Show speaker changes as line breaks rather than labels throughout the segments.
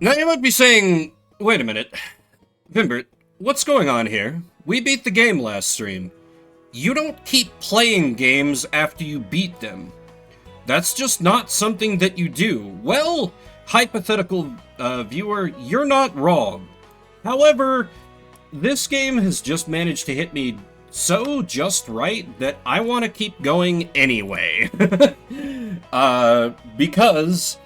Now you might be saying, wait a minute, Vimbert, what's going on here? We beat the game last stream. You don't keep playing games after you beat them. That's just not something that you do. Well, hypothetical viewer, you're not wrong. However, this game has just managed to hit me so just right that I want to keep going anyway. Because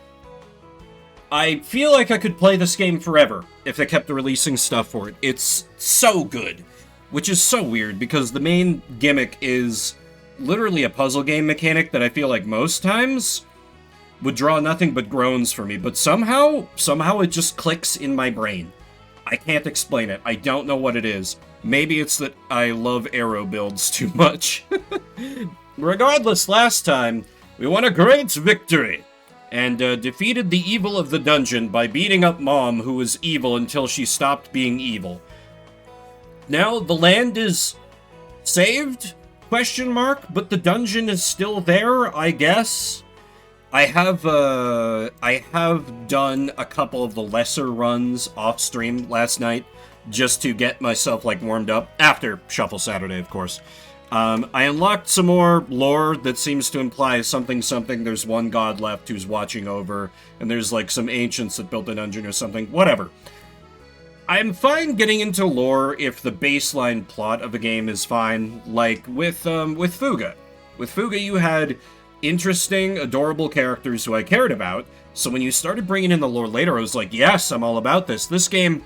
I feel like I could play this game forever if they kept releasing stuff for it. It's so good. Which is so weird, because the main gimmick is literally a puzzle game mechanic that I feel like most times would draw nothing but groans for me, but somehow it just clicks in my brain. I can't explain it. I don't know what it is. Maybe it's that I love arrow builds too much. Regardless, last time, we won a great victory, and defeated the evil of the dungeon by beating up Mom, who was evil until she stopped being evil. Now, the land is saved? Question mark, but the dungeon is still there, I guess. I have done a couple of the lesser runs off stream last night just to get myself like warmed up after Shuffle Saturday, of course. I unlocked some more lore that seems to imply something. There's one god left who's watching over, and there's like some ancients that built a dungeon or something. Whatever. I'm fine getting into lore if the baseline plot of the game is fine, like with Fuga. With Fuga, you had interesting, adorable characters who I cared about, so when you started bringing in the lore later, I was like, yes, I'm all about this. This game,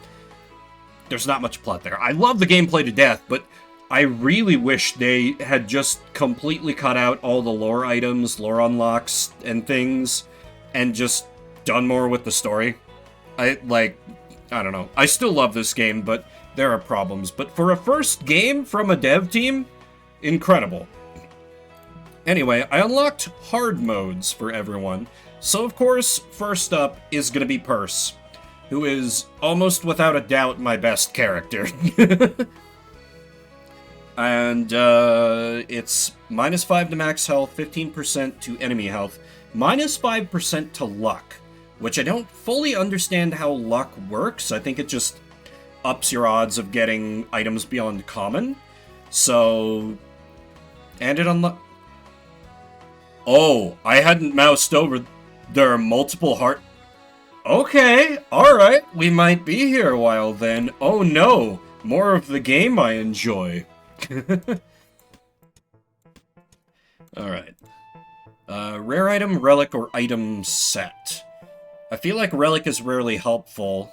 there's not much plot there. I love the gameplay to death, but I really wish they had just completely cut out all the lore items, lore unlocks, and things, and just done more with the story. I don't know. I still love this game, but there are problems. But for a first game from a dev team, incredible. Anyway, I unlocked hard modes for everyone. So, of course, first up is going to be Purse, who is almost without a doubt my best character. And it's -5 to max health, 15% to enemy health, -5% to luck, which I don't fully understand how luck works. I think it just ups your odds of getting items beyond common. So, and it Oh, I hadn't moused over. There are multiple heart... Okay, alright, we might be here a while then. Oh no, more of the game I enjoy. Alright. Rare item, relic, or item set. I feel like relic is rarely helpful.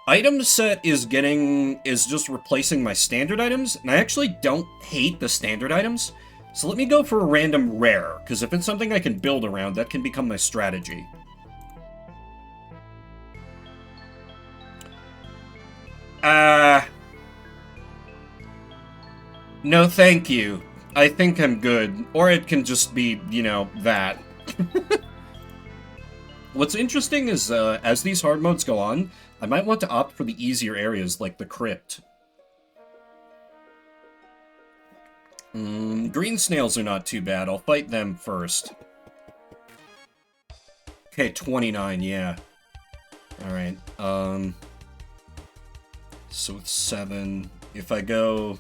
Item set is just replacing my standard items, and I actually don't hate the standard items. So let me go for a random rare, because if it's something I can build around, that can become my strategy. No thank you. I think I'm good. Or it can just be, you know, that. What's interesting is, as these hard modes go on, I might want to opt for the easier areas, like the crypt. Green snails are not too bad. I'll fight them first. Okay, 29, yeah. Alright, so with 7, if I go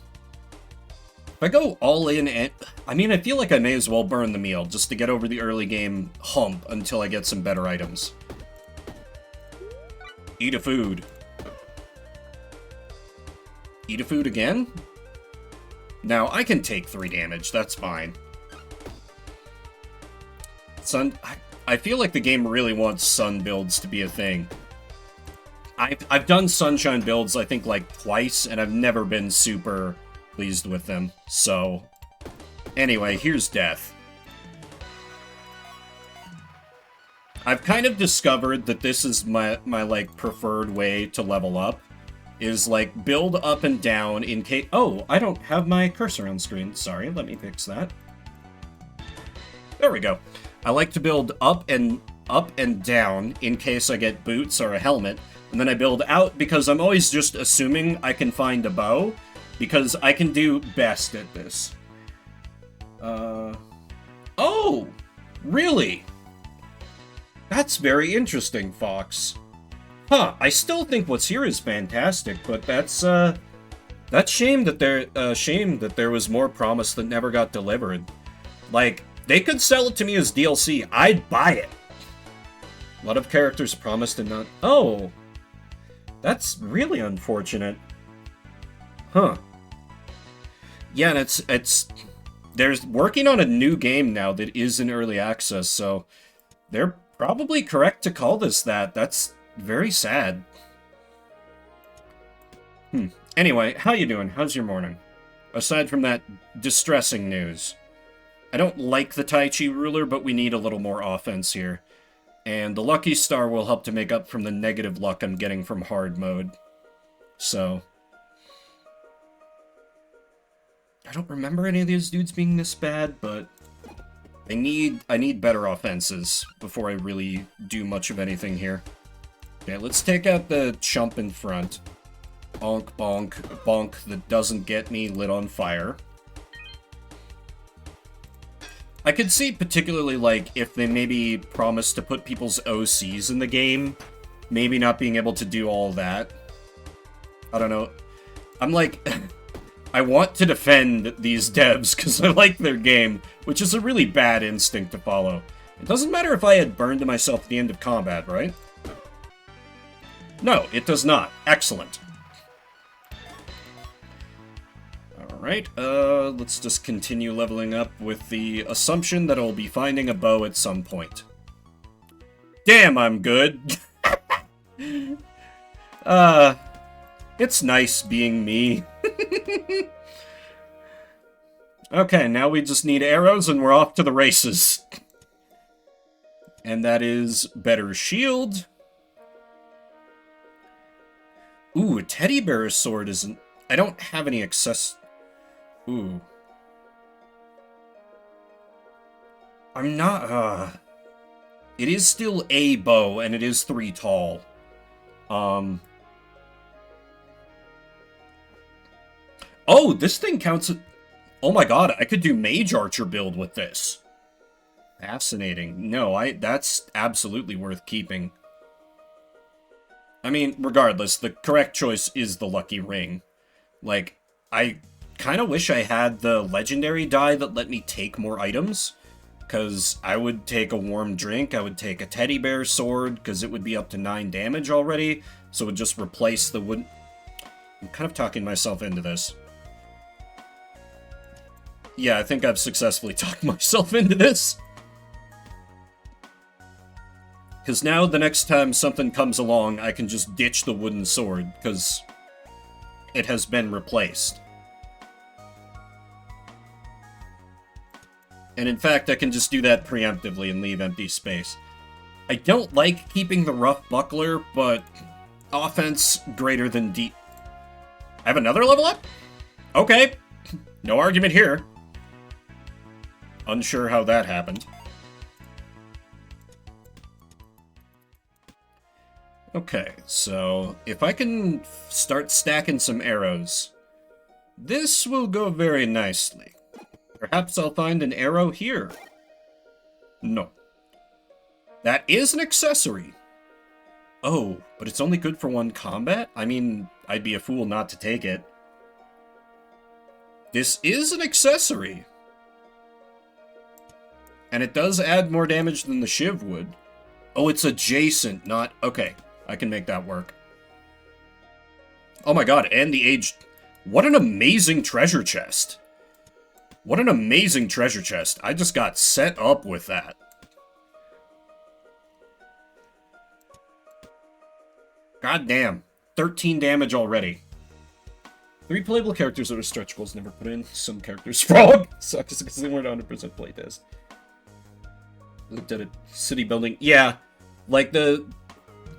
all in, and I mean, I feel like I may as well burn the meal just to get over the early game hump until I get some better items. Eat a food. Eat a food again? Now, I can take 3 damage, that's fine. I feel like the game really wants sun builds to be a thing. I've done sunshine builds, I think, like, twice, and I've never been super pleased with them. So, anyway, here's death. I've kind of discovered that this is my like, preferred way to level up. Is, like, build up and down in case... Oh, I don't have my cursor on screen. Sorry, let me fix that. There we go. I like to build up and down in case I get boots or a helmet. And then I build out because I'm always just assuming I can find a bow, because I can do best at this. Oh! Really? That's very interesting, Fox. Huh, I still think what's here is fantastic, but that's shame that there was more promise that never got delivered. Like, they could sell it to me as DLC. I'd buy it. A lot of characters promised and not... Oh! That's really unfortunate. Huh. Yeah, and it's... There's working on a new game now that is in early access, so... They're probably correct to call this that. That's very sad. Anyway, how you doing? How's your morning? Aside from that distressing news. I don't like the Tai Chi ruler, but we need a little more offense here. And the Lucky Star will help to make up from the negative luck I'm getting from hard mode. So... I don't remember any of these dudes being this bad, but... I need better offenses before I really do much of anything here. Okay, let's take out the chump in front. Bonk, bonk, bonk that doesn't get me lit on fire. I could see particularly, like, if they maybe promised to put people's OCs in the game, maybe not being able to do all that. I don't know. I'm like... I want to defend these devs because I like their game, which is a really bad instinct to follow. It doesn't matter if I had burned to myself at the end of combat, right? No, it does not. Excellent. Alright, let's just continue leveling up with the assumption that I'll be finding a bow at some point. Damn, I'm good! It's nice being me. Okay, now we just need arrows and we're off to the races. And that is better shield. Ooh, a teddy bear sword isn't... I don't have any access... Ooh. I'm not... It is still a bow, and it is 3 tall. Oh, this thing counts... Oh my god, I could do Mage Archer build with this. Fascinating. No, that's absolutely worth keeping. I mean, regardless, the correct choice is the Lucky Ring. Like, I kind of wish I had the legendary die that let me take more items. Because I would take a warm drink, I would take a teddy bear sword, because it would be up to 9 damage already. So it would just replace the wood... I'm kind of talking myself into this. Yeah, I think I've successfully talked myself into this. Because now the next time something comes along, I can just ditch the wooden sword, because it has been replaced. And in fact, I can just do that preemptively and leave empty space. I don't like keeping the rough buckler, but offense greater than I have another level up? Okay. No argument here. Unsure how that happened. Okay, so if I can start stacking some arrows, this will go very nicely. Perhaps I'll find an arrow here. No. That is an accessory. Oh, but it's only good for 1 combat? I mean, I'd be a fool not to take it. This is an accessory. And it does add more damage than the Shiv would. Oh, it's adjacent, not... Okay, I can make that work. Oh my god, and the age... What an amazing treasure chest. What an amazing treasure chest. I just got set up with that. God damn. 13 damage already. 3 playable characters that are stretch goals never put in. Some characters frog. Sucks because they weren't 100% playtest. Looked at a city building. Yeah, like the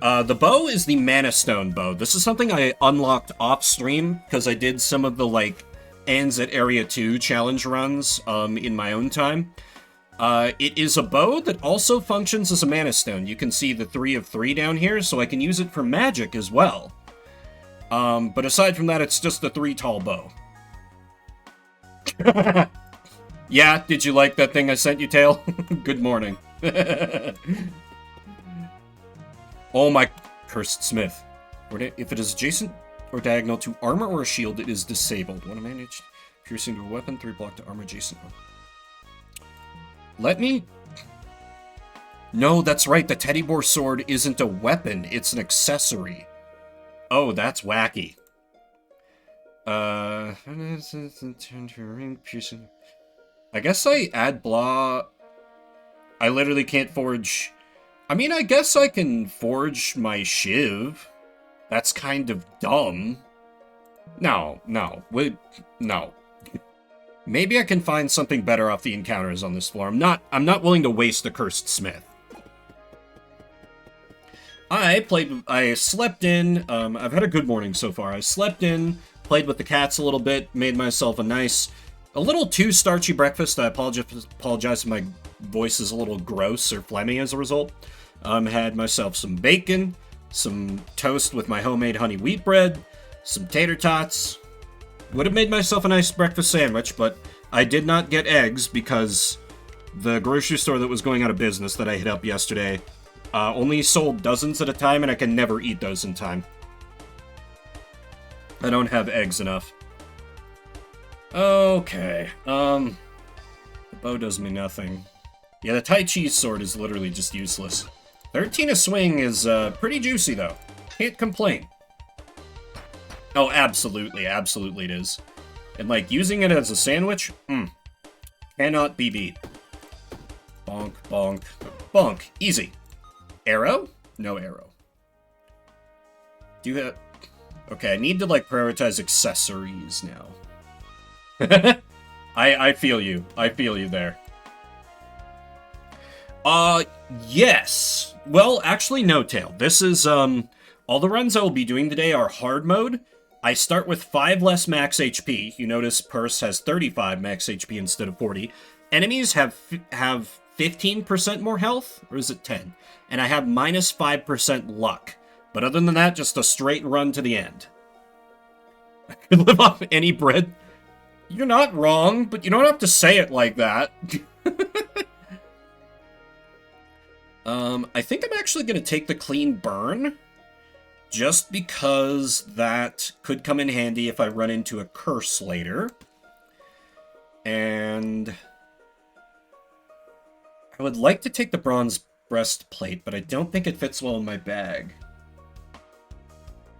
bow is the Mana Stone bow. This is something I unlocked off stream because I did some of the like ends at Area 2 challenge runs in my own time. It is a bow that also functions as a Mana Stone. You can see the 3 of 3 down here, so I can use it for magic as well. But aside from that, it's just a 3 tall bow. Yeah, did you like that thing I sent you, Tail? Good morning. Oh my... Cursed Smith. If it is adjacent or diagonal to armor or a shield, it is disabled. When managed, piercing to a weapon, 3 block to armor adjacent. Let me... No, that's right. The Teddy Boar sword isn't a weapon. It's an accessory. Oh, that's wacky. I guess I add blah... I literally can't forge... I mean, I guess I can forge my shiv. That's kind of dumb. No. Maybe I can find something better off the encounters on this floor. I'm not willing to waste a Cursed Smith. I slept in, I've had a good morning so far. I slept in, played with the cats a little bit, made myself a little too starchy breakfast. I apologize if my voice is a little gross or phlegmy as a result. Had myself some bacon, some toast with my homemade honey wheat bread, some tater tots. Would have made myself a nice breakfast sandwich, but I did not get eggs because the grocery store that was going out of business that I hit up yesterday only sold dozens at a time, and I can never eat those in time. I don't have eggs enough. Okay, the bow does me nothing. Yeah, the Tai Chi sword is literally just useless. 13 a swing is pretty juicy, though. Can't complain. Oh, absolutely it is. And, like, using it as a sandwich? Cannot be beat. Bonk, bonk, bonk. Easy. Arrow? No arrow. Do you have... Okay, I need to, like, prioritize accessories now. I feel you. I feel you there. Yes. Well, actually, no, Tail. This is, all the runs I will be doing today are hard mode. I start with 5 less max HP. You notice Purse has 35 max HP instead of 40. Enemies have 15% more health, or is it 10? And I have minus 5% luck. But other than that, just a straight run to the end. I could live off any bread. You're not wrong, but you don't have to say it like that. I think I'm actually going to take the clean burn, just because that could come in handy if I run into a curse later. And I would like to take the bronze breastplate, but I don't think it fits well in my bag.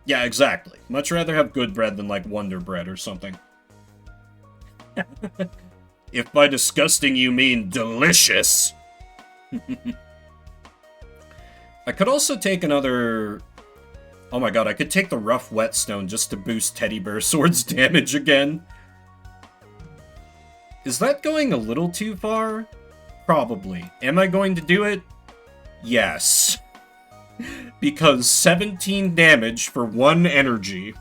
Yeah, exactly. Much rather have good bread than, like, Wonder Bread or something. If by disgusting you mean delicious. I could also take another... Oh my god, I could take the rough whetstone just to boost Teddy Bear Sword's damage again. Is that going a little too far? Probably. Am I going to do it? Yes. Because 17 damage for 1 energy.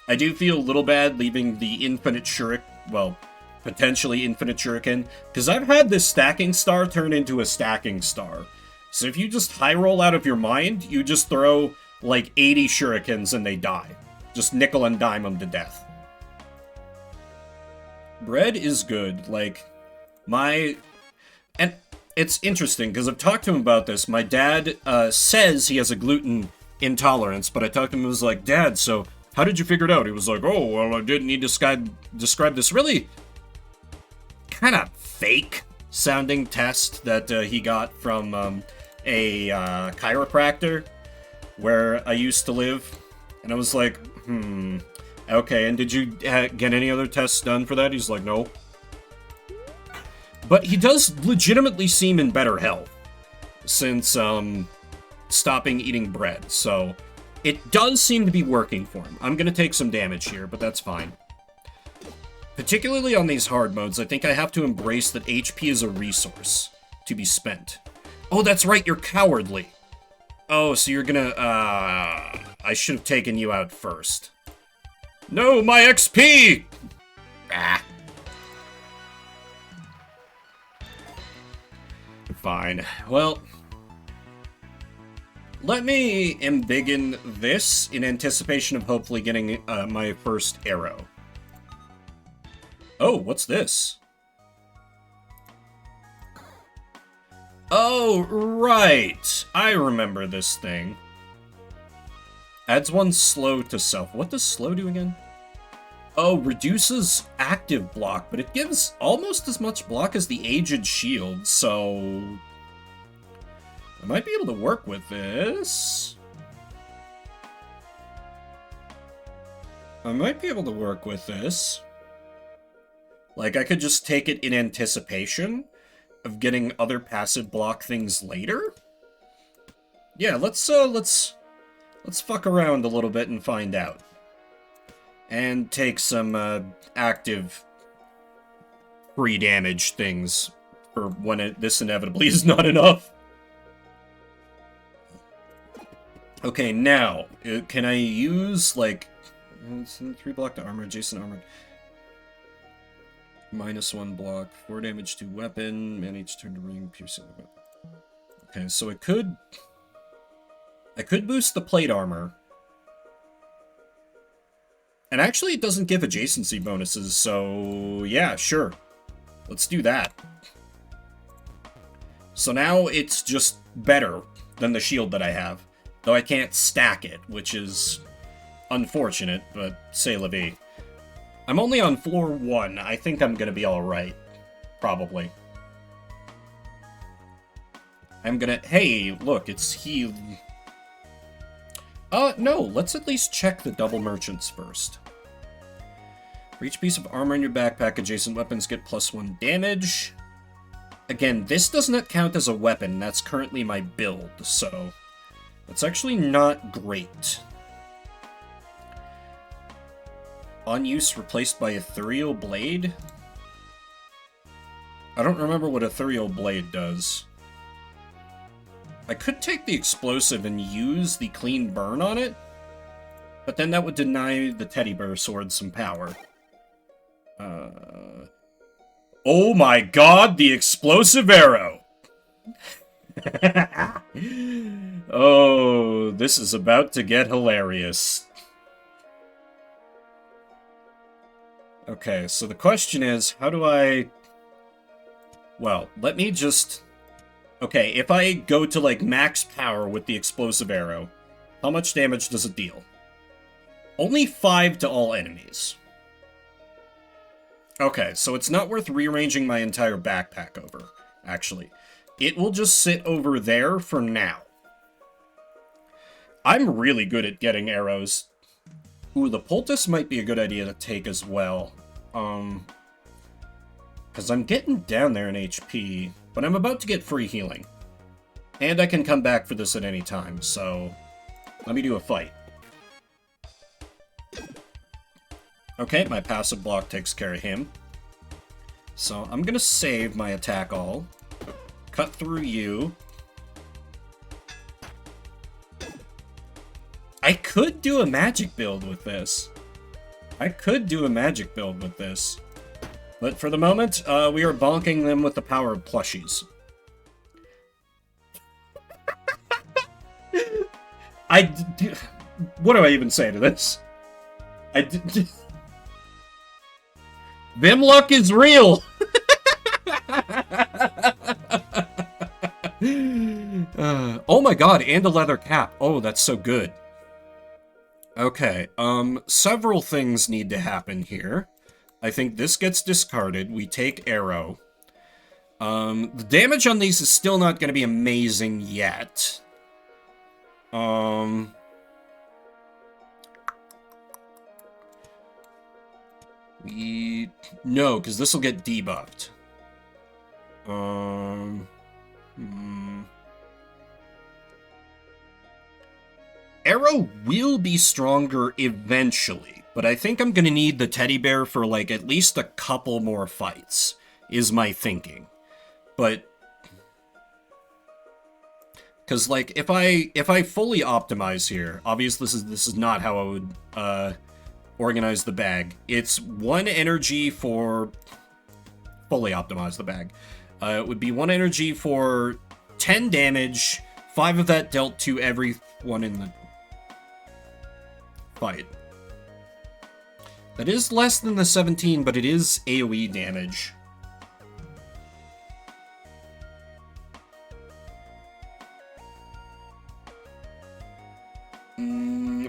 I do feel a little bad leaving the infinite shuriken, well, potentially infinite shuriken, because I've had this stacking star turn into a stacking star. So if you just high roll out of your mind, you just throw like 80 shurikens and they die. Just nickel and dime them to death. Bread is good, like, and it's interesting, because I've talked to him about this. My dad says he has a gluten intolerance, but I talked to him and was like, Dad, so how did you figure it out? He was like, oh, well, I didn't need to describe this really kind of fake sounding test that he got from a chiropractor where I used to live. And I was like, okay, and did you get any other tests done for that? He's like, no. But he does legitimately seem in better health since stopping eating bread, so it does seem to be working for him. I'm gonna take some damage here, but that's fine. Particularly on these hard modes, I think I have to embrace that HP is a resource to be spent. Oh, that's right, you're cowardly. Oh, so you're gonna, I should have taken you out first. No, my XP! Ah. Fine. Well, let me embiggen this in anticipation of hopefully getting my first arrow. Oh, what's this? Oh, right. I remember this thing. Adds 1 slow to self. What does slow do again? Oh, reduces active block, but it gives almost as much block as the Aged Shield, so... I might be able to work with this. Like, I could just take it in anticipation of getting other passive block things later. Yeah, let's fuck around a little bit and find out. And take some active free damage things for when this inevitably is not enough. Okay, now, can I use, like... 3 block to armor, adjacent armor. -1 block, 4 damage to weapon, man each turn to ring, piercing the weapon. Okay, so I could boost the plate armor. And actually, it doesn't give adjacency bonuses, so yeah, sure. Let's do that. So now it's just better than the shield that I have. Though I can't stack it, which is unfortunate, but c'est la vie. I'm only on floor 1. I think I'm gonna be alright. Probably. I'm gonna... Hey, look, it's healed. No, let's at least check the double merchants first. For each piece of armor in your backpack, adjacent weapons get +1 damage. Again, this does not count as a weapon. That's currently my build, so... That's actually not great. On use replaced by Ethereal Blade? I don't remember what Ethereal Blade does. I could take the explosive and use the clean burn on it, but then that would deny the teddy bear sword some power. Oh my god, the explosive arrow! Oh, this is about to get hilarious. Okay, so the question is, how do I... Well, let me just... Okay, if I go to, like, max power with the explosive arrow, how much damage does it deal? Only 5 to all enemies. Okay, so it's not worth rearranging my entire backpack over, actually. It will just sit over there for now. I'm really good at getting arrows. Ooh, the poultice might be a good idea to take as well. Because I'm getting down there in HP, but I'm about to get free healing. And I can come back for this at any time, so let me do a fight. Okay, my passive block takes care of him. So I'm gonna save my attack all. Cut through you. I could do a magic build with this. But for the moment, we are bonking them with the power of plushies. What do I even say to this? Vimluck is real! Oh my god, and a leather cap. Oh, that's so good. Okay, several things need to happen here. I think this gets discarded. We take arrow. The damage on these is still not going to be amazing yet. No, because this will get debuffed. Arrow will be stronger eventually, but I think I'm gonna need the teddy bear for, like, at least a couple more fights, is my thinking. But... Because, like, if I fully optimize here, obviously this is not how I would, organize the bag. It's 1 energy for... Fully optimize the bag. It would be 1 energy for 10 damage, 5 of that dealt to everyone in the fight. That is less than the 17, but it is AoE damage.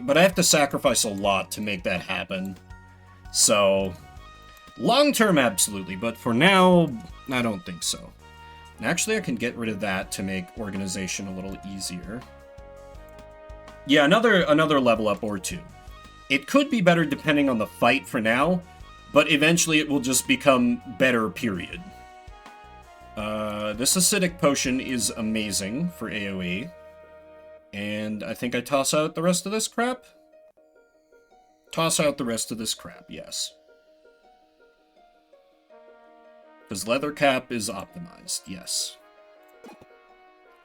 But I have to sacrifice a lot to make that happen. So, long-term, absolutely, but for now, I don't think so. And actually, I can get rid of that to make organization a little easier. Yeah, another level up or two. It could be better depending on the fight for now, but eventually it will just become better, period. This acidic potion is amazing for AoE. And I think I toss out the rest of this crap? Toss out the rest of this crap, yes. Because leather cap is optimized, yes.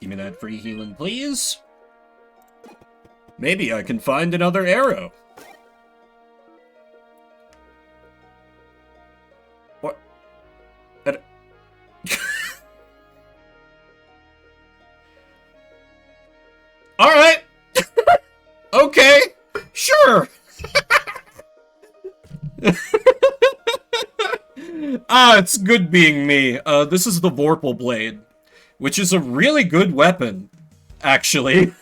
Give me that free healing, please. Maybe I can find another arrow. What? Alright! Okay, sure! It's good being me. This is the Vorpal Blade, which is a really good weapon, actually.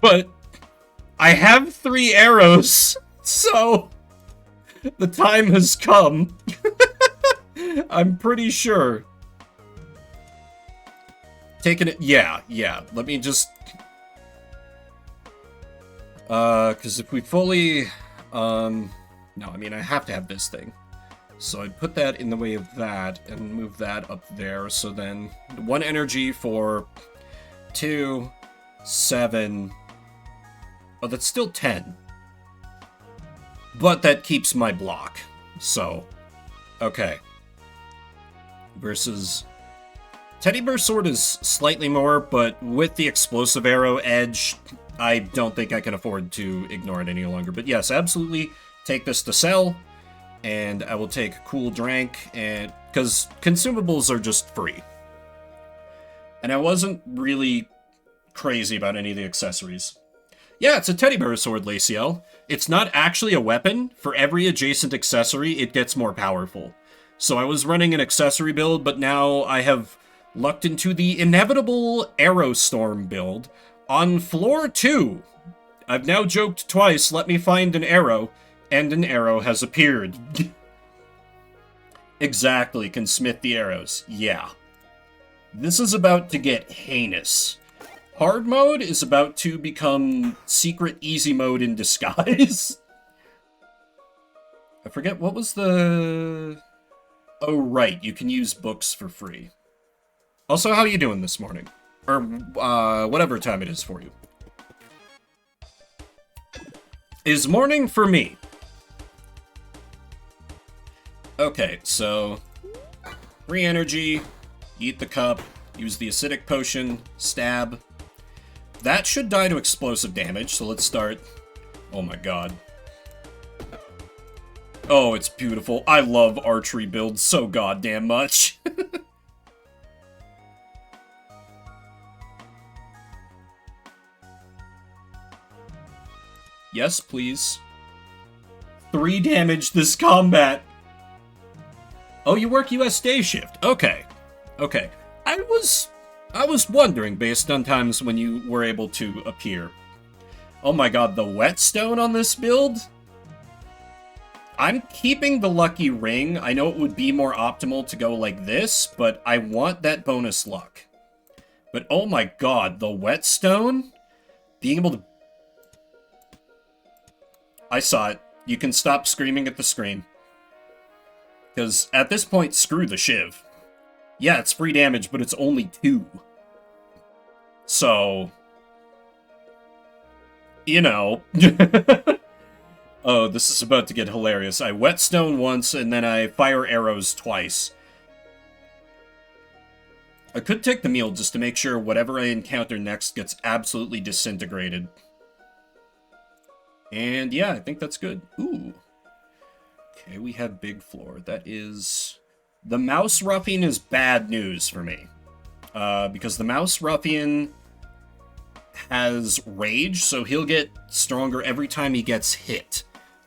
But I have 3 arrows, so the time has come. I'm pretty sure. Taking it, yeah. Let me just... because if we fully... no, I mean, I have to have this thing. So I'd put that in the way of that and move that up there. So then 1 energy for 2, 7. Oh, that's still 10. But that keeps my block. So, okay. Versus... Teddy Bear Sword is slightly more, but with the explosive arrow edge, I don't think I can afford to ignore it any longer. But yes, absolutely take this to sell. And I will take Cool Drank, and because consumables are just free. And I wasn't really crazy about any of the accessories. Yeah, it's a Teddy Bear Sword, Laciel. It's not actually a weapon. For every adjacent accessory, it gets more powerful. So I was running an accessory build, but now I have lucked into the inevitable Arrow Storm build. On floor 2, I've now joked twice, let me find an arrow. And an arrow has appeared. Exactly, can smith the arrows. Yeah. This is about to get heinous. Hard mode is about to become secret easy mode in disguise. I forget, what was the... Oh, right, you can use books for free. Also, how are you doing this morning? Or, whatever time it is for you. Is morning for me. Okay, so... Free energy, eat the cup, use the acidic potion, stab. That should die to explosive damage, so let's start. Oh my god. Oh, it's beautiful. I love archery builds so goddamn much. Yes, please. 3 damage this combat. Oh, you work US day shift. Okay. Okay. I was wondering based on times when you were able to appear. Oh my god, the whetstone on this build? I'm keeping the lucky ring. I know it would be more optimal to go like this, but I want that bonus luck. But oh my god, the whetstone? Being able to... I saw it. You can stop screaming at the screen. Because at this point, screw the shiv. Yeah, it's free damage, but it's only 2. So... You know. Oh, this is about to get hilarious. I whetstone once, and then I fire arrows twice. I could take the meal just to make sure whatever I encounter next gets absolutely disintegrated. And yeah, I think that's good. Ooh. Okay, we have big floor. That is... The Mouse Ruffian is bad news for me. Because the Mouse Ruffian has rage, so he'll get stronger every time he gets hit.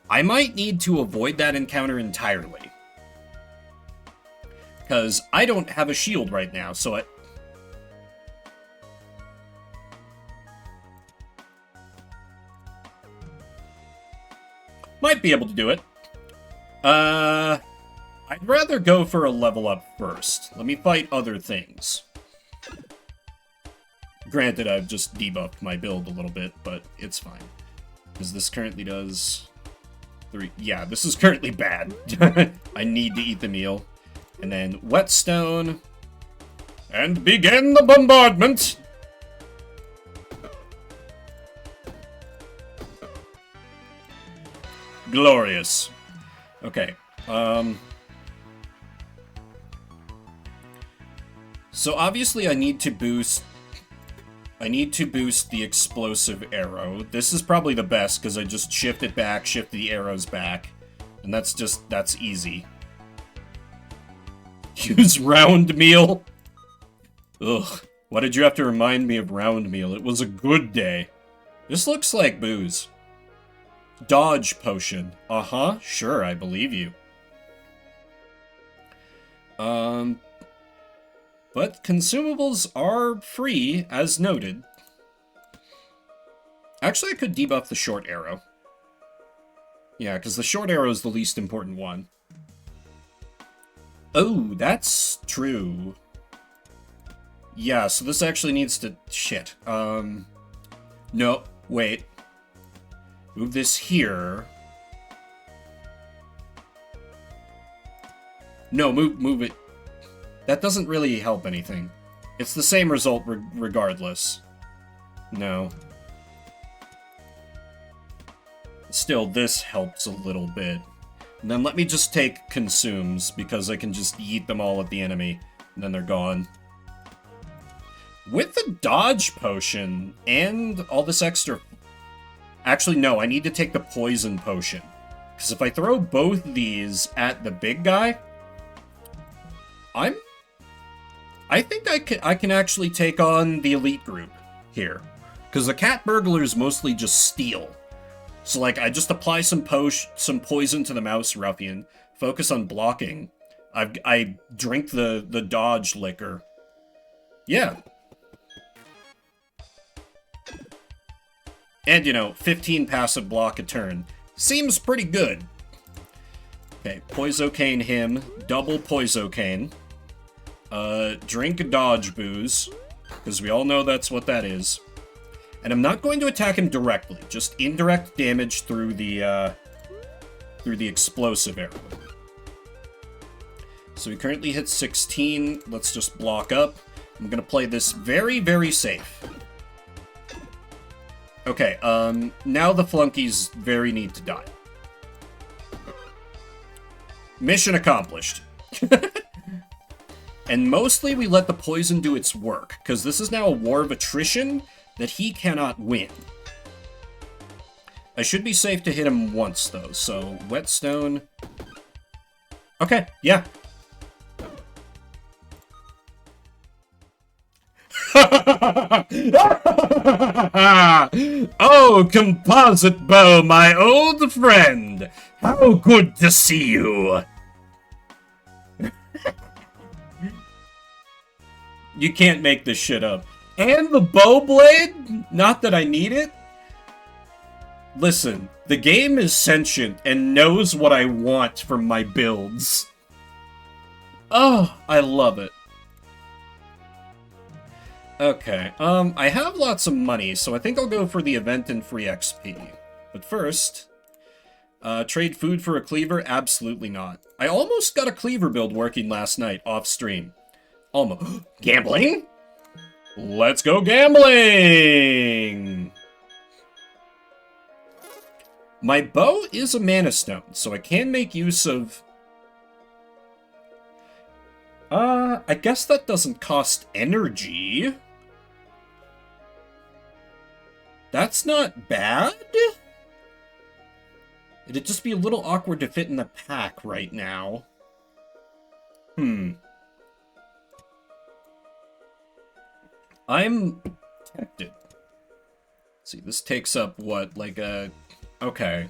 I might need to avoid that encounter entirely. Because I don't have a shield right now, so I... Might be able to do it. I'd rather go for a level up first. Let me fight other things. Granted, I've just debuffed my build a little bit, but it's fine. Because this currently does... 3... Yeah, this is currently bad. I need to eat the meal. And then Whetstone. And begin the bombardment! Glorious. Okay, so obviously I need to boost the explosive arrow. This is probably the best, because I just shift it back, shift the arrows back. And that's easy. Use round meal. Ugh, why did you have to remind me of round meal? It was a good day. This looks like booze. Dodge potion. Uh-huh, sure, I believe you. But consumables are free, as noted. Actually, I could debuff the short arrow. Yeah, because the short arrow is the least important one. Oh, that's true. Yeah, so this actually needs to... Shit. No, wait. Move this here. No, move it. That doesn't really help anything. It's the same result regardless. No. Still, this helps a little bit. And then let me just take consumes, because I can just yeet them all at the enemy, and then they're gone. With the dodge potion and all this extra... Actually, no, I need to take the poison potion. Because if I throw both these at the big guy, I think I can actually take on the elite group here. Because the cat burglars mostly just steal. So, like, I just apply some poison to the mouse ruffian, focus on blocking. I drink the dodge liquor. Yeah. And, you know, 15 passive block a turn. Seems pretty good. Okay, Poisocane him. Double Poisocane. Drink dodge booze. Because we all know that's what that is. And I'm not going to attack him directly. Just indirect damage through the explosive arrow. So he currently hits 16. Let's just block up. I'm going to play this very, very safe. Okay, now the flunkies very need to die. Mission accomplished. And mostly we let the poison do its work, because this is now a war of attrition that he cannot win. I should be safe to hit him once, though, so Whetstone... Okay, yeah. Oh, Composite Bow, my old friend! How good to see you! You can't make this shit up. And the bow blade? Not that I need it. Listen, the game is sentient and knows what I want from my builds. Oh, I love it. Okay, I have lots of money, so I think I'll go for the event and free XP. But first, trade food for a cleaver? Absolutely not. I almost got a cleaver build working last night, off stream. Almost. Gambling? Let's go gambling! My bow is a mana stone, so I can make use of... I guess that doesn't cost energy. That's not bad? It'd just be a little awkward to fit in the pack right now. I'm tempted. Let's see, this takes up, what, like a... Okay.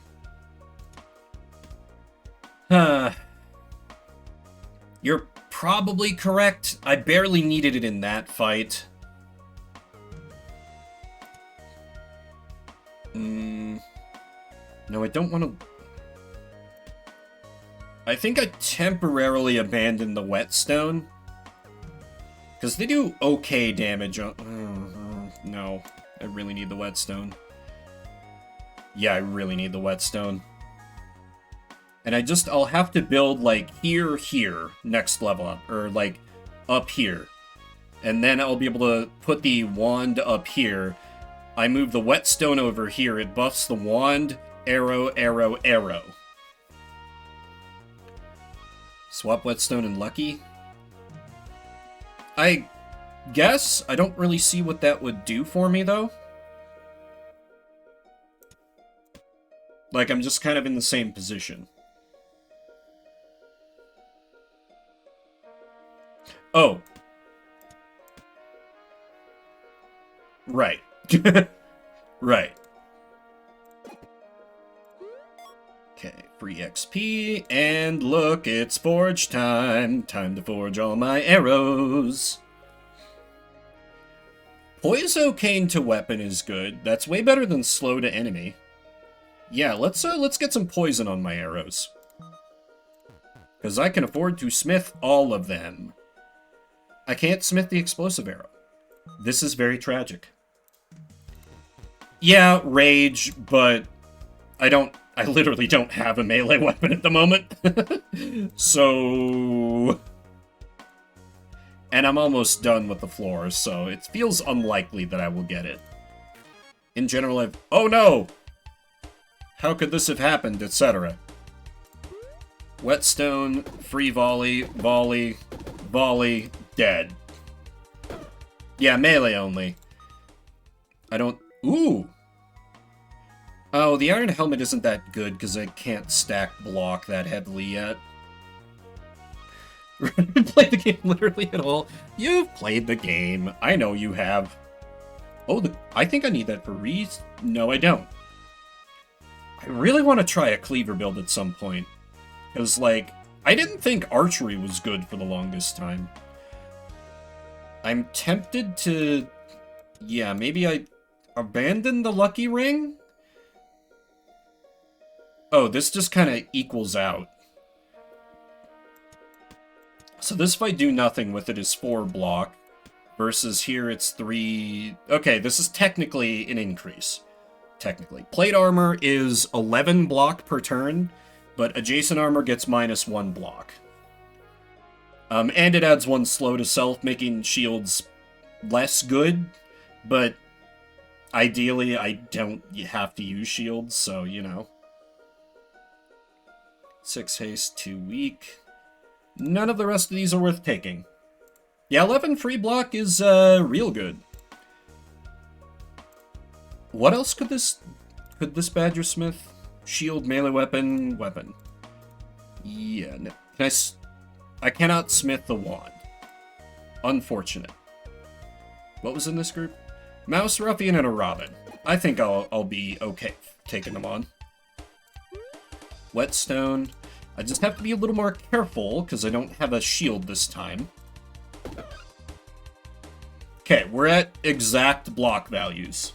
You're probably correct. I barely needed it in that fight. No, I don't want to... I think I temporarily abandoned the Whetstone. Because they do okay damage on... no, I really need the Whetstone. Yeah, I really need the Whetstone. And I'll have to build, like, here, next level up. Or, like, up here. And then I'll be able to put the wand up here. I move the Whetstone over here. It buffs the wand, arrow, arrow, arrow. Swap Whetstone and Lucky? I guess. I don't really see what that would do for me, though. Like, I'm just kind of in the same position. Oh. Right. Right. Okay, free XP, and look, it's forge time. Time to forge all my arrows. Poisocane to weapon is good. That's way better than slow to enemy. Yeah, let's get some poison on my arrows. Because I can afford to smith all of them. I can't smith the explosive arrow. This is very tragic. Yeah, rage, but I literally don't have a melee weapon at the moment. So... And I'm almost done with the floor, so it feels unlikely that I will get it. In general, oh no! How could this have happened, etc. Whetstone, free volley, volley, volley, dead. Yeah, melee only. I don't... Ooh! Oh, the Iron Helmet isn't that good because I can't stack block that heavily yet. Played the game literally at all. You've played the game. I know you have. Oh, I think I need that for Reese. No, I don't. I really want to try a cleaver build at some point. Because, like, I didn't think archery was good for the longest time. I'm tempted to... Yeah, maybe I abandon the Lucky Ring? Oh, this just kind of equals out. So this, if I do nothing with it, is 4 block. Versus here it's 3... Okay, this is technically an increase. Technically. Plate armor is 11 block per turn, but adjacent armor gets -1 block. And it adds 1 slow to self, making shields less good, but ideally I don't have to use shields, so, you know. 6 haste, 2 weak. None of the rest of these are worth taking. Yeah, 11 free block is real good. What else could this Badger Smith? Shield, melee weapon, weapon. Yeah, no. I cannot smith the wand. Unfortunate. What was in this group? Mouse, Ruffian, and a Robin. I think I'll be okay taking them on. Whetstone. I just have to be a little more careful, because I don't have a shield this time. Okay, we're at exact block values.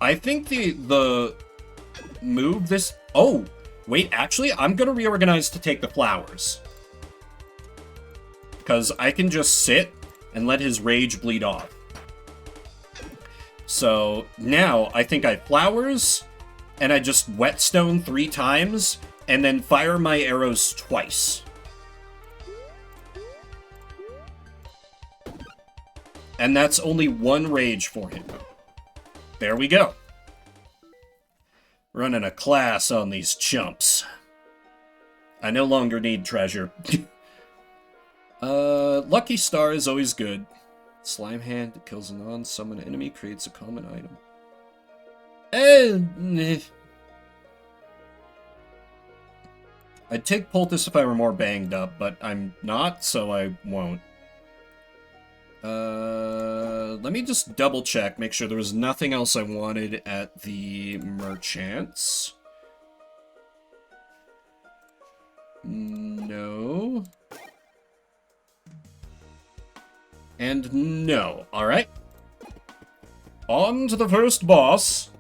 I think the move this... Oh! Wait, actually, I'm going to reorganize to take the flowers. Because I can just sit and let his rage bleed off. So, now, I think I flowers, and I just Whetstone 3 times, and then fire my arrows twice. And that's only 1 rage for him. There we go. Running a class on these chumps. I no longer need treasure. Lucky Star is always good. Slime Hand kills a non-summon enemy, creates a common item. I'd take Poultice if I were more banged up, but I'm not, so I won't. Let me just double check, make sure there was nothing else I wanted at the merchants. No. And no. Alright. On to the first boss.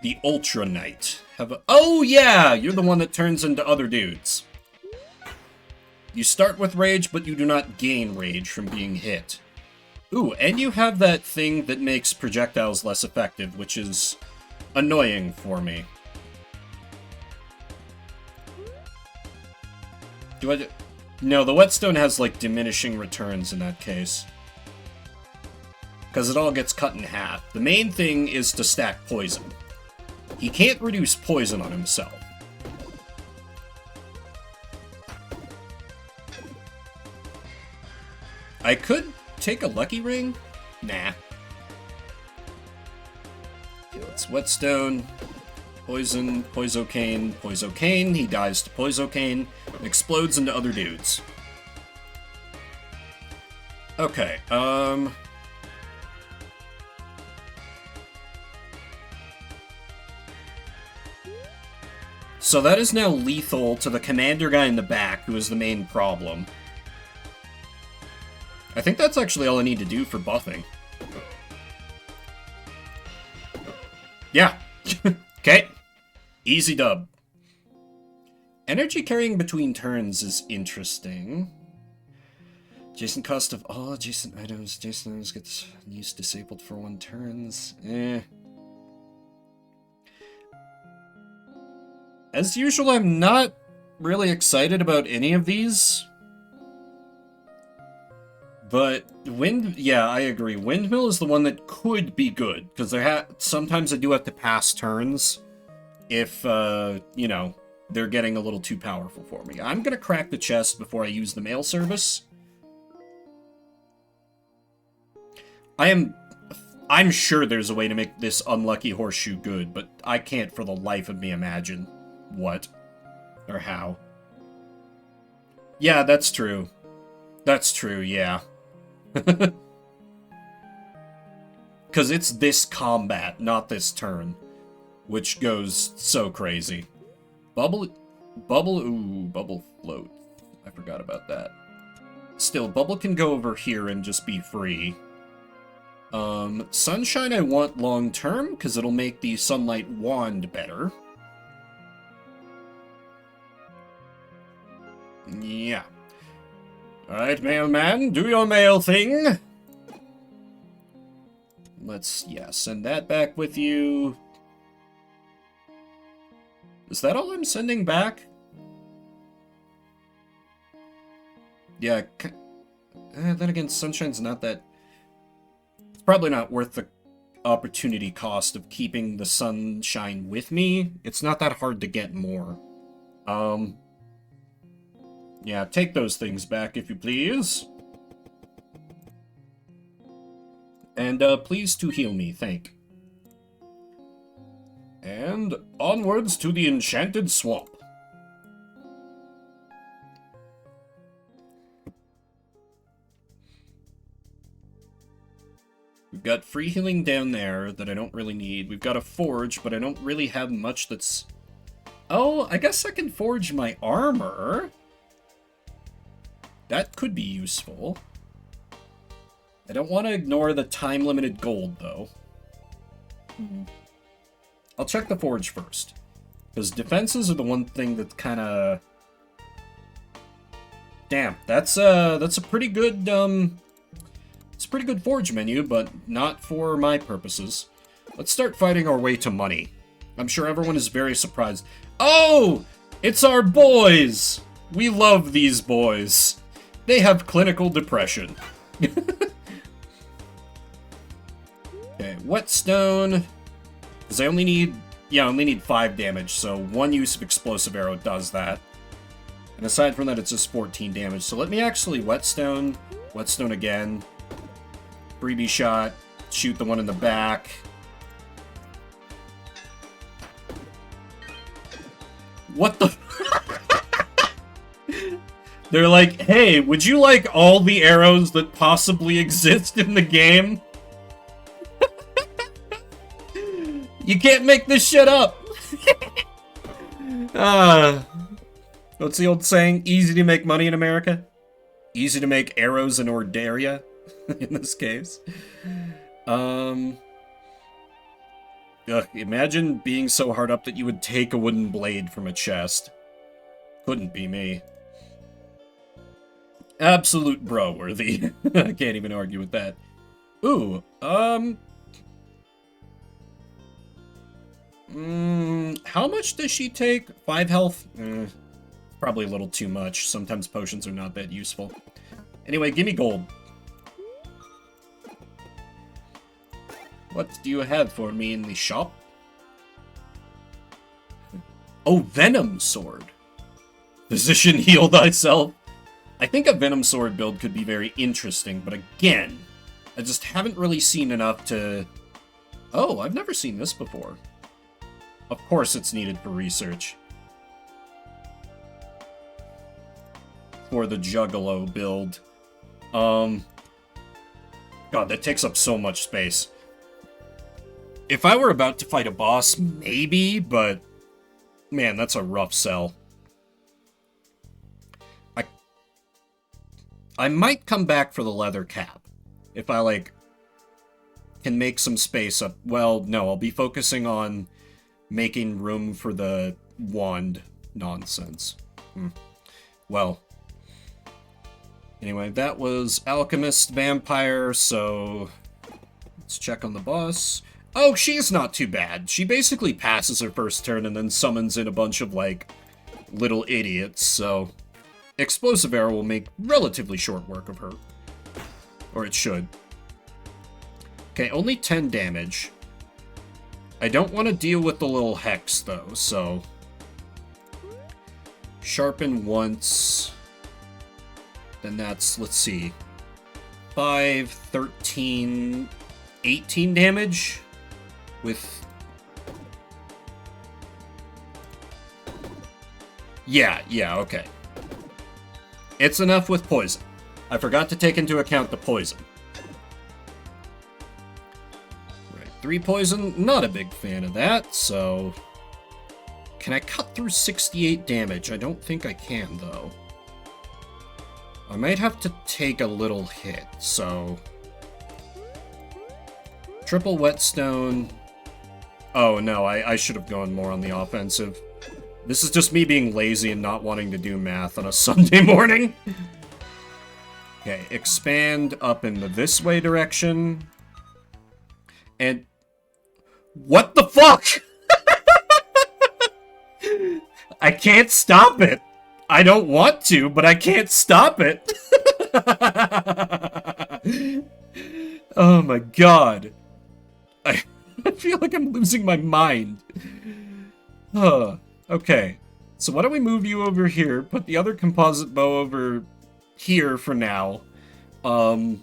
The Ultra Knight. Oh yeah! You're the one that turns into other dudes. You start with rage, but you do not gain rage from being hit. Ooh, and you have that thing that makes projectiles less effective, which is annoying for me. No, the Whetstone has, like, diminishing returns in that case. Because it all gets cut in half. The main thing is to stack poison. He can't reduce poison on himself. I could take a Lucky Ring? Nah. Okay, let's Whetstone. Poison, Poisocane, Poisocane. He dies to Poisocane. And explodes into other dudes. Okay, so that is now lethal to the commander guy in the back, who is the main problem. I think that's actually all I need to do for buffing. Yeah. Okay. Easy dub. Energy carrying between turns is interesting. Adjacent cost of all adjacent items. Adjacent items gets used disabled for 1 turns. As usual, I'm not really excited about any of these. But yeah, I agree. Windmill is the one that could be good, because sometimes I do have to pass turns if, you know, they're getting a little too powerful for me. I'm gonna crack the chest before I use the mail service. I'm sure there's a way to make this unlucky horseshoe good, but I can't for the life of me imagine what or how. Yeah, that's true. That's true, yeah. Because it's this combat, not this turn, which goes so crazy. Bubble float. I forgot about that. Still, Bubble can go over here and just be free. Sunshine I want long term, because it'll make the Sunlight Wand better. Yeah. Alright, mailman, do your mail thing. Let's, yeah, send that back with you. Is that all I'm sending back? Yeah, then again, Sunshine's not that... It's probably not worth the opportunity cost of keeping the Sunshine with me. It's not that hard to get more. Yeah, take those things back, if you please. And, please to heal me, thank. And onwards to the Enchanted Swamp. We've got free healing down there that I don't really need. We've got a forge, but I don't really have much that's... Oh, I guess I can forge my armor. That could be useful. I don't want to ignore the time-limited gold, though. I'll check the forge first. Because defenses are the one thing that's kind of... Damn, that's a pretty good, it's a pretty good forge menu, but not for my purposes. Let's start fighting our way to money. I'm sure everyone is very surprised. Oh! It's our boys! We love these boys. They have clinical depression. Okay, Whetstone. Because I only need... Yeah, I only need 5 damage, so 1 use of Explosive Arrow does that. And aside from that, it's just 14 damage. So let me actually Whetstone. Whetstone again. Freebie shot. Shoot the one in the back. What the... They're like, hey, would you like all the arrows that possibly exist in the game? You can't make this shit up! What's the old saying? Easy to make money in America? Easy to make arrows in Ordaria, in this case. Ugh, imagine being so hard up that you would take a wooden blade from a chest. Couldn't be me. Absolute bro-worthy. I can't even argue with that. Ooh, how much does she take? 5 health? Probably a little too much. Sometimes potions are not that useful. Anyway, gimme gold. What do you have for me in the shop? Oh, Venom Sword. Physician, heal thyself. I think a Venom Sword build could be very interesting, but again, I just haven't really seen enough to... Oh, I've never seen this before. Of course it's needed for research. For the Juggalo build. God, that takes up so much space. If I were about to fight a boss, maybe, but... Man, that's a rough sell. I might come back for the leather cap. If I, like, can make some space up. Well, no, I'll be focusing on making room for the wand nonsense. Well. Anyway, that was Alchemist Vampire, so... Let's check on the boss. Oh, she's not too bad. She basically passes her first turn and then summons in a bunch of, like, little idiots, so... Explosive Arrow will make relatively short work of her. Or it should. Okay, only 10 damage. I don't want to deal with the little Hex, though, so... Sharpen once. Then that's, let's see... 5, 13, 18 damage? With... Yeah, okay. It's enough with poison. I forgot to take into account the poison. Right, 3 poison, not a big fan of that, so... Can I cut through 68 damage? I don't think I can, though. I might have to take a little hit, so... Triple Whetstone... Oh, no, I should have gone more on the offensive. This is just me being lazy and not wanting to do math on a Sunday morning. Okay, expand up in the this way direction. And... What the fuck?! I can't stop it! I don't want to, but I can't stop it! Oh my god. I feel like I'm losing my mind. Okay, so why don't we move you over here, put the other composite bow over here for now. Or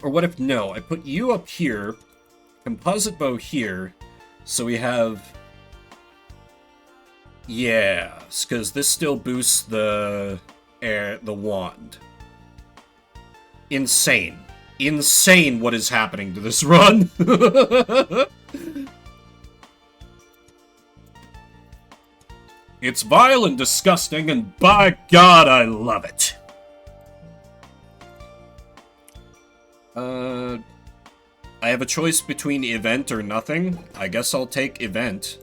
what if, no, I put you up here, composite bow here, so we have... Yeah, because this still boosts the wand. Insane. Insane what is happening to this run! It's vile and disgusting, and by God, I love it. I have a choice between event or nothing. I guess I'll take event.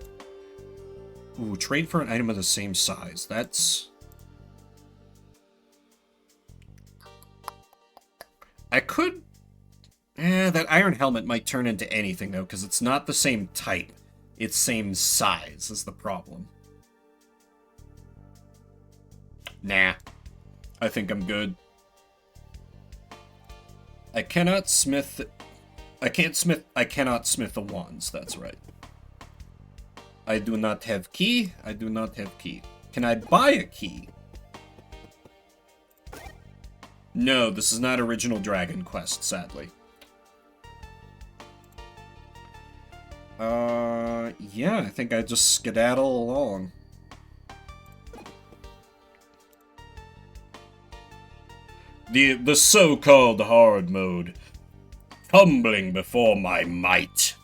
Ooh, trade for an item of the same size. That's... I could... that iron helmet might turn into anything, though, because it's not the same type. It's same size is the problem. Nah. I think I'm good. I cannot smith the wands, that's right. I do not have key. I do not have key. Can I buy a key? No, this is not original Dragon Quest, sadly. Yeah, I think I just skedaddle along. The so-called hard mode. Tumbling before my might.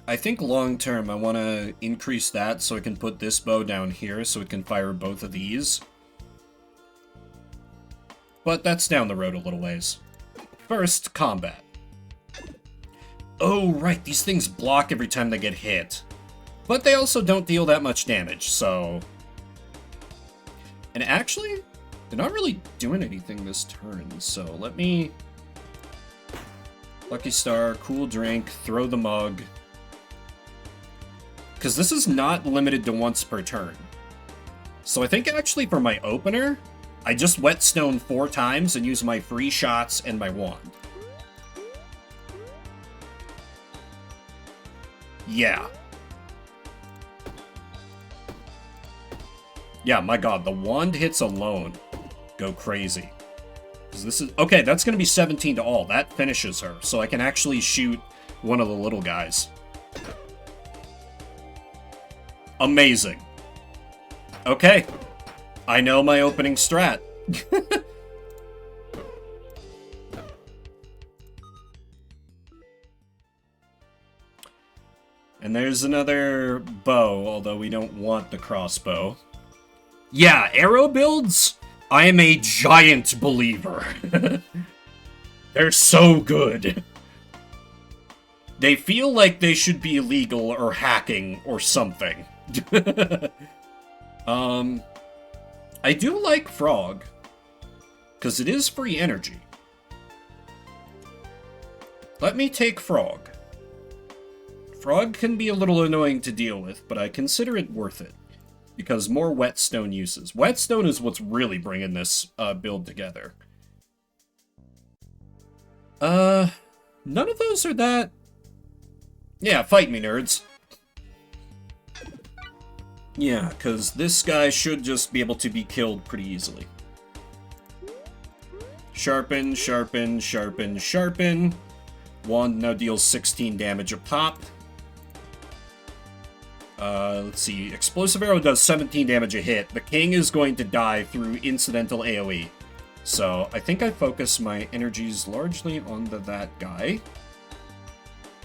I think long term I want to increase that so I can put this bow down here so it can fire both of these. but that's down the road a little ways. First, combat. Oh, right, these things block every time they get hit. But they also don't deal that much damage, so... And actually, they're not really doing anything this turn, so let me... Lucky Star, Cool Drink, throw the mug. Because this is not limited to once per turn. So I think actually for my opener, I just Whetstone 4 times and use my free shots and my wand. Yeah. Yeah, my god, the wand hits alone go crazy. This is okay, that's going to be 17 to all. That finishes her, so I can actually shoot one of the little guys. Amazing. Okay. I know my opening strat. And there's another bow, although we don't want the crossbow. Yeah, arrow builds, I am a giant believer. They're so good. They feel like they should be illegal or hacking or something. I do like Frog, because it is free energy. Let me take Frog. Frog can be a little annoying to deal with, but I consider it worth it. Because more Whetstone uses. Whetstone is what's really bringing this build together. None of those are that... Yeah, fight me, nerds. Yeah, because this guy should just be able to be killed pretty easily. Sharpen, sharpen, sharpen, sharpen. Wand now deals 16 damage a pop. Let's see. Explosive Arrow does 17 damage a hit. The King is going to die through incidental AoE. So, I think I focus my energies largely on that guy.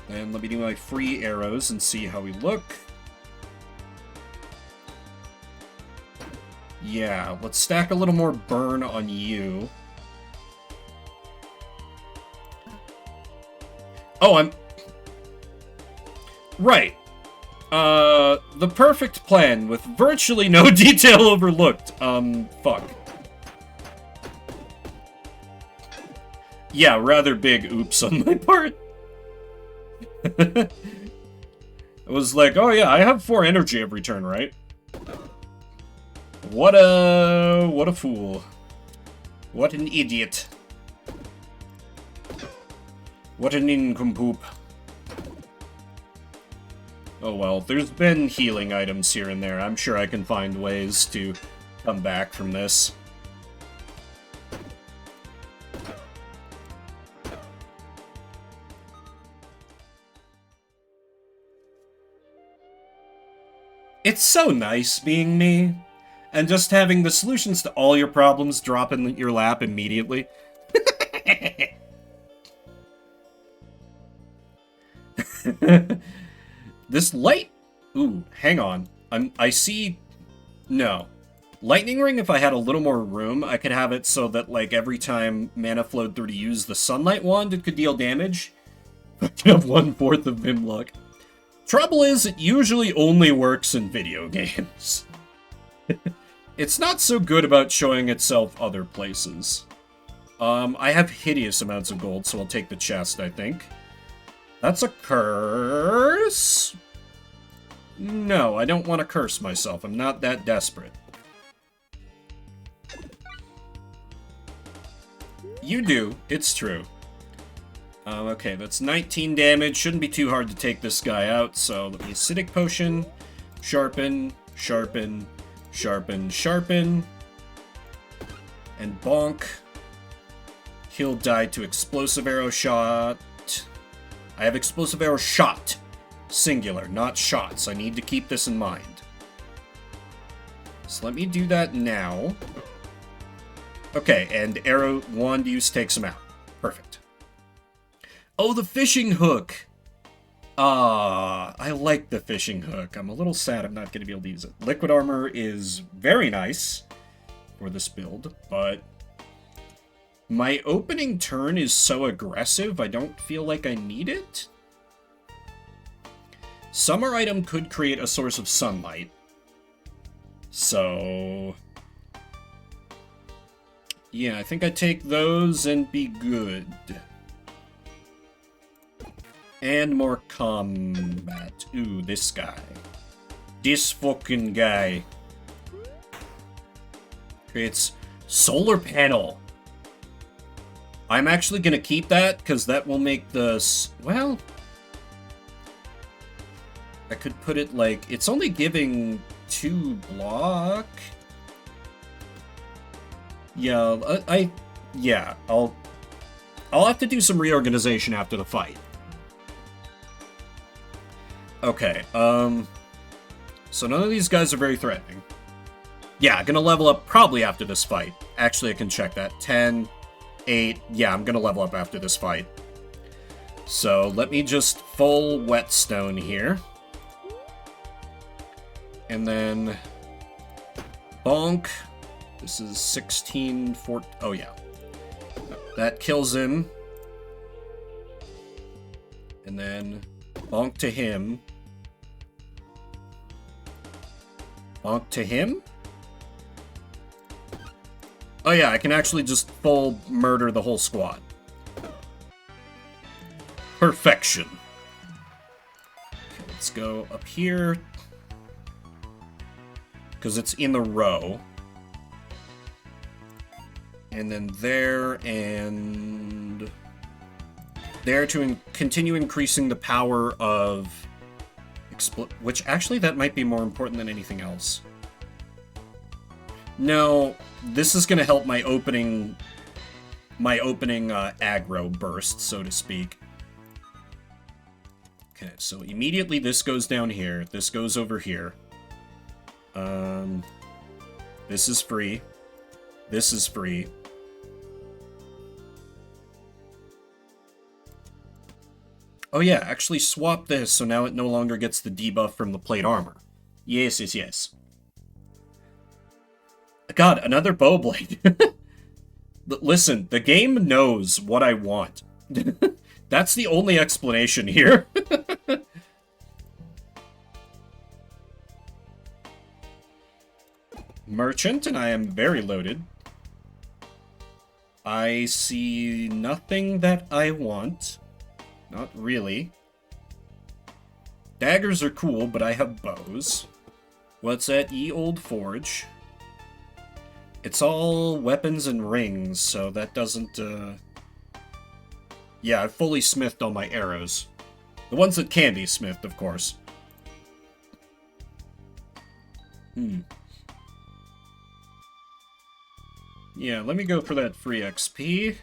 And let me do my free arrows and see how we look. Yeah, let's stack a little more burn on you. Oh, I'm... Right. The perfect plan with virtually no detail overlooked. Fuck. Yeah, rather big oops on my part. I was like, oh yeah, I have 4 energy every turn, right? What a fool. What an idiot. What an nincompoop. Oh well, there's been healing items here and there. I'm sure I can find ways to come back from this. It's so nice being me, and just having the solutions to all your problems drop in your lap immediately. This light... Ooh, hang on. I see... No. Lightning Ring, if I had a little more room, I could have it so that, like, every time mana flowed through to use the Sunlight Wand, it could deal damage. I could have 1/4 of Vimluck. Trouble is, it usually only works in video games. It's not so good about showing itself other places. I have hideous amounts of gold, so I'll take the chest, I think. That's a curse? No, I don't want to curse myself. I'm not that desperate. You do. It's true. Okay, that's 19 damage. Shouldn't be too hard to take this guy out, so let me Acidic Potion. Sharpen, sharpen, sharpen, sharpen. And bonk. He'll die to Explosive Arrow Shot. I have Explosive Arrow Shot. Singular, not shots. I need to keep this in mind. So let me do that now. Okay, and Arrow Wand use takes him out. Perfect. Oh, the fishing hook! I like the fishing hook. I'm a little sad I'm not going to be able to use it. Liquid Armor is very nice for this build, but My opening turn is so aggressive, I don't feel like I need it. Summer item could create a source of sunlight. So... yeah, I think I take those and be good. And more combat. Ooh, this guy. This fucking guy. Creates solar panel. I'm actually gonna keep that, because that will make the... well... I could put it like... it's only giving 2 block. Yeah, yeah, I'll have to do some reorganization after the fight. Okay, so none of these guys are very threatening. Yeah, gonna level up probably after this fight. Actually, I can check that. 10, 8, yeah, I'm gonna level up after this fight. So, let me just full whetstone here. And then... bonk. This is 16, 14... oh, yeah. That kills him. And then bonk to him. Bonk to him? Oh yeah, I can actually just full murder the whole squad. Perfection. Okay, let's go up here. Because it's in the row. And then there, and... there to continue increasing the power of... which, actually, that might be more important than anything else. No, this is going to help my opening aggro burst, so to speak. Okay, so immediately this goes down here. This goes over here. This is free. This is free. Oh yeah, actually swap this, so now it no longer gets the debuff from the plate armor. Yes, yes, yes. God, another bowblade. Listen, the game knows what I want. That's the only explanation here. Merchant, and I am very loaded. I see nothing that I want. Not really. Daggers are cool, but I have bows. What's at Ye Old Forge? It's all weapons and rings, so that doesn't, yeah, I've fully smithed all my arrows. The ones that can be smithed, of course. Yeah, let me go for that free XP.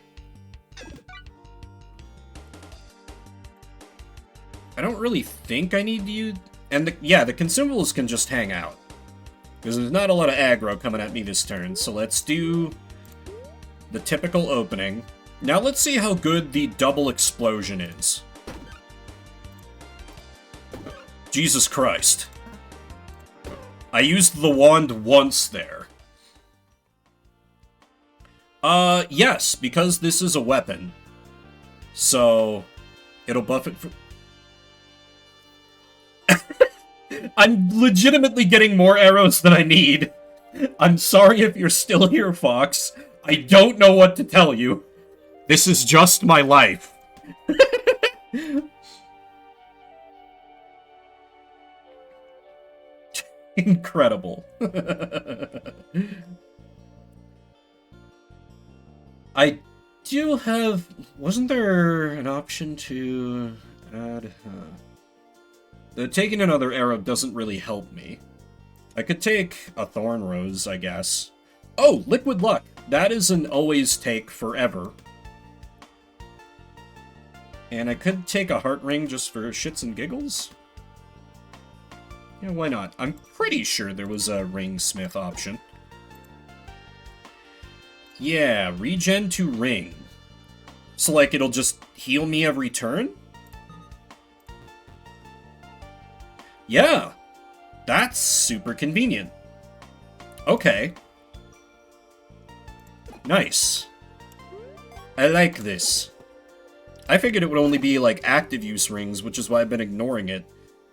I don't really think I need to use... and yeah, the consumables can just hang out. Because there's not a lot of aggro coming at me this turn, so let's do the typical opening. Now let's see how good the double explosion is. Jesus Christ. I used the wand once there. Yes, because this is a weapon. So, it'll buff it for... I'm legitimately getting more arrows than I need. I'm sorry if you're still here, Fox. I don't know what to tell you. This is just my life. Incredible. I do have... wasn't there an option to add... taking another arrow doesn't really help me. I could take a Thorn Rose, I guess. Oh, Liquid Luck! That is an always take forever. And I could take a Heart Ring just for shits and giggles. Yeah, why not? I'm pretty sure there was a Ring Smith option. Yeah, regen to ring. So, like, it'll just heal me every turn? Yeah, that's super convenient. Okay. Nice. I like this. I figured it would only be, like, active use rings, which is why I've been ignoring it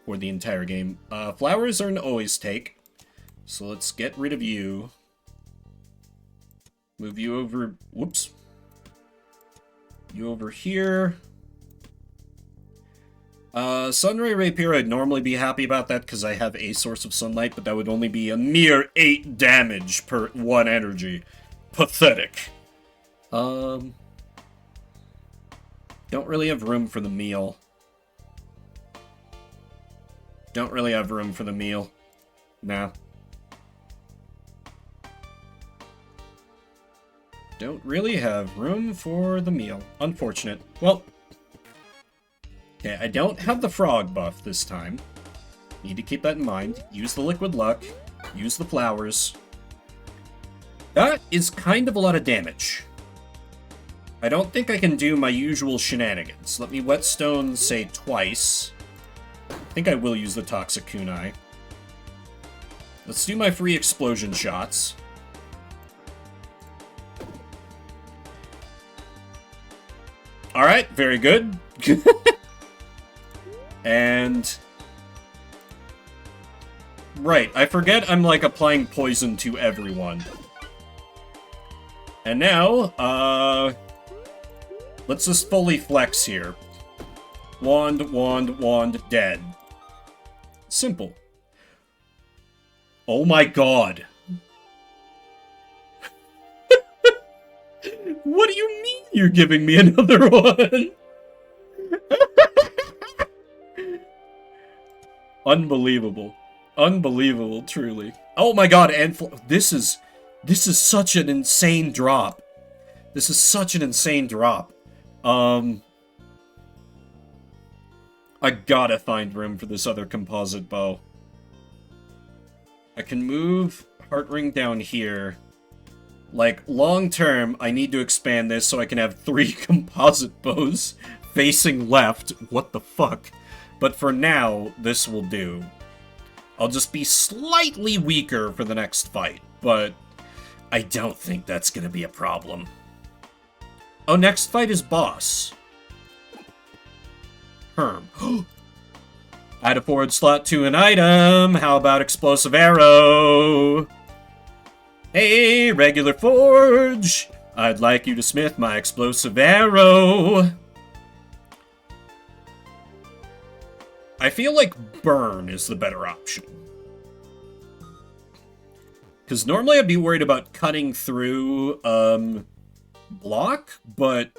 for the entire game. Flowers are an always take. So let's get rid of you. Move you over... Whoops. You over here. Sunray Rapier, I'd normally be happy about that because I have a source of sunlight, but that would only be a mere 8 damage per 1 energy. Pathetic. Don't really have room for the meal. Don't really have room for the meal. Nah. Don't really have room for the meal. Unfortunate. Well... Okay, I don't have the frog buff this time. Need to keep that in mind. Use the liquid luck. Use the flowers. That is kind of a lot of damage. I don't think I can do my usual shenanigans. Let me whetstone, say, twice. I think I will use the toxic kunai. Let's do my free explosion shots. Alright, very good. And... Right, I forget I'm, like, applying poison to everyone. And now, let's just fully flex here. Wand, wand, wand, dead. Simple. Oh my god. What do you mean you're giving me another one? Unbelievable. Unbelievable, truly. Oh my god, and this is such an insane drop. This is such an insane drop. I gotta find room for this other composite bow. I can move Heartring down here. Like, long term, I need to expand this so I can have 3 composite bows facing left. What the fuck? But for now, this will do. I'll just be slightly weaker for the next fight, but I don't think that's gonna be a problem. Oh, next fight is boss. Herm. Add a forward slot to an item. How about explosive arrow? Hey, regular forge. I'd like you to smith my explosive arrow. I feel like burn is the better option. Because normally I'd be worried about cutting through, block, but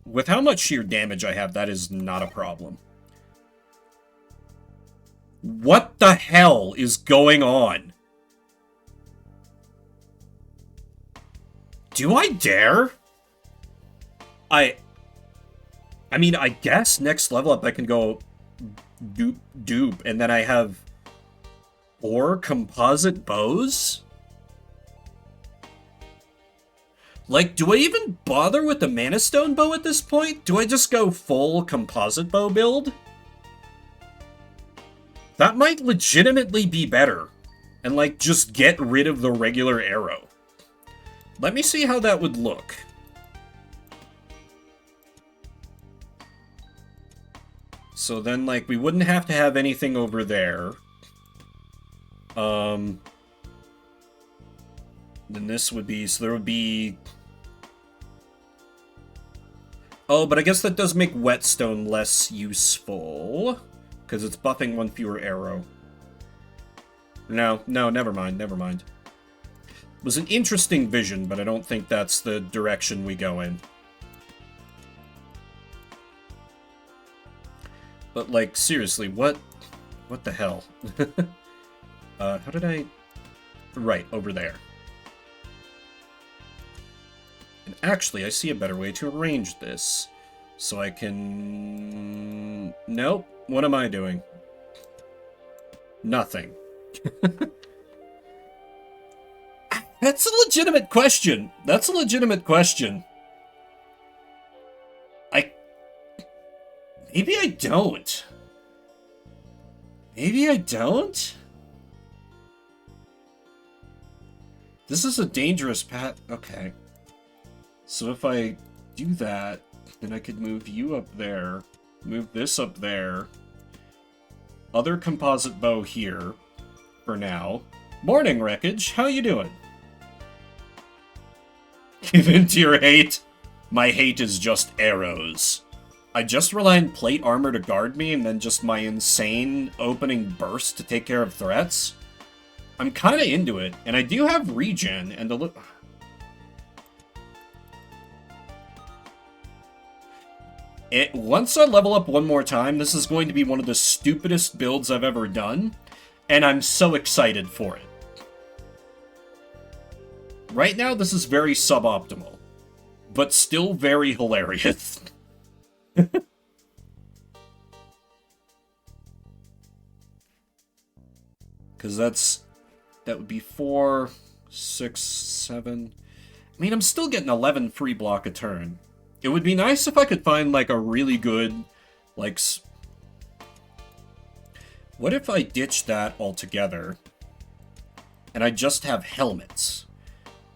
with how much sheer damage I have, that is not a problem. What the hell is going on? Do I dare? I mean, I guess next level up I can go dupe, and then I have 4 composite bows? Like, do I even bother with the Mana Stone bow at this point? Do I just go full composite bow build? That might legitimately be better. And, like, just get rid of the regular arrow. Let me see how that would look. So then, like, we wouldn't have to have anything over there. Then this would be... So there would be... Oh, but I guess that does make whetstone less useful. Because it's buffing 1 fewer arrow. No, never mind, never mind. It was an interesting vision, but I don't think that's the direction we go in. But, like, seriously, what the hell? How did I... Right, over there. And actually, I see a better way to arrange this. So I can... Nope. What am I doing? Nothing. That's a legitimate question. That's a legitimate question. Maybe I don't. Maybe I don't? This is a dangerous path. Okay. So if I do that, then I could move you up there, move this up there, other composite bow here, for now. Morning, Wreckage, how you doing? Give in to your hate. My hate is just arrows. I just rely on plate armor to guard me, and then just my insane opening burst to take care of threats. I'm kind of into it, and I do have regen, and a little... Once I level up one more time, this is going to be one of the stupidest builds I've ever done, and I'm so excited for it. Right now, this is very suboptimal, but still very hilarious. Because that would be 4, 6, 7... I mean, I'm still getting 11 free block a turn. It would be nice if I could find, like, a really good, like... What if I ditch that altogether, and I just have helmets?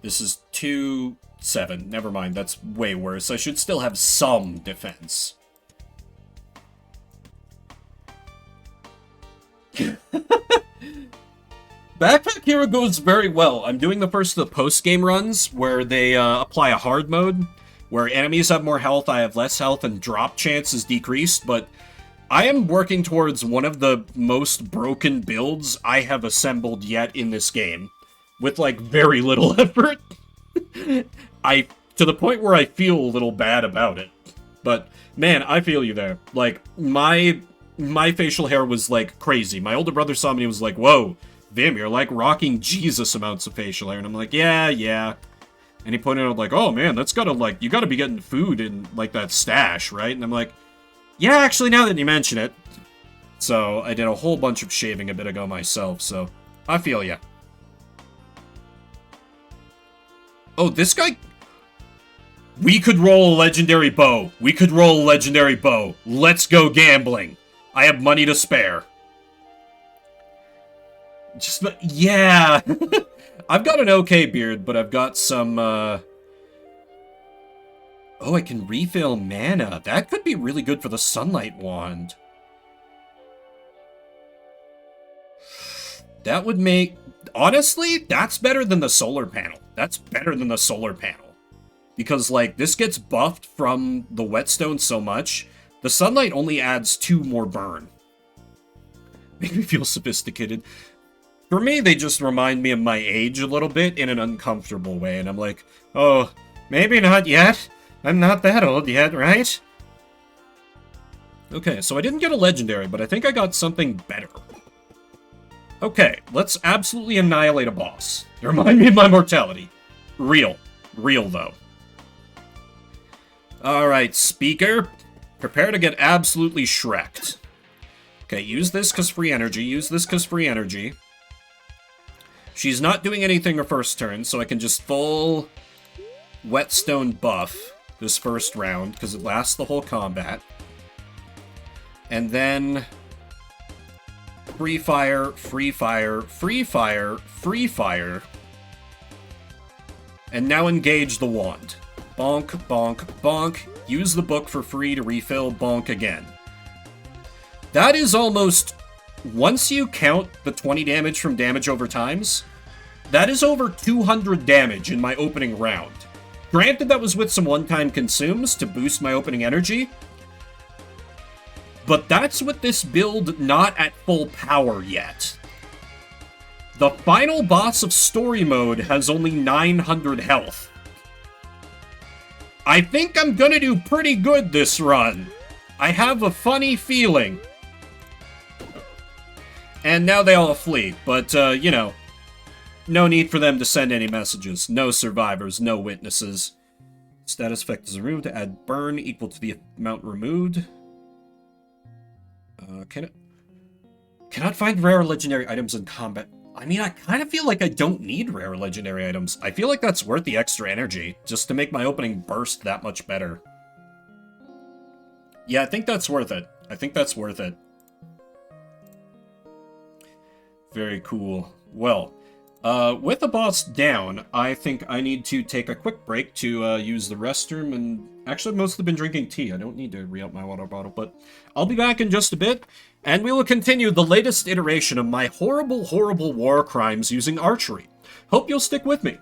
This is 2, 7. Never mind, that's way worse. I should still have some defense. Backpack Hero goes very well. I'm doing the first of the post-game runs, where they apply a hard mode, where enemies have more health, I have less health, and drop chance is decreased, but I am working towards one of the most broken builds I have assembled yet in this game, with, like, very little effort. To the point where I feel a little bad about it. But, man, I feel you there. Like, my facial hair was, like, crazy. My older brother saw me and was like, whoa, Vim, you're, like, rocking Jesus amounts of facial hair. And I'm like, yeah. And he pointed out, like, oh, man, that's gotta, like, you gotta be getting food in, like, that stash, right? And I'm like, yeah, actually, now that you mention it. So, I did a whole bunch of shaving a bit ago myself, so I feel ya. Oh, this guy... We could roll a legendary bow. We could roll a legendary bow. Let's go gambling. I have money to spare. Just, yeah. I've got an okay beard, but I've got some, Oh, I can refill mana. That could be really good for the Sunlight Wand. That would make... Honestly, that's better than the solar panel. That's better than the solar panel. Because, like, this gets buffed from the whetstone so much, the sunlight only adds 2 more burn. Make me feel sophisticated. For me, they just remind me of my age a little bit in an uncomfortable way, and I'm like, oh, maybe not yet. I'm not that old yet, right? Okay, so I didn't get a legendary, but I think I got something better. Okay, let's absolutely annihilate a boss. Remind me of my mortality. Real. Real, though. Alright, speaker. Prepare to get absolutely shreked. Okay, use this because free energy. Use this because free energy. She's not doing anything her first turn, so I can just full whetstone buff this first round, because it lasts the whole combat. And then... Free fire, free fire, free fire, free fire. And now engage the wand. Bonk, bonk, bonk. Use the book for free to refill, bonk again. That is almost... Once you count the 20 damage from damage over times, that is over 200 damage in my opening round. Granted, that was with some one-time consumes to boost my opening energy, but that's with this build not at full power yet. The final boss of story mode has only 900 health. I think I'm gonna do pretty good this run. I have a funny feeling. And now they all flee, but, you know, no need for them to send any messages. No survivors, no witnesses. Status effect is removed to add burn equal to the amount removed. Cannot find rare legendary items in combat. I mean, I kind of feel like I don't need rare legendary items. I feel like that's worth the extra energy, just to make my opening burst that much better. Yeah, I think that's worth it. I think that's worth it. Very cool. Well, With the boss down, I think I need to take a quick break to use the restroom, and actually I've mostly been drinking tea. I don't need to re-up my water bottle, but I'll be back in just a bit, and we will continue the latest iteration of my horrible, horrible war crimes using archery. Hope you'll stick with me.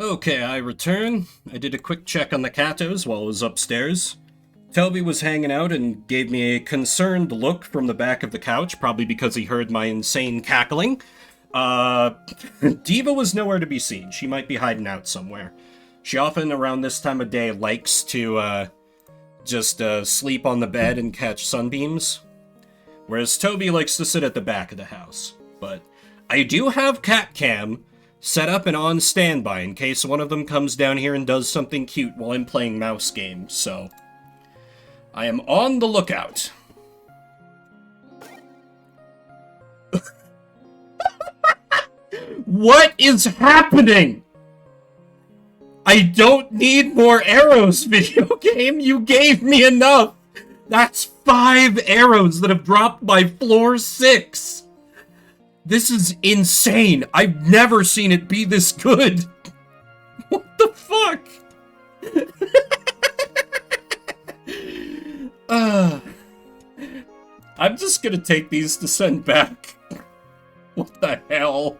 Okay, I return. I did a quick check on the Katos while I was upstairs. Toby was hanging out and gave me a concerned look from the back of the couch, probably because he heard my insane cackling. Uh, Diva was nowhere to be seen. She might be hiding out somewhere. She often, around this time of day, likes to, just sleep on the bed and catch sunbeams. Whereas Toby likes to sit at the back of the house. But I do have Cat Cam set up and on standby in case one of them comes down here and does something cute while I'm playing mouse games, so I am on the lookout. What is happening? I don't need more arrows, video game. You gave me enough. That's 5 arrows that have dropped by floor 6. This is insane. I've never seen it be this good. What the fuck? I'm just gonna take these to send back. What the hell?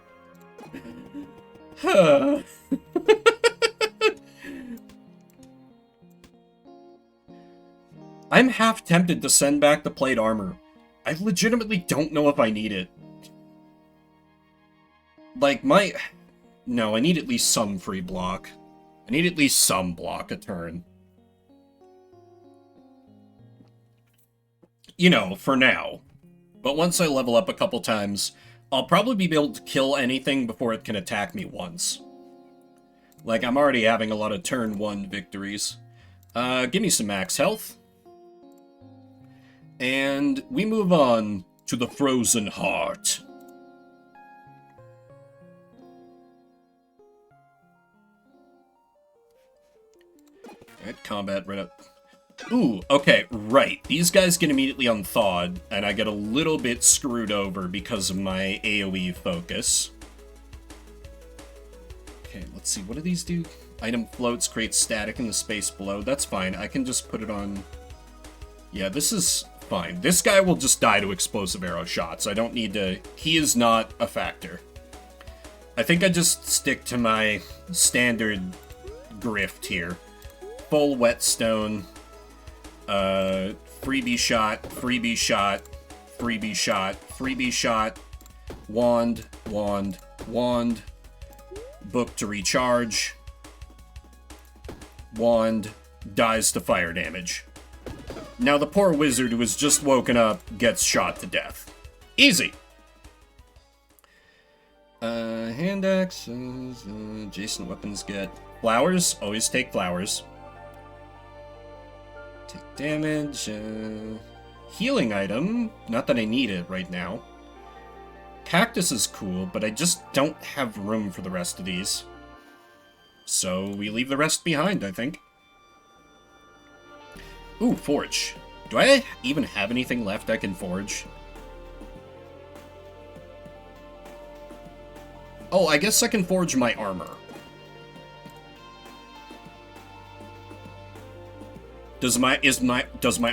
I'm half tempted to send back the plate armor. I legitimately don't know if I need it. Like, no, I need at least some free block. I need at least some block a turn. You know, for now. But once I level up a couple times, I'll probably be able to kill anything before it can attack me once. Like, I'm already having a lot of turn 1 victories. Give me some max health. And we move on to the Frozen Heart. Alright, combat right up. Ooh, okay, right. These guys get immediately unthawed, and I get a little bit screwed over because of my AoE focus. Okay, let's see, what do these do? Item floats, creates static in the space below. That's fine, I can just put it on... Yeah, this is fine. This guy will just die to explosive arrow shots. I don't need to... He is not a factor. I think I just stick to my standard grift here. Full whetstone, freebie shot, freebie shot, freebie shot, freebie shot, wand, wand, wand, book to recharge, wand, dies to fire damage. Now the poor wizard who has just woken up gets shot to death. Easy! Hand axes, adjacent weapons get flowers, always take flowers. Take damage, healing item, not that I need it right now. Cactus is cool, but I just don't have room for the rest of these. So we leave the rest behind, I think. Ooh, forge. Do I even have anything left I can forge? Oh, I guess I can forge my armor. Does my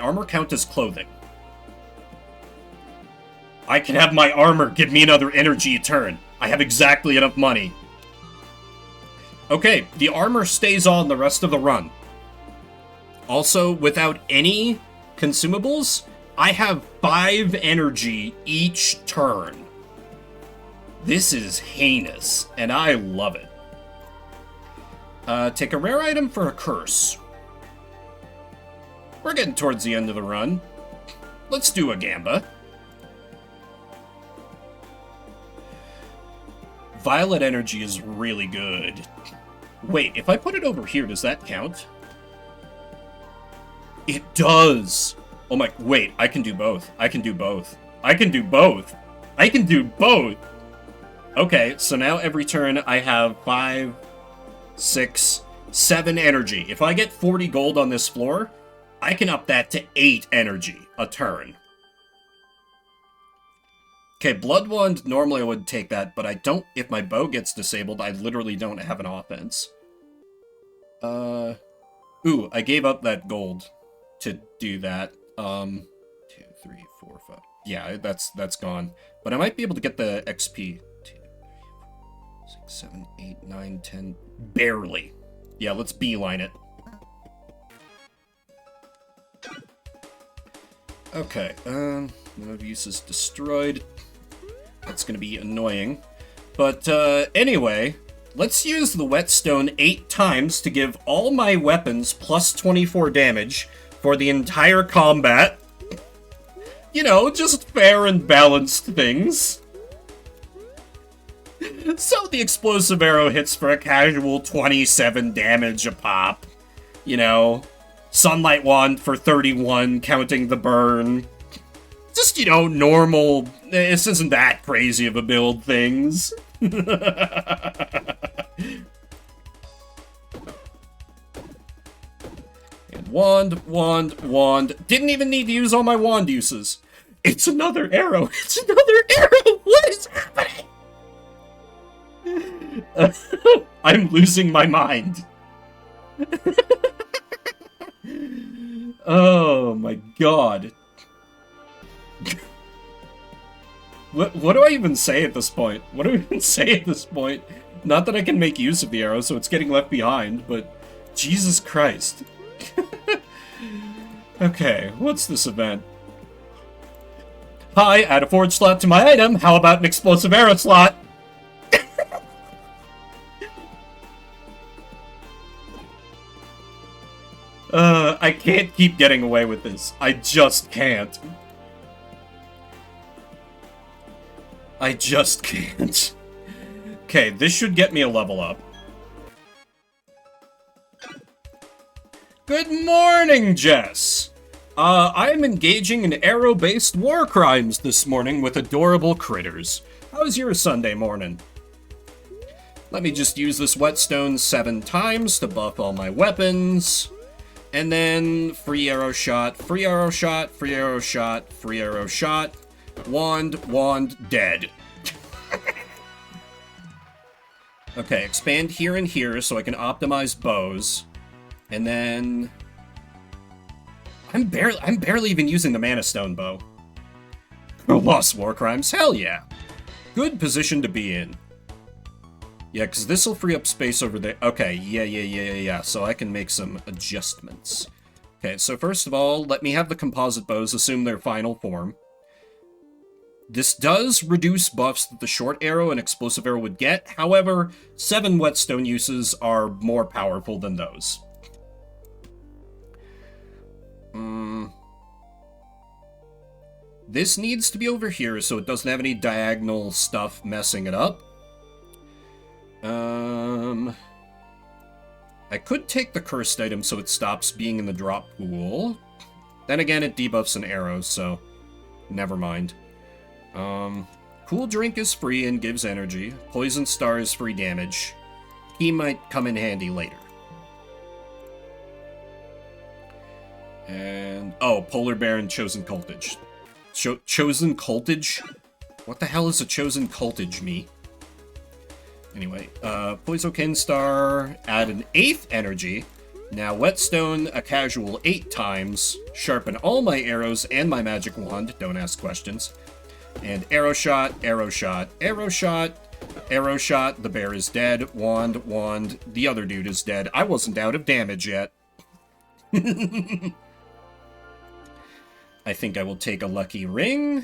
armor count as clothing? I can have my armor give me another energy turn. I have exactly enough money. Okay, the armor stays on the rest of the run. Also, without any consumables, I have 5 energy each turn. This is heinous, and I love it. Take a rare item for a curse. We're getting towards the end of the run. Let's do a Gamba. Violet energy is really good. Wait, if I put it over here, does that count? It does! Oh my, wait, I can do both. I can do both. I can do both! I can do both! Okay, so now every turn I have 5, 6, 7 energy. If I get 40 gold on this floor, I can up that to 8 energy a turn. Okay, Blood Wand, normally I would take that, but I don't... If my bow gets disabled, I literally don't have an offense. Ooh, I gave up that gold to do that. 2, 3, 4, 5. Yeah, that's gone. But I might be able to get the XP. 2, 3, 4, 6, 7, 8, 9, 10. Barely. Yeah, let's beeline it. Okay, none of use is destroyed. That's gonna be annoying. But, anyway, let's use the whetstone 8 times to give all my weapons plus 24 damage for the entire combat. You know, just fair and balanced things. So the explosive arrow hits for a casual 27 damage a pop. You know, Sunlight Wand for 31, counting the burn. Just, you know, normal, this isn't that crazy of a build things. And wand, wand, wand. Didn't even need to use all my wand uses. It's another arrow. It's another arrow. What is happening? I'm losing my mind. Oh my god. What do I even say at this point? What do I even say at this point? Not that I can make use of the arrow, so it's getting left behind, but Jesus Christ. Okay, what's this event? Hi, add a forge slot to my item. How about an explosive arrow slot? I can't keep getting away with this. I just can't. I just can't. Okay, this should get me a level up. Good morning, Jess! I am engaging in arrow-based war crimes this morning with adorable critters. How's your Sunday morning? Let me just use this whetstone 7 times to buff all my weapons. And then free arrow shot, free arrow shot, free arrow shot, free arrow shot. Wand, dead. Okay, expand here and here so I can optimize bows. And then... I'm barely even using the Mana Stone bow. Lost War Crimes, hell yeah. Good position to be in. Yeah, because this will free up space over there. Okay, yeah. So I can make some adjustments. Okay, so first of all, let me have the composite bows assume their final form. This does reduce buffs that the short arrow and explosive arrow would get. However, 7 whetstone uses are more powerful than those. This needs to be over here so it doesn't have any diagonal stuff messing it up. I could take the cursed item so it stops being in the drop pool. Then again, it debuffs an arrow, so never mind. Cool Drink is free and gives energy. Poison Star is free damage. He might come in handy later. And... oh, Polar Bear and Chosen Cultage. Chosen Cultage? What the hell is a Chosen Cultage, me? Anyway, Poisokin Star, add an 8th energy. Now Whetstone a casual 8 times. Sharpen all my arrows and my magic wand, don't ask questions. And arrow shot, arrow shot, arrow shot, arrow shot, the bear is dead, wand, the other dude is dead. I wasn't out of damage yet. I think I will take a lucky ring.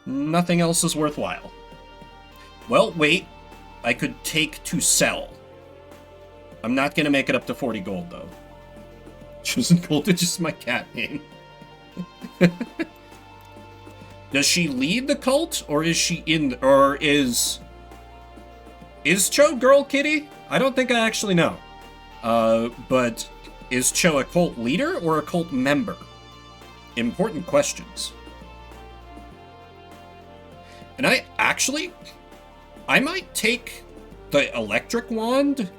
Nothing else is worthwhile. Well, wait. I could take to sell. I'm not gonna make it up to 40 gold, though. Chosen Cultage is my cat name. Does she lead the cult, or is she in... or is Cho Girl Kitty? I don't think I actually know. But is Cho a cult leader or a cult member? Important questions. And I might take the electric wand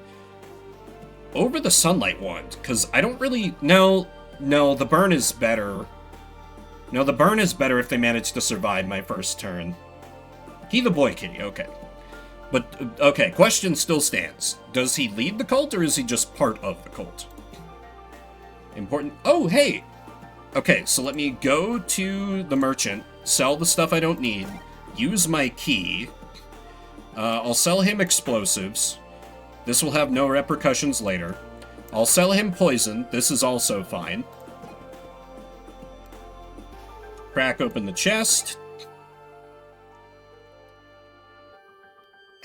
over the sunlight wand, because I don't really... No, the burn is better. No, the burn is better if they manage to survive my first turn. He the boy kitty, okay. But, okay, question still stands. Does he lead the cult, or is he just part of the cult? Important... oh, hey! Okay, so let me go to the merchant, sell the stuff I don't need, use my key. I'll sell him explosives. This will have no repercussions later. I'll sell him poison. This is also fine. Crack open the chest.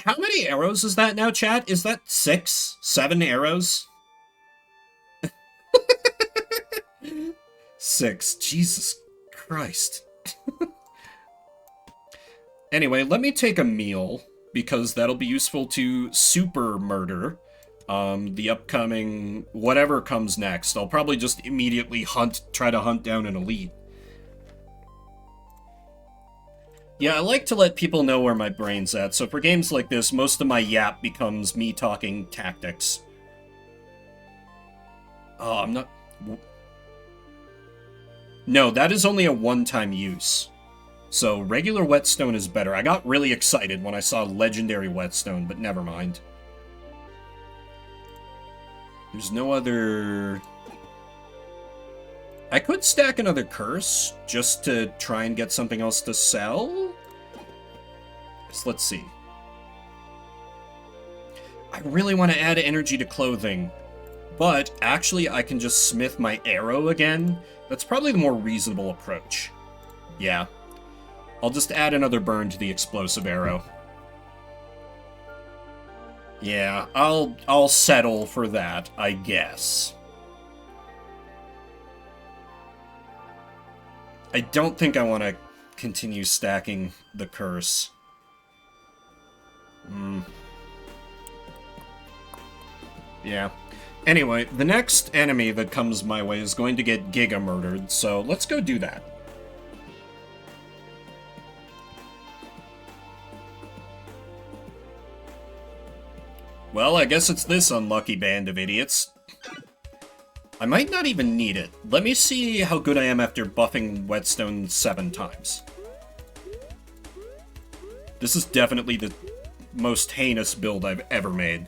How many arrows is that now, chat? Is that 6? 7 arrows? 6. Jesus Christ. Anyway, let me take a meal, because that'll be useful to super murder the upcoming whatever comes next. I'll probably just immediately try to hunt down an elite. Yeah, I like to let people know where my brain's at, so for games like this, most of my yap becomes me talking tactics. Oh, I'm not... no, that is only a one-time use. So, regular whetstone is better. I got really excited when I saw legendary whetstone, but never mind. There's no other... I could stack another curse, just to try and get something else to sell? So let's see. I really want to add energy to clothing, but actually I can just smith my arrow again. That's probably the more reasonable approach. Yeah. I'll just add another burn to the explosive arrow. Yeah, I'll settle for that, I guess. I don't think I want to continue stacking the curse. Yeah. Anyway, the next enemy that comes my way is going to get Giga murdered, so let's go do that. Well, I guess it's this unlucky band of idiots. I might not even need it. Let me see how good I am after buffing Whetstone 7 times. This is definitely the most heinous build I've ever made.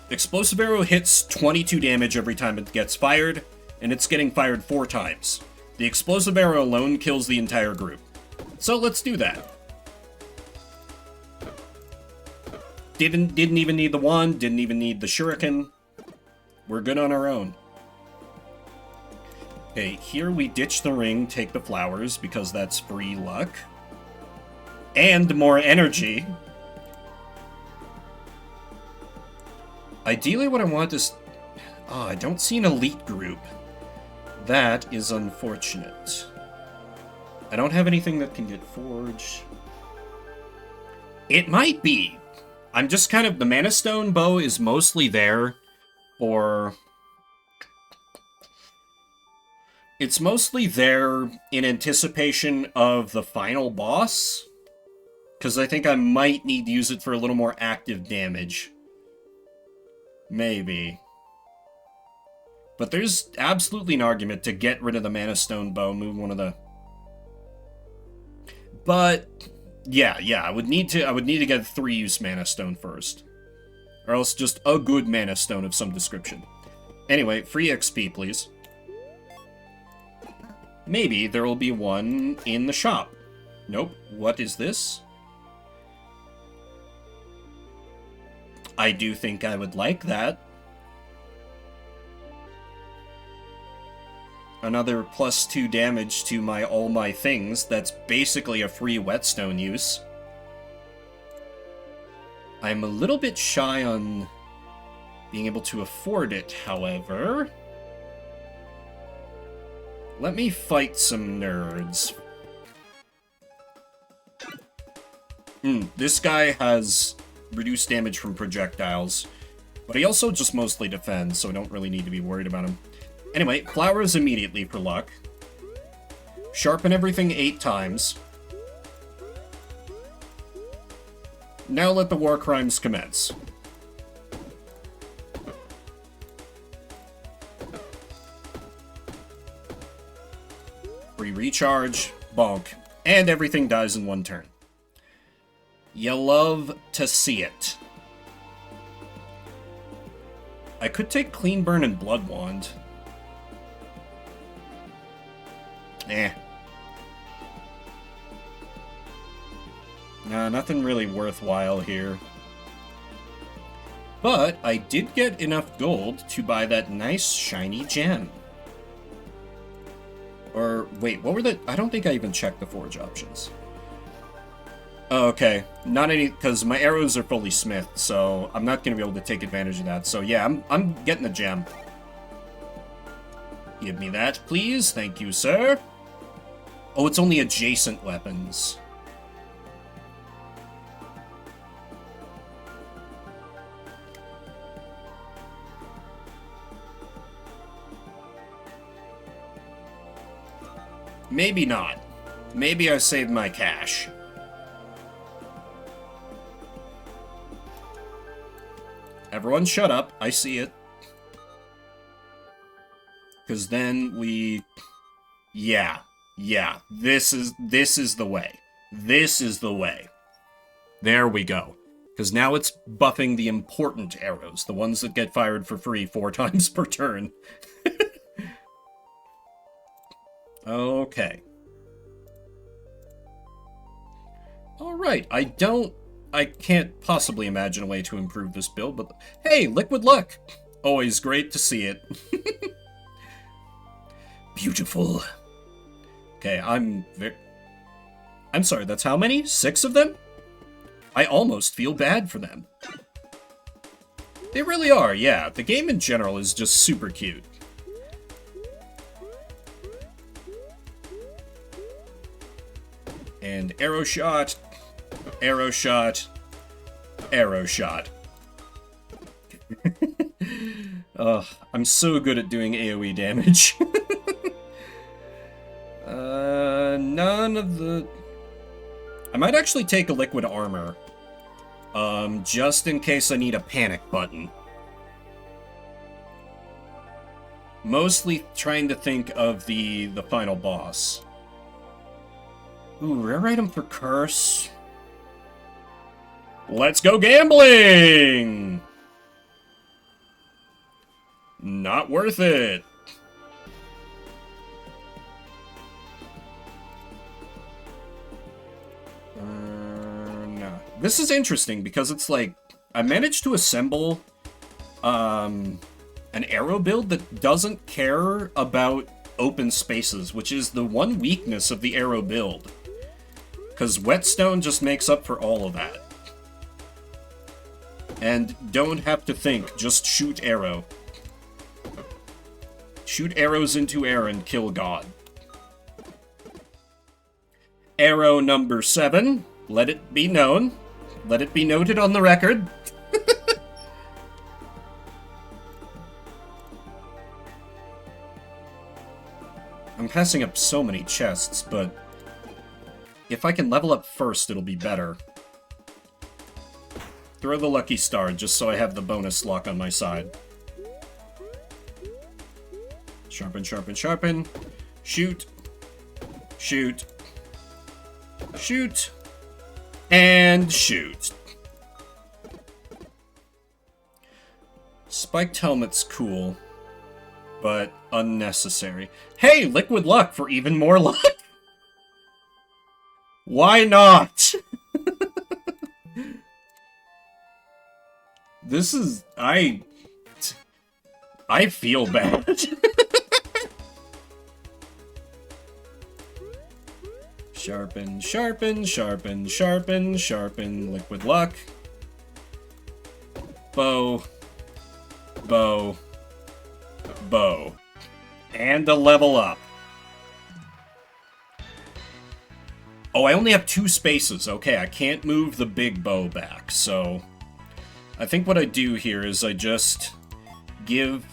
Explosive Arrow hits 22 damage every time it gets fired, and it's getting fired 4 times. The Explosive Arrow alone kills the entire group. So let's do that. Didn't even need the wand, didn't even need the shuriken. We're good on our own. Okay, here we ditch the ring, take the flowers, because that's free luck. And more energy. Ideally what I want is... Oh, I don't see an elite group. That is unfortunate. I don't have anything that can get forged. It might be. I'm just kind of... The Mana Stone bow is mostly there for... It's mostly there in anticipation of the final boss. Because I think I might need to use it for a little more active damage. Maybe. But there's absolutely an argument to get rid of the Mana Stone bow, move one of the... But... Yeah, I would need to get 3-use Mana Stone first. Or else just a good Mana Stone of some description. Anyway, free XP, please. Maybe there will be one in the shop. Nope. What is this? I do think I would like that. Another +2 damage to all my things. That's basically a free Whetstone use. I'm a little bit shy on being able to afford it, however. Let me fight some nerds. This guy has reduced damage from projectiles, but he also just mostly defends, so I don't really need to be worried about him. Anyway, flowers immediately for luck. Sharpen everything 8 times. Now let the war crimes commence. Free recharge, bonk, and everything dies in 1 turn. You love to see it. I could take Clean Burn and Blood Wand. Nah, nothing really worthwhile here. But I did get enough gold to buy that nice shiny gem. Or, wait, what were the... I don't think I even checked the forge options. Oh, okay. Not any... Because my arrows are fully smithed, so I'm not going to be able to take advantage of that. So yeah, I'm getting the gem. Give me that, please. Thank you, sir. Oh, it's only adjacent weapons. Maybe not. Maybe I saved my cash. Everyone shut up. I see it. Because then we... Yeah. This is the way. This is the way. There we go. Because now it's buffing the important arrows. The ones that get fired for free 4 times per turn. Okay. Alright, I can't possibly imagine a way to improve this build, but... Hey, Liquid Luck! Always great to see it. Beautiful. Okay, I'm sorry, that's how many? 6 of them? I almost feel bad for them. They really are, yeah. The game in general is just super cute. And arrow shot, arrow shot, arrow shot. Ugh, I'm so good at doing AoE damage. None of the... I might actually take a liquid armor. Just in case I need a panic button. Mostly trying to think of the final boss. Ooh, rare item for Curse. Let's go gambling! Not worth it. No. This is interesting because it's like, I managed to assemble an arrow build that doesn't care about open spaces, which is the one weakness of the arrow build. Because whetstone just makes up for all of that. And don't have to think, just shoot arrow. Shoot arrows into air and kill God. Arrow number 7. Let it be known. Let it be noted on the record. I'm passing up so many chests, but if I can level up first, it'll be better. Throw the lucky star, just so I have the bonus luck on my side. Sharpen, sharpen, sharpen. Shoot. Shoot. Shoot. And shoot. Spiked helmet's cool, but unnecessary. Hey, liquid luck for even more luck! Why not? This is... I feel bad. Sharpen, sharpen, sharpen, sharpen, sharpen, liquid luck. Bow. Bow. Bow. And a level up. Oh, I only have 2 spaces. Okay, I can't move the big bow back, so... I think what I do here is I just give...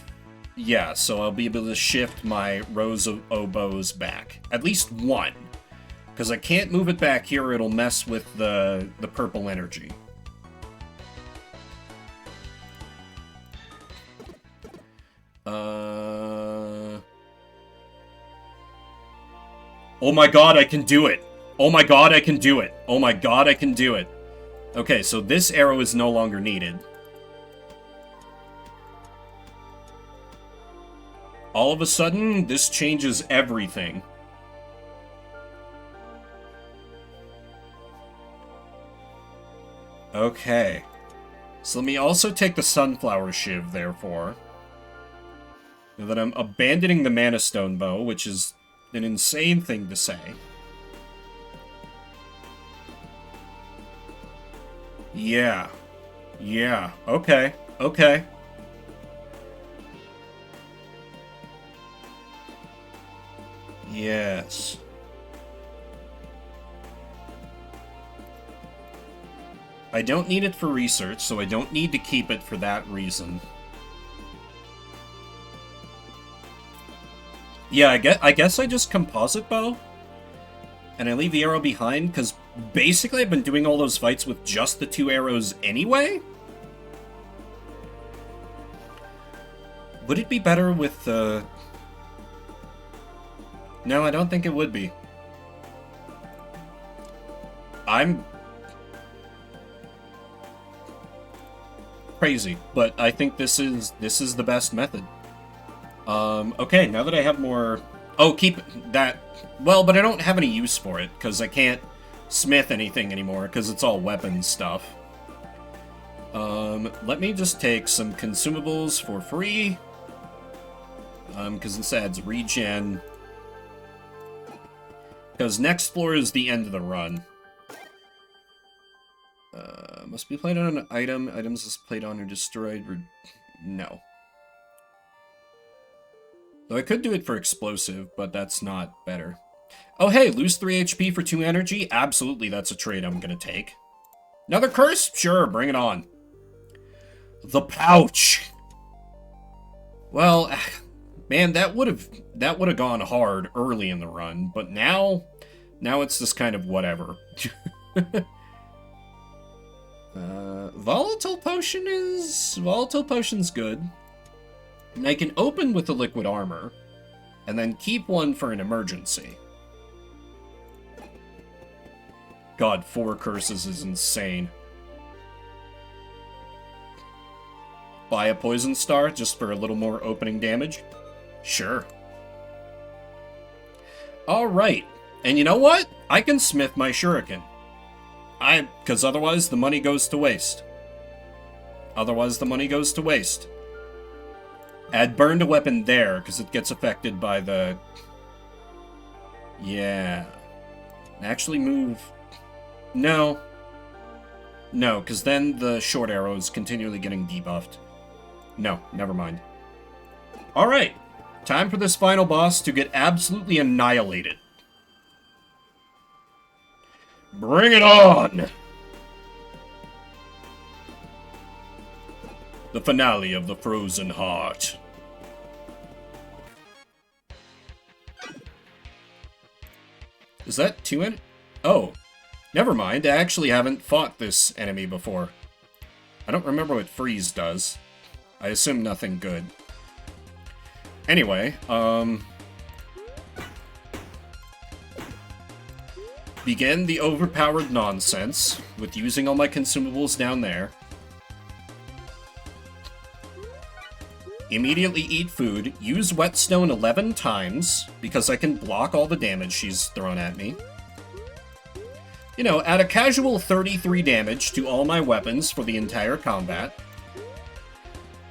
Yeah, so I'll be able to shift my rows of bows back. At least one. Because I can't move it back here, it'll mess with the purple energy. Oh my god, I can do it! Oh my god, I can do it! Oh my god, I can do it! Okay, so this arrow is no longer needed. All of a sudden, this changes everything. Okay. So let me also take the Sunflower Shiv, therefore. And then I'm abandoning the Mana Stone Bow, which is an insane thing to say. Yeah. Yeah. Okay. Okay. Yes. I don't need it for research, so I don't need to keep it for that reason. Yeah, I guess I just composite bow. And I leave the arrow behind, because basically I've been doing all those fights with just the 2 arrows anyway? Would it be better with the... No, I don't think it would be. I'm... crazy, but I think this is the best method. Okay, now that I have more... Oh, keep that... Well, but I don't have any use for it, because I can't smith anything anymore, because it's all weapon stuff. Let me just take some consumables for free. Because this adds regen. Because next floor is the end of the run. Must be played on an item. Items is played on or destroyed. No. Though I could do it for explosive, but that's not better. Oh hey, lose 3 HP for 2 energy? Absolutely, that's a trade I'm gonna take. Another curse? Sure, bring it on. The pouch! Well, man, that would have gone hard early in the run, but now it's just kind of whatever. Volatile potion's good. And I can open with the liquid armor, and then keep one for an emergency. God, 4 curses is insane. Buy a poison star just for a little more opening damage? Sure. Alright. And you know what? I can smith my shuriken. Because otherwise the money goes to waste. Add burn to weapon there, because it gets affected by the... Yeah. Actually move... No. No, because then the short arrow is continually getting debuffed. No, never mind. Alright. Time for this final boss to get absolutely annihilated. Bring it on! The finale of the Frozen Heart. Is that 2 in? Oh. Never mind, I actually haven't fought this enemy before. I don't remember what freeze does. I assume nothing good. Anyway, begin the overpowered nonsense with using all my consumables down there. Immediately eat food. Use whetstone 11 times, because I can block all the damage she's thrown at me. You know, add a casual 33 damage to all my weapons for the entire combat.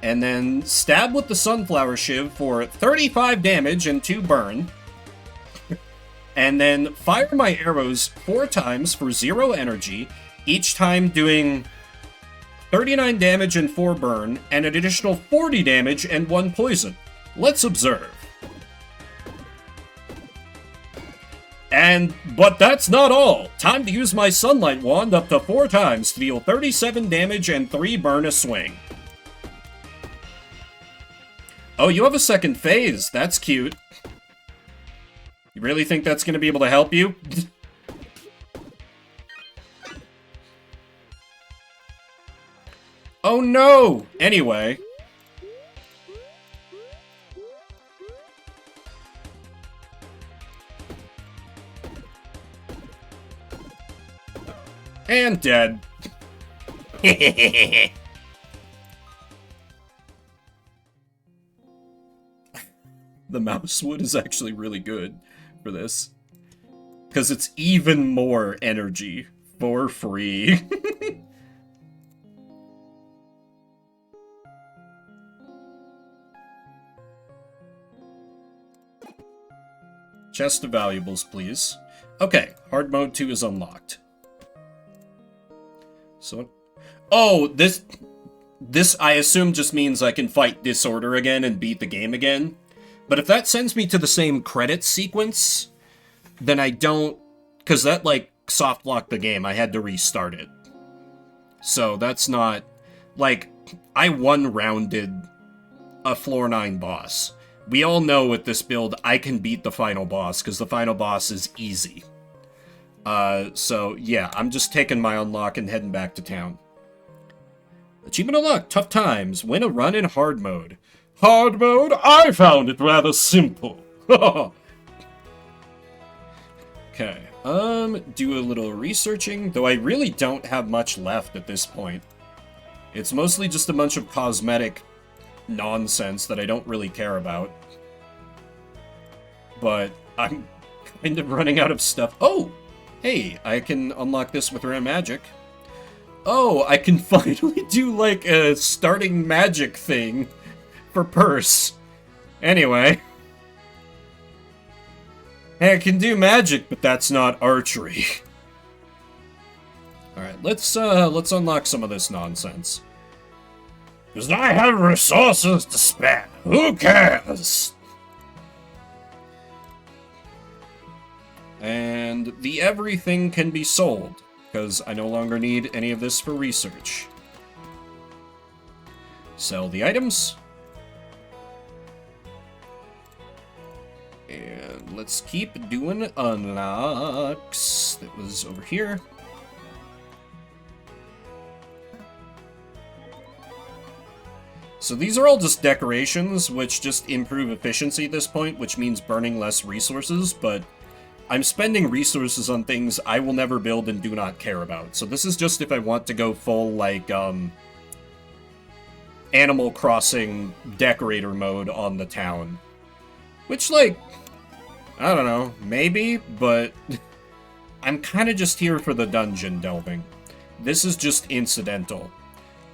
And then stab with the Sunflower Shiv for 35 damage and 2 burn. And then fire my arrows 4 times for 0 energy, each time doing 39 damage and 4 burn, and an additional 40 damage and 1 poison. Let's observe. But that's not all. Time to use my Sunlight Wand up to 4 times to deal 37 damage and 3 burn a swing. Oh, you have a second phase. That's cute. You really think that's going to be able to help you? Oh no! Anyway. And dead. The mouse wood is actually really good for this. Because it's even more energy for free. Chest of valuables, please. Okay, hard mode 2 is unlocked. So, oh, this I assume just means I can fight Disorder again and beat the game again. But if that sends me to the same credits sequence, then I don't, because that, like, soft locked the game. I had to restart it. So that's not, like, I one-rounded a floor 9 boss. We all know with this build, I can beat the final boss, because the final boss is easy. So, yeah, I'm just taking my unlock and heading back to town. Achievement unlocked, tough times, win a run in hard mode. Hard mode? I found it rather simple. Okay, do a little researching, though I really don't have much left at this point. It's mostly just a bunch of cosmetic nonsense that I don't really care about. But I'm kind of running out of stuff. Oh! Hey, I can unlock this with rare magic. Oh, I can finally do, like, a starting magic thing for purse. Anyway. Hey, I can do magic, but that's not archery. Alright, let's unlock some of this nonsense. Because I have resources to spare. Who cares? And the everything can be sold, because I no longer need any of this for research. Sell the items. let's keep doing unlocks. That was over here. So these are all just decorations, which just improve efficiency at this point, which means burning less resources, but I'm spending resources on things I will never build and do not care about. So this is just if I want to go full, like, Animal Crossing decorator mode on the town. Which, like, I don't know, maybe, but I'm kind of just here for the dungeon delving. This is just incidental.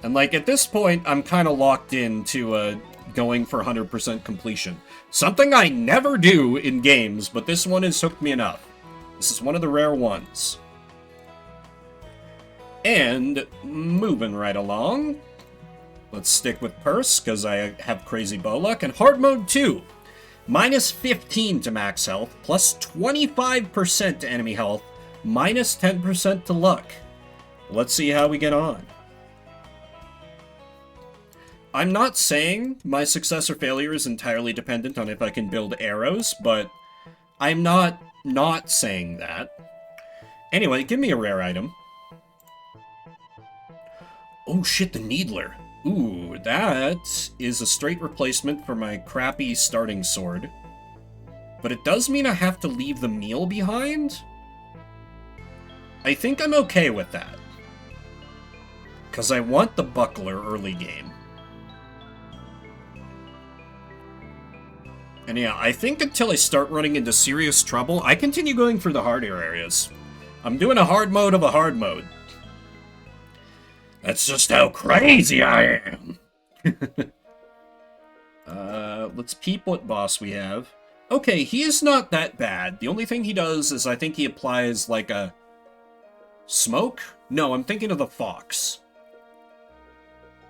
And, like, at this point, I'm kind of locked into going for 100% completion. Something I never do in games, but this one has hooked me enough. This is one of the rare ones. And moving right along, let's stick with Purse, because I have crazy bow luck. And hard mode 2, minus 15 to max health, plus 25% to enemy health, minus 10% to luck. Let's see how we get on. I'm not saying my success or failure is entirely dependent on if I can build arrows, but I'm not saying that. Anyway, give me a rare item. Oh shit, the Needler. Ooh, that is a straight replacement for my crappy starting sword. But it does mean I have to leave the meal behind? I think I'm okay with that. Because I want the buckler early game. And yeah, I think until I start running into serious trouble, I continue going for the harder areas. I'm doing a hard mode of a hard mode. That's just how crazy I am! Let's peep what boss we have. Okay, he is not that bad. The only thing he does is I think he applies, like, a... smoke? No, I'm thinking of the fox.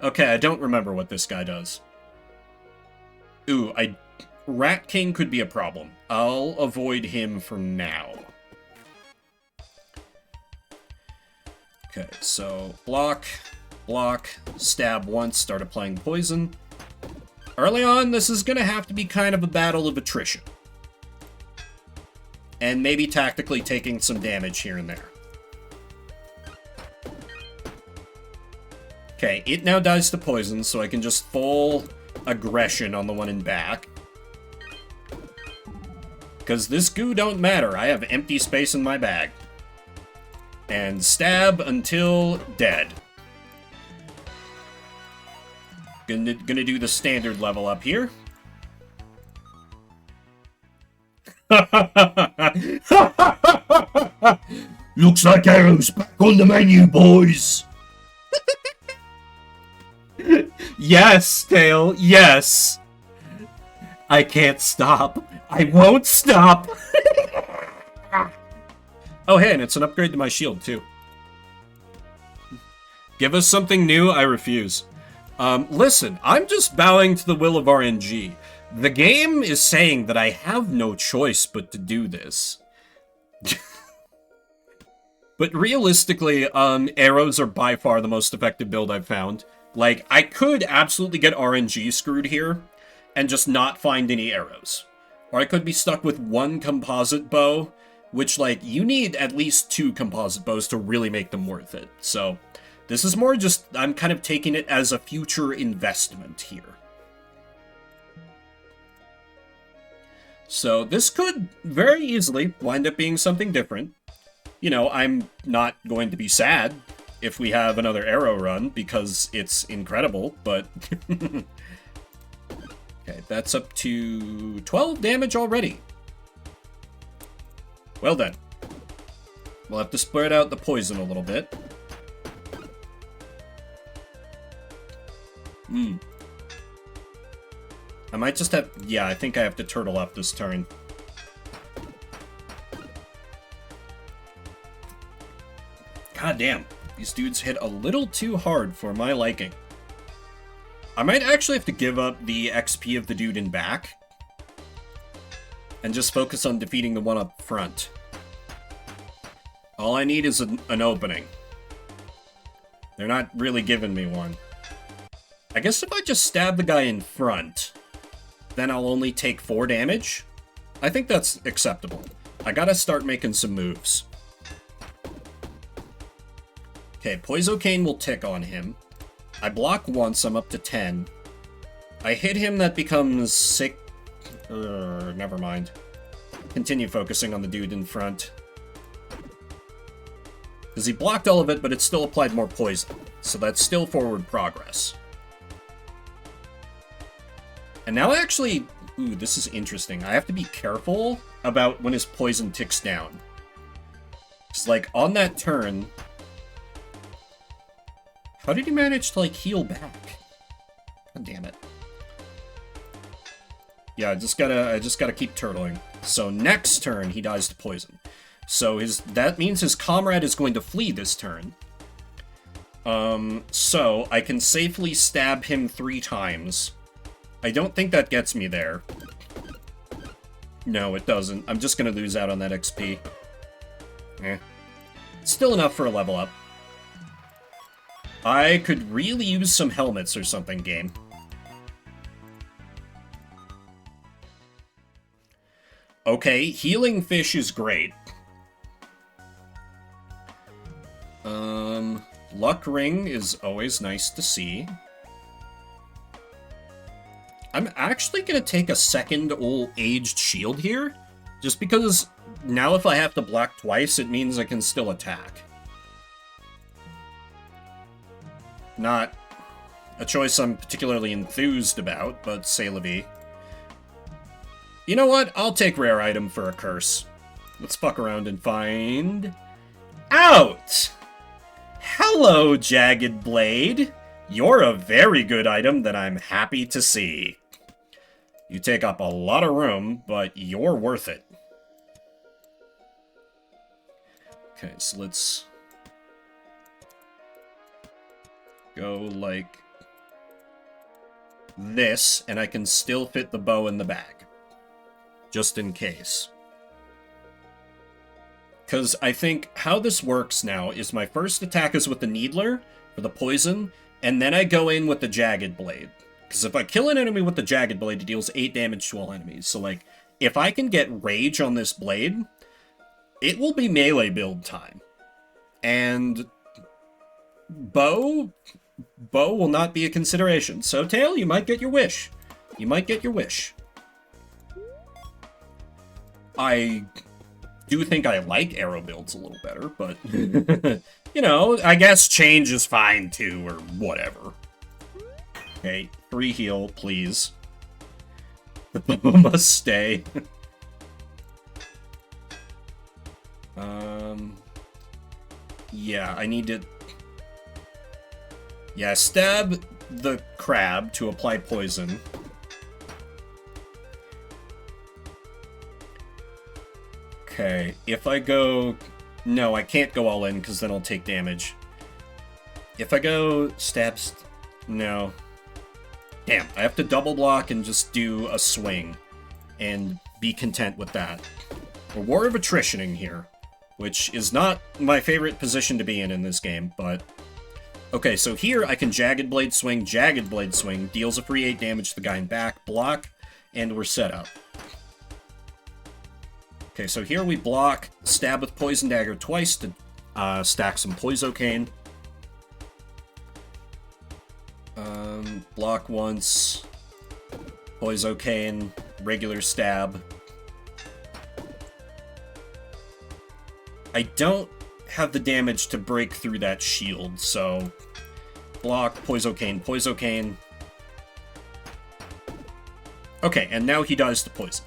Okay, I don't remember what this guy does. Ooh, Rat King could be a problem. I'll avoid him for now. Okay, so block, stab once, start applying poison. Early on, this is going to have to be kind of a battle of attrition. And maybe tactically taking some damage here and there. Okay, it now dies to poison, so I can just full aggression on the one in back. Because this goo don't matter. I have empty space in my bag. And stab until dead. Gonna do the standard level up here. Looks like arrows back on the menu, boys. Yes, Tail, yes. I can't stop. I won't stop! Oh, hey, and it's an upgrade to my shield, too. Give us something new, I refuse. Listen, I'm just bowing to the will of RNG. The game is saying that I have no choice but to do this. But realistically, arrows are by far the most effective build I've found. Like, I could absolutely get RNG screwed here and just not find any arrows. Or I could be stuck with one composite bow, which, like, you need at least 2 composite bows to really make them worth it. So, this is more just, I'm kind of taking it as a future investment here. So, this could very easily wind up being something different. You know, I'm not going to be sad if we have another arrow run, because it's incredible, but... Okay, that's up to 12 damage already. Well done. We'll have to spread out the poison a little bit. I might just have... Yeah, I think I have to turtle up this turn. God damn. These dudes hit a little too hard for my liking. I might actually have to give up the XP of the dude in back. And just focus on defeating the one up front. All I need is an opening. They're not really giving me one. I guess if I just stab the guy in front, then I'll only take 4 damage. I think that's acceptable. I gotta start making some moves. Okay, Poisocane will tick on him. I block once, I'm up to 10. I hit him, that becomes 6... never mind. Continue focusing on the dude in front. Because he blocked all of it, but it still applied more poison. So that's still forward progress. And now actually... Ooh, this is interesting. I have to be careful about when his poison ticks down. It's like, on that turn... How did he manage to, like, heal back? God damn it. Yeah, I just gotta keep turtling. So next turn, he dies to poison. So that means his comrade is going to flee this turn. So I can safely stab him 3 times. I don't think that gets me there. No, it doesn't. I'm just gonna lose out on that XP. Still enough for a level up. I could really use some helmets or something, game. Okay, healing fish is great. Luck ring is always nice to see. I'm actually gonna take a second old aged shield here, just because now if I have to block twice, it means I can still attack. Not a choice I'm particularly enthused about, but c'est la vie. You know what? I'll take rare item for a curse. Let's fuck around and find... Out! Hello, Jagged Blade. You're a very good item that I'm happy to see. You take up a lot of room, but you're worth it. Okay, so let's... go like... this, and I can still fit the bow in the bag. Just in case. Because I think how this works now is my first attack is with the Needler for the poison, and then I go in with the Jagged Blade. Because if I kill an enemy with the Jagged Blade, it deals 8 damage to all enemies. So, like, if I can get Rage on this blade, it will be melee build time. And bow will not be a consideration. So, Tail, you might get your wish. You might get your wish. I do think I like arrow builds a little better, but, you know, I guess change is fine too, or whatever. Okay, 3 heal, please. The bow must stay. Yeah, I need to... Yeah, stab the crab to apply poison. Okay, if I go... No, I can't go all in, because then I'll take damage. If I go stabs... No. Damn, I have to double block and just do a swing. And be content with that. A war of attritioning here. Which is not my favorite position to be in this game, but... Okay, so here I can Jagged Blade swing, deals a free 8 damage to the guy in back, block, and we're set up. Okay, so here we block, stab with Poison Dagger twice to stack some Poisocane. Block once, Poisocane, regular stab. I don't have the damage to break through that shield, so block, Poisocane. Okay, and now he dies to poison.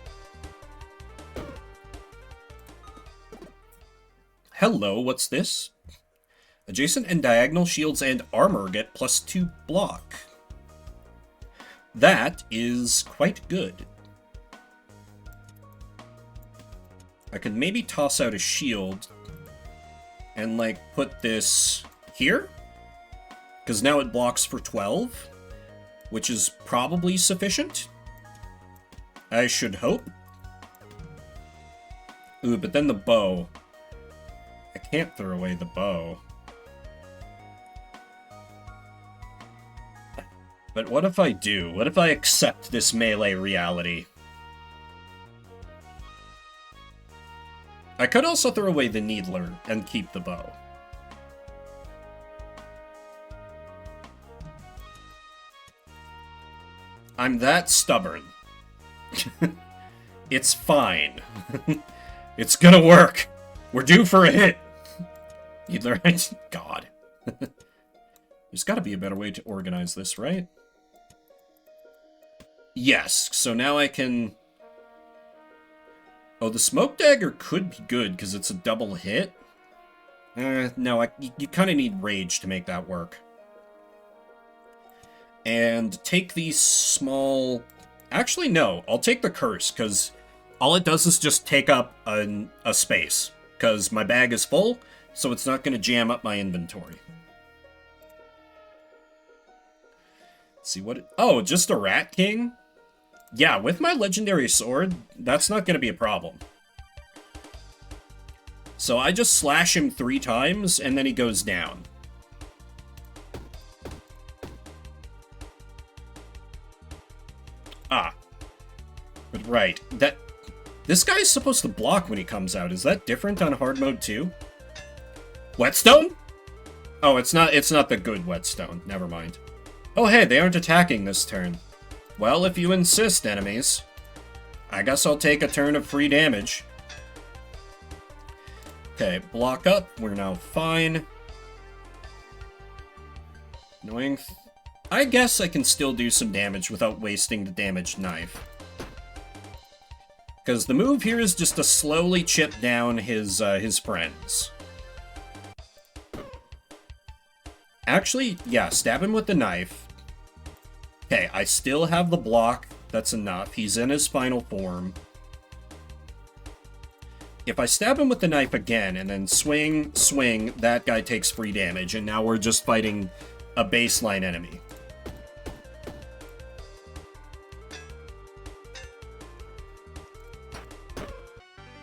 Hello, what's this? Adjacent and diagonal shields and armor get +2 block. That is quite good. I could maybe toss out a shield and, like, put this here? Because now it blocks for 12, which is probably sufficient. I should hope. Ooh, but then the bow. I can't throw away the bow. But what if I do? What if I accept this melee reality? I could also throw away the Needler and keep the bow. I'm that stubborn. It's fine. It's gonna work. We're due for a hit. Needler, God. There's gotta be a better way to organize this, right? Yes, so now I can... Oh, the Smoke Dagger could be good, because it's a double hit. No, you kind of need Rage to make that work. And take these small... Actually, no, I'll take the Curse, because all it does is just take up a space. Because my bag is full, so it's not going to jam up my inventory. Let's see what... Oh, just a Rat King? Yeah, with my Legendary Sword, that's not going to be a problem. So I just slash him 3 times, and then he goes down. Ah. But right, this guy's supposed to block when he comes out. Is that different on hard mode too? Whetstone? Oh, it's not the good Whetstone. Never mind. Oh hey, they aren't attacking this turn. Well, if you insist, enemies. I guess I'll take a turn of free damage. Okay, block up. We're now fine. Annoying. I guess I can still do some damage without wasting the damaged knife. Because the move here is just to slowly chip down his friends. Actually, yeah, stab him with the knife. Okay, I still have the block. That's enough. He's in his final form. If I stab him with the knife again, and then swing, that guy takes free damage, and now we're just fighting a baseline enemy.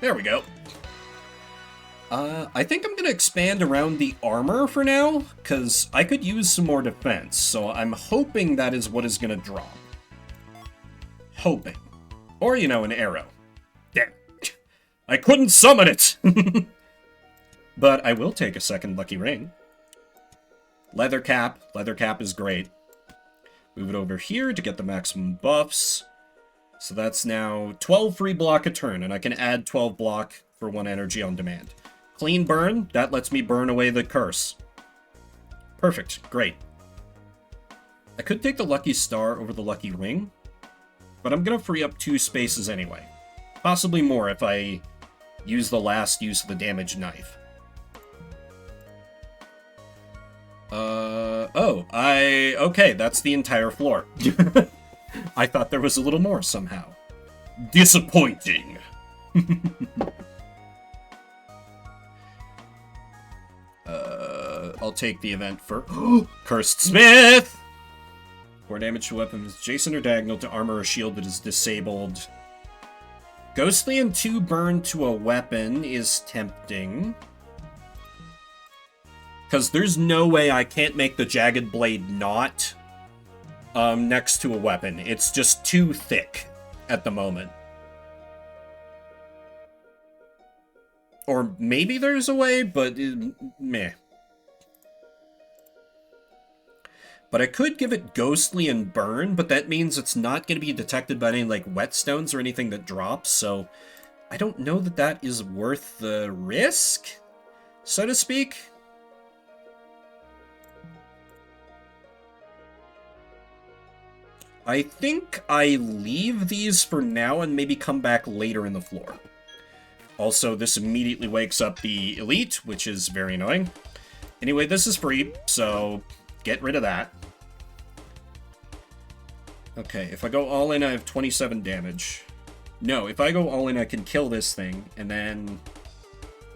There we go. I think I'm going to expand around the armor for now, because I could use some more defense, so I'm hoping that is what is going to drop. Hoping. Or, you know, an arrow. Damn. I couldn't summon it! But I will take a second lucky ring. Leather cap. Leather cap is great. Move it over here to get the maximum buffs. So that's now 12 free block a turn, and I can add 12 block for 1 energy on demand. Clean burn, that lets me burn away the curse. Perfect, great. I could take the lucky star over the lucky ring, but I'm gonna free up 2 spaces anyway. Possibly more if I use the last use of the damaged knife. Okay, that's the entire floor. I thought there was a little more somehow. Disappointing. I'll take the event for Cursed Smith! 4 damage to weapons adjacent or diagonal to armor or shield that is disabled. Ghostly and 2 burn to a weapon is tempting. Because there's no way I can't make the Jagged Blade not next to a weapon. It's just too thick at the moment. Or maybe there's a way, but meh. But I could give it Ghostly and Burn, but that means it's not going to be detected by any, like, whetstones or anything that drops, so I don't know that that is worth the risk, so to speak. I think I leave these for now and maybe come back later in the floor. Also, this immediately wakes up the Elite, which is very annoying. Anyway, this is free, so get rid of that. Okay, if I go all in, I have 27 damage. No, if I go all in, I can kill this thing, and then...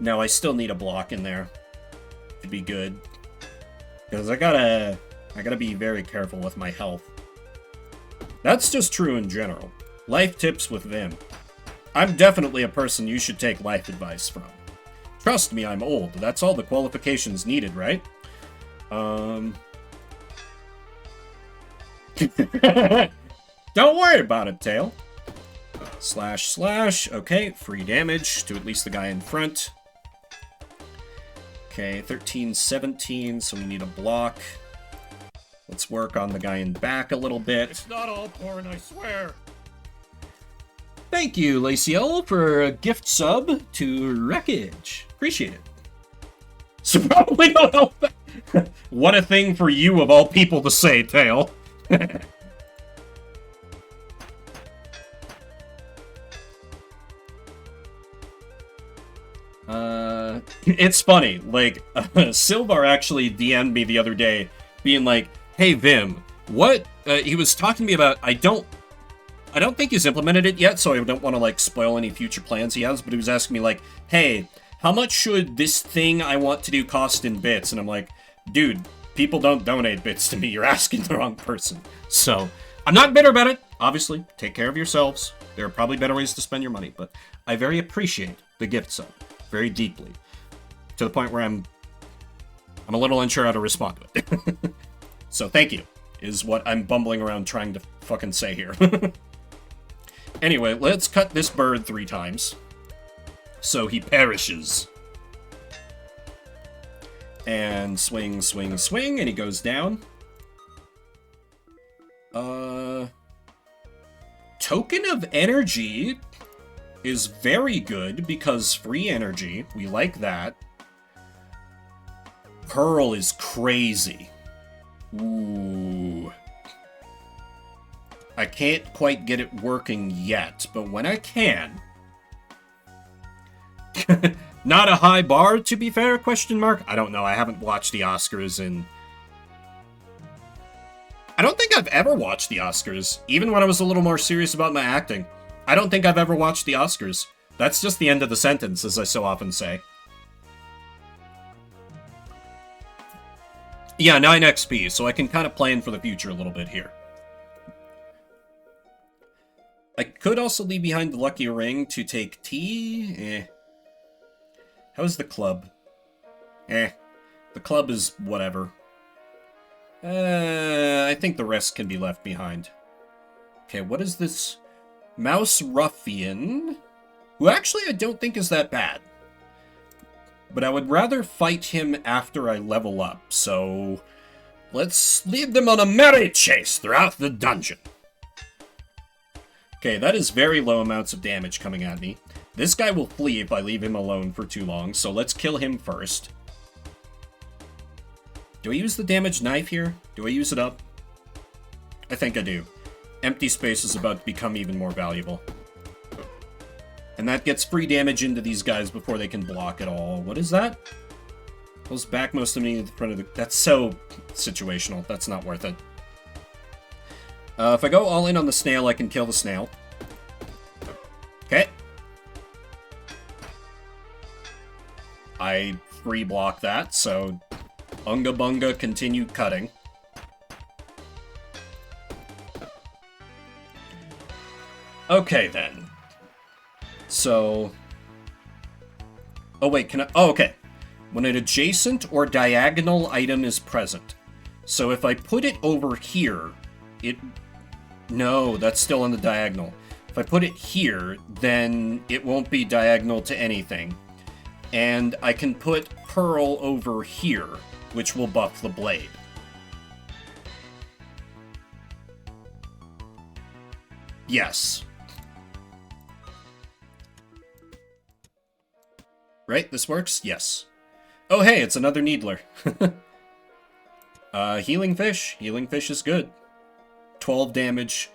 No, I still need a block in there to be good. Because I gotta be very careful with my health. That's just true in general. Life tips with Vim. I'm definitely a person you should take life advice from. Trust me, I'm old. That's all the qualifications needed, right? Don't worry about it, Tail. Slash, slash. Okay, free damage to at least the guy in front. Okay, 13, 17, so we need a block. Let's work on the guy in back a little bit.
It's not all porn, I swear.
Thank you, Laciel, for a gift sub to Wreckage. Appreciate it. So probably don't know. What a thing for you of all people to say, Tail. It's funny, like, Silvar actually DM'd me the other day, being like, hey, Vim, what, he was talking to me about, I don't think he's implemented it yet, so I don't want to, like, spoil any future plans he has, but he was asking me, like, hey, how much should this thing I want to do cost in bits? And I'm like, dude, people don't donate bits to me, you're asking the wrong person. So, I'm not bitter about it, obviously, take care of yourselves. There are probably better ways to spend your money, but I very appreciate the gift sub, very deeply, to the point where I'm a little unsure how to respond to it. So thank you, is what I'm bumbling around trying to fucking say here. Anyway, let's cut this bird 3 times, so he perishes. And swing, swing, swing, and he goes down. Token of Energy is very good because free energy, we like that. Pearl is crazy. Ooh. I can't quite get it working yet, but when I can... Not a high bar, to be fair, question mark? I don't know, I haven't watched the Oscars in... I don't think I've ever watched the Oscars, even when I was a little more serious about my acting. I don't think I've ever watched the Oscars. That's just the end of the sentence, as I so often say. Yeah, 9 XP, so I can kind of plan for the future a little bit here. I could also leave behind the Lucky Ring to take tea. How's the club? The club is whatever. I think the rest can be left behind. Okay, what is this? Mouse Ruffian, who actually I don't think is that bad. But I would rather fight him after I level up, so let's lead them on a merry chase throughout the dungeon. Okay, that is very low amounts of damage coming at me. This guy will flee if I leave him alone for too long, so let's kill him first. Do I use the damage knife here? Do I use it up? I think I do. Empty space is about to become even more valuable. And that gets free damage into these guys before they can block at all. What is that? Pulls back most of me in front of the... That's so situational. That's not worth it. If I go all in on the snail, I can kill the snail. Okay. I free block that, so... Unga Bunga, continue cutting. Okay, then. So... Oh, wait, can I... Oh, okay. When an adjacent or diagonal item is present. So if I put it over here, it... No, that's still on the diagonal. If I put it here, then it won't be diagonal to anything. And I can put Pearl over here, which will buff the blade. Yes. Right? This works? Yes. Oh, hey, it's another Needler. Healing Fish. Healing Fish is good. 12 damage.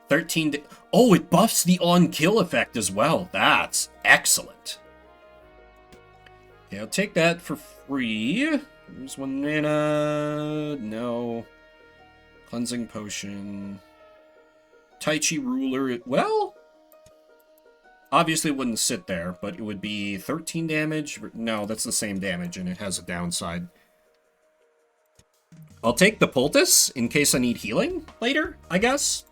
13 Oh, it buffs the on-kill effect as well. That's excellent. Okay, I'll take that for free. There's 1 mana. No. Cleansing Potion. Tai Chi Ruler. Well, obviously it wouldn't sit there, but it would be 13 damage. No, that's the same damage, and it has a downside. I'll take the Poultice in case I need healing later, I guess.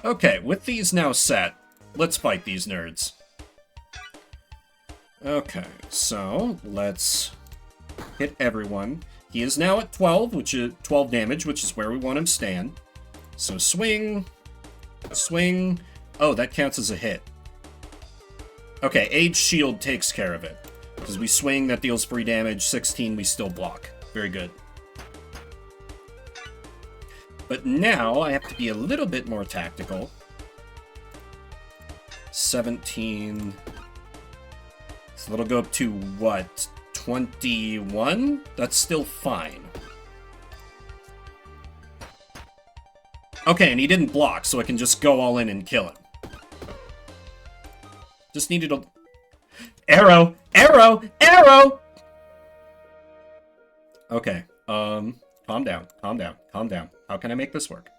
Okay, with these now set, let's fight these nerds. Okay, so let's hit everyone. He is now at 12, which is 12 damage, which is where we want him to stand. So swing, swing, Oh, that counts as a hit. Okay, Age Shield takes care of it. Because we swing, that deals free damage. 16, we still block. Very good. But now, I have to be a little bit more tactical. 17... So that'll go up to, what, 21? That's still fine. Okay, and he didn't block, so I can just go all in and kill him. Just needed a... Arrow! Arrow! Arrow! Okay, calm down, calm down, calm down. How can I make this work?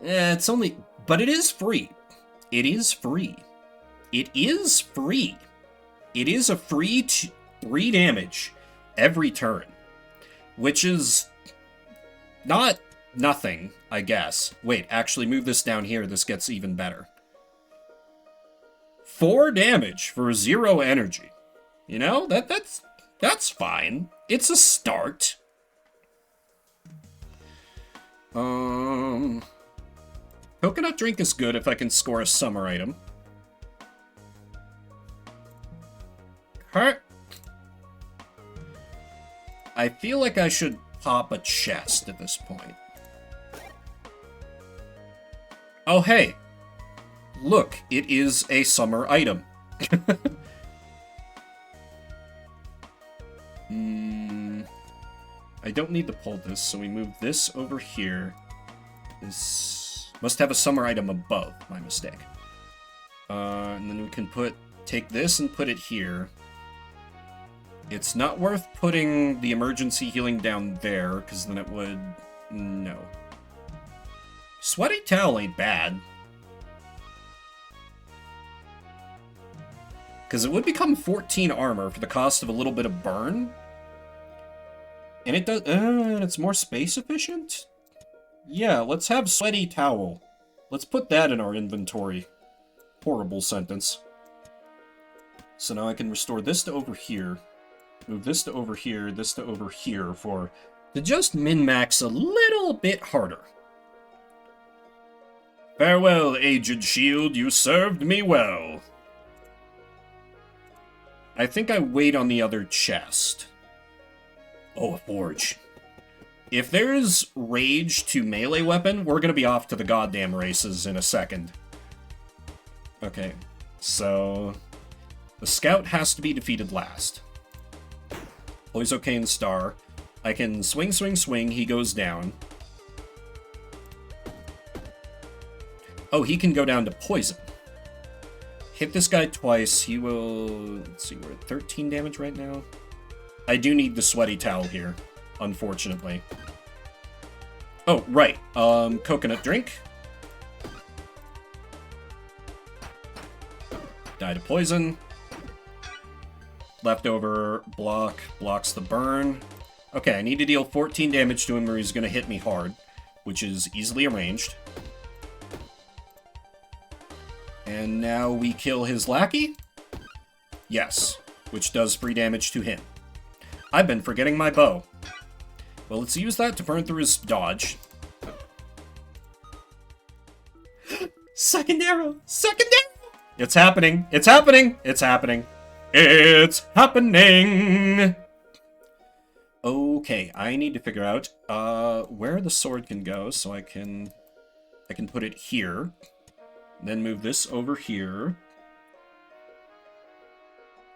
It's only... But it is free. It is free. It is free. It is a free 3 damage every turn. Which is... not nothing, I guess. Wait, actually move this down here. This gets even better. 4 damage for 0 energy. You know, that's fine. It's a start. Coconut drink is good if I can score a summer item. Hurt. I feel like I should pop a chest at this point. Oh, hey. Look, it is a summer item. I don't need to pull this, so we move this over here. This must have a summer item above, my mistake. And then we can take this and put it here. It's not worth putting the emergency healing down there, because then it would... No. Sweaty Towel ain't bad. Because it would become 14 armor for the cost of a little bit of burn. And it does... it's more space efficient? Yeah, let's have Sweaty Towel. Let's put that in our inventory. Horrible sentence. So now I can restore this to over here. Move this to over here, this to over here to just min-max a little bit harder. Farewell, aged shield, you served me well. I think I wait on the other chest. Oh, a forge. If there's rage to melee weapon, we're gonna be off to the goddamn races in a second. Okay, so... the scout has to be defeated last. Poisocane Star. I can swing, swing, swing, he goes down. Oh, he can go down to poison. Hit this guy twice, he will... let's see, we're at 13 damage right now. I do need the Sweaty Towel here, unfortunately. Oh, right. Coconut drink. Die to poison. Leftover block blocks the burn. Okay, I need to deal 14 damage to him or he's going to hit me hard, which is easily arranged. And now we kill his lackey? Yes, which does free damage to him. I've been forgetting my bow. Well, let's use that to burn through his dodge. Second arrow! Second arrow! It's happening! It's happening! It's happening! It's happening! Okay, I need to figure out where the sword can go, so I can put it here. Then move this over here.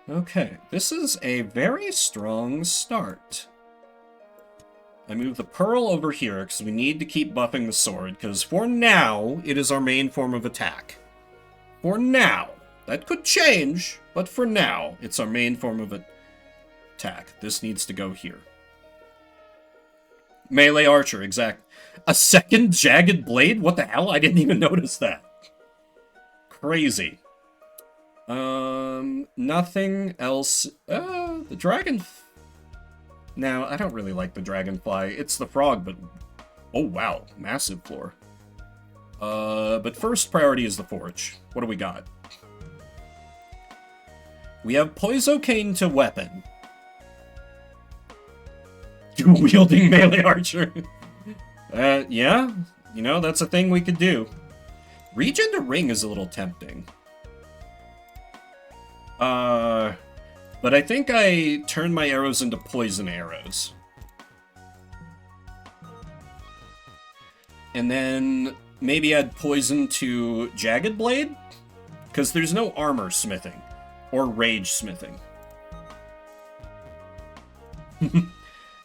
Okay, this is a very strong start. I move the pearl over here, because we need to keep buffing the sword, because for now, it is our main form of attack. For now. That could change, but for now, it's our main form of attack. This needs to go here. Melee archer, exact. A second jagged blade? What the hell? I didn't even notice that. Crazy. Nothing else. The dragon... Now, I don't really like the dragonfly. It's the frog, but... oh, wow. Massive floor. But first priority is the forge. What do we got? We have Poisocane to weapon. Dual-wielding melee archer. Yeah. You know, that's a thing we could do. Regen to ring is a little tempting. But I think I turn my arrows into poison arrows. And then maybe add poison to Jagged Blade? Because there's no armor smithing. Or rage smithing.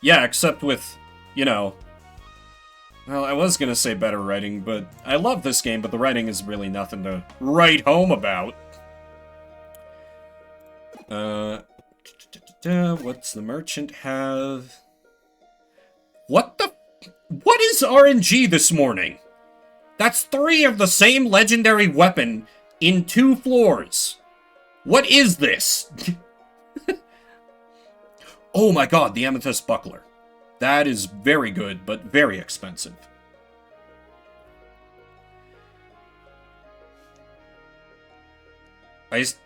Yeah, except with, you know... Well, I was gonna say better writing, but I love this game, but the writing is really nothing to write home about. What's the merchant have? What is RNG this morning? That's 3 of the same legendary weapon in 2 floors. What is this? Oh my god, the Amethyst Buckler. That is very good, but very expensive.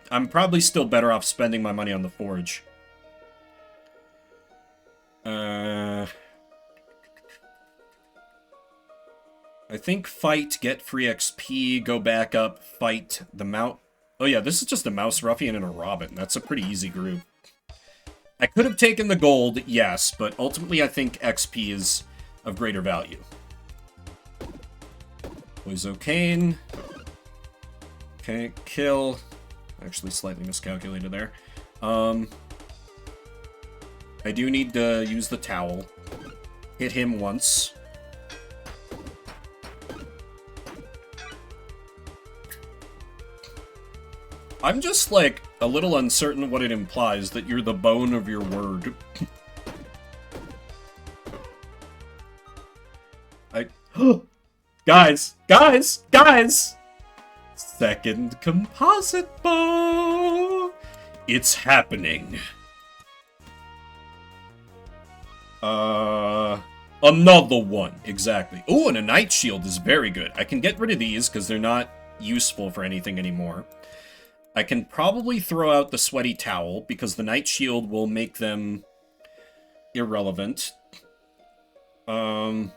I'm probably still better off spending my money on the Forge. I think fight, get free XP, go back up, fight the mouse. Oh yeah, this is just a Mouse Ruffian and a Robin. That's a pretty easy group. I could have taken the gold, yes, but ultimately I think XP is of greater value. Poisocane. Okay, kill. Actually slightly miscalculated there. I do need to use the towel. Hit him once. I'm just, like, a little uncertain what it implies, that you're the bone of your word. Guys! Second composite bow! It's happening. Another one. Exactly. Oh, and a Night Shield is very good. I can get rid of these, because they're not useful for anything anymore. I can probably throw out the Sweaty Towel, because the Night Shield will make them irrelevant. No,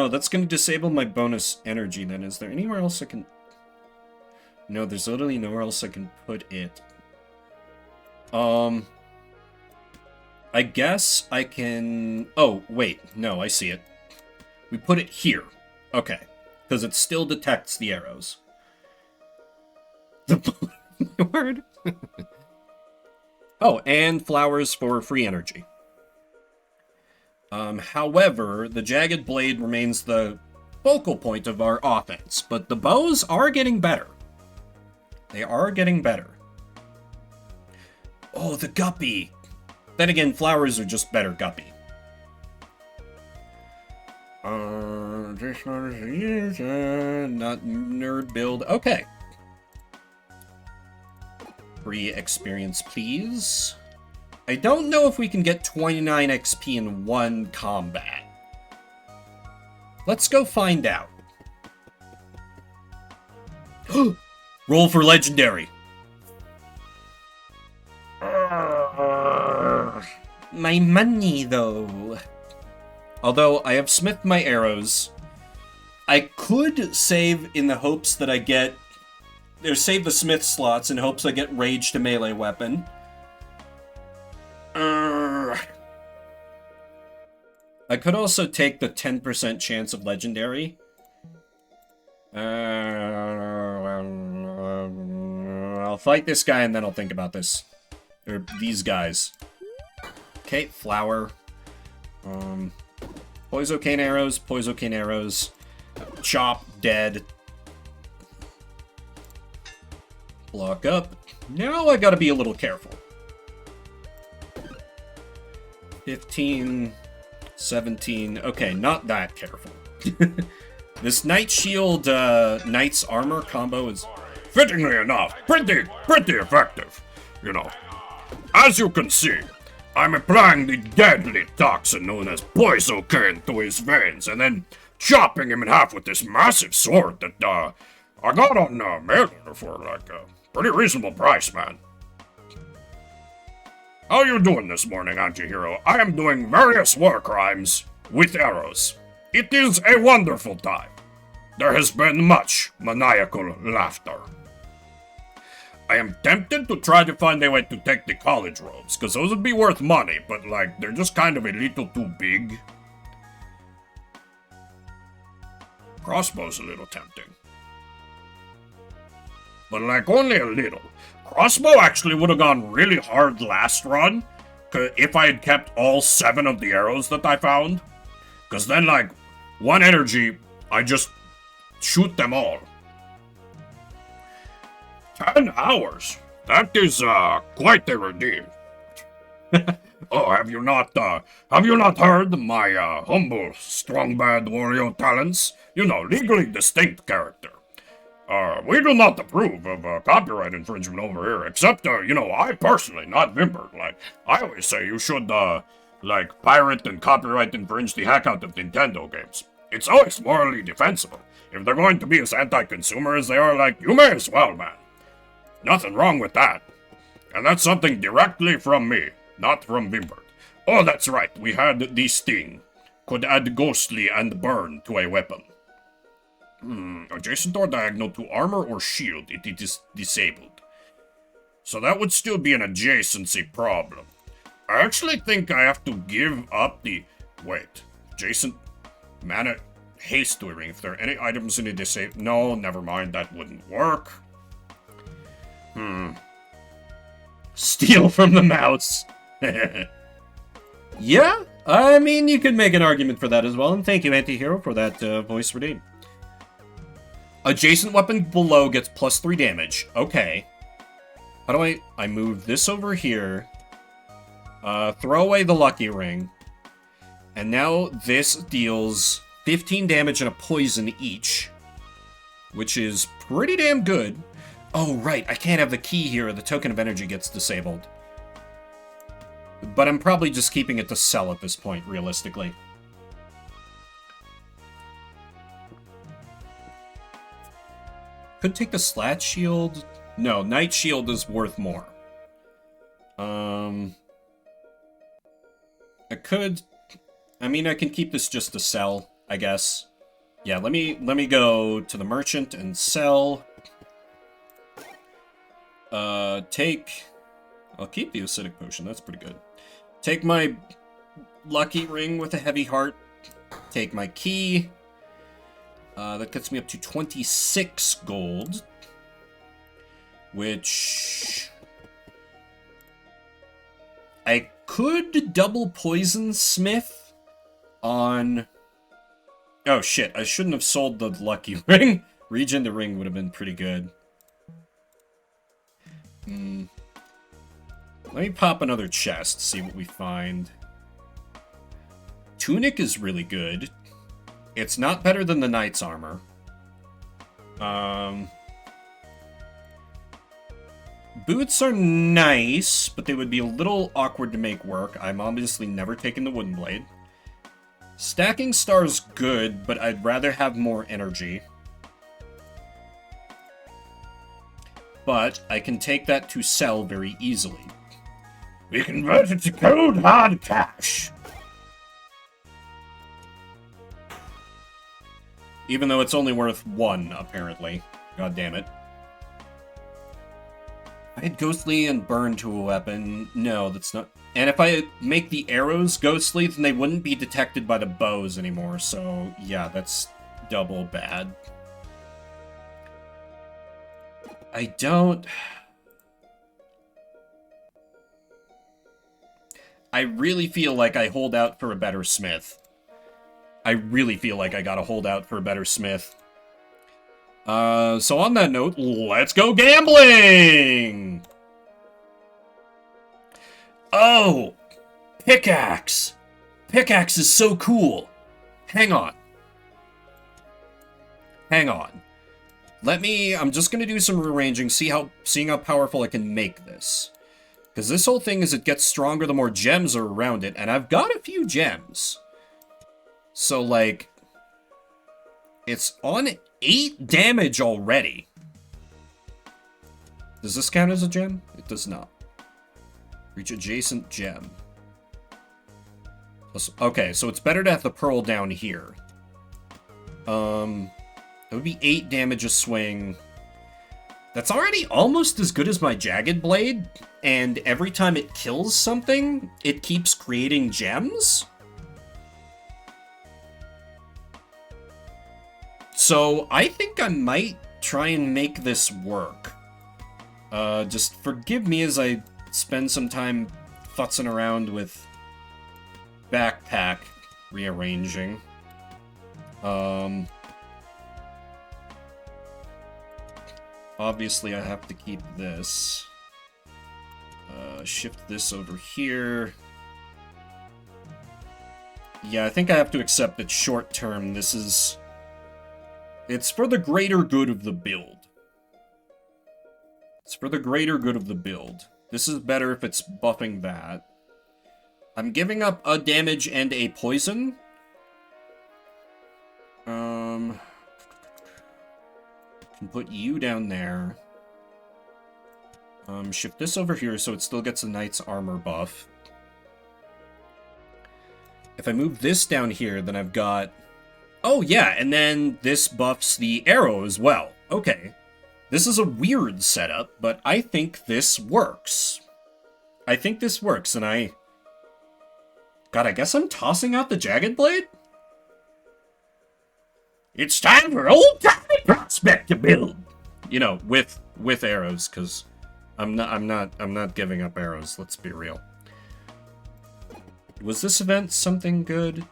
that's going to disable my bonus energy then. Is there anywhere else I can... No, there's literally nowhere else I can put it. I guess I can... Oh, wait. No, I see it. We put it here. Okay. Because it still detects the arrows. The word. Oh, and flowers for free energy. However, the Jagged Blade remains the focal point of our offense, but the bows are getting better. They are getting better. Oh, the Guppy! Then again, flowers are just better Guppy. This one is not nerd build. Okay. Free experience, please. I don't know if we can get 29 XP in one combat. Let's go find out. Roll for legendary. My money, though. Although I have smithed my arrows, I could save in the hopes that I get... Or save the smith slots in hopes I get rage to melee weapon. I could also take the 10% chance of legendary. I'll fight this guy and then I'll think about this. Or these guys. Okay, flower. Poisocane arrows. Chop, dead. Block up. Now I gotta be a little careful. 15, 17. Okay, not that careful. This Night Shield, Knight's Armor combo is,
Fittingly enough, pretty effective. You know, as you can see, I'm applying the deadly toxin known as Poisocane to his veins and then chopping him in half with this massive sword that I got on mail order for like a pretty reasonable price, man. How you doing this morning, Antihero? I am doing various war crimes with arrows. It is a wonderful time. There has been much maniacal laughter. I am tempted to try to find a way to take the college robes, because those would be worth money, but like, they're just kind of a little too big. Crossbow's a little tempting. But like, only a little. Crossbow actually would have gone really hard last run, if I had kept all 7 of the arrows that I found. Because then, like, 1 energy, I just shoot them all. 10 hours? That is, quite a redeem. Oh, have you not heard my, humble, strong bad warrior talents? You know, legally distinct character. We do not approve of, copyright infringement over here, except, you know, I personally, not Vimbert. Like, I always say you should, like, pirate and copyright infringe the heck out of Nintendo games. It's always morally defensible. If they're going to be as anti-consumer as they are, like, you may as well, man. Nothing wrong with that. And that's something directly from me, not from Vimbert. Oh, that's right, we had the Sting. Could add Ghostly and Burn to a weapon. Adjacent or diagonal to armor or shield, it is disabled. So that would still be an adjacency problem. I actually think I have to give up the... Wait. Adjacent... Mana... Haste ring. If there are any items in a disabled... No, never mind. That wouldn't work. Steal from the mouse.
Yeah, I mean, you could make an argument for that as well. And thank you, Antihero, for that voice redeem. Adjacent weapon below gets +3 damage. Okay. How do I move this over here. Throw away the lucky ring. And now this deals 15 damage and a poison each. Which is pretty damn good. Oh, right. I can't have the key here or the token of energy gets disabled. But I'm probably just keeping it to sell at this point, realistically. Could take the slat shield. No, night shield is worth more. I could... I mean, I can keep this just to sell, I guess. Yeah, let me go to the merchant and sell. I'll keep the acidic potion, that's pretty good. Take my lucky ring with a heavy heart. Take my key. That gets me up to 26 gold. Which... I could double poison smith on... Oh shit, I shouldn't have sold the lucky ring. Regen the ring would have been pretty good. Let me pop another chest, see what we find. Tunic is really good. It's not better than the knight's armor. Boots are nice, but they would be a little awkward to make work. I'm obviously never taking the wooden blade. Stacking star's good, but I'd rather have more energy. But I can take that to sell very easily.
We convert it to cold hard cash.
Even though it's only worth 1, apparently. God damn it. I had Ghostly and Burn to a weapon. No, that's not... And if I make the arrows Ghostly, then they wouldn't be detected by the bows anymore. So, yeah, that's double bad. I don't... I really feel like I hold out for a better smith. I really feel like I gotta hold out for a better smith. So on that note, let's go gambling! Oh! Pickaxe! Pickaxe is so cool! Hang on. Hang on. I'm just gonna do some rearranging, seeing how powerful I can make this. Because this whole thing is it gets stronger the more gems are around it, and I've got a few gems. So, like, It's on 8 damage already. Does this count as a gem? It does not. Reach adjacent gem. Okay, so it's better to have the pearl down here. It would be 8 damage a swing. That's already almost as good as my Jagged Blade, and every time it kills something, it keeps creating gems? So, I think I might try and make this work. Just forgive me as I spend some time futzing around with backpack rearranging. Obviously, I have to keep this. Shift this over here. Yeah, I think I have to accept that short term, this is... It's for the greater good of the build. It's for the greater good of the build. This is better if it's buffing that. I'm giving up a damage and a poison. Can put you down there. Shift this over here so it still gets a knight's armor buff. If I move this down here, then I've got... Oh yeah, and then this buffs the arrow as well. Okay. This is a weird setup, but I think this works. I think this works, and I... God, I guess I'm tossing out the Jagged Blade? It's time for old-timey prospect to build! You know, with arrows, because I'm not giving up arrows, let's be real. Was this event something good?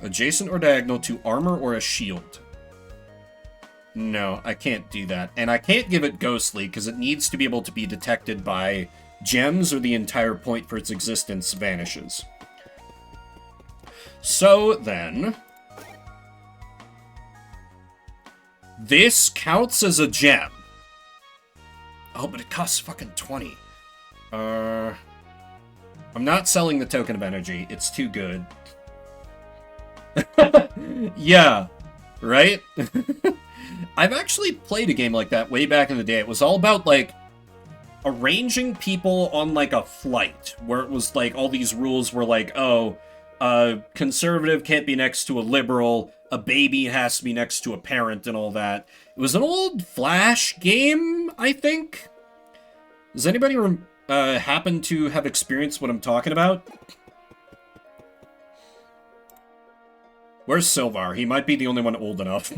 Adjacent or diagonal to armor or a shield? No, I can't do that. And I can't give it ghostly, because it needs to be able to be detected by gems, or the entire point for its existence vanishes. So, then... This counts as a gem. Oh, but it costs fucking 20. I'm not selling the token of energy. It's too good. Yeah, right? I've actually played a game like that way back in the day. It was all about, like, arranging people on, like, a flight, where it was, like, all these rules were like, oh, a conservative can't be next to a liberal, a baby has to be next to a parent, and all that. It was an old Flash game, I think? Does anybody happen to have experienced what I'm talking about? Where's Silvar? He might be the only one old enough.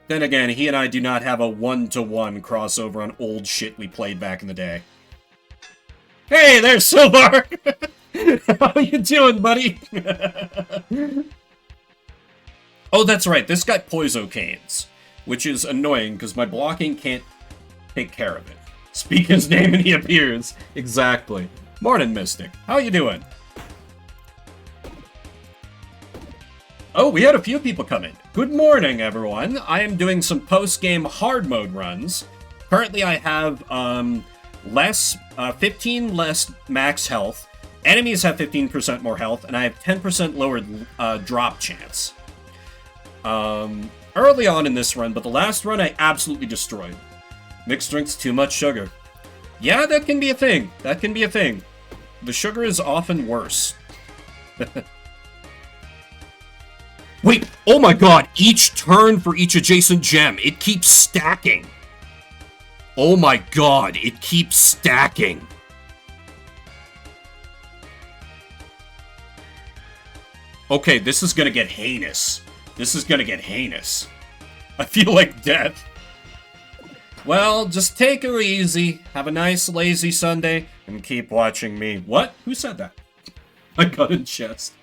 Then again, he and I do not have a one-to-one crossover on old shit we played back in the day. Hey, there's Silvar! How you doing, buddy? Oh, that's right, this got Poiso Canes, which is annoying, because my blocking can't take care of it. Speak his name and he appears. Exactly. Morning, Mystic. How you doing? Oh, we had a few people come in. Good morning, everyone. I am doing some post-game hard mode runs. Currently, I have 15 less max health. Enemies have 15% more health, and I have 10% lower drop chance. Early on in this run, but the last run I absolutely destroyed. Mixed drinks, too much sugar. Yeah, that can be a thing. That can be a thing. The sugar is often worse. Wait, oh my god, each turn for each adjacent gem, it keeps stacking. Oh my god, it keeps stacking. Okay, this is gonna get heinous. This is gonna get heinous. I feel like death. Well, just take her easy, have a nice lazy Sunday, and keep watching me. What? Who said that? I got in chest.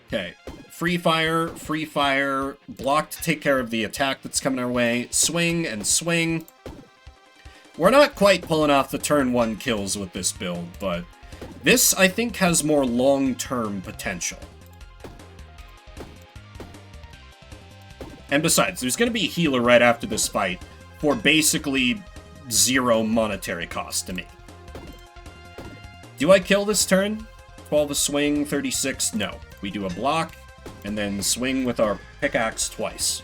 Okay, free fire, block to take care of the attack that's coming our way, swing and swing. We're not quite pulling off the turn 1 kills with this build, but this, I think, has more long-term potential. And besides, there's going to be a healer right after this fight for basically 0 monetary cost to me. Do I kill this turn? 12 a swing, 36, no. We do a block, and then swing with our pickaxe twice.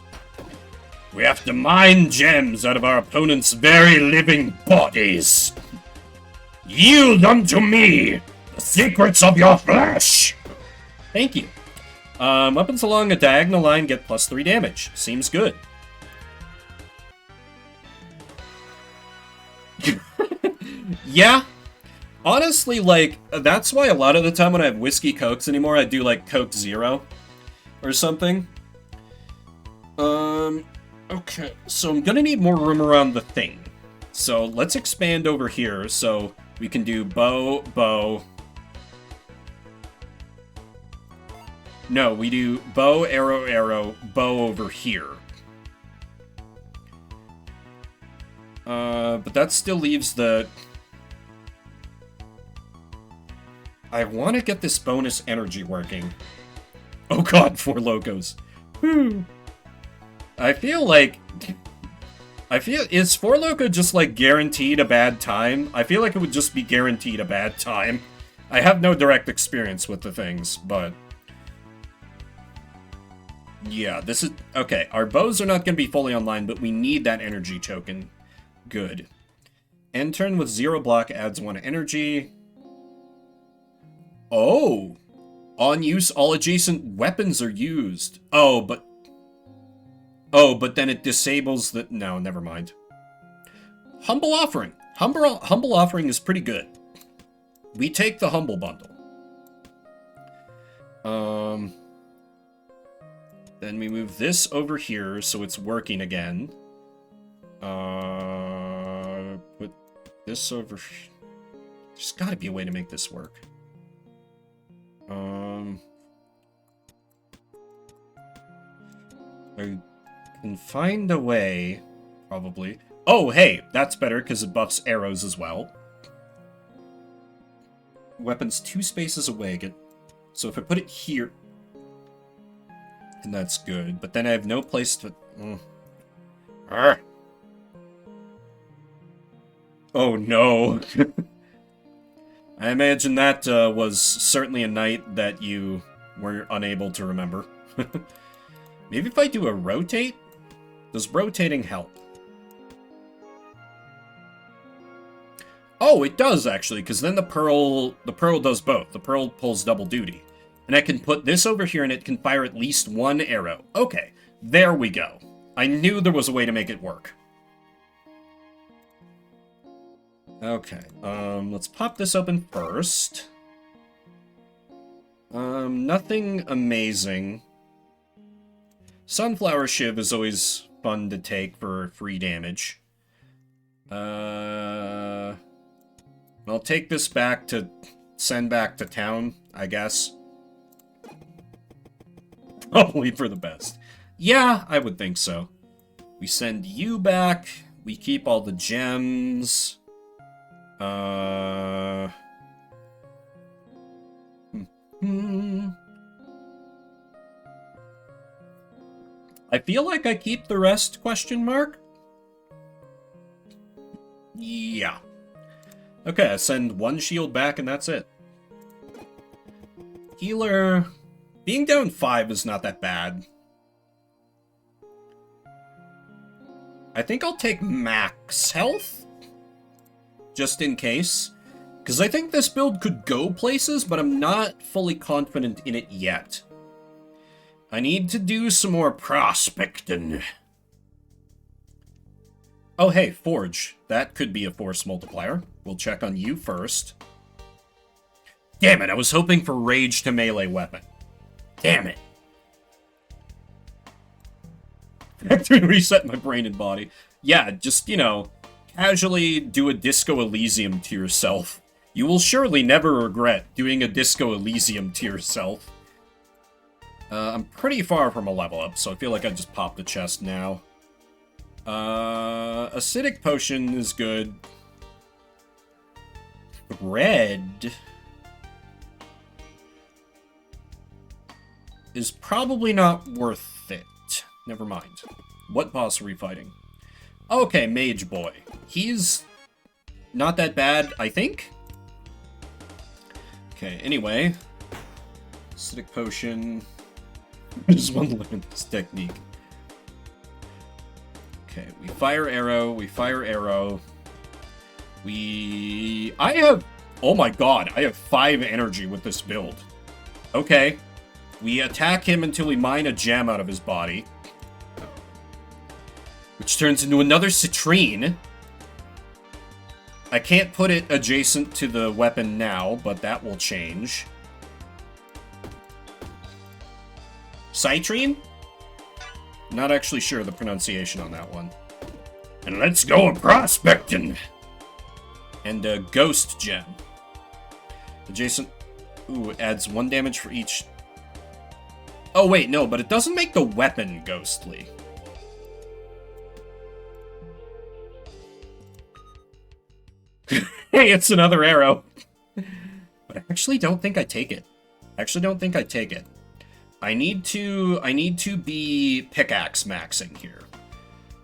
We have to mine gems out of our opponent's very living bodies. Yield unto me the secrets of your flesh! Thank you. Weapons along a diagonal line get +3 damage. Seems good. Yeah. Honestly, like, that's why a lot of the time when I have whiskey cokes anymore, I do, like, Coke Zero or something. Okay, so I'm gonna need more room around the thing. So let's expand over here so we can do bow, bow. No, we do bow, arrow, arrow, bow over here. But that still leaves the... I want to get this bonus energy working. Oh god, 4 locos. I feel like... Is 4 Loco just, like, guaranteed a bad time? I feel like it would just be guaranteed a bad time. I have no direct experience with the things, but... Yeah, this is... Okay, our bows are not going to be fully online, but we need that energy token. Good. End turn with 0 block adds 1 energy. Oh! On use, all adjacent weapons are used. Oh, but then it disables the... No, never mind. Humble Offering. Humble Offering is pretty good. We take the Humble Bundle. Then we move this over here so it's working again. Put this over... There's gotta be a way to make this work. I can find a way, probably. Oh, hey, that's better because it buffs arrows as well. Weapons 2 spaces away. So if I put it here, and that's good. But then I have no place to... Oh no. I imagine that was certainly a night that you were unable to remember. Maybe if I do a rotate? Does rotating help? Oh, it does actually, because then the pearl does both. The pearl pulls double duty. And I can put this over here and it can fire at least 1 arrow. Okay, there we go. I knew there was a way to make it work. Okay, let's pop this open first. Nothing amazing. Sunflower Shiv is always fun to take for free damage. I'll take this back to send back to town, I guess. Probably for the best. Yeah, I would think so. We send you back. We keep all the gems. I feel like I keep the rest, question mark? Yeah. Okay, I send 1 shield back and that's it. Healer... Being down 5 is not that bad. I think I'll take max health. Just in case. Because I think this build could go places, but I'm not fully confident in it yet. I need to do some more prospecting. Oh, hey, Forge. That could be a force multiplier. We'll check on you first. Damn it, I was hoping for rage to melee weapon. Damn it. I have to reset my brain and body. Yeah, just, you know, casually do a Disco Elysium to yourself. You will surely never regret doing a Disco Elysium to yourself. I'm pretty far from a level up, so I feel like I just popped the chest now. Acidic Potion is good. Red is probably not worth it. Never mind. What boss are we fighting? Okay, Mage Boy. He's not that bad, I think? Okay, anyway. Acidic potion. I just want to learn this technique. Okay, we fire arrow, we fire arrow. I have... Oh my god, I have 5 energy with this build. Okay. We attack him until we mine a gem out of his body. Which turns into another citrine. I can't put it adjacent to the weapon now, but that will change. Citrine? Not actually sure of the pronunciation on that one.
And let's go prospecting.
And a ghost gem. Adjacent... Ooh, it adds 1 damage for each... Oh, wait, no, but it doesn't make the weapon ghostly. Hey, it's another arrow. But I actually don't think I take it. I need to be pickaxe maxing here.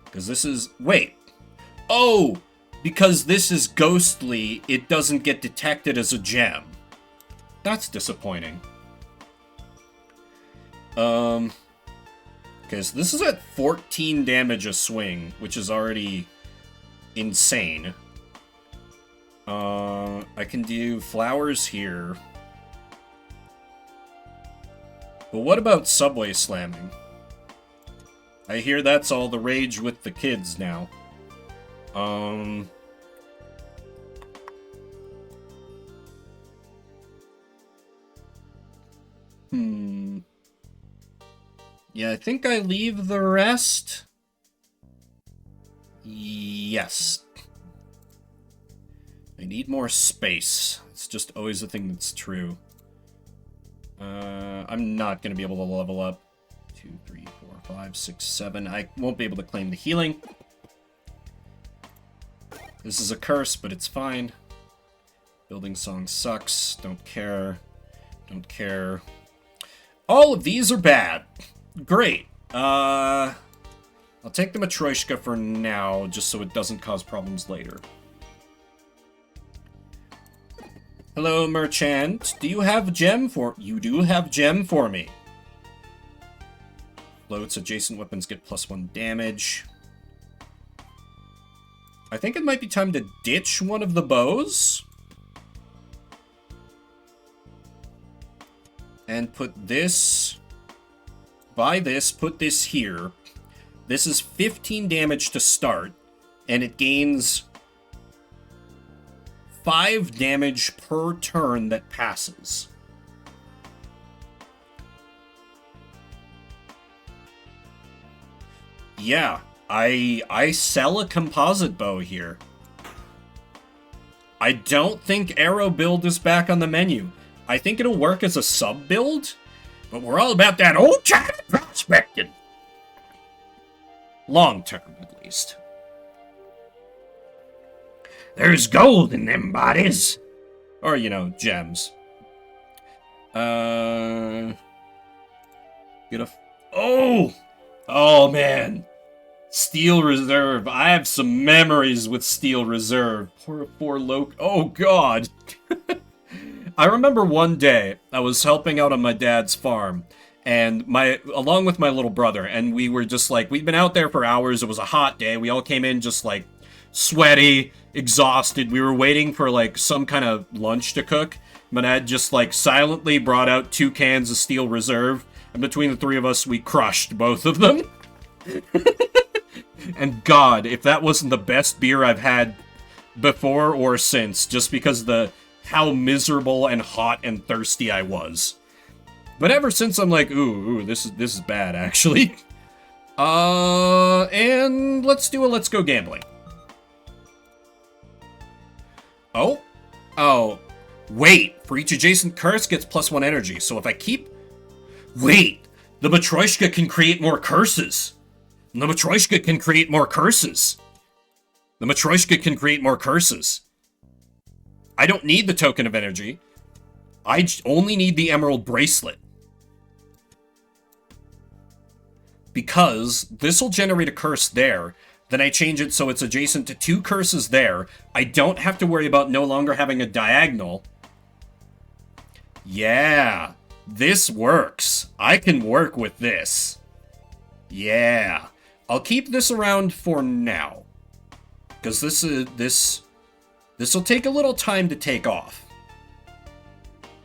Because this is... Wait. Oh! Because this is ghostly, it doesn't get detected as a gem. That's disappointing. Okay, so this is at 14 damage a swing, which is already insane. I can do flowers here. But what about subway slamming? I hear that's all the rage with the kids now. Yeah, I think I leave the rest. Yes. I need more space. It's just always a thing that's true. I'm not going to be able to level up. 2, 3, 4, 5, 6, 7. I won't be able to claim the healing. This is a curse, but it's fine. Building song sucks. Don't care. Don't care. All of these are bad. Great. I'll take the Matryoshka for now, just so it doesn't cause problems later. Hello, merchant. Do you have gem for... You do have gem for me. Floats. Adjacent weapons get +1 damage. I think it might be time to ditch one of the bows. And put this... Buy this, put this here. This is 15 damage to start. And it gains 5 damage per turn that passes. Yeah, I sell a composite bow here. I don't think arrow build is back on the menu. I think it'll work as a sub build, but we're all about that old time prospecting. Long term, at least.
There's gold in them bodies.
Or, you know, gems. Get a... Oh! Oh, man. Steel Reserve. I have some memories with Steel Reserve. Poor Loki. Oh, God. I remember one day I was helping out on my dad's farm, and along with my little brother, and we were just like, we'd been out there for hours. It was a hot day. We all came in just like sweaty, exhausted. We were waiting for like some kind of lunch to cook. My dad just like silently brought out 2 cans of Steel Reserve, and between the 3 of us, we crushed both of them. And God, if that wasn't the best beer I've had before or since, just because of how miserable and hot and thirsty I was. But ever since, I'm like, ooh, this is bad, actually. And let's go gambling. Oh, wait, for each adjacent curse gets +1 energy, so if I keep... Wait, the Matryoshka can create more curses. The Matryoshka can create more curses. The Matryoshka can create more curses. I don't need the token of energy. I only need the emerald bracelet. Because this will generate a curse there. Then I change it so it's adjacent to 2 curses there. I don't have to worry about no longer having a diagonal. Yeah, this works. I can work with this. Yeah. I'll keep this around for now. Because this will take a little time to take off.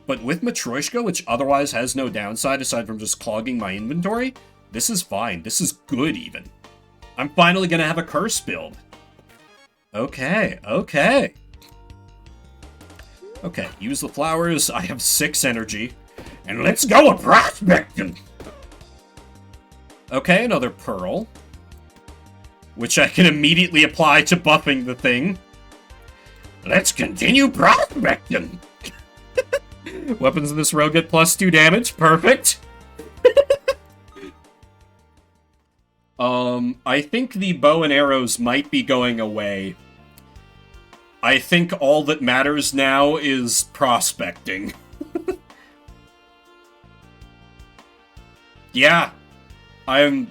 But with Matryoshka, which otherwise has no downside aside from just clogging my inventory, this is fine. This is good, even. I'm finally going to have a curse build. Okay, okay. Okay, use the flowers. I have 6 energy. And let's go a prospecting! Okay, another pearl. Which I can immediately apply to buffing the thing. Let's continue prospecting! Weapons in this row get +2 damage. Perfect. I think the bow and arrows might be going away. I think all that matters now is prospecting. Yeah. God,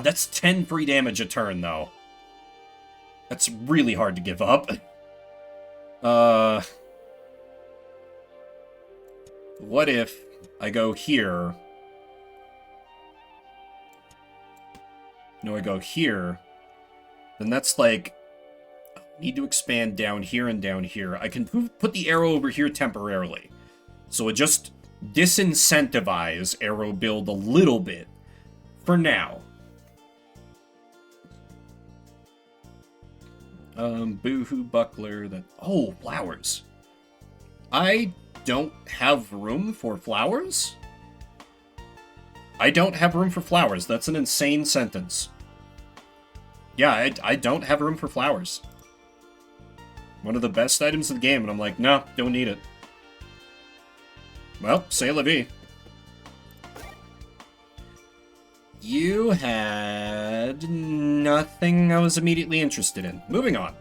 that's 10 free damage a turn, though. That's really hard to give up. What if I go here? No, I go here. Then that's like... I need to expand down here and down here. I can put the arrow over here temporarily. So it just disincentivize arrow build a little bit. For now. Boohoo Buckler. Oh, flowers. I don't have room for flowers? I don't have room for flowers. That's an insane sentence. Yeah, I don't have room for flowers. One of the best items in the game, and I'm like, no, don't need it. Well, c'est la vie. You had nothing I was immediately interested in. Moving on.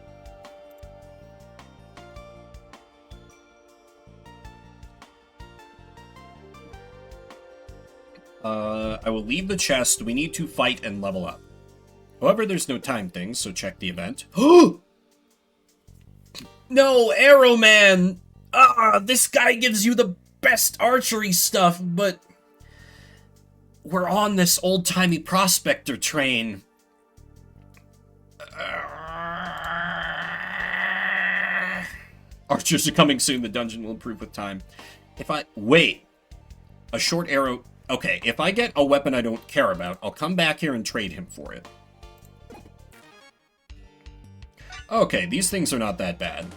I will leave the chest. We need to fight and level up. However, there's no time thing, so check the event. No, Arrow Man! This guy gives you the best archery stuff, but... we're on this old-timey prospector train. Archers are coming soon. The dungeon will improve with time. Wait. A short arrow... Okay, if I get a weapon I don't care about, I'll come back here and trade him for it. Okay, these things are not that bad.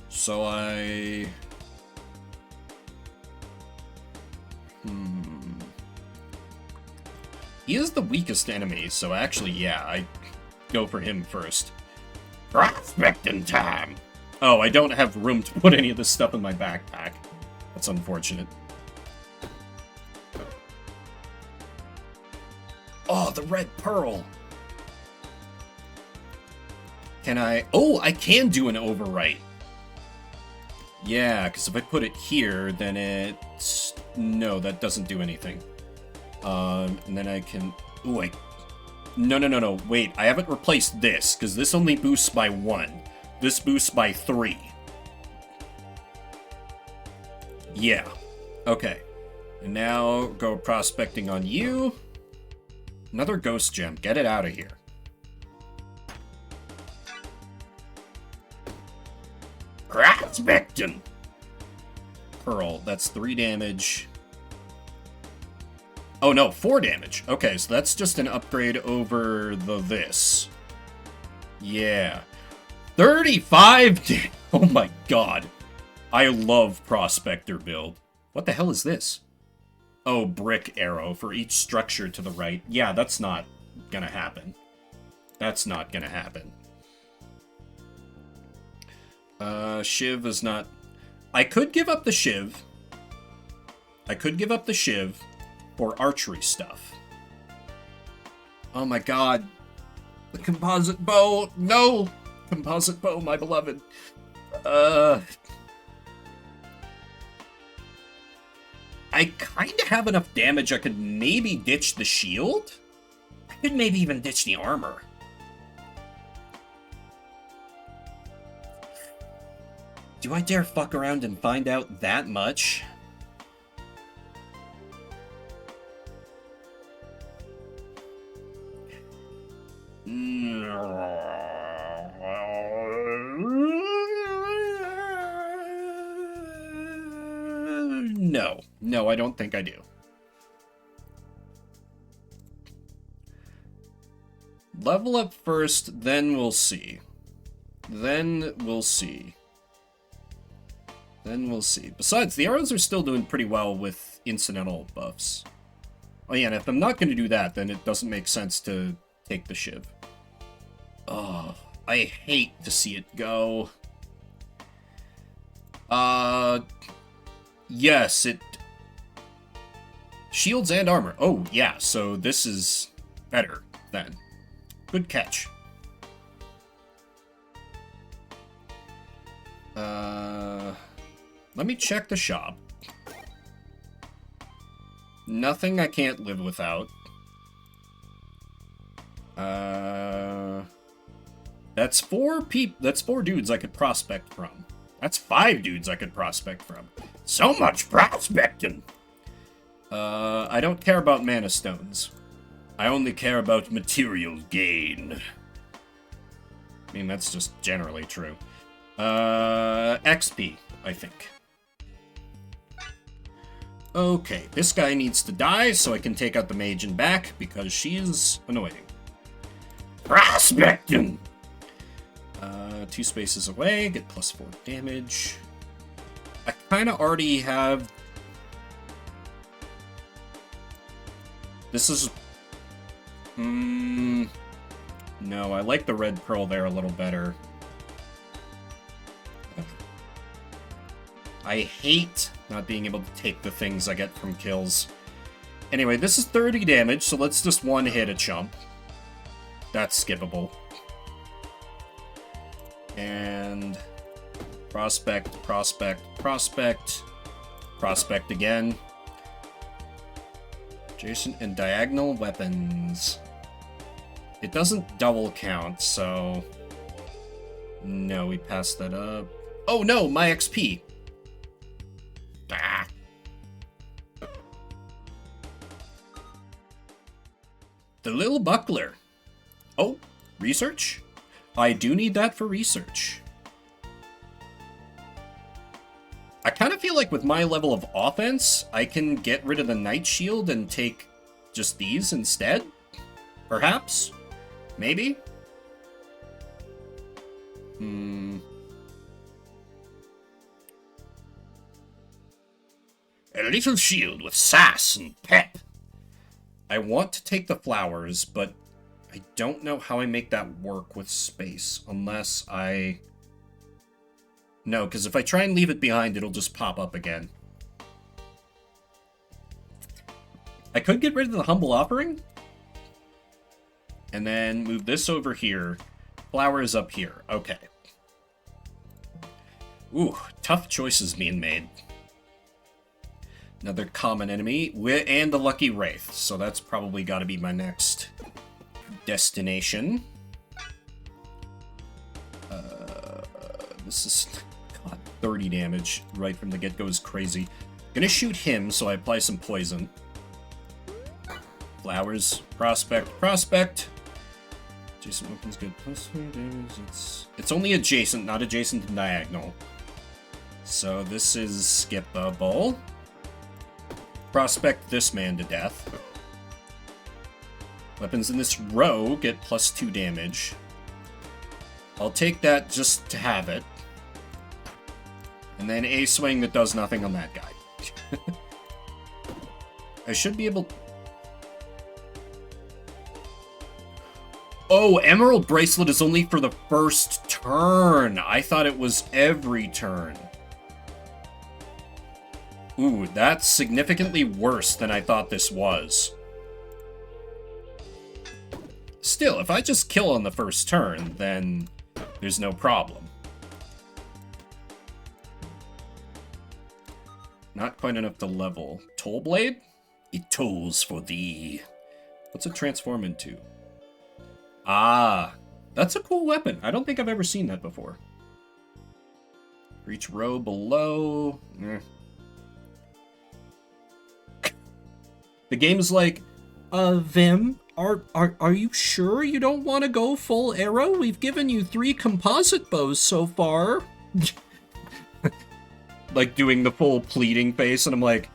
So I... He is the weakest enemy, so actually, yeah, I go for him first. Prospecting time! Oh, I don't have room to put any of this stuff in my backpack. That's unfortunate. Oh, the red pearl! Can I... Oh, I can do an overwrite. Yeah, because if I put it here, then it's... No, that doesn't do anything. And then I can... Ooh, No, wait, I haven't replaced this, because this only boosts by 1. This boosts by 3. Yeah. Okay. And now, go prospecting on you. Another ghost gem. Get it out of here. Prospecting! Pearl, that's 3 damage. Oh no, 4 damage. Okay, so that's just an upgrade over this. Yeah. 35 Oh my god. I love Prospector build. What the hell is this? Oh, brick arrow for each structure to the right. Yeah, that's not gonna happen. That's not gonna happen. Shiv is not... I could give up the Shiv. I could give up the Shiv for archery stuff. Oh my god. The composite bow. No! Composite bow, my beloved. I kind of have enough damage I could maybe ditch the shield? I could maybe even ditch the armor. Do I dare fuck around and find out that much? No. No, I don't think I do. Level up first, then we'll see. Then we'll see. Then we'll see. Besides, the arrows are still doing pretty well with incidental buffs. Oh yeah, and if I'm not going to do that, then it doesn't make sense to take the shiv. Oh, I hate to see it go. Yes, it... Shields and armor. Oh, yeah, so this is better, then. Good catch. Let me check the shop. Nothing I can't live without. That's four dudes I could prospect from. That's 5 dudes I could prospect from. So much prospecting! I don't care about mana stones. I only care about material gain. I mean, that's just generally true. XP, I think. Okay, this guy needs to die so I can take out the mage and back because she's annoying. Prospecting! 2 spaces away, get +4 damage. I kind of already have... This is... No, I like the red pearl there a little better. I hate not being able to take the things I get from kills. Anyway, this is 30 damage, so let's just one-hit a chump. That's skippable. And... Prospect, prospect, prospect. Prospect again. Adjacent and diagonal weapons. It doesn't double count, so... No, we passed that up. Oh no, my XP! Ah. The little buckler. Oh, research? I do need that for research. I kind of feel like with my level of offense, I can get rid of the Knight Shield and take just these instead? Perhaps? Maybe? A little shield with sass and pep. I want to take the flowers, but I don't know how I make that work with space, unless I... No, because if I try and leave it behind, it'll just pop up again. I could get rid of the humble offering, and then move this over here. Flowers up here. Okay. Ooh, tough choices being made. Another common enemy, and the Lucky Wraith, so that's probably got to be my next destination. This is... God, 30 damage right from the get-go is crazy. Gonna shoot him, so I apply some poison. Flowers, prospect, prospect. Adjacent weapons good +3 damage. It's only adjacent, not adjacent to diagonal. So this is skippable. Prospect this man to death. Weapons in this row get +2 damage. I'll take that just to have it. And then a swing that does nothing on that guy. I should be able... Oh, Emerald Bracelet is only for the first turn. I thought it was every turn. Ooh, that's significantly worse than I thought this was. Still, if I just kill on the first turn, then there's no problem. Not quite enough to level. Toll Blade? It tolls for thee. What's it transform into? Ah, that's a cool weapon. I don't think I've ever seen that before. For each row below... The game's like, Vim, are you sure you don't want to go full arrow? We've given you 3 composite bows so far. Like doing the full pleading face, and I'm like,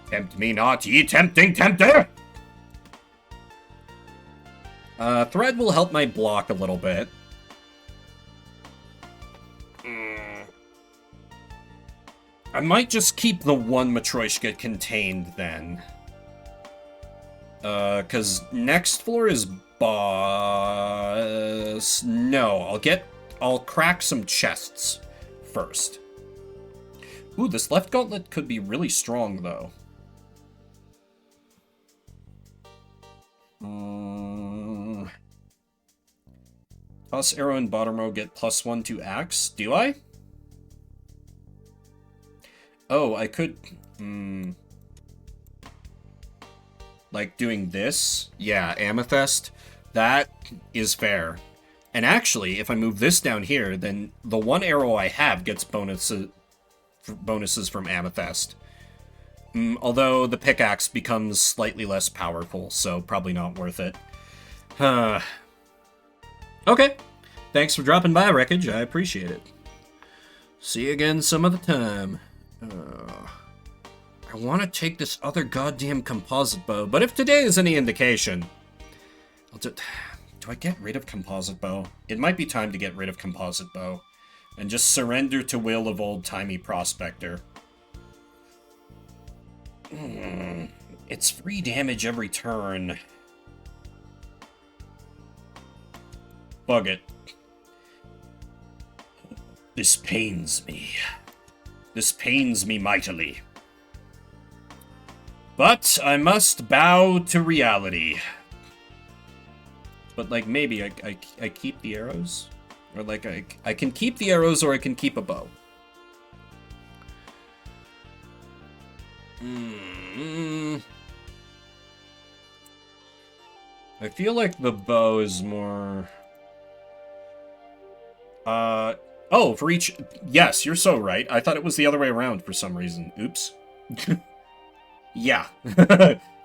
tempt me not, ye tempting tempter! Thread will help my block a little bit. I might just keep the one Matryoshka contained then. Cause next floor is boss... No, I'll crack some chests first. Ooh, this left gauntlet could be really strong, though. Toss arrow and bottom row get +1 to axe. Do I? Oh, I could... Like doing this? Yeah, amethyst. That is fair. And actually, if I move this down here, then the one arrow I have gets bonuses from amethyst. Although the pickaxe becomes slightly less powerful, so probably not worth it. Okay. Thanks for dropping by, Wreckage. I appreciate it. See you again some other time. I want to take this other goddamn composite bow, but if today is any indication... Do I get rid of composite bow? It might be time to get rid of composite bow. And just surrender to will of old-timey prospector. It's free damage every turn. Bug it. This pains me. This pains me mightily. But I must bow to reality. But, like, maybe I keep the arrows? Or, like, I can keep the arrows or I can keep a bow. I feel like the bow is more... Oh, for each... Yes, you're so right. I thought it was the other way around for some reason. Oops. Yeah.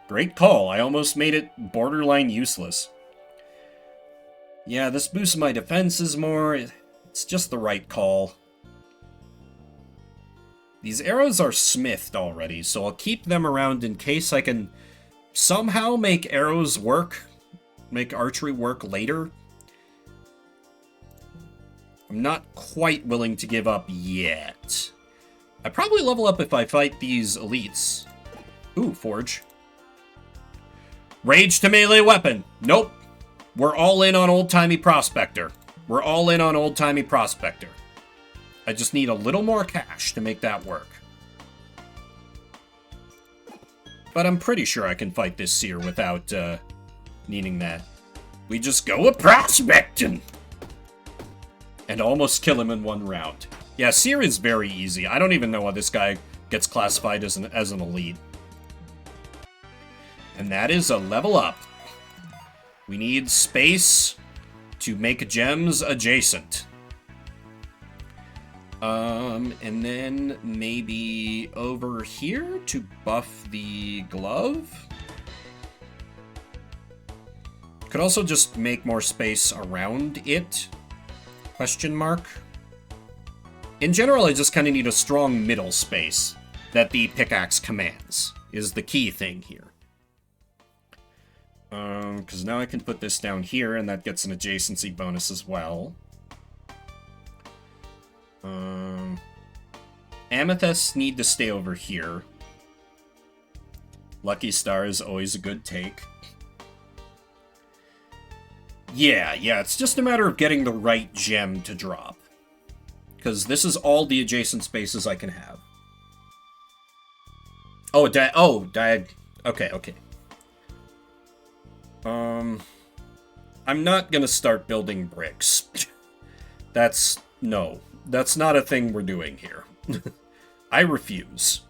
Great call. I almost made it borderline useless. Yeah, this boosts my defenses more. It's just the right call. These arrows are smithed already, so I'll keep them around in case I can somehow make arrows work. Make archery work later. I'm not quite willing to give up yet. I probably level up if I fight these elites. Ooh, forge. Rage to melee weapon. Nope. We're all in on old-timey prospector. We're all in on old-timey prospector. I just need a little more cash to make that work. But I'm pretty sure I can fight this seer without needing that. We just go a prospecting! And almost kill him in one round. Yeah, seer is very easy. I don't even know why this guy gets classified as an elite. And that is a level up. We need space to make gems adjacent. And then maybe over here to buff the glove. Could also just make more space around it. Question mark. In general, I just kind of need a strong middle space that the pickaxe commands, is the key thing here. Because now I can put this down here, and that gets an adjacency bonus as well. Amethysts need to stay over here. Lucky Star is always a good take. Yeah, it's just a matter of getting the right gem to drop. Because this is all the adjacent spaces I can have. Okay. I'm not gonna start building bricks. That's not a thing we're doing here. I refuse.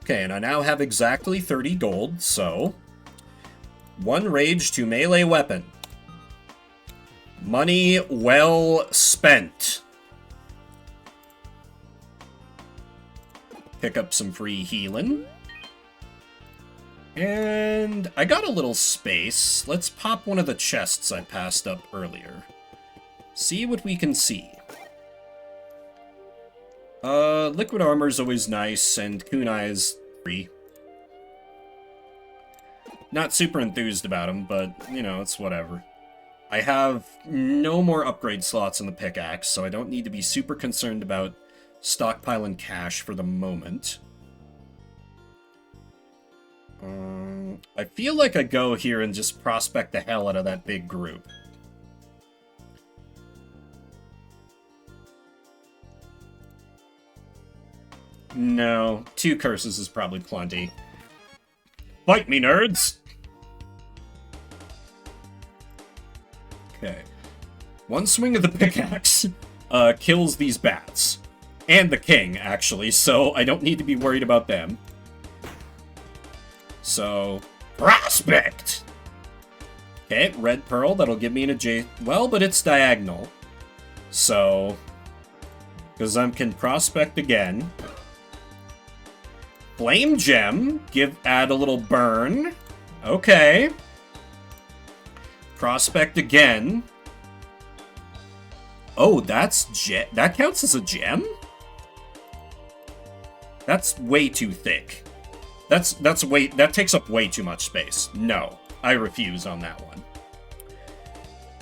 Okay, and I now have exactly 30 gold, so... 1 rage to melee weapon. Money well spent. Pick up some free healing. And I got a little space. Let's pop one of the chests I passed up earlier. See what we can see. Liquid armor is always nice, and kunai is free. Not super enthused about him, but, you know, it's whatever. I have no more upgrade slots in the pickaxe, so I don't need to be super concerned about stockpiling cash for the moment. I feel like I go here and just prospect the hell out of that big group. No, 2 curses is probably plenty. Fight me, nerds! Okay. One swing of the pickaxe kills these bats. And the king, actually, so I don't need to be worried about them. So, prospect! Okay, red pearl, that'll give me an adjacent... Well, but it's diagonal. So, because I can prospect again. Flame gem, add a little burn. Okay. Prospect again. Oh, that counts as a gem? That's way too thick. That takes up way too much space. No, I refuse on that one.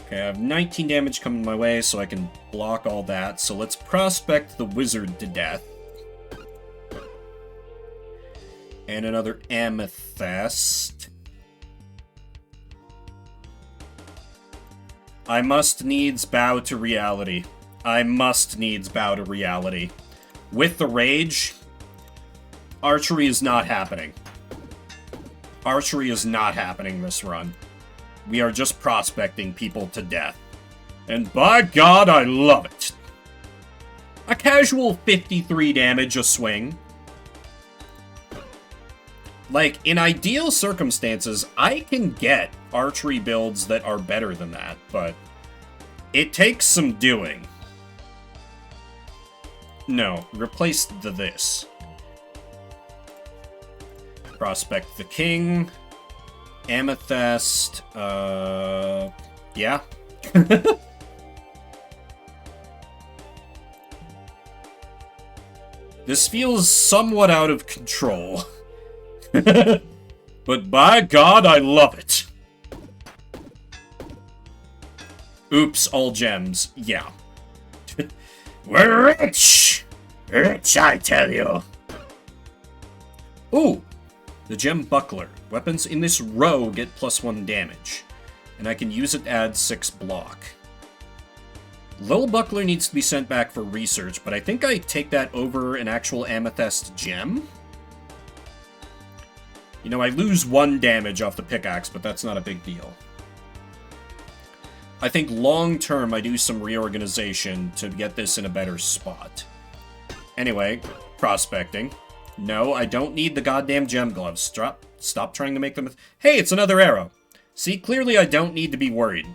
Okay, I have 19 damage coming my way, so I can block all that. So let's prospect the wizard to death. And another amethyst. I must needs bow to reality. I must needs bow to reality. With the rage, archery is not happening. Archery is not happening this run. We are just prospecting people to death. And by God, I love it. A casual 53 damage a swing. Like, in ideal circumstances, I can get archery builds that are better than that, but it takes some doing. No, replace this. Prospect the king. Amethyst. Yeah. This feels somewhat out of control. But by God, I love it. Oops, all gems. Yeah. We're rich! Rich, I tell you. Ooh! The gem buckler. Weapons in this row get +1 damage. And I can use it to add 6 block. Little buckler needs to be sent back for research, but I think I take that over an actual amethyst gem. You know, I lose 1 damage off the pickaxe, but that's not a big deal. I think long-term I do some reorganization to get this in a better spot. Anyway, prospecting. No, I don't need the goddamn gem gloves. Stop trying to make them... Hey, it's another arrow! See, clearly I don't need to be worried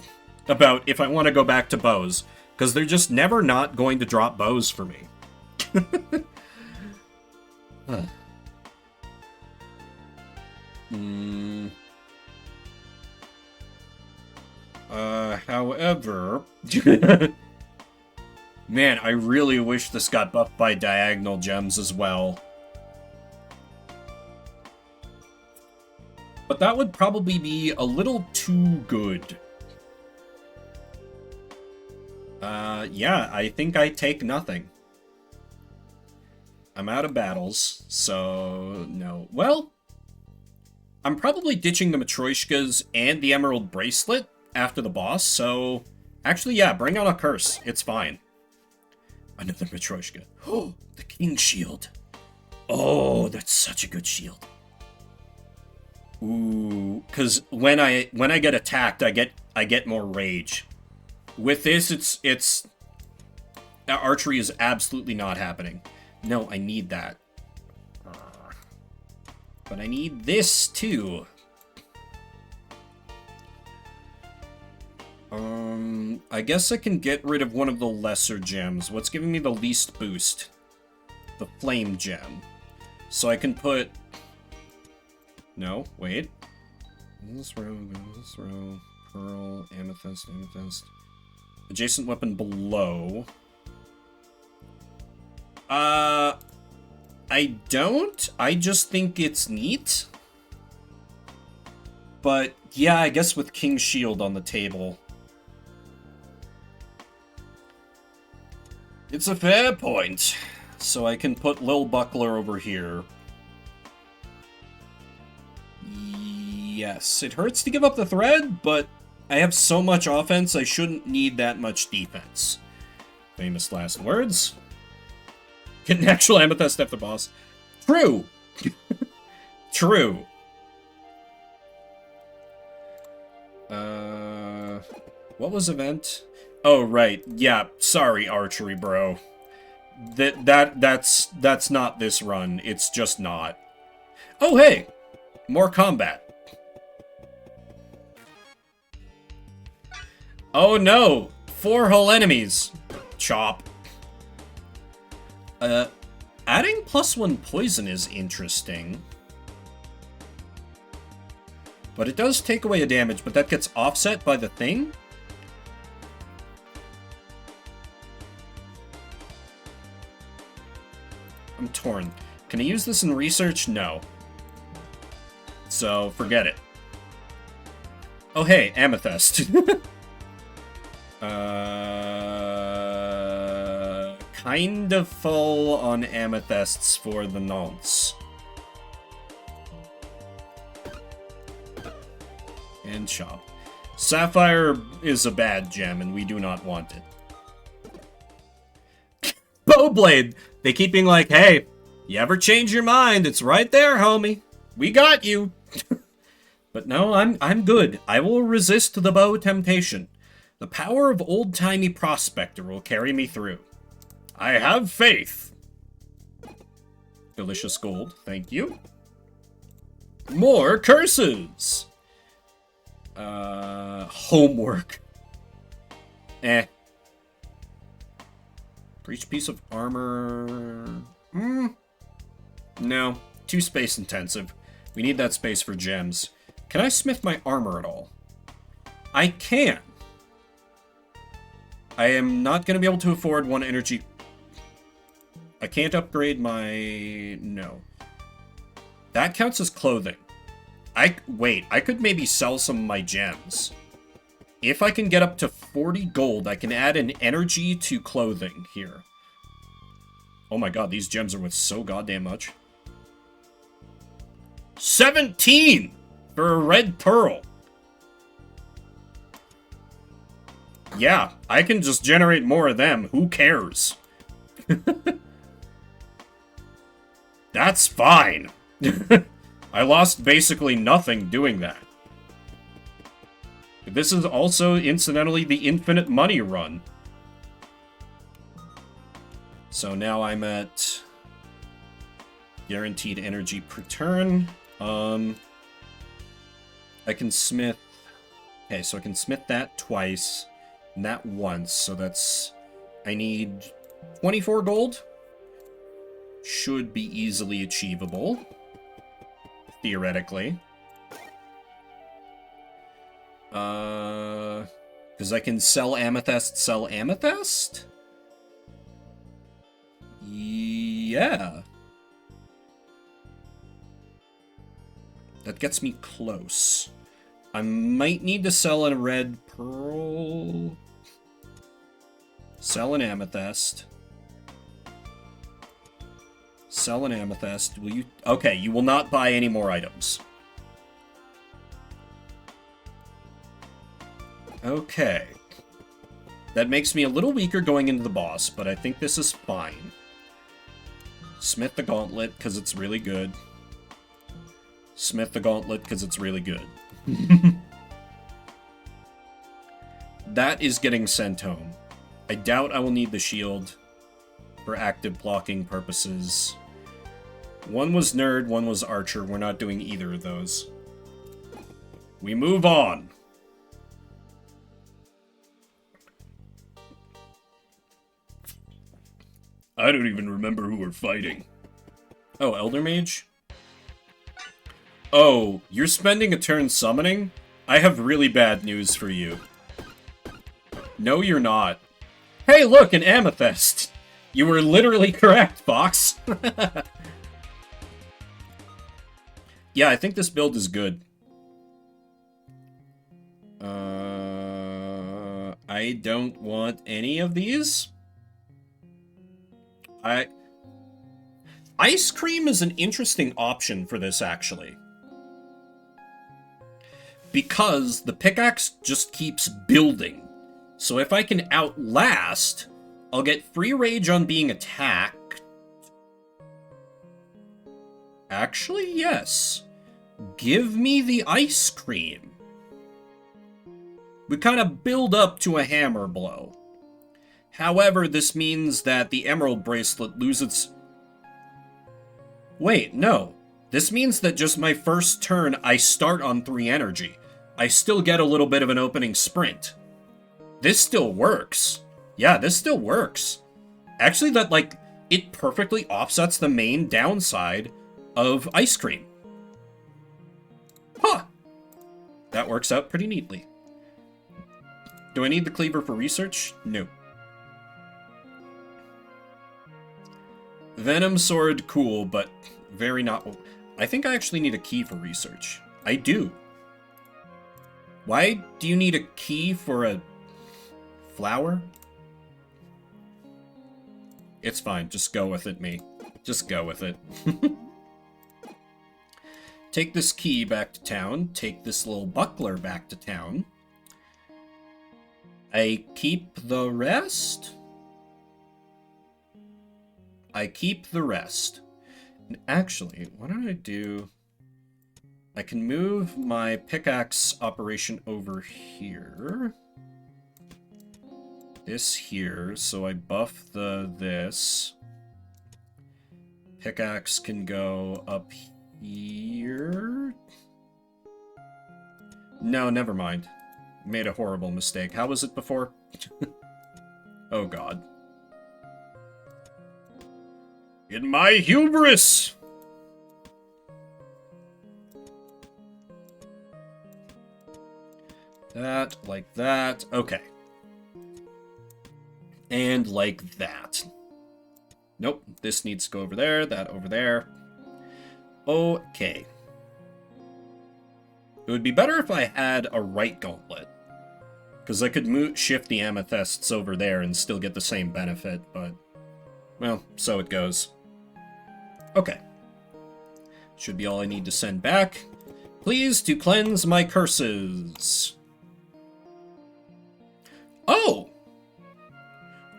about if I want to go back to bows, because they're just never not going to drop bows for me. However... Man, I really wish this got buffed by diagonal gems as well. But that would probably be a little too good. Yeah, I think I take nothing. I'm out of battles, so no. Well, I'm probably ditching the Matryoshkas and the Emerald Bracelet after the boss, so... Actually, yeah, bring on a curse. It's fine. Another Matryoshka. Oh, the King's Shield. Oh, that's such a good shield. Ooh, because when I get attacked, I get more rage. With this, it's archery is absolutely not happening. No, I need that. But I need this too. I guess I can get rid of one of the lesser gems. What's giving me the least boost? The flame gem. So I can put... No, wait. This row, this row. Pearl, amethyst, amethyst. Adjacent weapon below. I don't. I just think it's neat. But, yeah, I guess with King's Shield on the table. It's a fair point. So I can put Lil Buckler over here. Yes, it hurts to give up the thread, but I have so much offense, I shouldn't need that much defense. Famous last words. Get an actual amethyst after boss. True. True. What was event? Oh, right. Yeah, sorry, archery, bro. That's not this run. It's just not. Oh, hey! More combat. Oh, no! 4 whole enemies. Chop. Adding +1 poison is interesting. But it does take away a damage, but that gets offset by the thing? I'm torn. Can I use this in research? No. So, forget it. Oh, hey, amethyst. Kind of full on amethysts for the nonce. And chop. Sapphire is a bad gem, and we do not want it. Bowblade! They keep being like, hey, you ever change your mind, it's right there, homie. We got you. But no, I'm good. I will resist the bow temptation. The power of old-timey prospector will carry me through. I have faith. Delicious gold, thank you. More curses! Homework. Breach piece of armor... No, too space intensive. We need that space for gems. Can I smith my armor at all? I can. I am not going to be able to afford 1 energy. I can't upgrade my... No. That counts as clothing. Wait, I could maybe sell some of my gems. If I can get up to 40 gold, I can add an energy to clothing here. Oh my god, these gems are worth so goddamn much. 17 for a red pearl. Yeah, I can just generate more of them. Who cares? That's fine. I lost basically nothing doing that. This is also, incidentally, the infinite money run. So now I'm at guaranteed energy per turn. I can smith... Okay, so I can smith that twice, and that once, so that's... I need 24 gold. Should be easily achievable. Theoretically. Because I can sell amethyst? Yeah. That gets me close. I might need to sell a red pearl. Sell an amethyst. Sell an amethyst. Will you... Okay, you will not buy any more items. Okay. That makes me a little weaker going into the boss, but I think this is fine. Smith the gauntlet, because it's really good. Smith the gauntlet, because it's really good. That is getting sent home. I doubt I will need the shield for active blocking purposes. One was nerd, one was archer. We're not doing either of those. We move on.
I don't even remember who we're fighting.
Oh, Elder Mage? Oh, you're spending a turn summoning? I have really bad news for you. No, you're not. Hey, look, an amethyst! You were literally correct, Fox. Yeah, I think this build is good. I don't want any of these. Ice Cream is an interesting option for this, actually. Because the pickaxe just keeps building. So if I can outlast, I'll get free rage on being attacked. Actually, yes. Give me the ice cream. We kind of build up to a hammer blow. However, this means that the emerald bracelet loses... Wait, no. This means that just my first turn, I start on 3 energy. I still get a little bit of an opening sprint. This still works. Yeah, this still works. Actually, that, like, it perfectly offsets the main downside of ice cream. Huh. That works out pretty neatly. Do I need the cleaver for research? No. Venom sword, cool, but very not... I think I actually need a key for research. I do. Why do you need a key for a flower? It's fine, just go with it, me. Just go with it. Take this key back to town. Take this little buckler back to town. I keep the rest? I keep the rest. And actually, what do I do? I can move my pickaxe operation over here. This here, so I buff this. Pickaxe can go up here. No, never mind. Made a horrible mistake. How was it before? Oh god. In my hubris! That, like that. Okay. And like that. Nope, this needs to go over there, that over there. Okay. It would be better if I had a right gauntlet. Because I could shift the amethysts over there and still get the same benefit, but... well, so it goes. Okay. Should be all I need to send back. Please to cleanse my curses. Oh!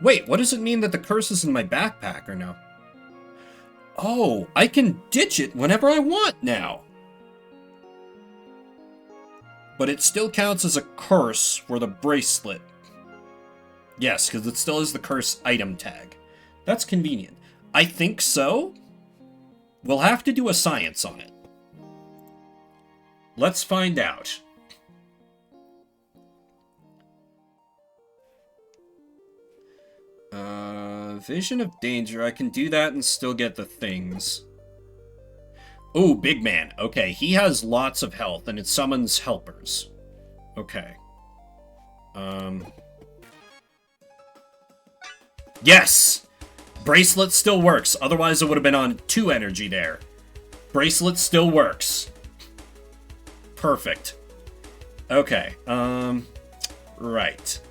Wait, what does it mean that the curses in my backpack are now? Oh, I can ditch it whenever I want now! But it still counts as a curse for the bracelet. Yes, because it still is the curse item tag. That's convenient. I think so. We'll have to do a science on it. Let's find out. Vision of danger. I can do that and still get the things. Oh, big man. Okay, he has lots of health, and it summons helpers. Okay. Yes! Bracelet still works. Otherwise, it would have been on 2 energy there. Bracelet still works. Perfect. Okay, right.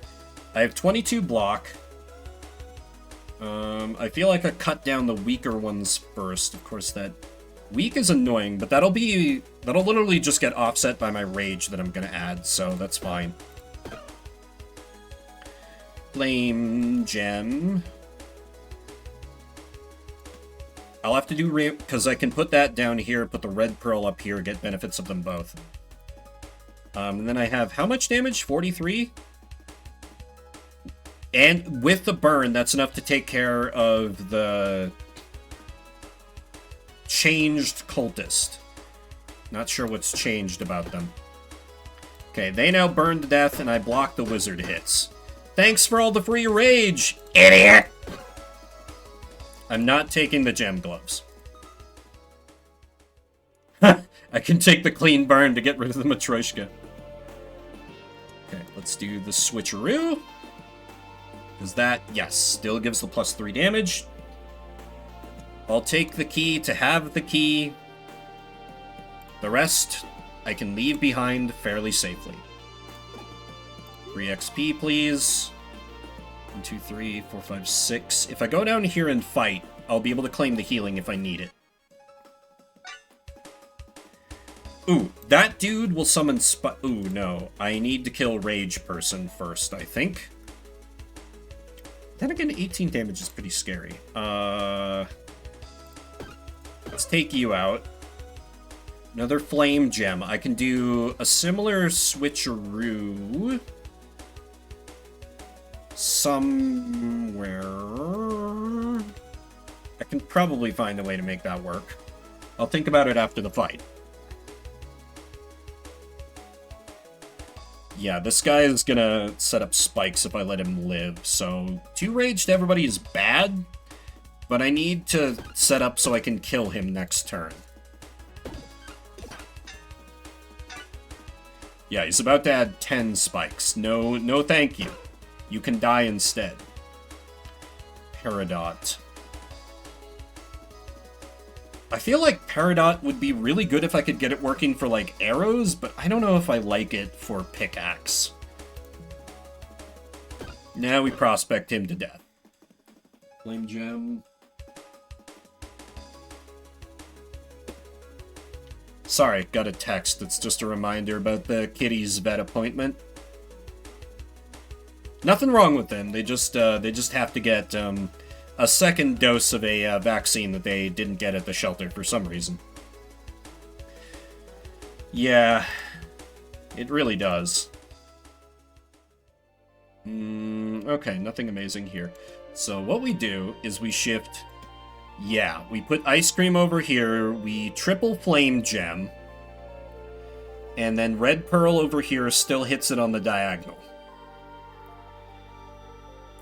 I have 22 block. I feel like I cut down the weaker ones first. Of course, that weak is annoying, but that'll literally just get offset by my rage that I'm gonna add, so that's fine. Flame gem. I'll have to do because I can put that down here, put the red pearl up here, get benefits of them both. And then I have how much damage? 43? And with the burn, that's enough to take care of the changed cultist. Not sure what's changed about them. Okay, they now burn to death, and I block the wizard hits. Thanks for all the free rage, idiot! I'm not taking the gem gloves. I can take the clean burn to get rid of the Matryoshka. Okay, let's do the switcheroo. Because that, yes, still gives the +3 damage. I'll take the key to have the key. The rest, I can leave behind fairly safely. 3 XP, please. 1, 2, 3, 4, 5, 6. If I go down here and fight, I'll be able to claim the healing if I need it. Ooh, that dude will summon ooh, no. I need to kill Rage Person first, I think. Then again, 18 damage is pretty scary. Let's take you out. Another Flame Gem. I can do a similar switcheroo somewhere. I can probably find a way to make that work. I'll think about it after the fight. Yeah, this guy is gonna set up spikes if I let him live, so 2 rage to everybody is bad, but I need to set up so I can kill him next turn. Yeah, he's about to add 10 spikes. No thank you. You can die instead. Peridot. I feel like Peridot would be really good if I could get it working for, like, arrows, but I don't know if I like it for pickaxe. Now we prospect him to death. Flame Gem. Sorry, got a text. It's just a reminder about the Kitty's vet appointment. Nothing wrong with them. They just have to get a second dose of a vaccine that they didn't get at the shelter for some reason. Yeah, it really does. Okay, nothing amazing here. So what we do is we shift... Yeah, we put Ice Cream over here, we triple Flame Gem, and then Red Pearl over here still hits it on the diagonal.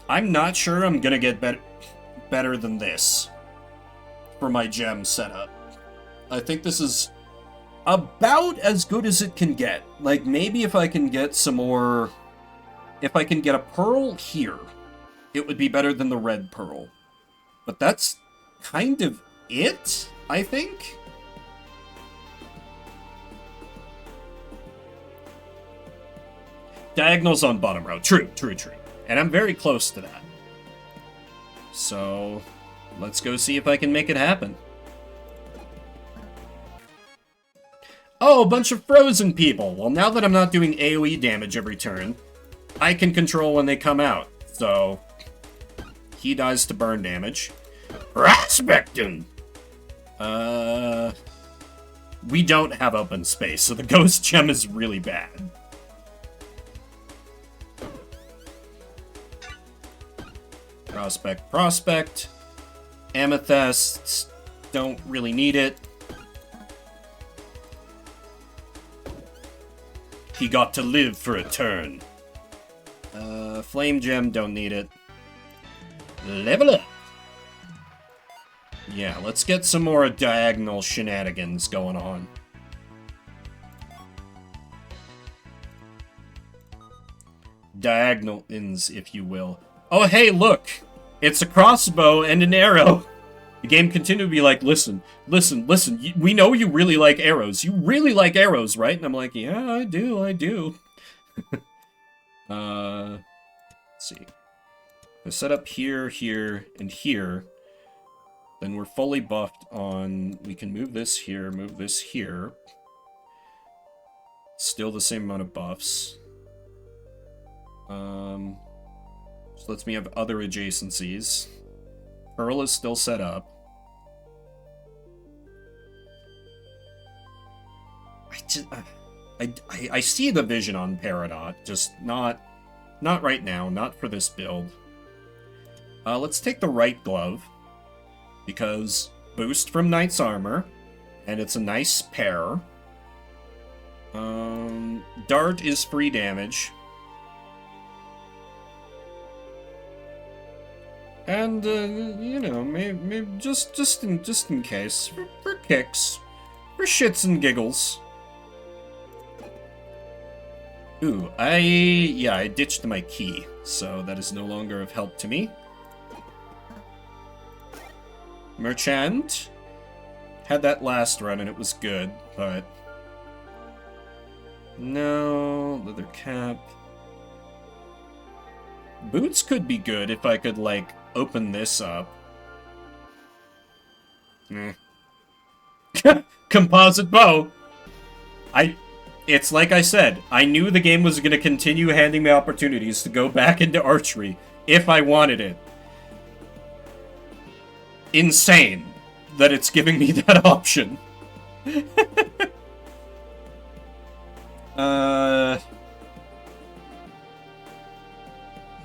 I'm not sure I'm gonna get better than this for my gem setup. I think this is about as good as it can get. Like, maybe if I can get some more... If I can get a pearl here, it would be better than the red pearl. But that's kind of it, I think? Diagonals on bottom row. True. And I'm very close to that. So, let's go see if I can make it happen. Oh, a bunch of frozen people! Well, now that I'm not doing AoE damage every turn, I can control when they come out. So, he dies to burn damage. Prospecting! We don't have open space, so the Ghost Gem is really bad. Prospect. Amethysts, don't really need it. He got to live for a turn. Flame Gem, don't need it. Level up! Yeah, let's get some more diagonal shenanigans going on. Diagonal ins, if you will. Oh, hey, look! It's a crossbow and an arrow! The game continued to be like, listen, we know you really like arrows. You really like arrows, right? And I'm like, yeah, I do. Let's see. I set up here, and here. Then we're fully buffed on... We can move this here. Still the same amount of buffs. So lets me have other adjacencies. Pearl is still set up. I see the vision on Peridot, just not right now, not for this build. Let's take the right glove, because boost from Knight's Armor, and it's a nice pair. Dart is free damage. And, you know, maybe just in case. For kicks. For shits and giggles. Ooh, I ditched my key, so that is no longer of help to me. Merchant. Had that last run and it was good, but... No, leather cap. Boots could be good if I could, like, open this up. Composite bow! It's like I said, I knew the game was going to continue handing me opportunities to go back into archery if I wanted it. Insane that it's giving me that option.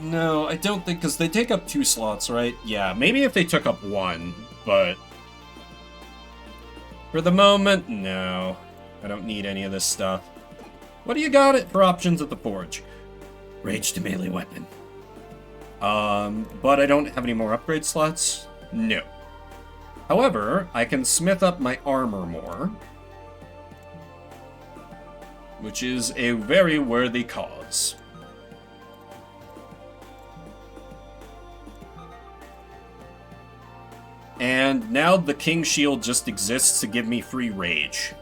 No, I don't think, because they take up 2 slots, right? Yeah, maybe if they took up 1, but... For the moment, no. I don't need any of this stuff. What do you got it for options at the forge? Rage to melee weapon. But I don't have any more upgrade slots? No. However, I can smith up my armor more. Which is a very worthy cause. And now the King Shield just exists to give me free rage.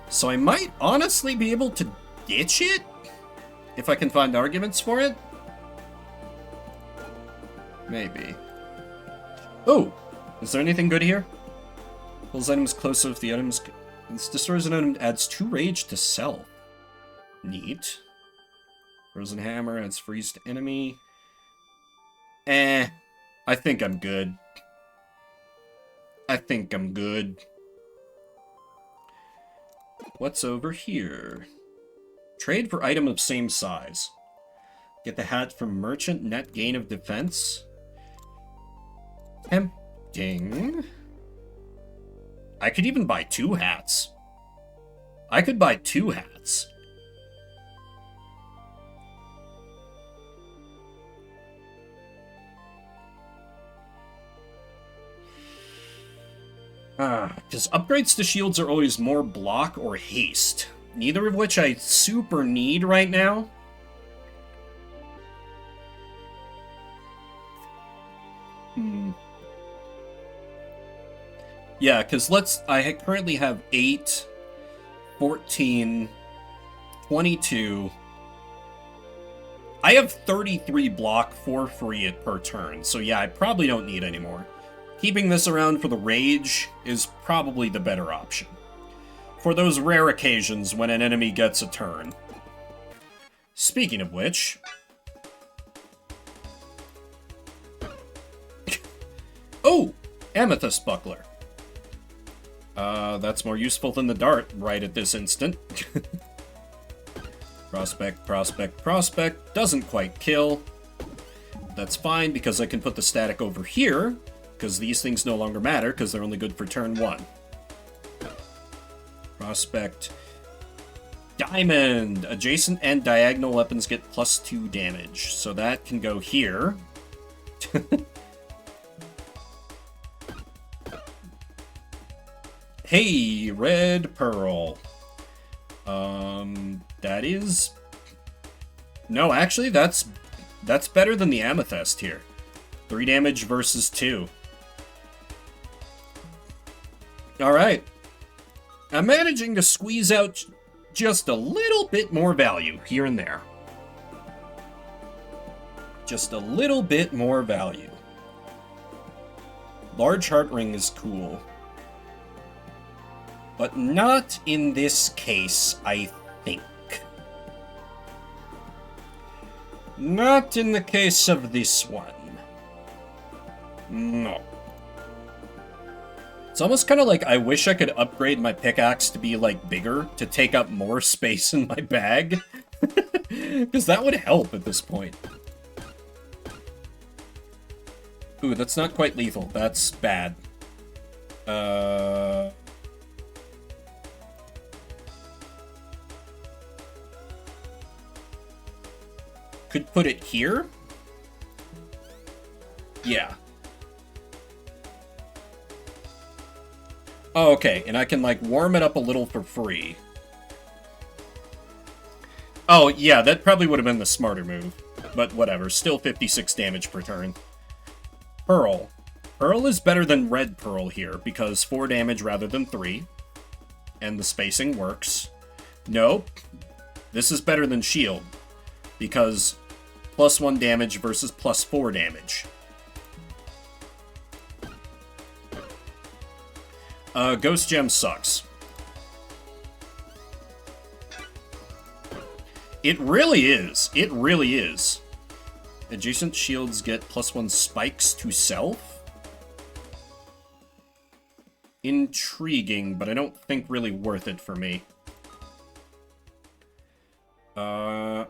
So I might honestly be able to ditch it? If I can find arguments for it? Maybe. Oh! Is there anything good here? Pulls items closer if the items... This destroys an item, adds 2 rage to self. Neat. Frozen Hammer adds freeze to enemy. I think I'm good. I think I'm good. What's over here? Trade for item of same size. Get the hat from merchant, net gain of defense. Tempting. I could even buy 2 hats. I could buy 2 hats. Because upgrades to shields are always more block or haste. Neither of which I super need right now. Yeah, because I currently have 8, 14, 22. I have 33 block for free per turn, so yeah, I probably don't need any more. Keeping this around for the rage is probably the better option. For those rare occasions when an enemy gets a turn. Speaking of which... Oh! Amethyst Buckler. That's more useful than the dart right at this instant. Prospect, prospect, prospect. Doesn't quite kill. That's fine, because I can put the static over here, because these things no longer matter, because they're only good for turn 1. Prospect. Diamond! Adjacent and diagonal weapons get +2 damage, so that can go here. Hey, red pearl. That is... No, actually, that's better than the amethyst here. 3 damage versus 2. Alright. I'm managing to squeeze out just a little bit more value here and there. Just a little bit more value. Large heart ring is cool. But not in this case, I think. Not in the case of this one. No. It's almost kind of like I wish I could upgrade my pickaxe to be, like, bigger, to take up more space in my bag. Because that would help at this point. Ooh, that's not quite lethal. That's bad. Could put it here? Yeah. Oh, okay, and I can, like, warm it up a little for free. Oh, yeah, that probably would have been the smarter move. But whatever, still 56 damage per turn. Pearl. Pearl is better than Red Pearl here, because 4 damage rather than 3. And the spacing works. Nope. This is better than Shield, because +1 damage versus +4 damage. Ghost Gem sucks. It really is. It really is. Adjacent shields get +1 spikes to self. Intriguing, but I don't think really worth it for me.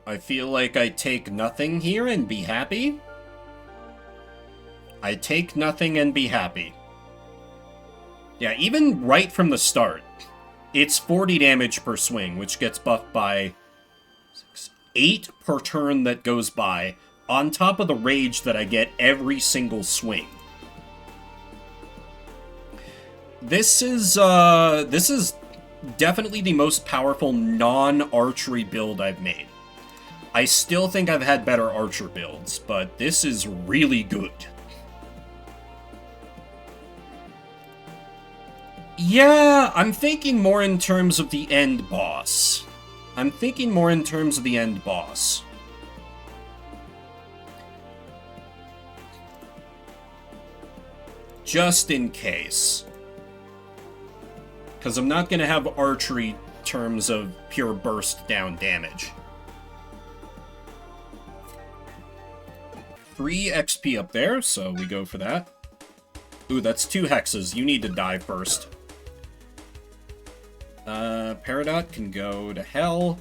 I feel like I take nothing here and be happy. I take nothing and be happy. Yeah, even right from the start, it's 40 damage per swing, which gets buffed by 8 per turn that goes by, on top of the rage that I get every single swing. This is definitely the most powerful non-archery build I've made. I still think I've had better archer builds, but this is really good. Yeah, I'm thinking more in terms of the end boss. Just in case. Because I'm not going to have archery terms of pure burst down damage. 3 XP up there, so we go for that. Ooh, that's 2 hexes. You need to die first. Peridot can go to hell.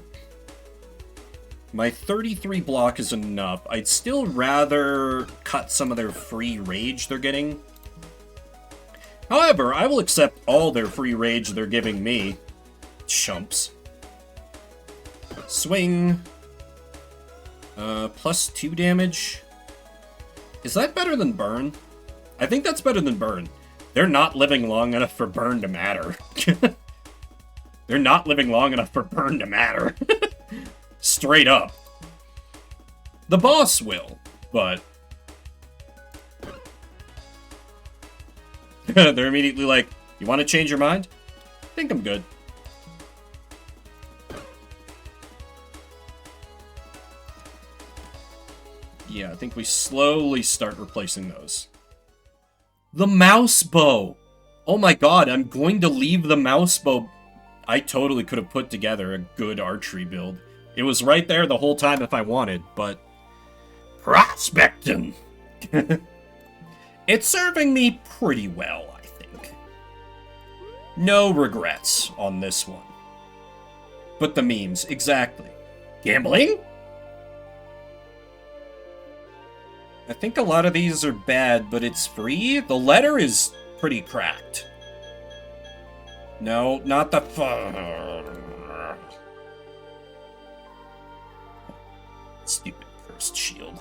My 33 block is enough. I'd still rather cut some of their free rage they're getting. However, I will accept all their free rage they're giving me. Chumps. Swing. +2 damage. Is that better than burn? I think that's better than burn. They're not living long enough for burn to matter. They're not living long enough for burn to matter. Straight up. The boss will, but... They're immediately like, you want to change your mind? I think I'm good. Yeah, I think we slowly start replacing those. The mouse bow! Oh my god, I'm going to leave the mouse bow. I totally could have put together a good archery build. It was right there the whole time if I wanted, but... Prospecting! It's serving me pretty well, I think. No regrets on this one. But the memes, exactly. Gambling? I think a lot of these are bad, but it's free. The letter is pretty cracked. No, not the stupid cursed shield.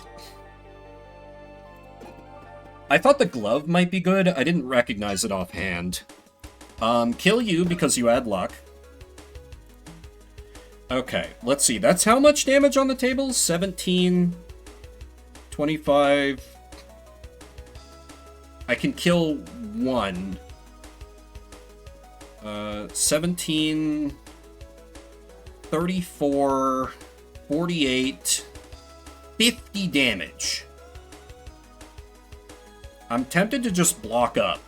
I thought the glove might be good. I didn't recognize it offhand. Kill you because you add luck. Okay, let's see. That's how much damage on the table? 17... 25... I can kill 1. 17... 34... 48... 50 damage. I'm tempted to just block up.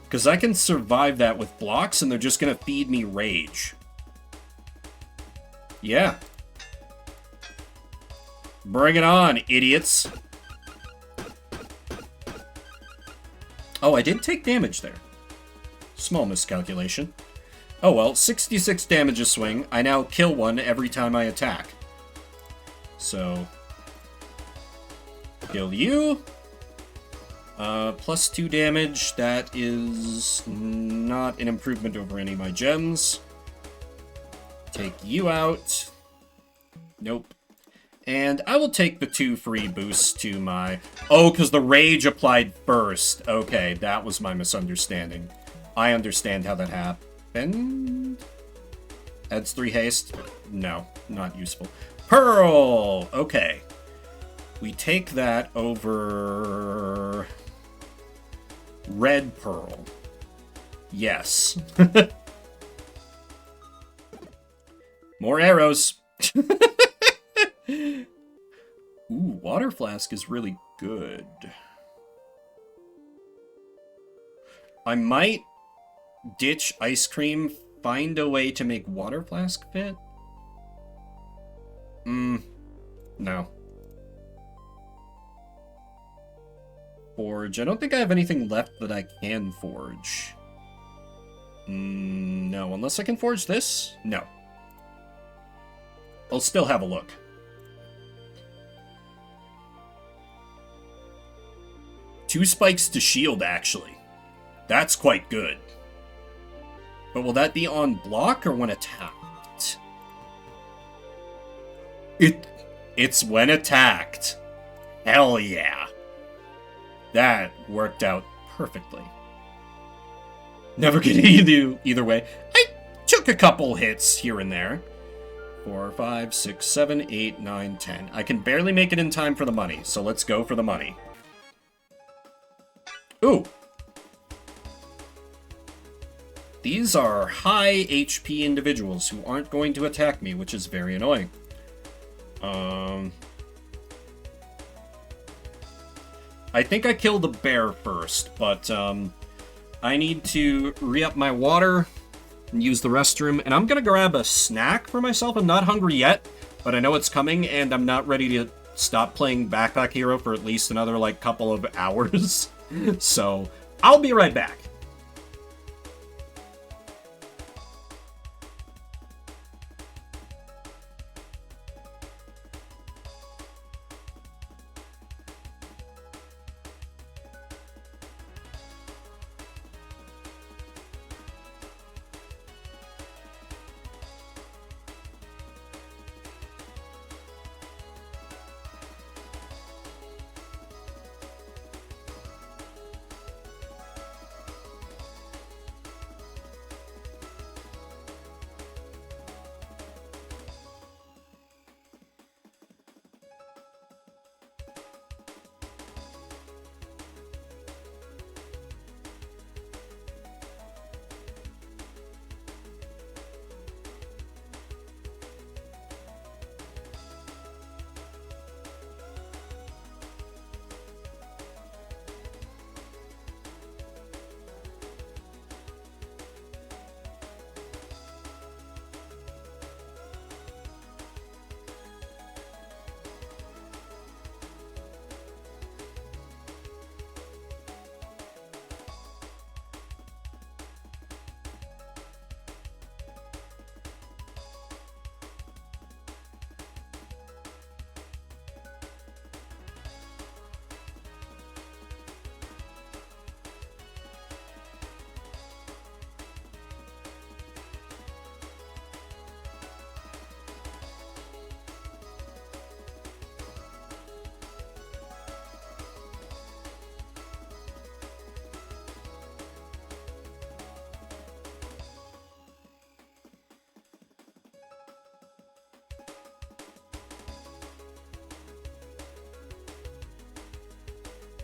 Because I can survive that with blocks, and they're just going to feed me rage. Yeah. Bring it on, idiots. Oh, I did take damage there. Small miscalculation. Oh well, 66 damage a swing. I now kill one every time I attack. So... kill you. +2 damage. That is not an improvement over any of my gems. Take you out. Nope. And I will take the 2 free boosts to my... Oh, because the rage applied first. Okay, that was my misunderstanding. I understand how that happened. Adds 3 haste? No, not useful. Pearl! Okay. We take that over... Red Pearl. Yes. More arrows. Ooh, Water Flask is really good. I might ditch Ice Cream, find a way to make Water Flask fit. No. Forge. I don't think I have anything left that I can forge. No, unless I can forge this? No. I'll still have a look. Two spikes to shield, actually. That's quite good. But will that be on block or when attacked? It's when attacked. Hell yeah. That worked out perfectly. Never get either way. I took a couple hits here and there. 4, 5, 6, 7, 8, 9, 10. I can barely make it in time for the money, so let's go for the money. Ooh. These are high HP individuals who aren't going to attack me, which is very annoying. I think I killed the bear first, but I need to re-up my water and use the restroom, and I'm gonna grab a snack for myself. I'm not hungry yet, but I know it's coming, and I'm not ready to stop playing Backpack Hero for at least another, like, couple of hours. So, I'll be right back.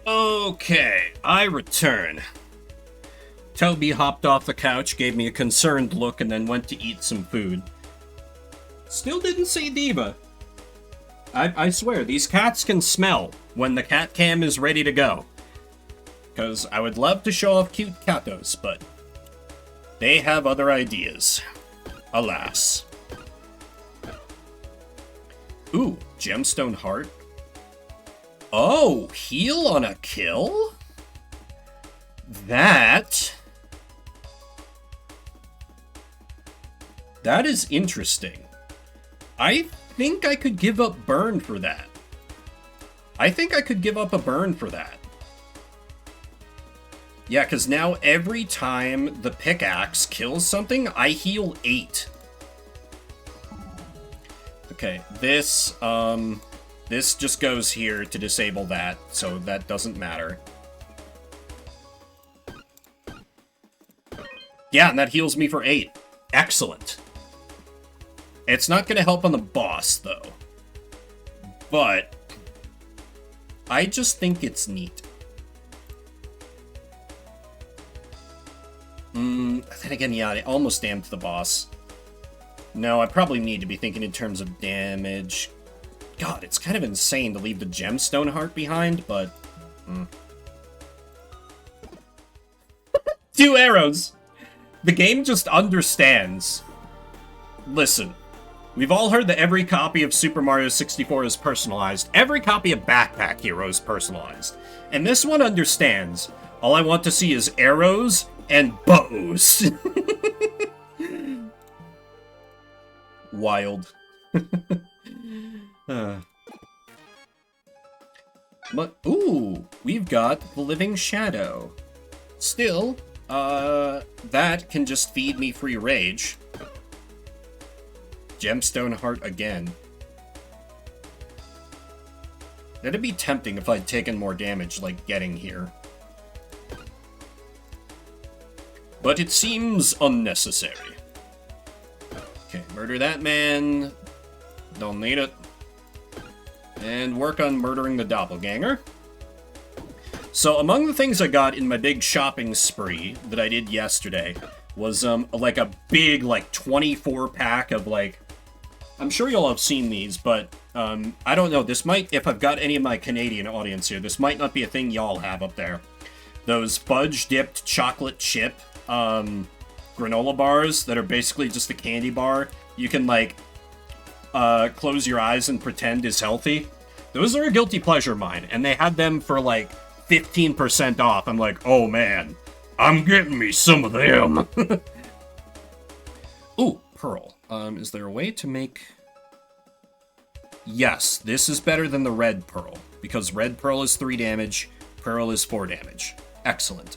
Okay, I return. Toby hopped off the couch, gave me a concerned look, and then went to eat some food. Still didn't see Diva. I swear, these cats can smell when the cat cam is ready to go. Because I would love to show off cute catos, but they have other ideas. Alas. Ooh, gemstone heart. Oh, heal on a kill? That is interesting. I think I could give up burn for that. I think I could give up a burn for that. Yeah, because now every time the pickaxe kills something, I heal 8. Okay, this, This just goes here to disable that, so that doesn't matter. Yeah, and that heals me for 8. Excellent. It's not going to help on the boss, though. But I just think it's neat. Then again, yeah, I almost damned the boss. No, I probably need to be thinking in terms of damage. God, it's kind of insane to leave the gemstone heart behind, but... 2 arrows! The game just understands. Listen, we've all heard that every copy of Super Mario 64 is personalized. Every copy of Backpack Hero is personalized. And this one understands. All I want to see is arrows and bows. Wild. But, ooh, we've got the Living Shadow. Still, that can just feed me free rage. Gemstone Heart again. That'd be tempting if I'd taken more damage, like, getting here. But it seems unnecessary. Okay, murder that man. Don't need it. And work on murdering the doppelganger. So among the things I got in my big shopping spree that I did yesterday was like a big like 24 pack of like, I'm sure you'll have seen these, but I don't know, this might, if I've got any of my Canadian audience here, this might not be a thing y'all have up there. Those fudge dipped chocolate chip granola bars that are basically just a candy bar you can like close your eyes and pretend is healthy. Those are a guilty pleasure of mine, and they had them for like 15% off. I'm like, oh man, I'm getting me some of them. Ooh, pearl. Is there a way to make... Yes, this is better than the red pearl, because red pearl is 3 damage, pearl is 4 damage. Excellent.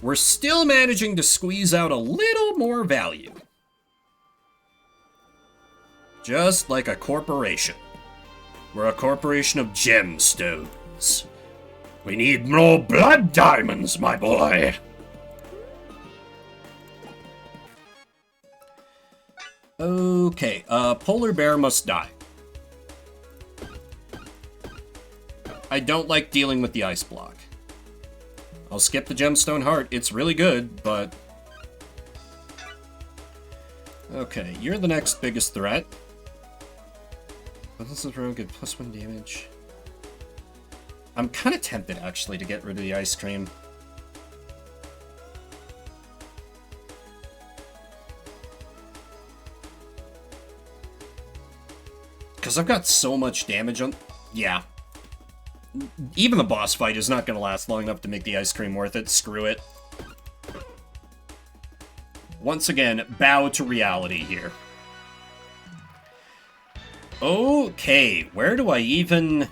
We're still managing to squeeze out a little more value. Just like a corporation. We're a corporation of gemstones. We need more blood diamonds, my boy. Okay, polar bear must die. I don't like dealing with the ice block. I'll skip the gemstone heart. It's really good, but... Okay, you're the next biggest threat. But this is real good. +1 damage. I'm kind of tempted, actually, to get rid of the ice cream. Because I've got so much damage on... Yeah. Even the boss fight is not going to last long enough to make the ice cream worth it. Screw it. Once again, bow to reality here. Okay, where do I even...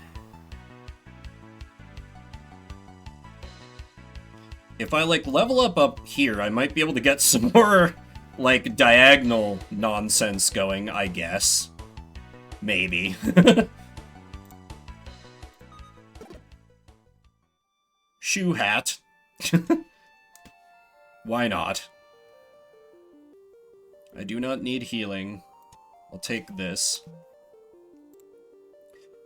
If I, like, level up here, I might be able to get some more, like, diagonal nonsense going, I guess. Maybe. Shoe hat. Why not? I do not need healing. I'll take this.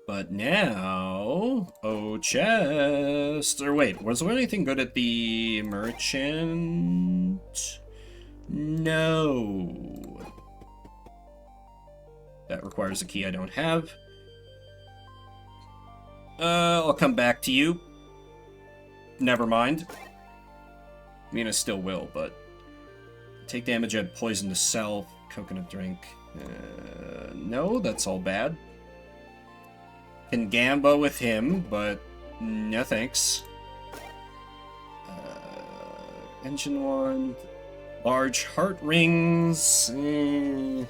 But now... Oh, chest! Or wait, was there anything good at the merchant? No. That requires a key I don't have. I'll come back to you. Never mind. I mean, I still will, but... Take damage, add poison to self, coconut drink. No, that's all bad. Can Gambo with him, but no thanks. Engine wand. Large heart rings. Yeah.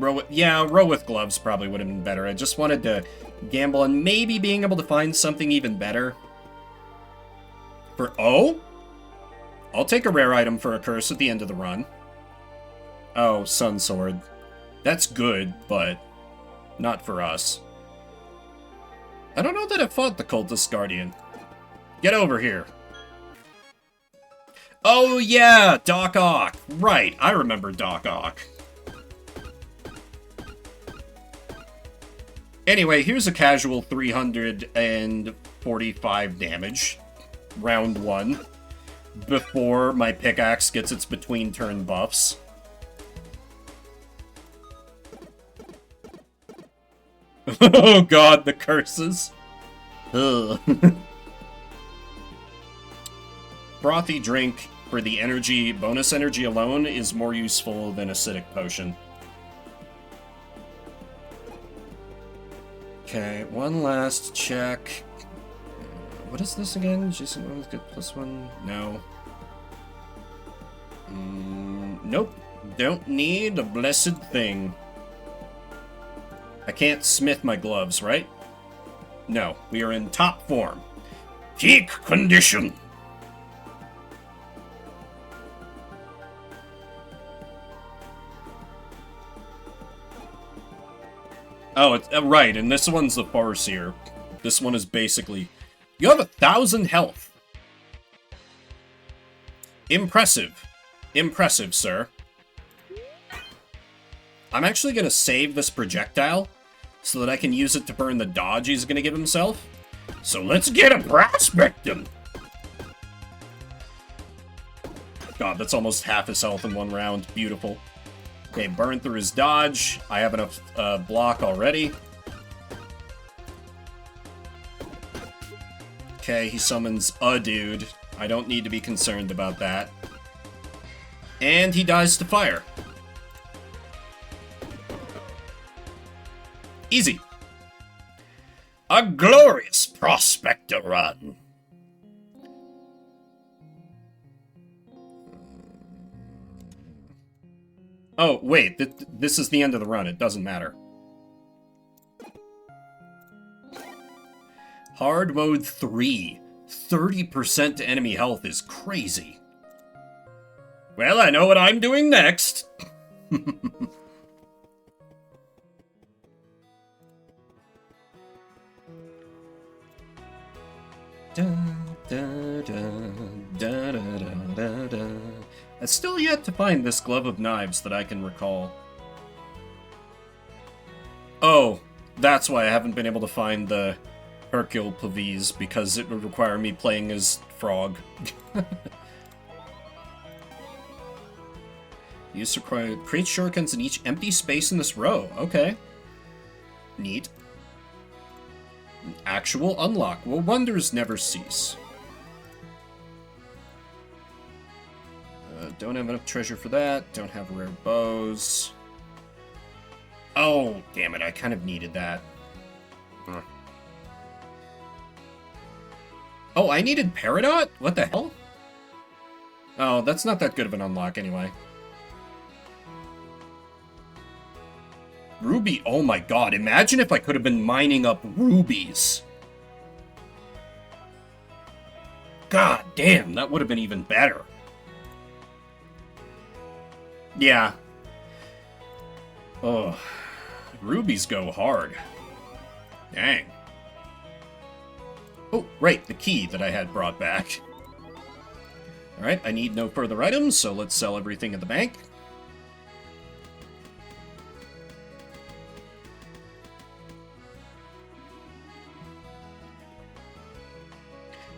Row with gloves probably would have been better. I just wanted to gamble on maybe being able to find something even better. For... Oh? I'll take a rare item for a curse at the end of the run. Oh, Sun Sword. That's good, but not for us. I don't know that I fought the Cultist Guardian. Get over here. Oh yeah, Doc Ock. Right, I remember Doc Ock. Anyway, here's a casual 345 damage. Round 1. Before my pickaxe gets its between turn buffs. Oh god, the curses. Ugh. Frothy drink for the energy, bonus energy alone is more useful than acidic potion. Okay, one last check. What is this again? Jason Owens get +1? No. Nope. Don't need a blessed thing. I can't smith my gloves, right? No, we are in top form. Peak condition. Oh, it's right, and this one's the Farseer. This one is basically... You have 1,000 health. Impressive. Impressive, sir. I'm actually going to save this projectile so that I can use it to burn the dodge he's going to give himself. So let's get a prospectum. God, that's almost half his health in one round. Beautiful. Okay, burn through his dodge. I have enough block already. Okay, he summons a dude. I don't need to be concerned about that. And he dies to fire. Easy. A glorious prospector run. Oh, wait, this is the end of the run. It doesn't matter. Hard mode 3. 30% to enemy health is crazy. Well, I know what I'm doing next. I've still yet to find this glove of knives that I can recall. Oh, that's why I haven't been able to find the Hercule Pavis, because it would require me playing as Frog. Use to create shurikens in each empty space in this row. Okay. Neat. Actual unlock. Well, wonders never cease. Don't have enough treasure for that. Don't have rare bows. Oh, damn it. I kind of needed that. Oh, I needed Peridot? What the hell? Oh, that's not that good of an unlock anyway. Ruby, oh my god, imagine if I could have been mining up rubies. God damn, that would have been even better. Yeah. Oh, rubies go hard. Dang. Oh, right, the key that I had brought back. Alright, I need no further items, so let's sell everything at the bank.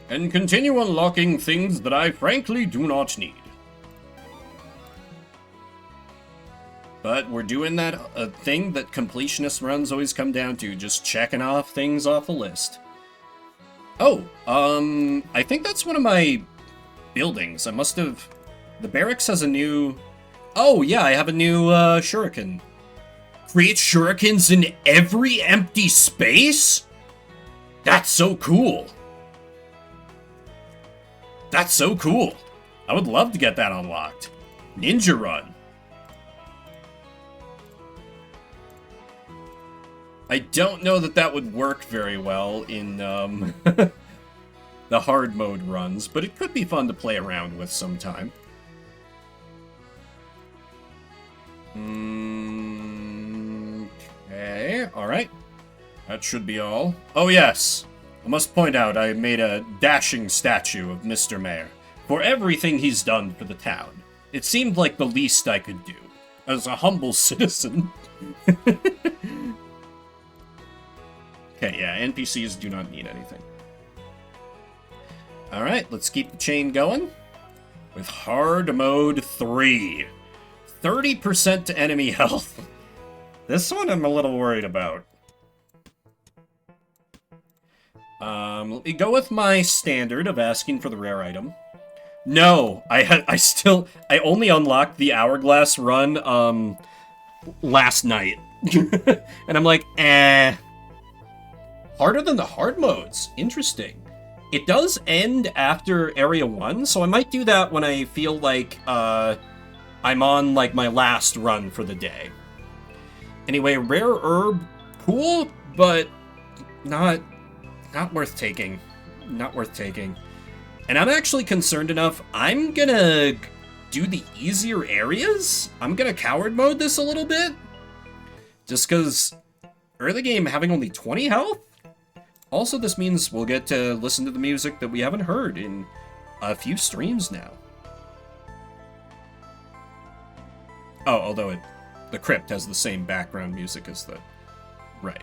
And continue unlocking things that I frankly do not need. But we're doing that thing that completionist runs always come down to, just checking off things off the list. Oh, I think that's one of my buildings. I must have... The barracks has a new... Oh, yeah, I have a new shuriken. Create shurikens in every empty space? That's so cool. That's so cool. I would love to get that unlocked. Ninja Run. I don't know that that would work very well in the hard mode runs, but it could be fun to play around with sometime. Okay, alright. That should be all. Oh yes, I must point out I made a dashing statue of Mr. Mayor for everything he's done for the town. It seemed like the least I could do, as a humble citizen. Okay, yeah, NPCs do not need anything. Alright, let's keep the chain going. With hard mode 3. 30% to enemy health. This one I'm a little worried about. Let me go with my standard of asking for the rare item. No, I only unlocked the Hourglass run, last night. And I'm like, harder than the hard modes. Interesting. It does end after Area 1, so I might do that when I feel like, I'm on, like, my last run for the day. Anyway, rare herb, cool, but not worth taking. Not worth taking. And I'm actually concerned enough, I'm gonna do the easier areas? I'm gonna coward mode this a little bit. Just because early game having only 20 health? Also, this means we'll get to listen to the music that we haven't heard in a few streams now. Oh, although the crypt has the same background music as the... Right.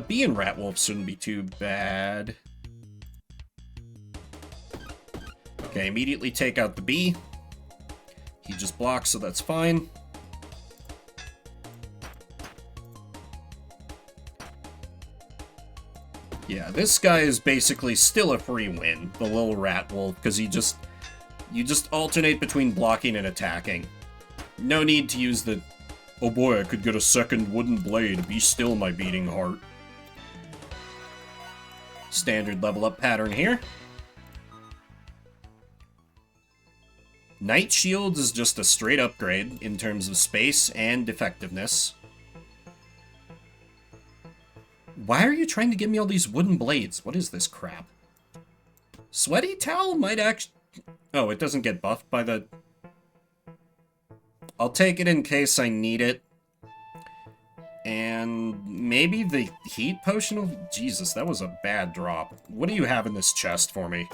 Bee and Ratwolf shouldn't be too bad. Okay, immediately take out the bee. He just blocks, so that's fine. Yeah, this guy is basically still a free win, the little Ratwolf, because you just alternate between blocking and attacking. No need to use the, oh boy, I could get a second wooden blade, be still my beating heart. Standard level up pattern here. Night Shields is just a straight upgrade in terms of space and effectiveness. Why are you trying to give me all these wooden blades? What is this crap? Sweaty Towel might actually... Oh, it doesn't get buffed by the... I'll take it in case I need it. And maybe the heat potion will... Jesus, that was a bad drop. What do you have in this chest for me?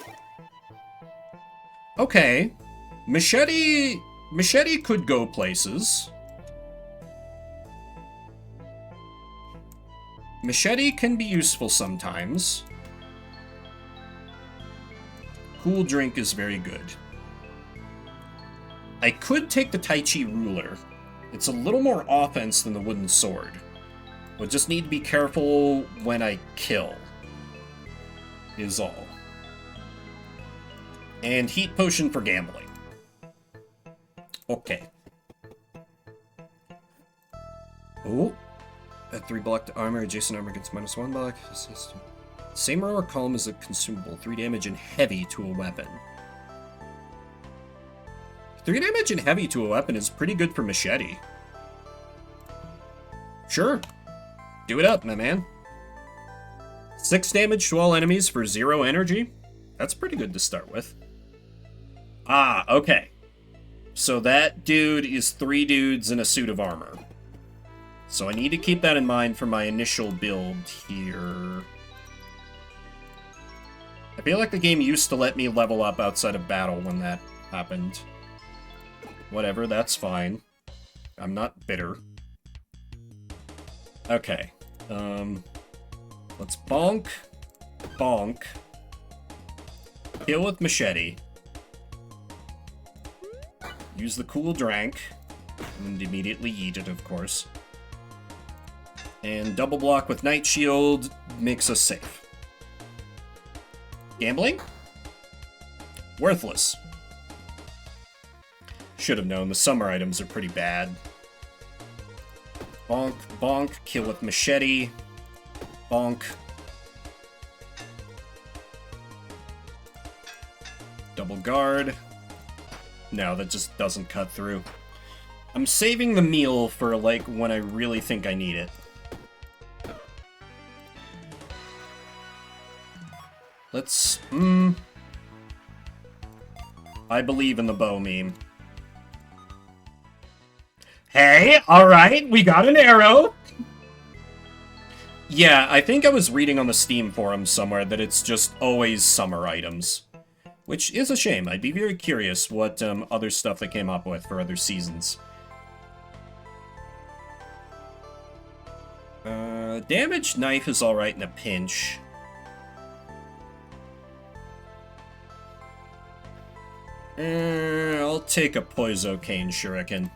Okay. Machete could go places. Machete can be useful sometimes. Cool drink is very good. I could take the Tai Chi ruler. It's a little more offense than the wooden sword. We'll just need to be careful when I kill. Is all. And heat potion for gambling. Okay. Oh. At 3 block to armor, adjacent armor gets -1 block. Same armor column is a consumable. 3 damage and heavy to a weapon. 3 damage and heavy to a weapon is pretty good for Machete. Sure. Do it up, my man. 6 damage to all enemies for 0 energy. That's pretty good to start with. Ah, okay. So that dude is 3 dudes in a suit of armor. So I need to keep that in mind for my initial build here. I feel like the game used to let me level up outside of battle when that happened. Whatever, that's fine. I'm not bitter. Okay. Let's bonk. Bonk. Kill with Machete. Use the cool drink. And immediately eat it, of course. And double block with Night Shield makes us safe. Gambling? Worthless. Should have known, the summer items are pretty bad. Bonk, bonk, kill with Machete. Bonk. Double guard. No, that just doesn't cut through. I'm saving the meal for, like, when I really think I need it. Let's, I believe in the bow meme. Hey, alright, we got an arrow! Yeah, I think I was reading on the Steam forum somewhere that it's just always summer items. Which is a shame. I'd be very curious what other stuff they came up with for other seasons. Damaged knife is alright in a pinch. I'll take a Poisocane Shuriken.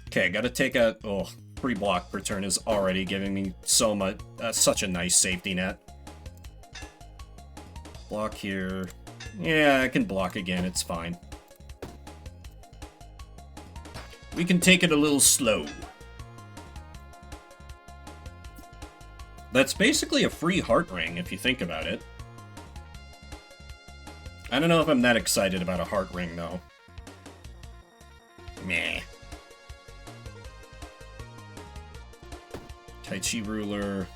Okay, gotta take a... Oh, free block per turn is already giving me so much... such a nice safety net. Block here. Yeah, I can block again, it's fine. We can take it a little slow. That's basically a free heart ring, if you think about it. I don't know if I'm that excited about a heart ring, though. Meh. Tai Chi Ruler.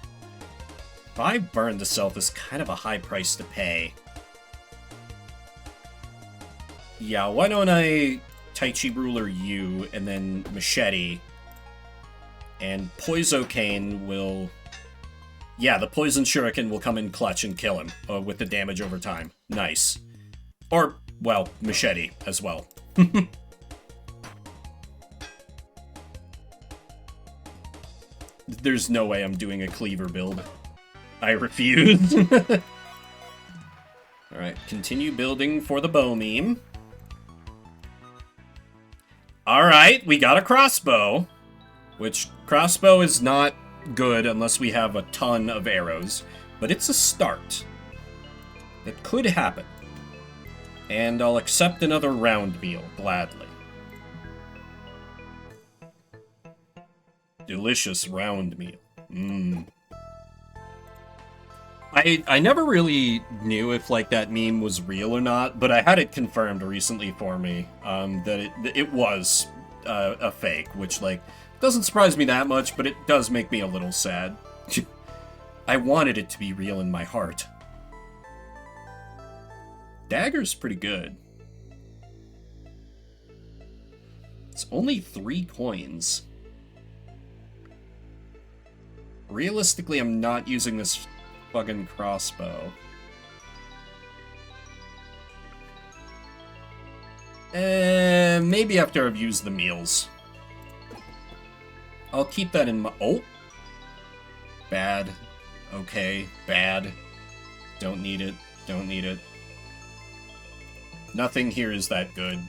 5 Burn to Self is kind of a high price to pay. Yeah, why don't I Tai Chi Ruler you, and then Machete, and Poisocane will... Yeah, the Poison Shuriken will come in clutch and kill him, with the damage over time. Nice. Or, well, Machete as well. There's no way I'm doing a cleaver build. I refuse. Alright, continue building for the bow meme. Alright, we got a crossbow. Which, crossbow is not good unless we have a ton of arrows. But it's a start. It could happen. And I'll accept another round meal, gladly. Delicious round meal. Mmm. I never really knew if, like, that meme was real or not, but I had it confirmed recently for me, that it was a fake, which, like, doesn't surprise me that much, but it does make me a little sad. I wanted it to be real in my heart. Dagger's pretty good. It's only 3 coins. Realistically, I'm not using this fucking crossbow. Maybe after I've used the meals. I'll keep that in my... Oh! Bad. Okay, bad. Don't need it. Don't need it. Nothing here is that good.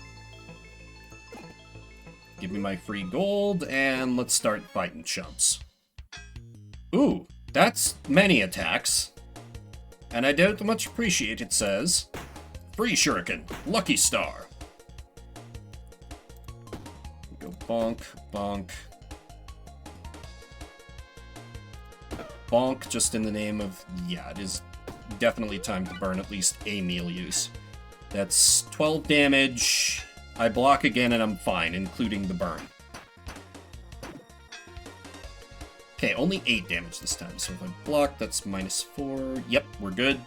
Give me my free gold, and let's start fighting chumps. Ooh, that's many attacks. And I don't much appreciate it, says. Free Shuriken, Lucky Star. Go bonk, bonk. Bonk, just in the name of... Yeah, it is definitely time to burn at least a meal use. That's 12 damage. I block again and I'm fine, including the burn. Okay, only 8 damage this time, so if I block, that's -4. Yep, we're good.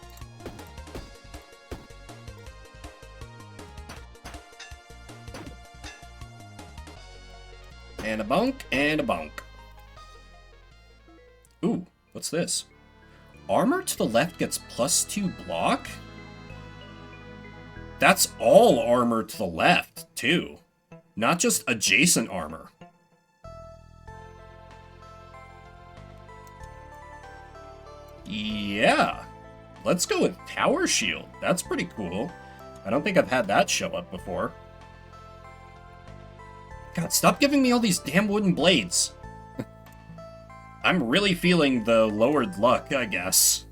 And a bonk, and a bonk. Ooh, what's this? Armor to the left gets +2 block? That's all armor to the left, too. Not just adjacent armor. Yeah. Let's go with Power Shield. That's pretty cool. I don't think I've had that show up before. God, stop giving me all these damn wooden blades. I'm really feeling the lowered luck, I guess.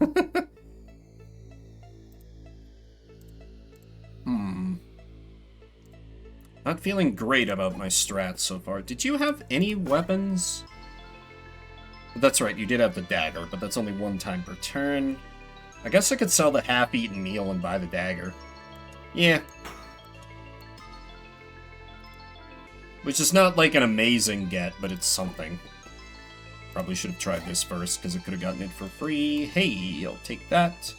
Not feeling great about my strats so far. Did you have any weapons? That's right, you did have the dagger, but that's only 1 time per turn. I guess I could sell the half-eaten meal and buy the dagger. Yeah. Which is not like an amazing get, but it's something. Probably should have tried this first, because I could have gotten it for free. Hey, I'll take that.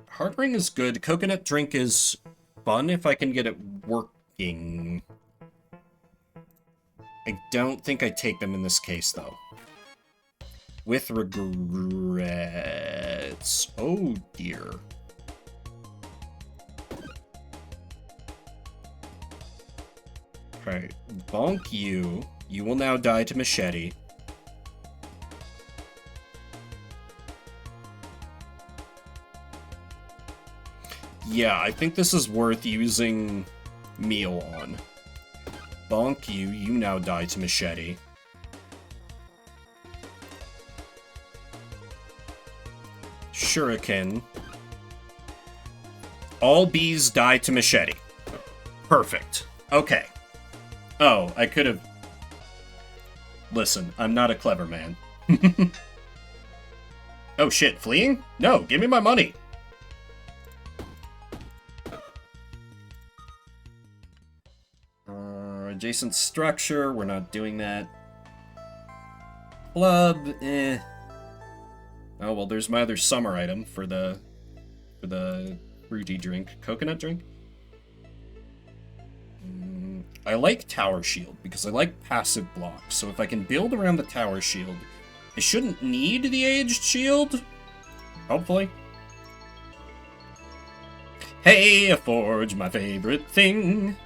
Heart ring is good. Coconut drink is fun if I can get it working. I don't think I take them in this case, though. With regrets. Oh, dear. Alright, bonk you. You will now die to machete. Yeah, I think this is worth using meal on. Bonk you, you now die to machete. Shuriken. All bees die to machete. Perfect. Okay. Oh, I could have... Listen, I'm not a clever man. Oh shit, fleeing? No, give me my money. Adjacent structure, we're not doing that. Club, eh. Oh, well, there's my other summer item for the fruity drink. Coconut drink? I like Tower Shield, because I like passive block, so if I can build around the Tower Shield, I shouldn't need the Aged Shield. Hopefully. Hey, a forge, my favorite thing.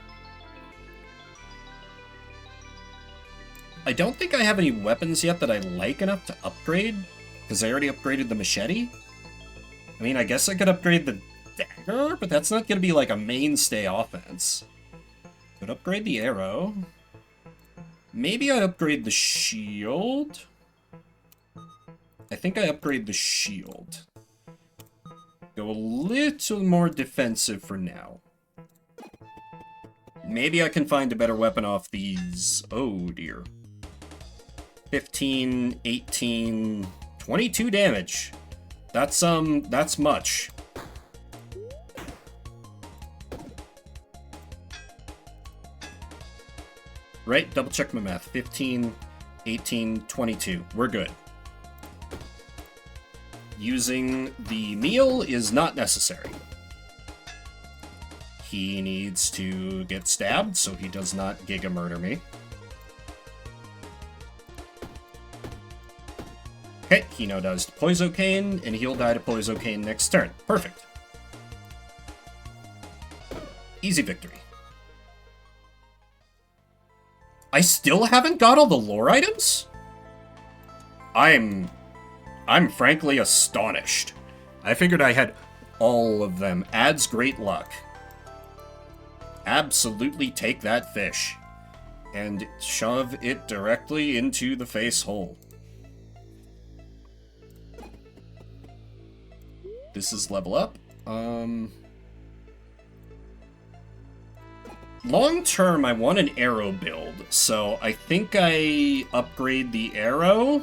I don't think I have any weapons yet that I like enough to upgrade, because I already upgraded the machete. I mean, I guess I could upgrade the dagger, but that's not going to be like a mainstay offense. Could upgrade the arrow. Maybe I upgrade the shield. I think I upgrade the shield. Go a little more defensive for now. Maybe I can find a better weapon off these. Oh dear. 15, 18, 22 damage. That's much. Right, double check my math. 15, 18, 22. We're good. Using the meal is not necessary. He needs to get stabbed so he does not Giga murder me. Okay, he now dies to Poisocane, and he'll die to Poisocane next turn. Perfect. Easy victory. I still haven't got all the lore items? I'm frankly astonished. I figured I had all of them. Adds great luck. Absolutely take that fish. And shove it directly into the face hole. This is level up. Long term, I want an arrow build, so I think I upgrade the arrow.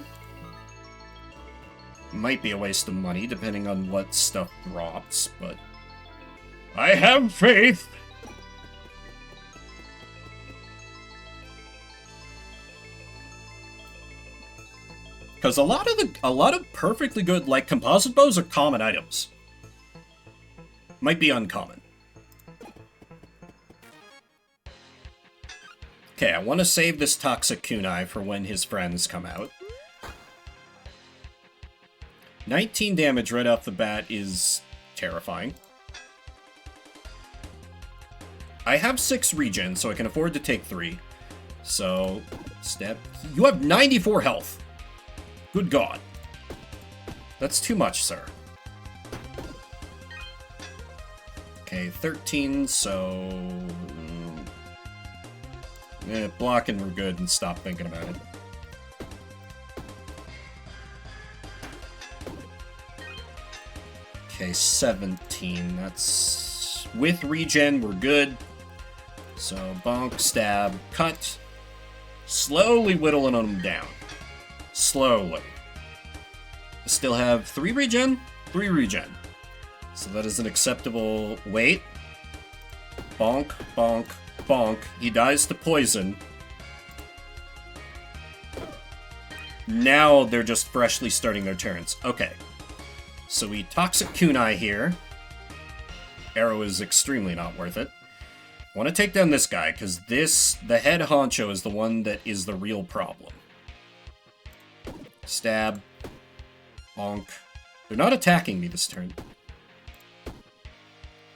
Might be a waste of money, depending on what stuff drops, but I have faith. Because a lot of perfectly good, like, composite bows are common items. Might be uncommon. Okay, I want to save this Toxic Kunai for when his friends come out. 19 damage right off the bat is terrifying. I have 6 regen, so I can afford to take 3. So, step... You have 94 health! Good God. That's too much, sir. Okay, 13, so... block and we're good and stop thinking about it. Okay, 17. That's... With regen, we're good. So, bonk, stab, cut. Slowly whittling them down. Slowly. I still have 3 regen? 3 regen. So that is an acceptable weight. Bonk, bonk, bonk. He dies to poison. Now they're just freshly starting their turns. Okay. So we Toxic Kunai here. Arrow is extremely not worth it. I want to take down this guy, because the head honcho is the one that is the real problem. Stab. Bonk. They're not attacking me this turn.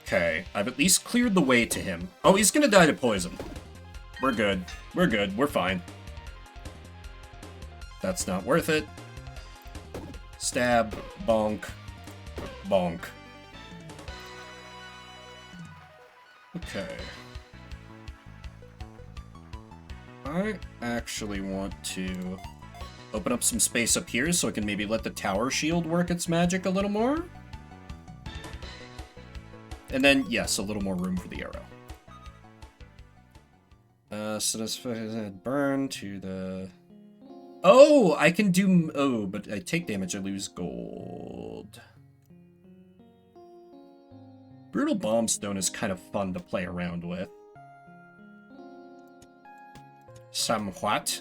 Okay, I've at least cleared the way to him. Oh, he's gonna die to poison. We're good. We're good. We're fine. That's not worth it. Stab. Bonk. Bonk. Okay. I actually want to open up some space up here so I can maybe let the tower shield work its magic a little more. And then, yes, a little more room for the arrow. So let's burn to the... Oh, I can do... Oh, but I take damage, I lose gold. Brutal Bombstone is kind of fun to play around with. Somewhat.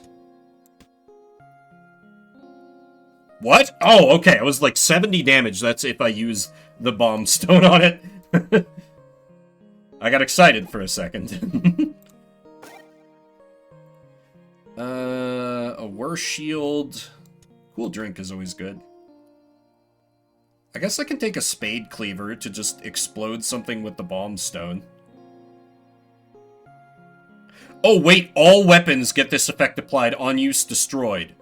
What? Oh, okay. It was like 70 damage. That's if I use the Bombstone on it. I got excited for a second. A Worse Shield. Cool Drink is always good. I guess I can take a Spade Cleaver to just explode something with the Bombstone. Oh, wait. All weapons get this effect applied on use destroyed.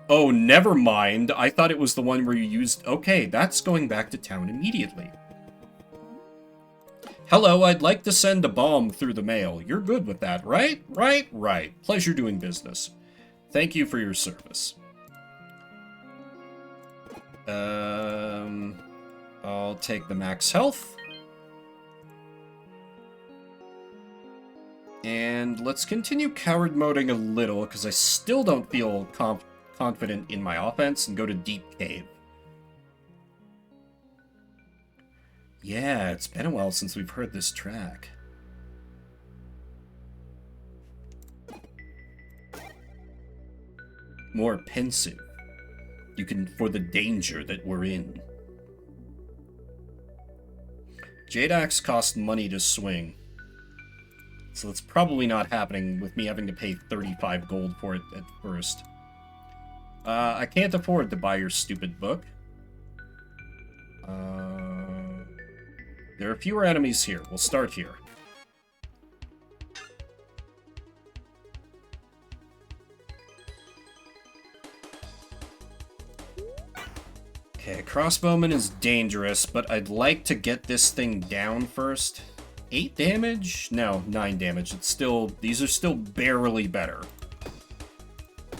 Oh, never mind. I thought it was the one where you used... Okay, that's going back to town immediately. Hello, I'd like to send a bomb through the mail. You're good with that, right? Right. Pleasure doing business. Thank you for your service. I'll take the max health. And let's continue coward moding a little, because I still don't feel confident in my offense, and go to Deep Cave. Yeah, it's been a while since we've heard this track. More pensive. You can, for the danger that we're in. Jade Axe cost money to swing. So that's probably not happening with me having to pay 35 gold for it at first. I can't afford to buy your stupid book. There are fewer enemies here. We'll start here. Okay, crossbowman is dangerous, but I'd like to get this thing down first. 8 damage? No, 9 damage. It's still... These are still barely better.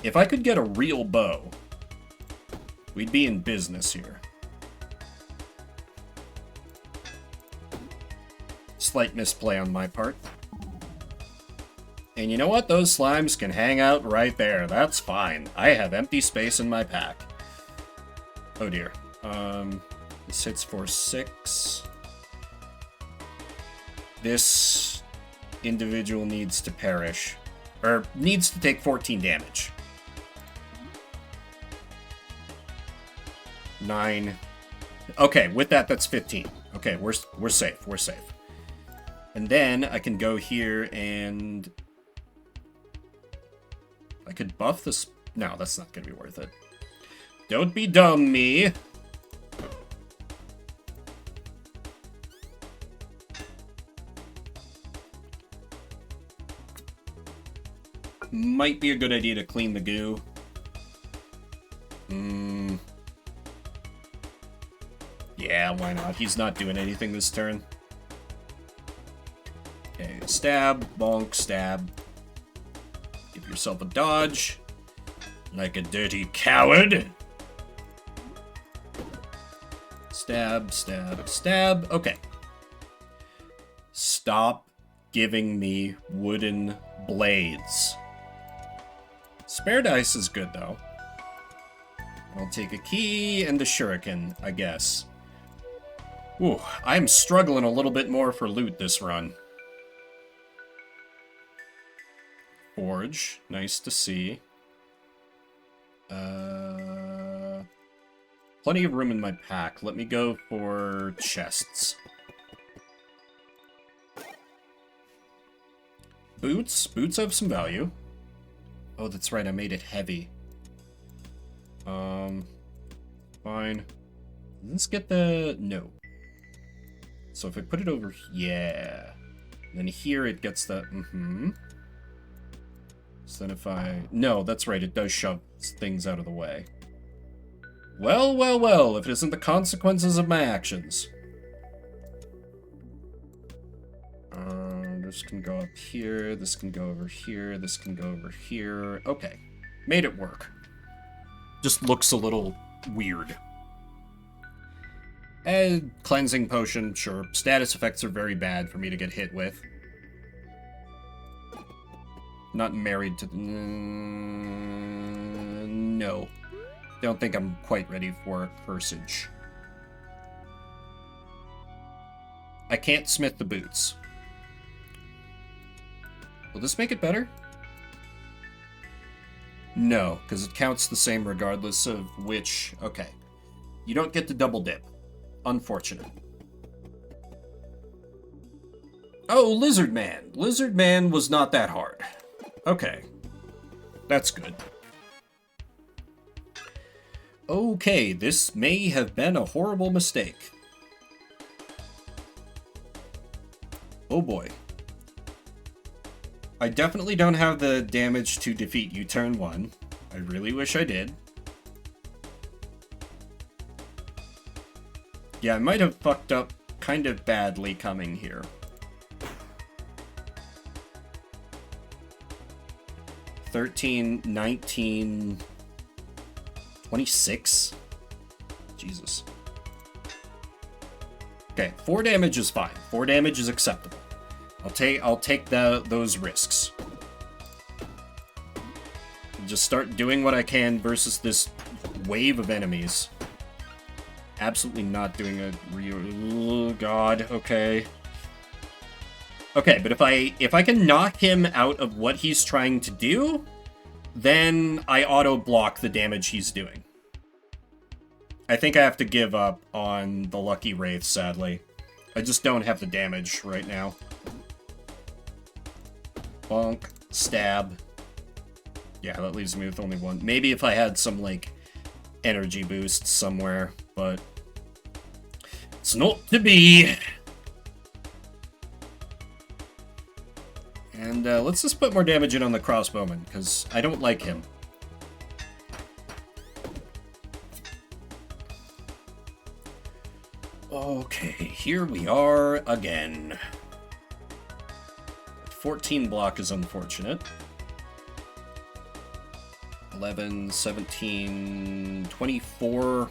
If I could get a real bow, we'd be in business here. Slight misplay on my part. And you know what? Those slimes can hang out right there. That's fine. I have empty space in my pack. Oh dear. This hits for 6. This individual needs to perish. Or needs to take 14 damage. 9. Okay, with that, that's 15. Okay, we're safe. We're safe. And then I can go here and... I could buff this... No, that's not going to be worth it. Don't be dumb, me. Might be a good idea to clean the goo. Yeah, why not? He's not doing anything this turn. Okay, stab, bonk, stab. Give yourself a dodge. Like a dirty coward. Stab, stab, stab. Okay. Stop giving me wooden blades. Spare dice is good, though. I'll take a key and a shuriken, I guess. Ooh, I'm struggling a little bit more for loot this run. forge. Nice to see. Plenty of room in my pack. Let me go for chests. Boots. Boots have some value. Oh, that's right. I made it heavy. Fine. Let's get the... No. So if I put it over... Yeah. Then here it gets the... So then if I... No, that's right. It does shove things out of the way. Well, well, well. If it isn't the consequences of my actions. This can go up here. This can go over here. This can go over here. Okay. Made it work. Just looks a little weird. And cleansing potion, sure. Status effects are very bad for me to get hit with. Not married to... no. Don't think I'm quite ready for a cursage. I can't smith the boots. Will this make it better? No, because it counts the same regardless of which... Okay. You don't get to double dip. Unfortunate. Oh, Lizard Man. Lizard Man was not that hard. Okay. That's good. Okay, this may have been a horrible mistake. Oh boy. I definitely don't have the damage to defeat you turn 1. I really wish I did. Yeah, I might have fucked up kind of badly coming here. 13, 19, 26? Jesus. Okay, 4 damage is fine. 4 damage is acceptable. I'll take those risks. Just start doing what I can versus this wave of enemies. Absolutely not doing a real... Oh, God, okay. Okay, but if I can knock him out of what he's trying to do, then I auto-block the damage he's doing. I think I have to give up on the Lucky Wraith, sadly. I just don't have the damage right now. Bonk. Stab. Yeah, that leaves me with only 1. Maybe if I had some, like, energy boost somewhere, but... It's not to be! And let's just put more damage in on the crossbowman, because I don't like him. Okay, here we are again. 14 block is unfortunate. 11, 17, 24.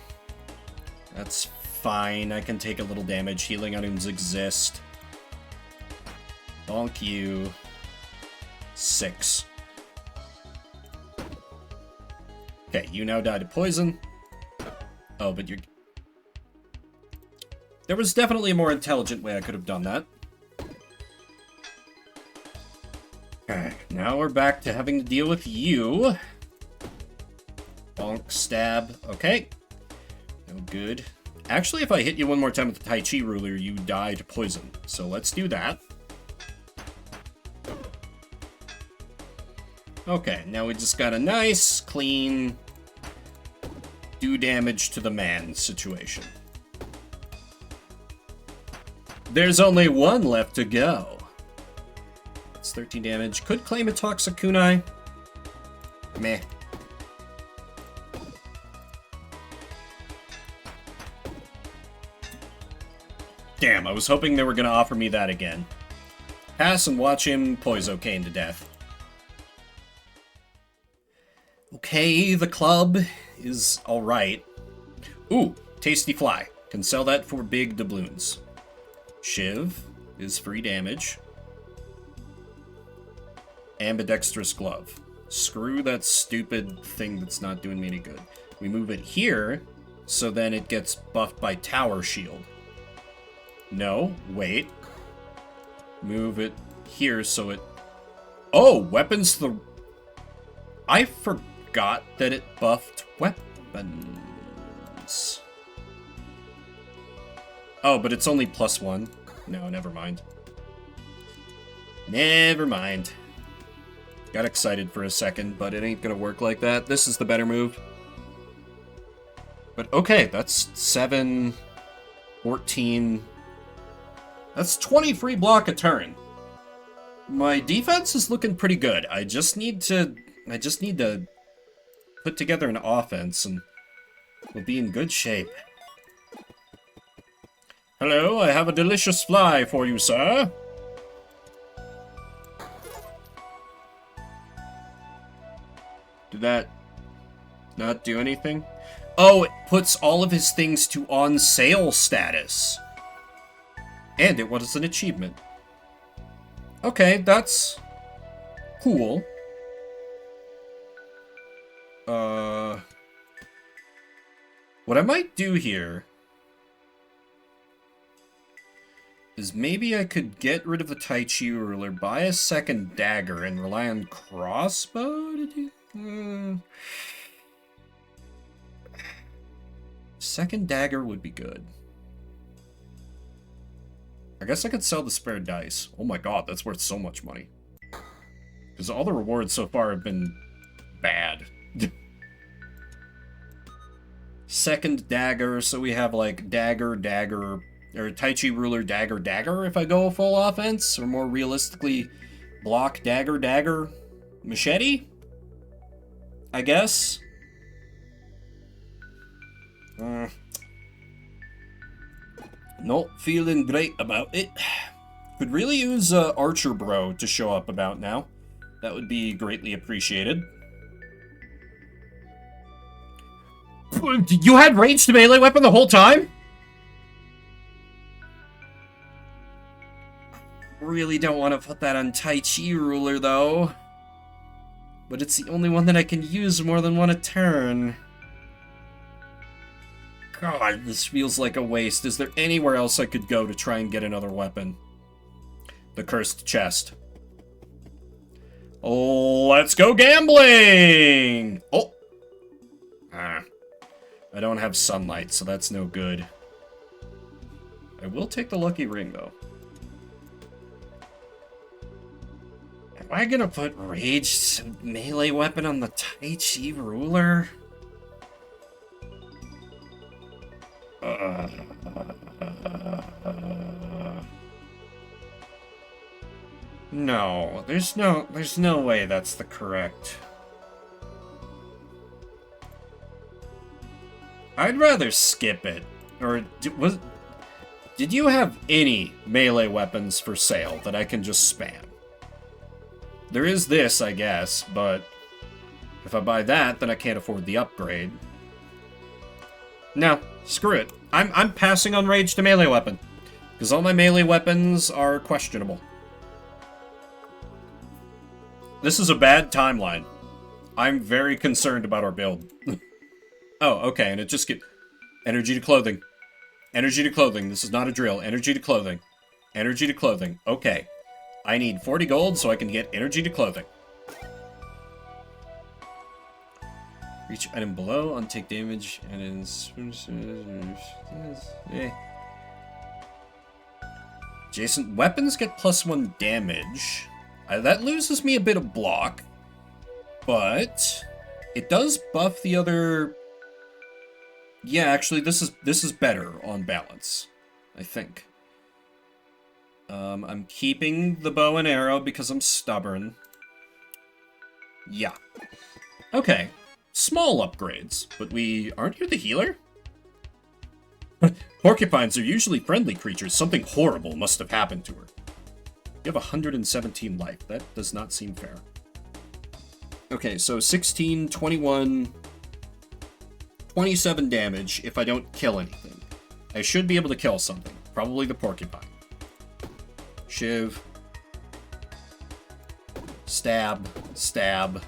That's fine. I can take a little damage. Healing items exist. Bonk you. 6. Okay, you now die to poison. Oh, but you're... There was definitely a more intelligent way I could have done that. Okay, now we're back to having to deal with you. Bonk, stab. Okay. No good. Actually, if I hit you one more time with the Tai Chi ruler, you die to poison. So let's do that. Okay, now we just got a nice, clean, do damage to the man situation. There's only 1 left to go. That's 13 damage. Could claim a Toxic Kunai. Meh. Damn, I was hoping they were going to offer me that again. Pass and watch him Poiso Kane to death. Okay, the club is alright. Ooh, Tasty Fly. Can sell that for big doubloons. Shiv is free damage. Ambidextrous Glove. Screw that stupid thing that's not doing me any good. We move it here, so then it gets buffed by Tower Shield. No, wait. Move it here so it... Oh, weapons the... I forgot that it buffed weapons. Oh, but it's only +1. No, never mind. Never mind. Got excited for a second, but it ain't gonna work like that. This is the better move. But okay, that's 7, 14... That's 20 free block a turn. My defense is looking pretty good. I just need to put together an offense and we'll be in good shape. Hello, I have a delicious fly for you, sir. Did that not do anything? Oh, it puts all of his things to on sale status. And it was an achievement. Okay, that's cool. What I might do here is maybe I could get rid of the Tai Chi ruler, buy a second dagger, and rely on crossbow to do... Second dagger would be good. I guess I could sell the spare dice. Oh my god, that's worth so much money. Because all the rewards so far have been bad. Second dagger, so we have like dagger, dagger, or Tai Chi ruler, dagger, dagger if I go full offense, or more realistically, block, dagger, dagger, machete? I guess? Not feeling great about it. Could really use Archer Bro to show up about now. That would be greatly appreciated. You had ranged melee weapon the whole time? Really don't want to put that on Tai Chi ruler though. But it's the only one that I can use more than one a turn. God, this feels like a waste. Is there anywhere else I could go to try and get another weapon? The cursed chest. Let's go gambling! Oh! I don't have sunlight, so that's no good. I will take the lucky ring, though. Am I gonna put raged melee weapon on the Tai Chi ruler? No, there's no way that's the correct. I'd rather skip it. Or did you have any melee weapons for sale that I can just spam? There is this, I guess, but if I buy that, then I can't afford the upgrade. No, screw it. I'm passing on rage to melee weapon. Because all my melee weapons are questionable. This is a bad timeline. I'm very concerned about our build. Oh, okay, and it just get... Energy to clothing. Energy to clothing. This is not a drill. Energy to clothing. Energy to clothing. Okay. I need 40 gold so I can get energy to clothing. Reach item below, untake damage, and in... Adjacent weapons get +1 damage. That loses me a bit of block, but it does buff the other... Yeah, actually, this is better on balance, I think. I'm keeping the bow and arrow because I'm stubborn. Yeah. Okay. Small upgrades, but aren't you the healer? Porcupines are usually friendly creatures. Something horrible must have happened to her. You have 117 life. That does not seem fair. Okay, so 16, 21, 27 damage if I don't kill anything. I should be able to kill something. Probably the porcupine. Shiv. Stab. Stab.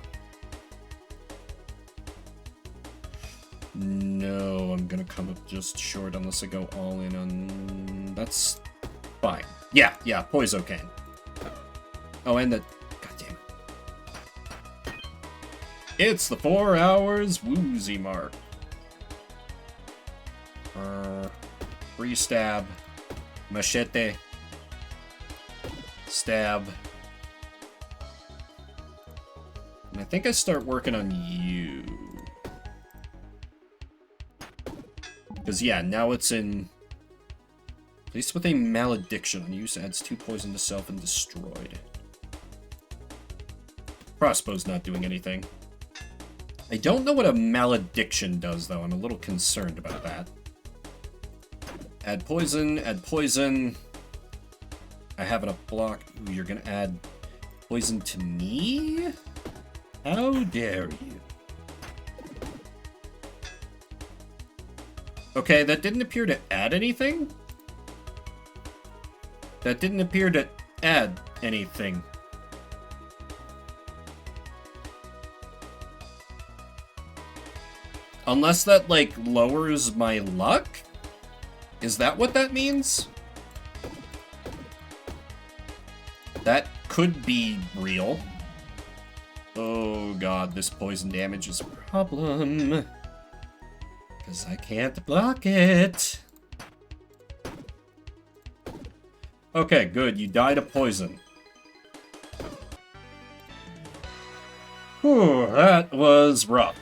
No, I'm gonna come up just short unless I go all in on... That's fine. Yeah, Poisocaine. Oh, and the... Goddamn. It's the 4 hours woozy mark. Free stab. Machete. Stab. And I think I start working on you. Because, yeah, now it's in... At least with a malediction on use, adds 2 poison to self and destroyed. Crossbow's not doing anything. I don't know what a malediction does, though. I'm a little concerned about that. Add poison, add poison. I have enough block. Ooh, you're gonna add poison to me? How dare you? Okay, that didn't appear to add anything. That didn't appear to add anything. Unless that, like, lowers my luck? Is that what that means? That could be real. Oh god, this poison damage is a problem. Because I can't block it. Okay, good. You died of poison. Whew, that was rough.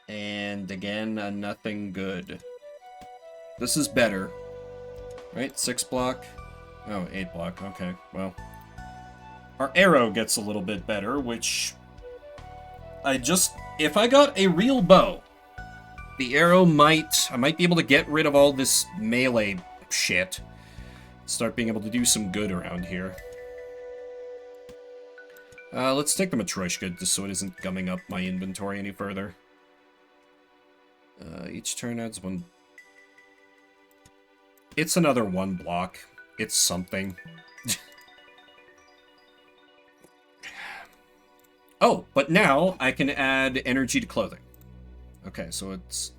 And again, nothing good. This is better. Right? 6 block. Oh, 8 block. Okay, well. Our arrow gets a little bit better, which... If I got a real bow, the arrow I might be able to get rid of all this melee shit. Start being able to do some good around here. Let's take the Matryoshka just so it isn't gumming up my inventory any further. Each turn adds 1... It's another 1 block. It's something. Oh, but now I can add energy to clothing. Okay, so it's...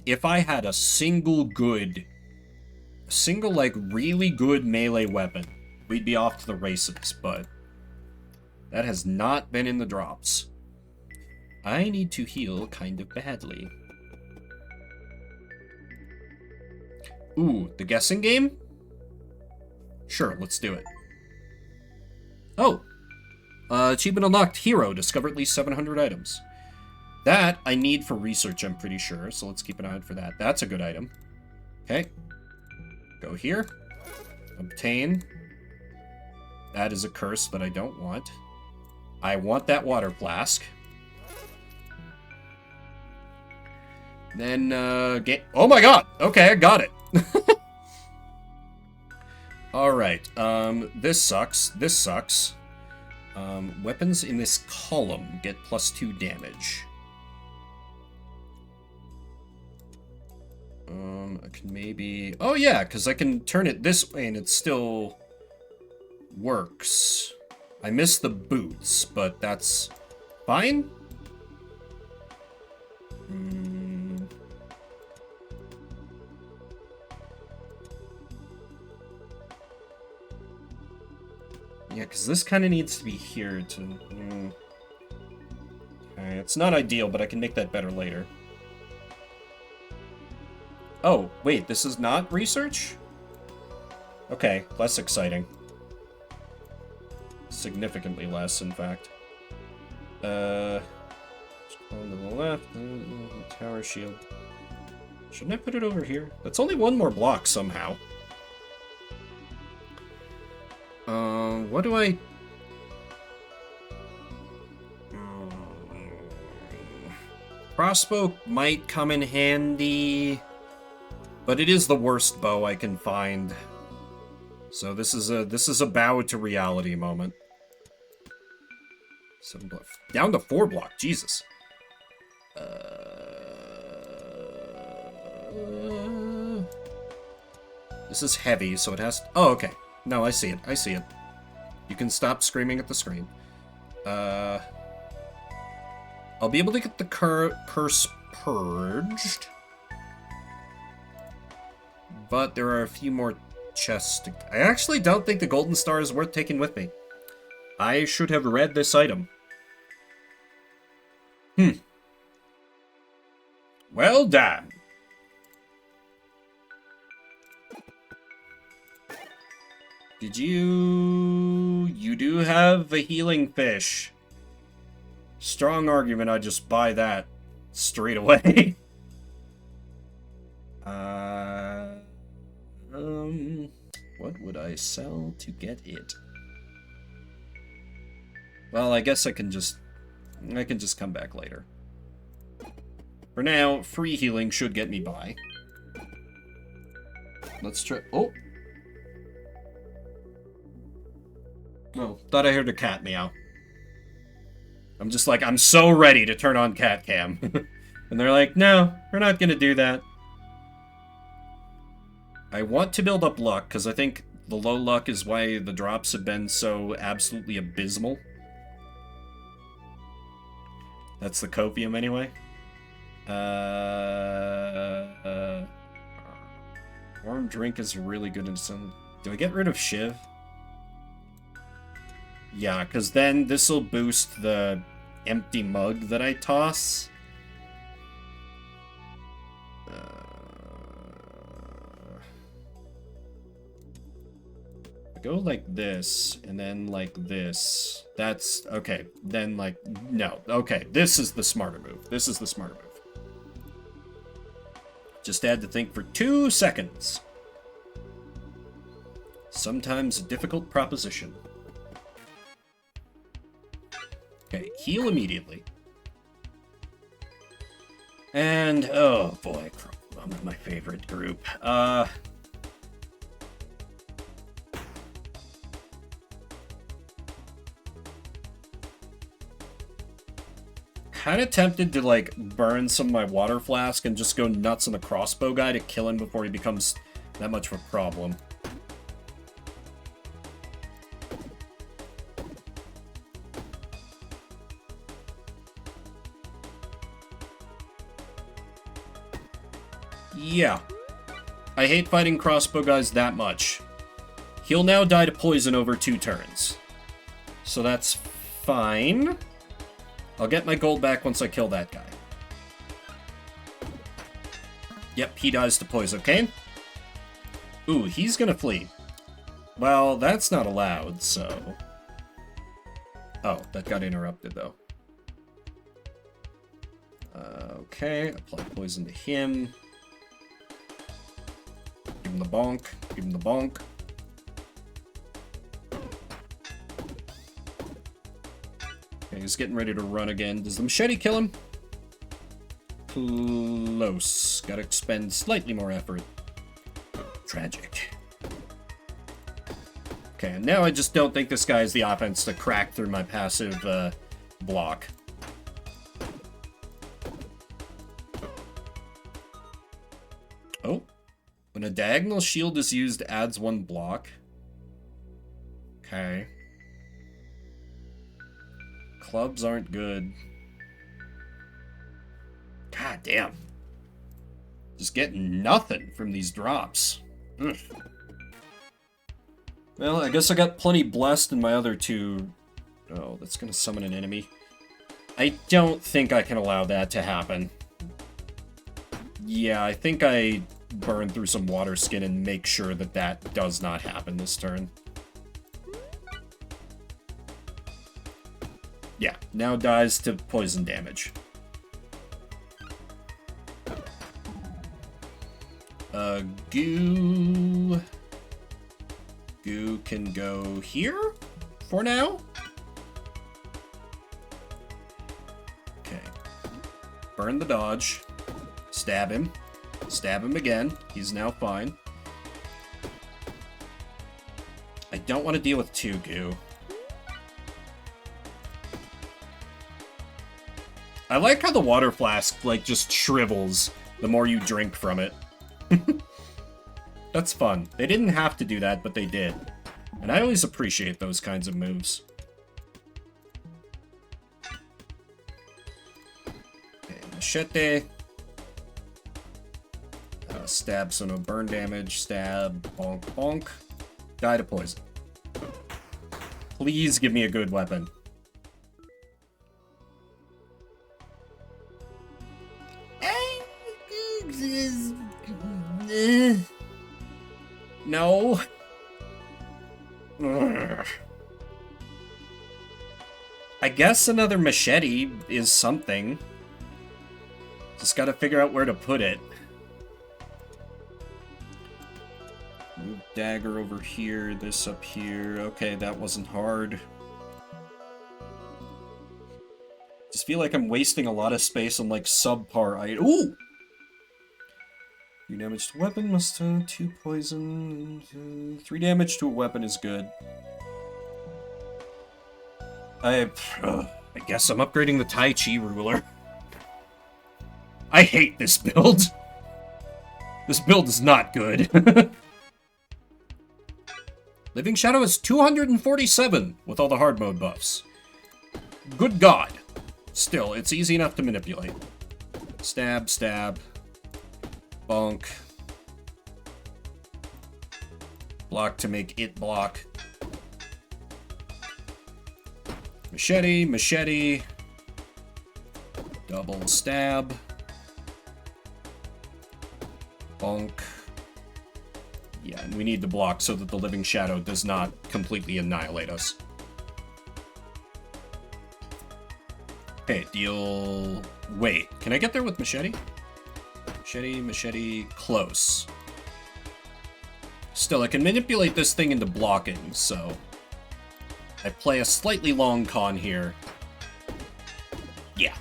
if I had a single, like, really good melee weapon, we'd be off to the races, but that has not been in the drops. I need to heal kind of badly. Ooh, the guessing game? Sure, let's do it. Oh! Achievement unlocked. Hero. Discover at least 700 items. That I need for research, I'm pretty sure, so let's keep an eye out for that. That's a good item. Okay. Go here. Obtain. That is a curse that I don't want. I want that water flask. Then, oh my god! Okay, I got it. Alright, this sucks. This sucks. Weapons in this column get +2 damage. I can maybe... Oh yeah, because I can turn it this way and it still works. I missed the boots, but that's fine. Yeah, because this kind of needs to be here to... Okay, it's not ideal, but I can make that better later. Oh, wait, this is not research? Okay, less exciting. Significantly less, in fact. On to the left, tower shield. Shouldn't I put it over here? That's only 1 more block somehow. What do I... Crossbow might come in handy, but it is the worst bow I can find. So this is a bow to reality moment. 7 block. Down to 4 block, Jesus. This is heavy, so it has... Oh, okay. No, I see it. I see it. You can stop screaming at the screen. I'll be able to get the curse purged. But there are a few more chests to... I actually don't think the golden star is worth taking with me. I should have read this item. Well done. Did you... You do have a healing fish. Strong argument I'd just buy that straight away. What would I sell to get it? Well, I guess I can just come back later. For now, free healing should get me by. Let's try... Oh! Oh, thought I heard a cat meow. I'm just like, I'm so ready to turn on cat cam. And they're like, no, we're not gonna do that. I want to build up luck, because I think the low luck is why the drops have been so absolutely abysmal. That's the copium anyway. Warm drink is really good in some... Do I get rid of Shiv? Yeah, because then this will boost the empty mug that I toss. Go like this, and then like this. That's... Okay, then like... No, okay, this is the smarter move. This is the smarter move. Just had to think for 2 seconds. Sometimes a difficult proposition. Okay, heal immediately. And, oh boy, I'm my favorite group. Kind of tempted to, like, burn some of my water flask and just go nuts on the crossbow guy to kill him before he becomes that much of a problem. Yeah. I hate fighting crossbow guys that much. He'll now die to poison over 2 turns. So that's fine. I'll get my gold back once I kill that guy. Yep, he dies to poison, okay? Ooh, he's gonna flee. Well, that's not allowed, so... Oh, that got interrupted, though. Okay, apply poison to him. Give him the bonk. Give him the bonk. Okay, he's getting ready to run again. Does the machete kill him? Close. Gotta expend slightly more effort. Tragic. Okay, and now I just don't think this guy has the offense to crack through my passive block. Oh. When a diagonal shield is used, adds 1 block. Okay. Clubs aren't good. God damn. Just getting nothing from these drops. Ugh. Well, I guess I got plenty blessed in my other 2... Oh, that's gonna summon an enemy. I don't think I can allow that to happen. Yeah, I think I burn through some water skin and make sure that that does not happen this turn. Yeah, now dies to poison damage. Goo... Goo can go here for now. Okay. Burn the dodge. Stab him. Stab him again. He's now fine. I don't want to deal with 2 goo. I like how the water flask, like, just shrivels the more you drink from it. That's fun. They didn't have to do that, but they did. And I always appreciate those kinds of moves. Okay, machete. Stab, so no burn damage. Stab, bonk, bonk. Die to poison. Please give me a good weapon. No. Ugh. I guess another machete is something. Just gotta figure out where to put it. Move dagger over here, this up here. Okay, that wasn't hard. Just feel like I'm wasting a lot of space on like subpar items. Ooh! 3 damage to weapon, must 2 poison. 3 damage to a weapon is good. I guess I'm upgrading the Tai Chi ruler. I hate this build. This build is not good. Living Shadow is 247 with all the hard mode buffs. Good God. Still, it's easy enough to manipulate. Stab, stab. Bonk. Block to make it block. Machete, machete. Double stab. Bonk. Yeah, and we need the block so that the Living Shadow does not completely annihilate us. Okay, deal... Wait, can I get there with machete? Machete, machete, close. Still, I can manipulate this thing into blocking, so... I play a slightly long con here. Yeah,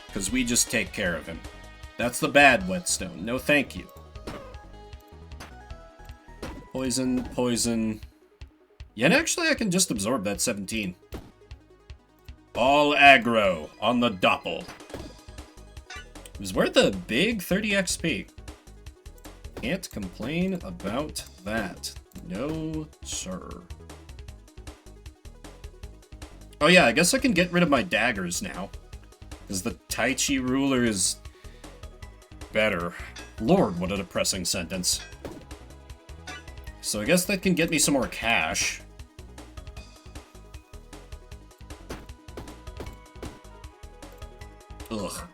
because we just take care of him. That's the bad whetstone. No thank you. Poison, poison. Yeah, and actually I can just absorb that 17. All aggro on the Doppel. It was worth a big 30 XP. Can't complain about that. No, sir. Oh yeah, I guess I can get rid of my daggers now. Because the Tai Chi ruler is better. Lord, what a depressing sentence. So I guess that can get me some more cash. Ugh.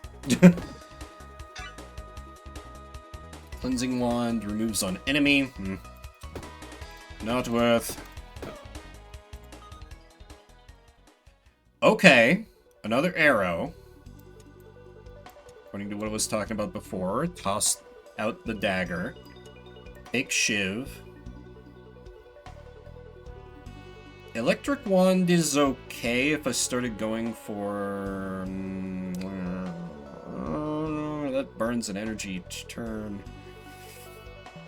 Cleansing wand removes on enemy. Not worth. Okay, another arrow. According to what I was talking about before, toss out the dagger. Take Shiv. Electric wand is okay if I started going for... that burns an energy turn.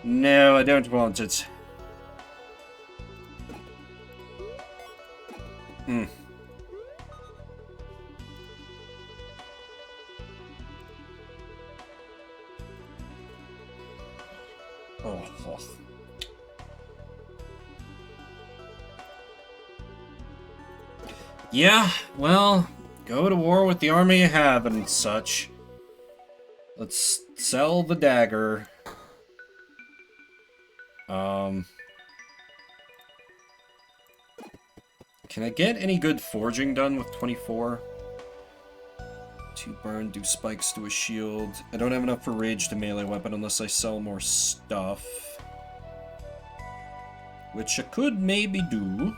No, I don't want it. Oh. Yeah, well, go to war with the army you have and such. Let's sell the dagger. Can I get any good forging done with 24? 2 burn, do spikes to a shield. I don't have enough for rage to melee weapon unless I sell more stuff. Which I could maybe do.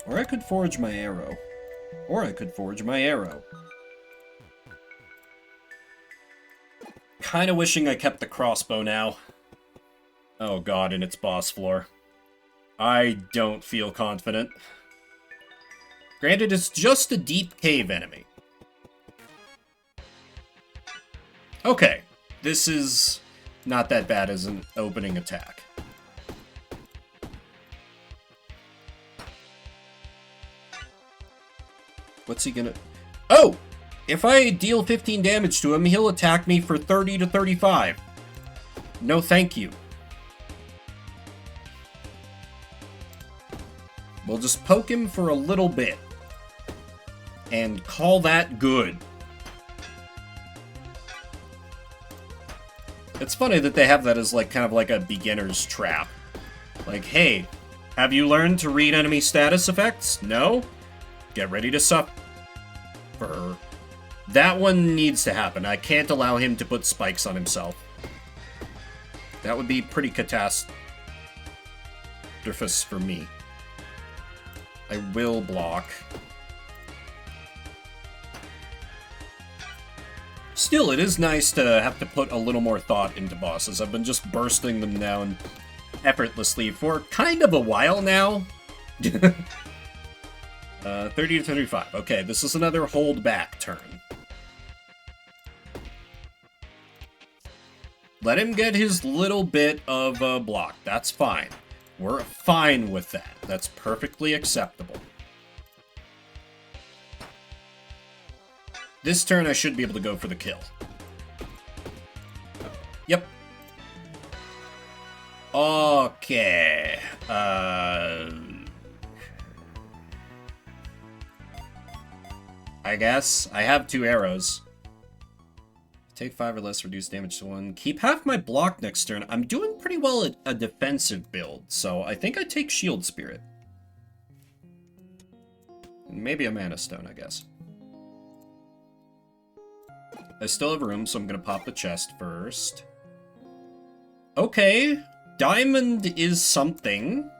Or I could forge my arrow. Or I could forge my arrow. Kinda wishing I kept the crossbow now. Oh god, in its boss floor. I don't feel confident. Granted, it's just a deep cave enemy. Okay, this is not that bad as an opening attack. What's he gonna... Oh! If I deal 15 damage to him, he'll attack me for 30 to 35. No thank you. We'll just poke him for a little bit. And call that good. It's funny that they have that as like kind of like a beginner's trap. Like, hey, have you learned to read enemy status effects? No? Get ready to suffer. That one needs to happen. I can't allow him to put spikes on himself. That would be pretty catastrophic for me. I will block. Still, it is nice to have to put a little more thought into bosses. I've been just bursting them down effortlessly for kind of a while now. 30 to 35. Okay, this is another hold back turn. Let him get his little bit of block. That's fine. We're fine with that. That's perfectly acceptable. This turn I should be able to go for the kill. Yep. Okay. I guess. I have 2 arrows. Take 5 or less, reduce damage to 1. Keep half my block next turn. I'm doing pretty well at a defensive build, so I think I take Shield Spirit. Maybe a Mana Stone, I guess. I still have room, so I'm going to pop the chest first. Okay, diamond is something.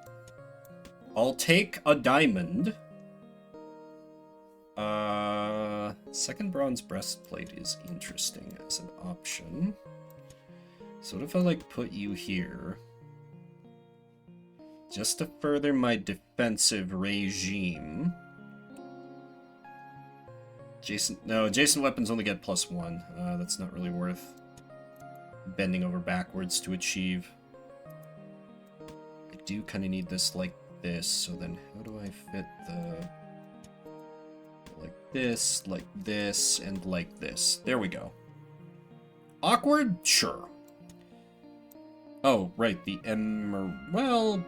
I'll take a diamond. Second bronze breastplate is interesting as an option. So what if I, like, put you here? Just to further my defensive regime. Adjacent weapons only get +1. That's not really worth bending over backwards to achieve. I do kind of need this like this, so then how do I fit the... like this, and like this. There we go. Awkward? Sure. Oh, right, the emerald... Well,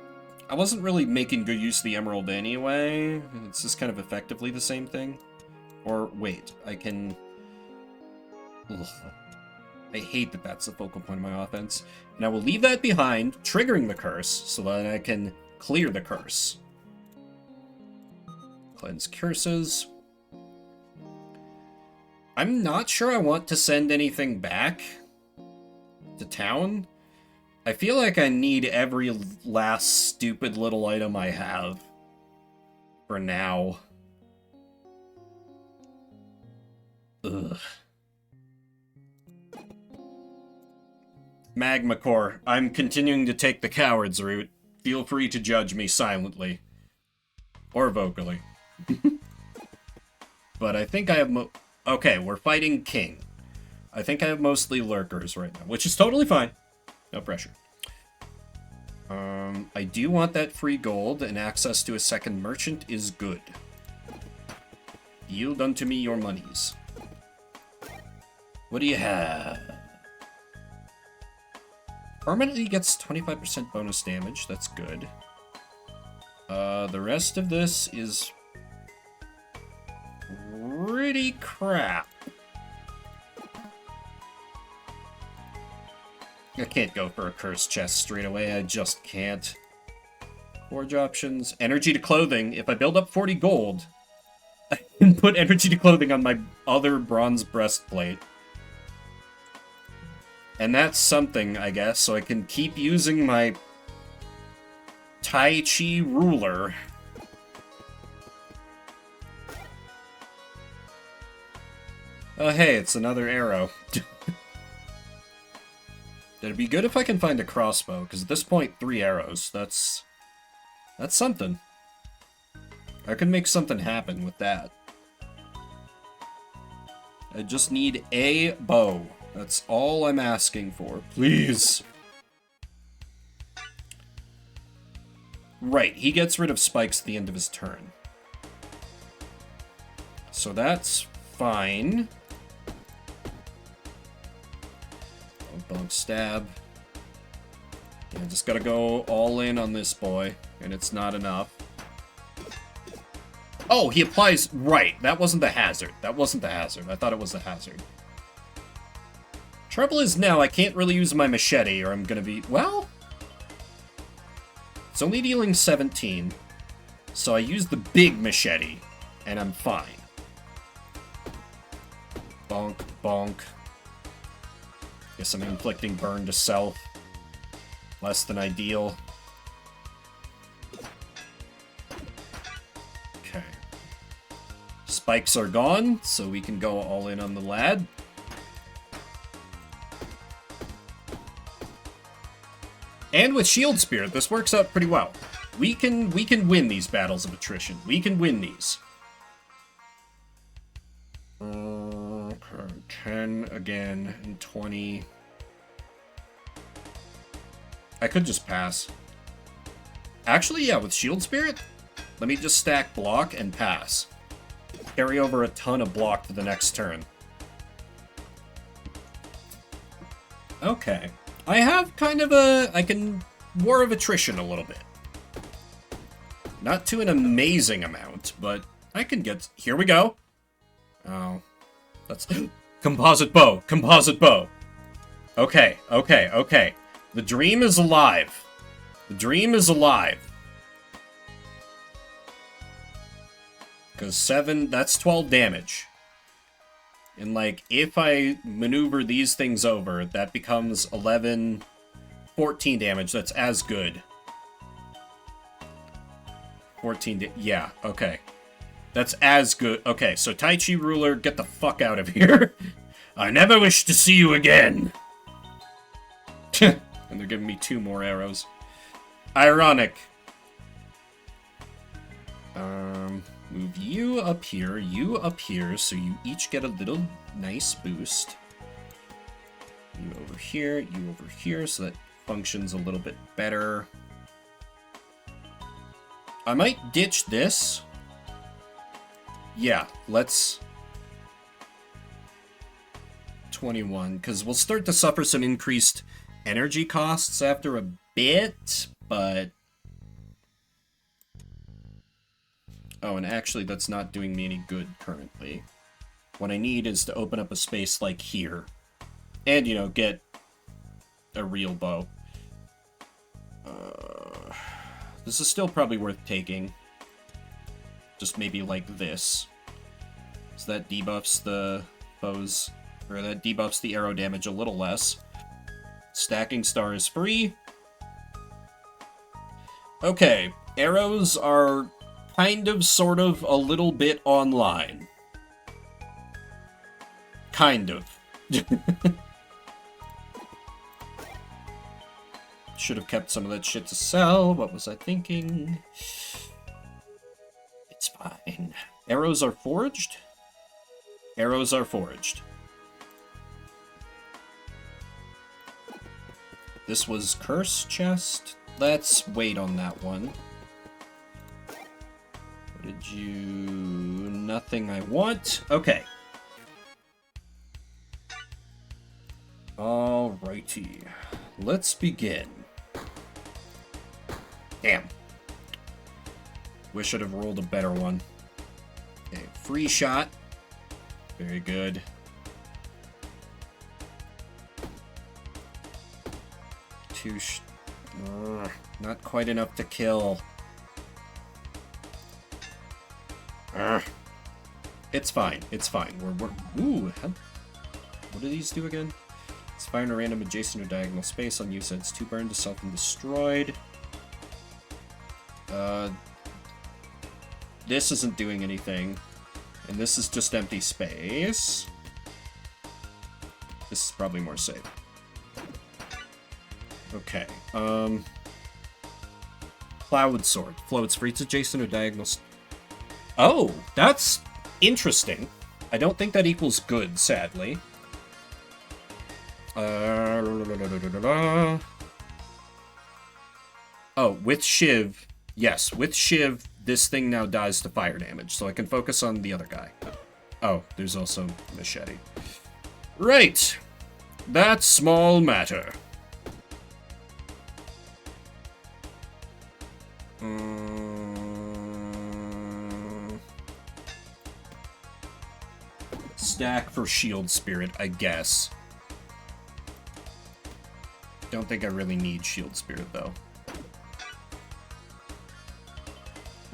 I wasn't really making good use of the emerald anyway. It's just kind of effectively the same thing. Or, wait, I can... Ugh. I hate that that's the focal point of my offense. And I will leave that behind, triggering the curse, so that I can clear the curse. Cleanse curses. I'm not sure I want to send anything back to town. I feel like I need every last stupid little item I have for now. Ugh. Magma Core, I'm continuing to take the coward's route. Feel free to judge me silently. Or vocally. But I think I have okay, we're fighting King. I think I have mostly lurkers right now, which is totally fine. No pressure. I do want that free gold, and access to a second merchant is good. Yield unto me your monies. What do you have? Permanently gets 25% bonus damage. That's good. The rest of this is pretty crap. I can't go for a cursed chest straight away. I just can't. Forge options. Energy to clothing. If I build up 40 gold, I can put energy to clothing on my other bronze breastplate. And that's something, I guess, so I can keep using my Tai Chi ruler. Oh, hey, it's another arrow. It'd be good if I can find a crossbow, because at this point, 3 arrows. That's something. I can make something happen with that. I just need a bow. That's all I'm asking for. Please. Right, he gets rid of spikes at the end of his turn. So that's fine. Bonk stab. Yeah, just gotta go all in on this boy, and it's not enough. Oh, he applies... Right, that wasn't the hazard. That wasn't the hazard. I thought it was the hazard. Trouble is now I can't really use my machete or I'm gonna be... Well... It's only dealing 17. So I use the big machete, and I'm fine. Bonk, bonk. Guess I'm inflicting burn to self. Less than ideal. Okay. Spikes are gone, so we can go all in on the lad. And with Shield Spirit, this works out pretty well. We can win these battles of attrition. We can win these. 10 again and 20. I could just pass. Actually, yeah, with Shield Spirit, let me just stack block and pass. Carry over a ton of block to the next turn. Okay. I have kind of a... I can War of Attrition a little bit. Not to an amazing amount, but I can get... Here we go. Oh. That's... Composite bow. Composite bow. Okay, okay, okay. The dream is alive. The dream is alive. Because 7... That's 12 damage. And, like, if I maneuver these things over, that becomes 11, 14 damage. That's as good. 14, yeah, okay. That's as good. Okay, so Tai Chi Ruler, get the fuck out of here. I never wish to see you again. And they're giving me 2 more arrows. Ironic. Move you up here, so you each get a little nice boost. You over here, so that functions a little bit better. I might ditch this. Yeah, let's... 21, because we'll start to suffer some increased energy costs after a bit, but... Oh, and actually, that's not doing me any good currently. What I need is to open up a space like here. And, you know, get a real bow. This is still probably worth taking. Just maybe like this. So that debuffs the bows, or that debuffs the arrow damage a little less. Stacking star is free. Okay, arrows are... kind of, sort of, a little bit online. Kind of. Should have kept some of that shit to sell. What was I thinking? It's fine. Arrows are forged? Arrows are forged. This was Curse Chest. Let's wait on that one. Did you... Nothing I want. Okay. Alrighty. Let's begin. Damn. Wish I'd have rolled a better one. Okay, free shot. Very good. Not quite enough to kill. It's fine. It's fine. We're ooh. What do these do again? It's firing a random adjacent or diagonal space on you, so it's 2 burn to self and destroyed. This isn't doing anything. And this is just empty space. This is probably more safe. Okay. Cloud Sword. Floats for each adjacent or diagonal... Oh, that's interesting. I don't think that equals good, sadly. Oh, with Shiv. Yes, with Shiv, this thing now dies to fire damage, so I can focus on the other guy. Oh, there's also Machete. Right. That's small matter. Stack for Shield Spirit, I guess. Don't think I really need Shield Spirit, though.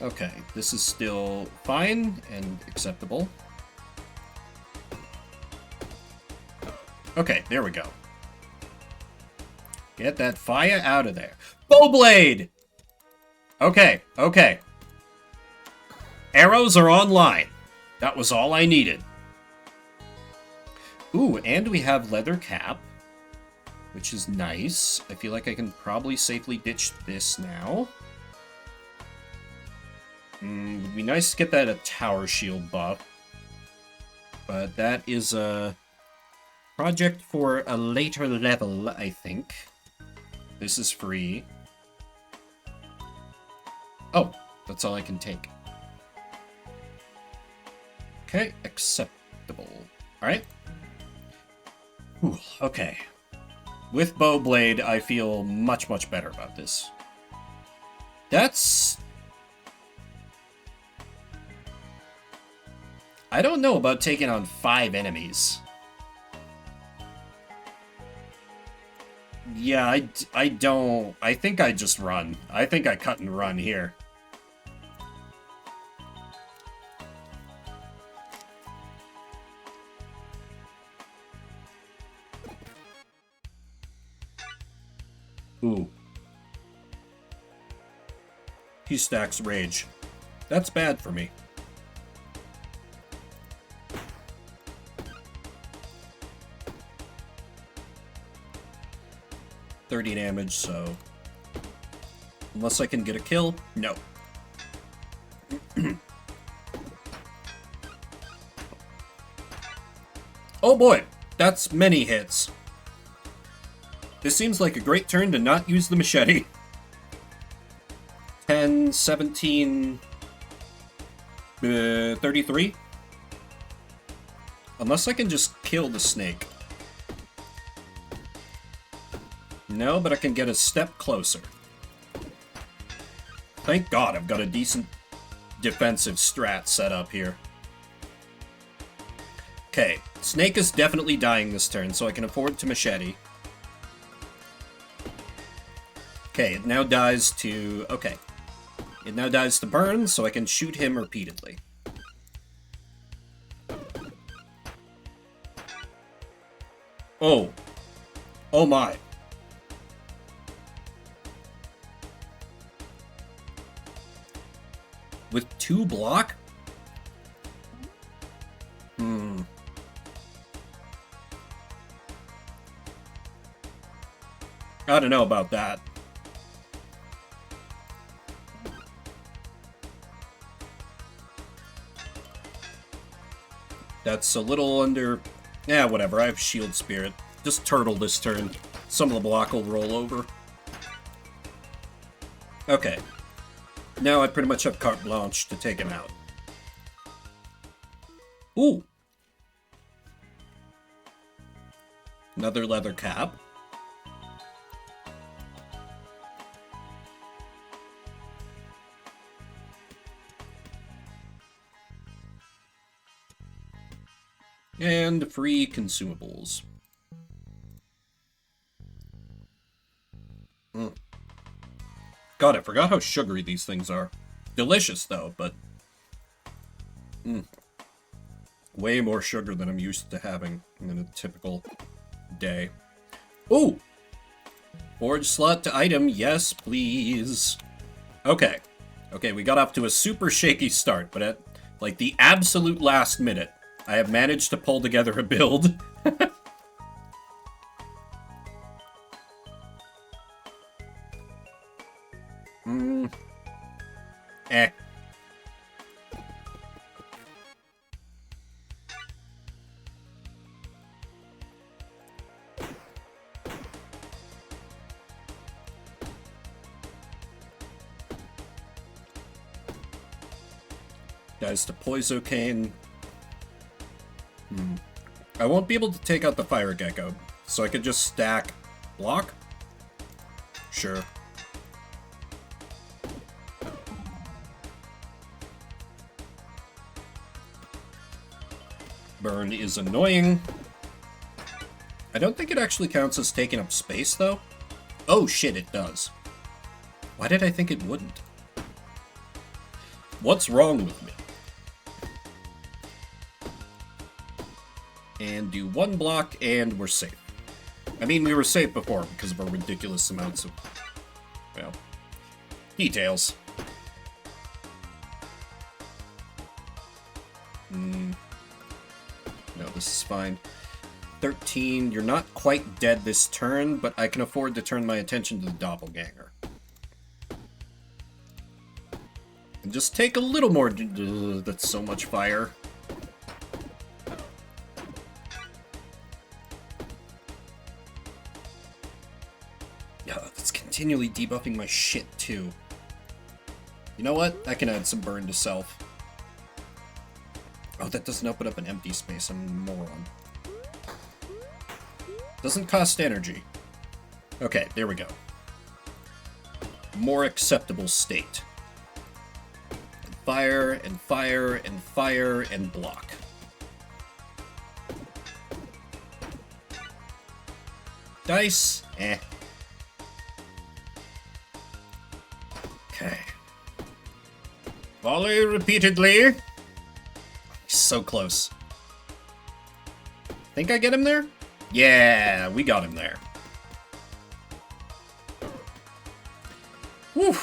Okay, this is still fine and acceptable. Okay, there we go. Get that fire out of there. Bowblade! Okay, okay. Arrows are online. That was all I needed. Ooh, and we have Leather Cap, which is nice. I feel like I can probably safely ditch this now. Would be nice to get that a Tower Shield buff. But that is a project for a later level, I think. This is free. Oh, that's all I can take. Okay, acceptable. Alright. Okay. With Bowblade, I feel much, much better about this. That's... I don't know about taking on 5 enemies. Yeah, I don't... I think I just run. I think I cut and run here. Ooh. He stacks rage. That's bad for me. $30 damage, so... Unless I can get a kill, no. Oh boy, that's many hits. This seems like a great turn to not use the machete. 10, 17... 33? Unless I can just kill the snake. No, but I can get a step closer. Thank God I've got a decent defensive strat set up here. Okay, snake is definitely dying this turn, so I can afford to machete. Okay, it now dies to... Okay. It now dies to burn, so I can shoot him repeatedly. Oh. Oh my. With 2 block? I don't know about that. That's a little under... Yeah, whatever. I have Shield Spirit. Just turtle this turn. Some of the block will roll over. Okay. Now I pretty much have carte blanche to take him out. Ooh! Another leather cap. And free consumables. God, I forgot how sugary these things are. Delicious, though, but... Way more sugar than I'm used to having in a typical day. Ooh! Forge slot to item, yes, please. Okay. Okay, we got off to a super shaky start, but at, like, the absolute last minute, I have managed to pull together a build. Eh. Guys, to Poisocane. I won't be able to take out the Fire Gecko, so I could just stack block? Sure. Burn is annoying. I don't think it actually counts as taking up space, though. Oh shit, it does. Why did I think it wouldn't? What's wrong with me? And do one block, and we're safe. I mean, we were safe before because of our ridiculous amounts of, well, details. No, this is fine. 13, you're not quite dead this turn, but I can afford to turn my attention to the doppelganger. And just take a little more... That's so much fire. Yeah, that's continually debuffing my shit, too. You know what? I can add some burn to self. Oh, that doesn't open up an empty space. I'm a moron. Doesn't cost energy. Okay, there we go. More acceptable state. And fire, and fire, and fire, and block. Dice? Eh. Okay. Volley repeatedly. So close. Think I get him there? Yeah, we got him there. Whew.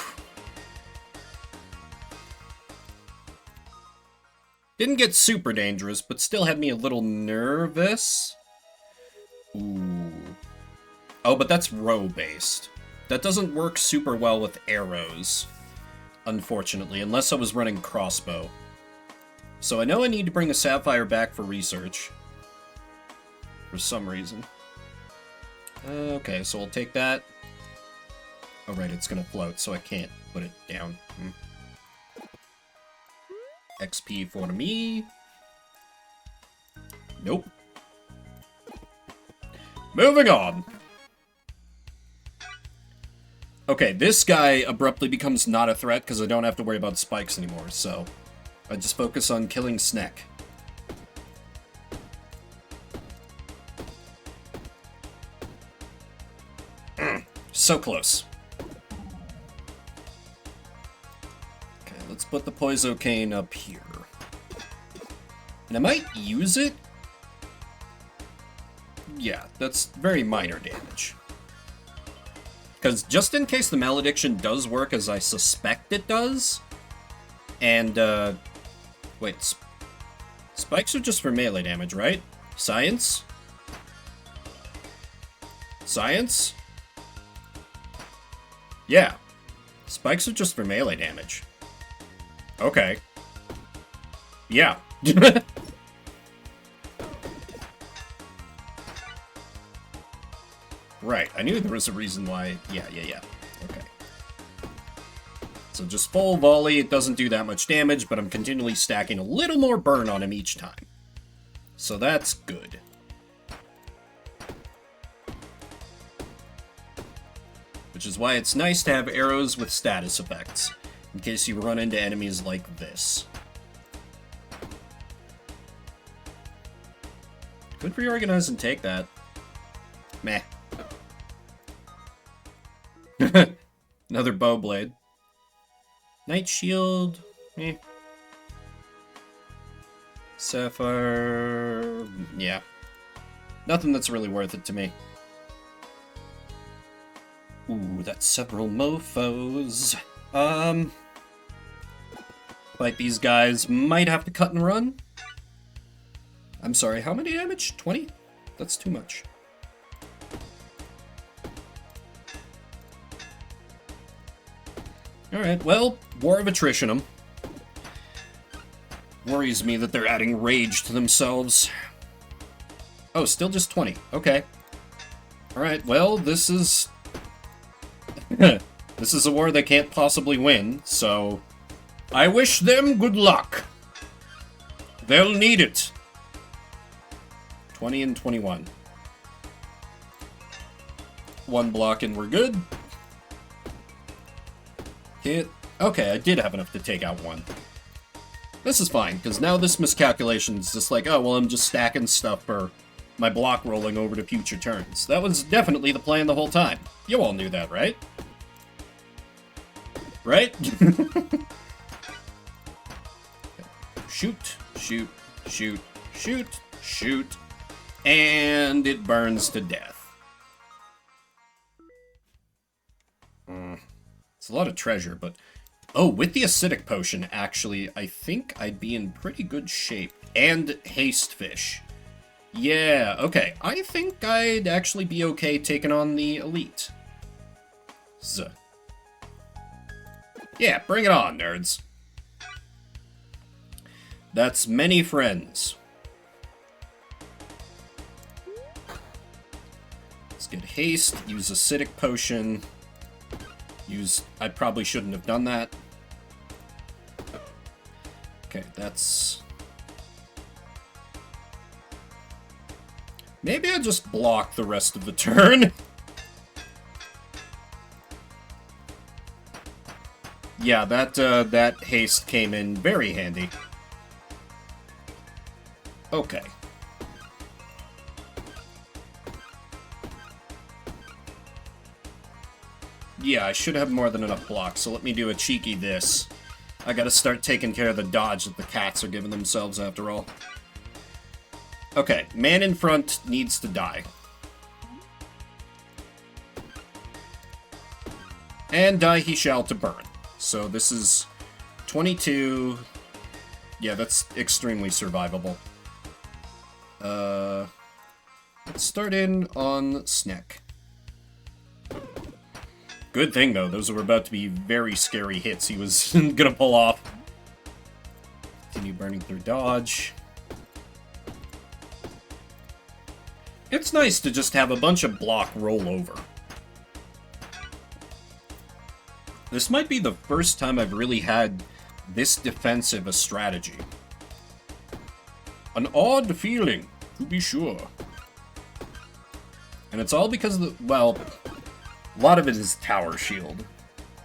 Didn't get super dangerous, but still had me a little nervous. Ooh. Oh, but that's row-based. That doesn't work super well with arrows, unfortunately, unless I was running crossbow. So I know I need to bring a sapphire back for research. For some reason. Okay, so we'll take that. Oh, right, it's gonna float, so I can't put it down. XP for me. Nope. Moving on. Okay, this guy abruptly becomes not a threat because I don't have to worry about spikes anymore, so I just focus on killing Sneck. So close. Okay, let's put the Poiso Cane up here. And I might use it. Yeah, that's very minor damage. Because just in case the Malediction does work as I suspect it does, and, wait, spikes are just for melee damage, right? Science? Science? Yeah. Spikes are just for melee damage. Okay. Yeah. Right, I knew there was a reason why... Yeah. Okay. So just full volley, it doesn't do that much damage, but I'm continually stacking a little more burn on him each time. So that's good. Which is why it's nice to have arrows with status effects, in case you run into enemies like this. Could reorganize and take that. Meh. Another bow blade. Night shield. Eh. Sapphire. Yeah. Nothing that's really worth it to me. Ooh, that's several mofos. Fight these guys. Might have to cut and run. I'm sorry, how many damage? 20? That's too much. Alright, well, War of Attrition 'em. Worries me that they're adding rage to themselves. Oh, still just 20. Okay. Alright, well, this is... this is a war they can't possibly win, so... I wish them good luck. They'll need it. 20 and 21. One block and we're good. Hit. Okay, I did have enough to take out one. This is fine, because now this miscalculation is just like, oh, well, I'm just stacking stuff for my block rolling over to future turns. That was definitely the plan the whole time. You all knew that, right? Right? Shoot, shoot, shoot, shoot, shoot. And it burns to death. It's a lot of treasure, but... Oh, with the acidic potion, actually, I think I'd be in pretty good shape. And haste fish. Yeah, okay. I think I'd actually be okay taking on the elite. Yeah, bring it on, nerds. That's many friends. Let's get haste, use acidic potion. I probably shouldn't have done that. Okay, that's... Maybe I just block the rest of the turn. Yeah, that haste came in very handy. Okay. Yeah, I should have more than enough blocks, so let me do a cheeky this. I gotta start taking care of the dodge that the cats are giving themselves after all. Okay, man in front needs to die. And die he shall to burn. So this is 22... Yeah, that's extremely survivable. Let's start in on Sneck. Good thing, though. Those were about to be very scary hits he was gonna pull off. Continue burning through dodge. It's nice to just have a bunch of block rollover. This might be the first time I've really had this defensive a strategy. An odd feeling, to be sure. And it's all because of the, well, a lot of it is tower shield.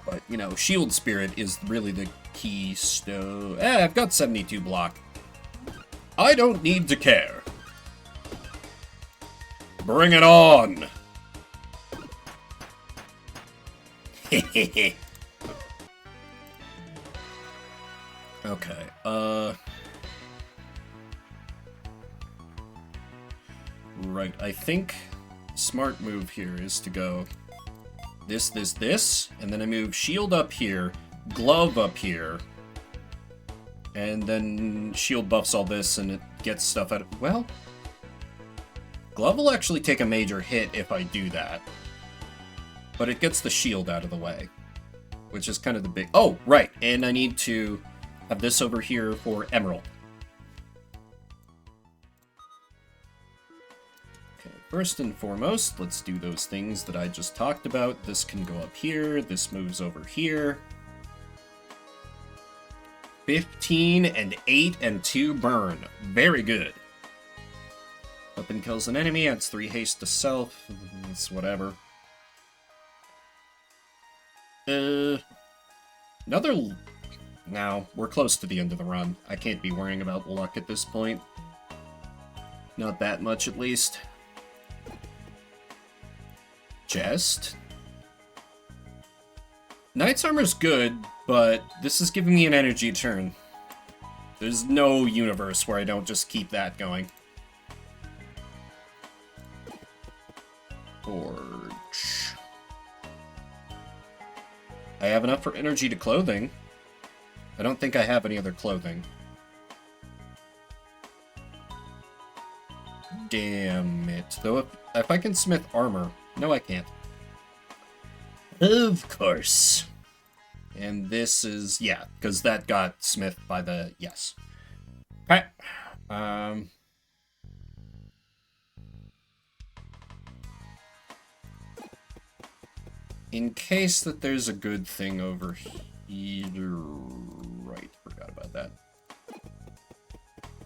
But, you know, shield spirit is really the keystone. I've got 72 block. I don't need to care. Bring it on! Hehehe. Okay, right, I think smart move here is to go this, and then I move shield up here, glove up here, and then shield buffs all this, and it gets stuff out of... Well, glove will actually take a major hit if I do that, but it gets the shield out of the way, which is kind of the big... Oh, right, and I need to have this over here for Emerald. Okay, first and foremost, let's do those things that I just talked about. This can go up here, this moves over here. 15 and 8 and 2 burn. Very good. Weapon kills an enemy, adds 3 haste to self. It's whatever. Another... Now, we're close to the end of the run. I can't be worrying about luck at this point. Not that much, at least. Chest. Knight's Armor's good, but this is giving me an energy turn. There's no universe where I don't just keep that going. Forge. I have enough for energy to clothing. I don't think I have any other clothing. Damn it. Though if I can smith armor... No, I can't. Of course. And this is... Yeah, because that got smithed by the... Yes. Alright. In case that there's a good thing over here... Right, forgot about that.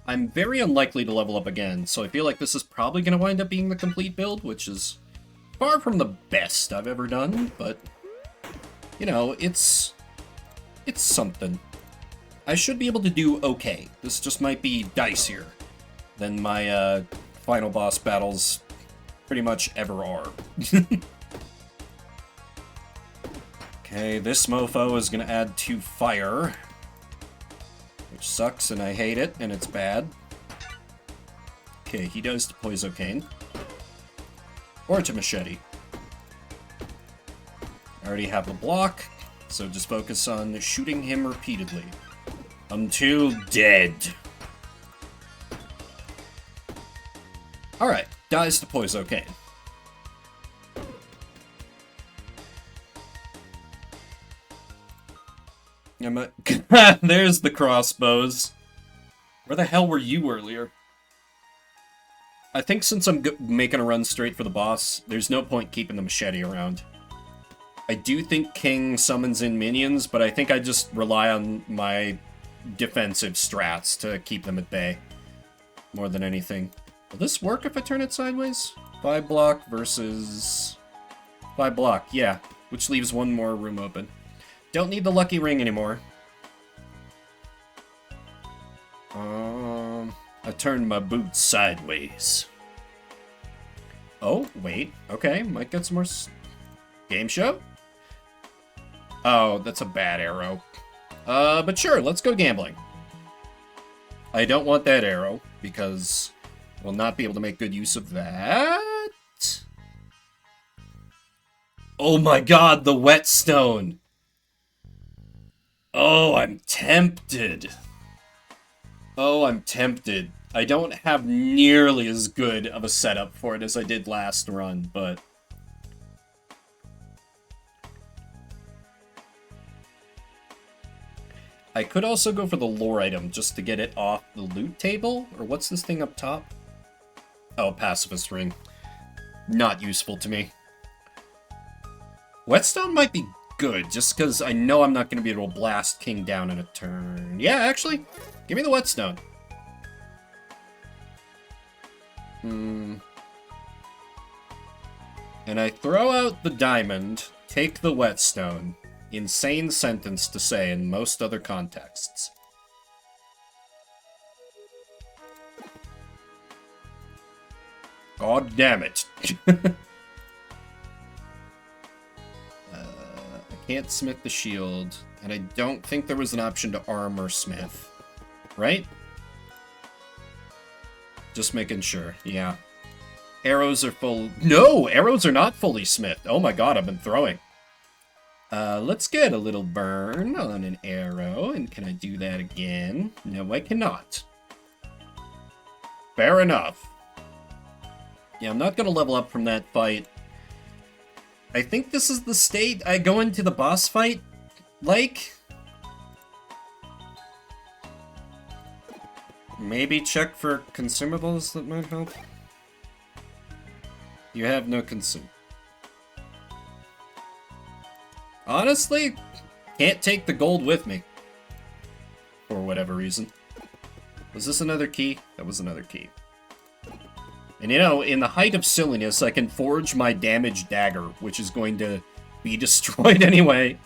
I'm very unlikely to level up again, so I feel like this is probably going to wind up being the complete build, which is far from the best I've ever done, but, you know, it's something. I should be able to do okay. This just might be dicier than my final boss battles pretty much ever are. Okay, this mofo is gonna add 2 fire, which sucks and I hate it, and it's bad. Okay, he does to Poisocane. Or to Machete. I already have the block, so just focus on shooting him repeatedly. Until dead. Alright, dies to Poisocane. There's the crossbows. Where the hell were you earlier? I think since I'm making a run straight for the boss, there's no point keeping the machete around. I do think King summons in minions, but I think I just rely on my defensive strats to keep them at bay. More than anything. Will this work if I turn it sideways? 5 block versus 5 block, yeah. Which leaves 1 more room open. Don't need the lucky ring anymore. I turned my boots sideways. Oh, wait. Okay, might get some more game show? Oh, that's a bad arrow. But sure, let's go gambling. I don't want that arrow, because we'll not be able to make good use of that. Oh my god, the whetstone! Oh, I'm tempted. Oh, I'm tempted. I don't have nearly as good of a setup for it as I did last run, but... I could also go for the lore item just to get it off the loot table, or what's this thing up top? Oh, pacifist ring. Not useful to me. Whetstone might be good, just because I know I'm not going to be able to blast King down in a turn. Yeah, actually, give me the whetstone. And I throw out the diamond, take the whetstone. Insane sentence to say in most other contexts. God damn it. I can't smith the shield, and I don't think there was an option to armor smith. Right? Just making sure, yeah. Arrows are full... No! Arrows are not fully smithed! Oh my god, I've been throwing. Let's get a little burn on an arrow, and can I do that again? No, I cannot. Fair enough. Yeah, I'm not gonna level up from that fight. I think this is the state I go into the boss fight, like... Maybe check for consumables that might help? You have no consum... Honestly, can't take the gold with me. For whatever reason. Was this another key? That was another key. And you know, in the height of silliness, I can forge my damaged dagger, which is going to be destroyed anyway.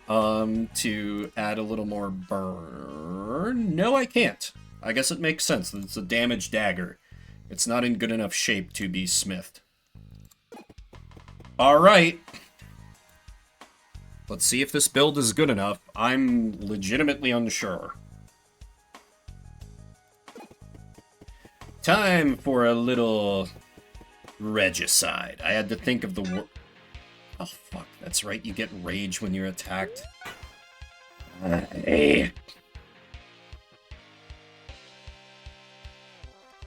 To add a little more burn. No, I can't. I guess it makes sense that it's a damaged dagger. It's not in good enough shape to be smithed. Alright. Let's see if this build is good enough. I'm legitimately unsure. Time for a little regicide. I had to think of the word. Oh, fuck. That's right. You get rage when you're attacked. Hey.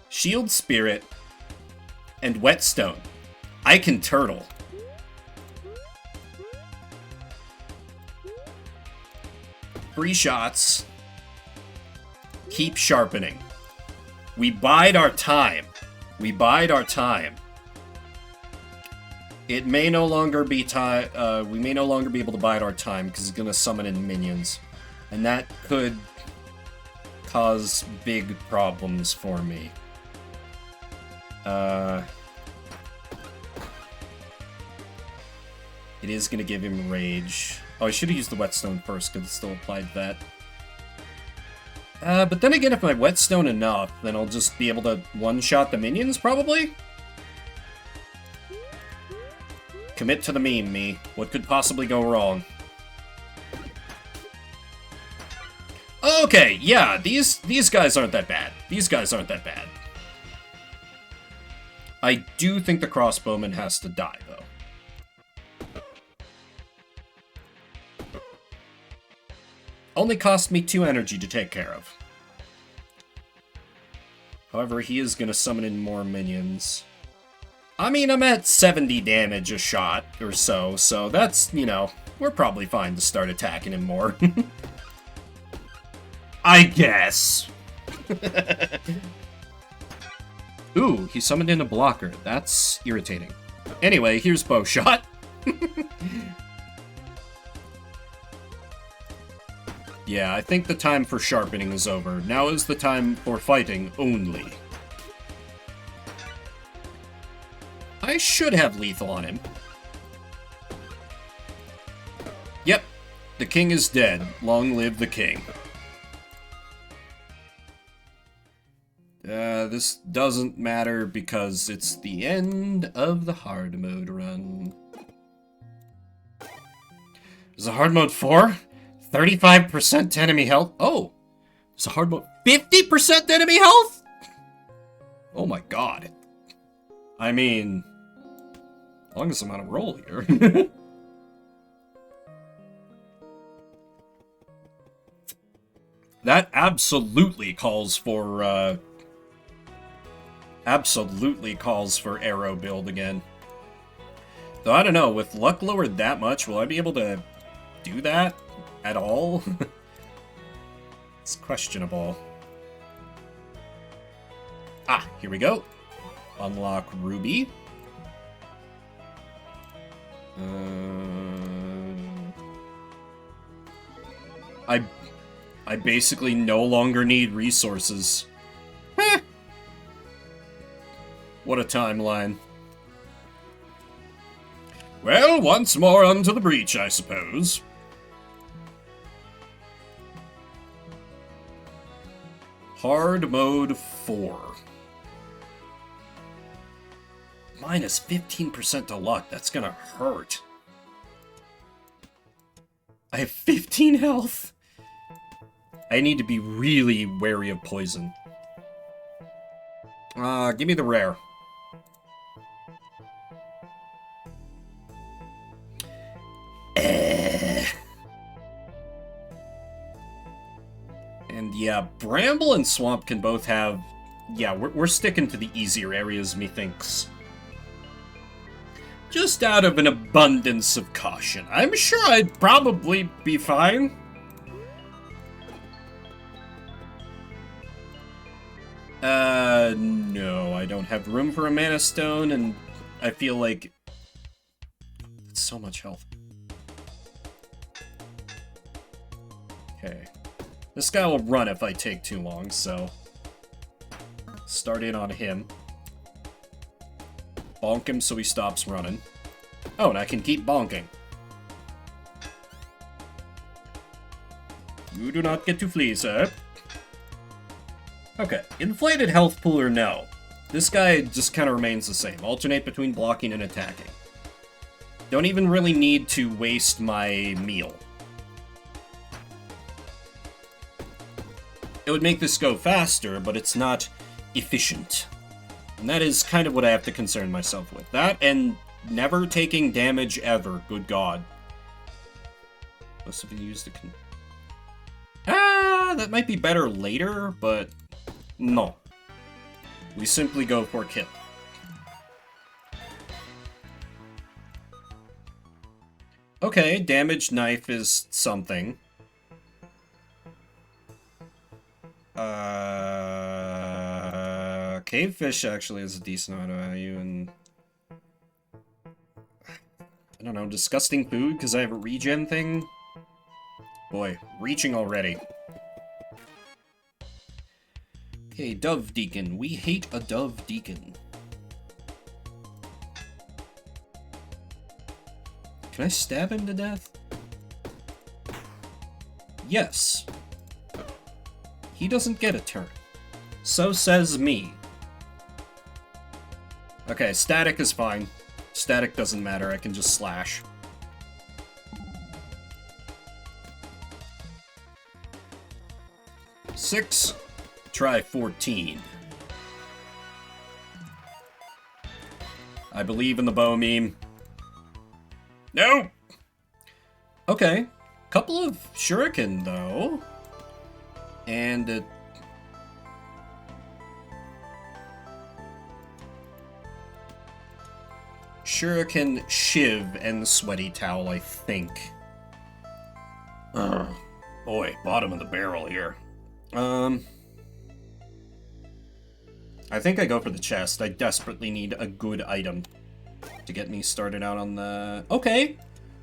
Shield Spirit and Whetstone. I can turtle. Free shots. Keep sharpening. We bide our time. We bide our time. It may no longer be time. We may no longer be able to bide our time because it's gonna summon in minions, and that could cause big problems for me. It is gonna give him rage. Oh, I should have used the whetstone first, because it still applied that. But then again, if I whetstone enough, then I'll just be able to one-shot the minions, probably? Commit to the meme, me. What could possibly go wrong? Okay, yeah, these guys aren't that bad. These guys aren't that bad. I do think the crossbowman has to die, though. Only cost me 2 energy to take care of. However, he is going to summon in more minions. I mean, I'm at 70 damage a shot or so, so that's, you know, we're probably fine to start attacking him more. I guess. Ooh, he summoned in a blocker. That's irritating. Anyway, here's Bowshot. Yeah, I think the time for sharpening is over. Now is the time for fighting only. I should have lethal on him. Yep, the king is dead. Long live the king. This doesn't matter because it's the end of the hard mode run. Is a hard mode 4? 35% to enemy health? Oh! It's a hard mode 50% to enemy health? Oh my god. I mean, as long as I'm on a roll here. That absolutely calls for arrow build again. Though I don't know, with luck lowered that much, will I be able to do that at all? It's questionable. Ah, here we go. Unlock Ruby. I basically no longer need resources. Heh. What a timeline. Well, once more unto the breach, I suppose. Hard mode 4. Minus 15% to luck. That's gonna hurt. I have 15 health. I need to be really wary of poison. Give me the rare. And yeah, Bramble and Swamp can both have... Yeah, we're sticking to the easier areas, methinks. Just out of an abundance of caution. I'm sure I'd probably be fine. No, I don't have room for a Mana Stone, and I feel like... It's so much health. Okay. This guy will run if I take too long, so... Start in on him. Bonk him so he stops running. Oh, and I can keep bonking. You do not get to flee, sir. Okay, inflated health pool or no. This guy just kind of remains the same. Alternate between blocking and attacking. Don't even really need to waste my meal. It would make this go faster, but it's not efficient. And that is kind of what I have to concern myself with. That and never taking damage ever. Good God. Must have been used to... that might be better later, but... No. We simply go for kill. Okay, damaged knife is something. Cavefish actually has a decent amount of value, and... I don't know, disgusting food because I have a regen thing? Boy, reaching already. Okay, Dove Deacon. We hate a Dove Deacon. Can I stab him to death? Yes. he doesn't get a turn. So says me. Okay, static is fine. Static doesn't matter, I can just slash. Six. Try 14. I believe in the bow meme. No! Okay. Couple of shuriken, though. And shuriken, shiv, and sweaty towel, I think.
Boy, bottom of the barrel here.
I think I go for the chest. I desperately need a good item to get me started out on the... Okay.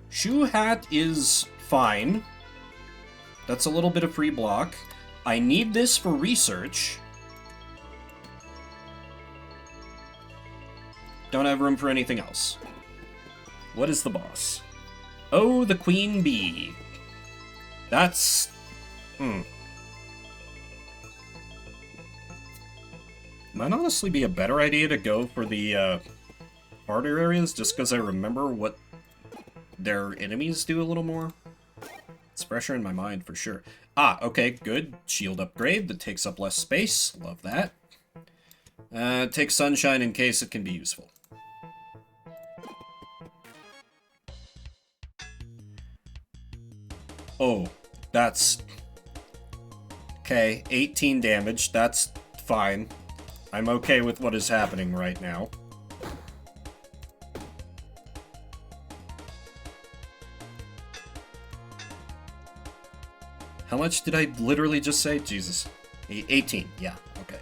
Shoe hat is fine. That's a little bit of free block. I need this for research. Don't have room for anything else. What is the boss? Oh, the queen bee. That's... Might honestly be a better idea to go for the harder areas, just because I remember what their enemies do a little more. It's fresher in my mind for sure. Ah, okay, good. Shield upgrade that takes up less space. Love that. Take sunshine in case it can be useful. Oh, that's... Okay, 18 damage. That's fine. I'm okay with what is happening right now. How much did I literally just say? Jesus. 18, yeah, okay.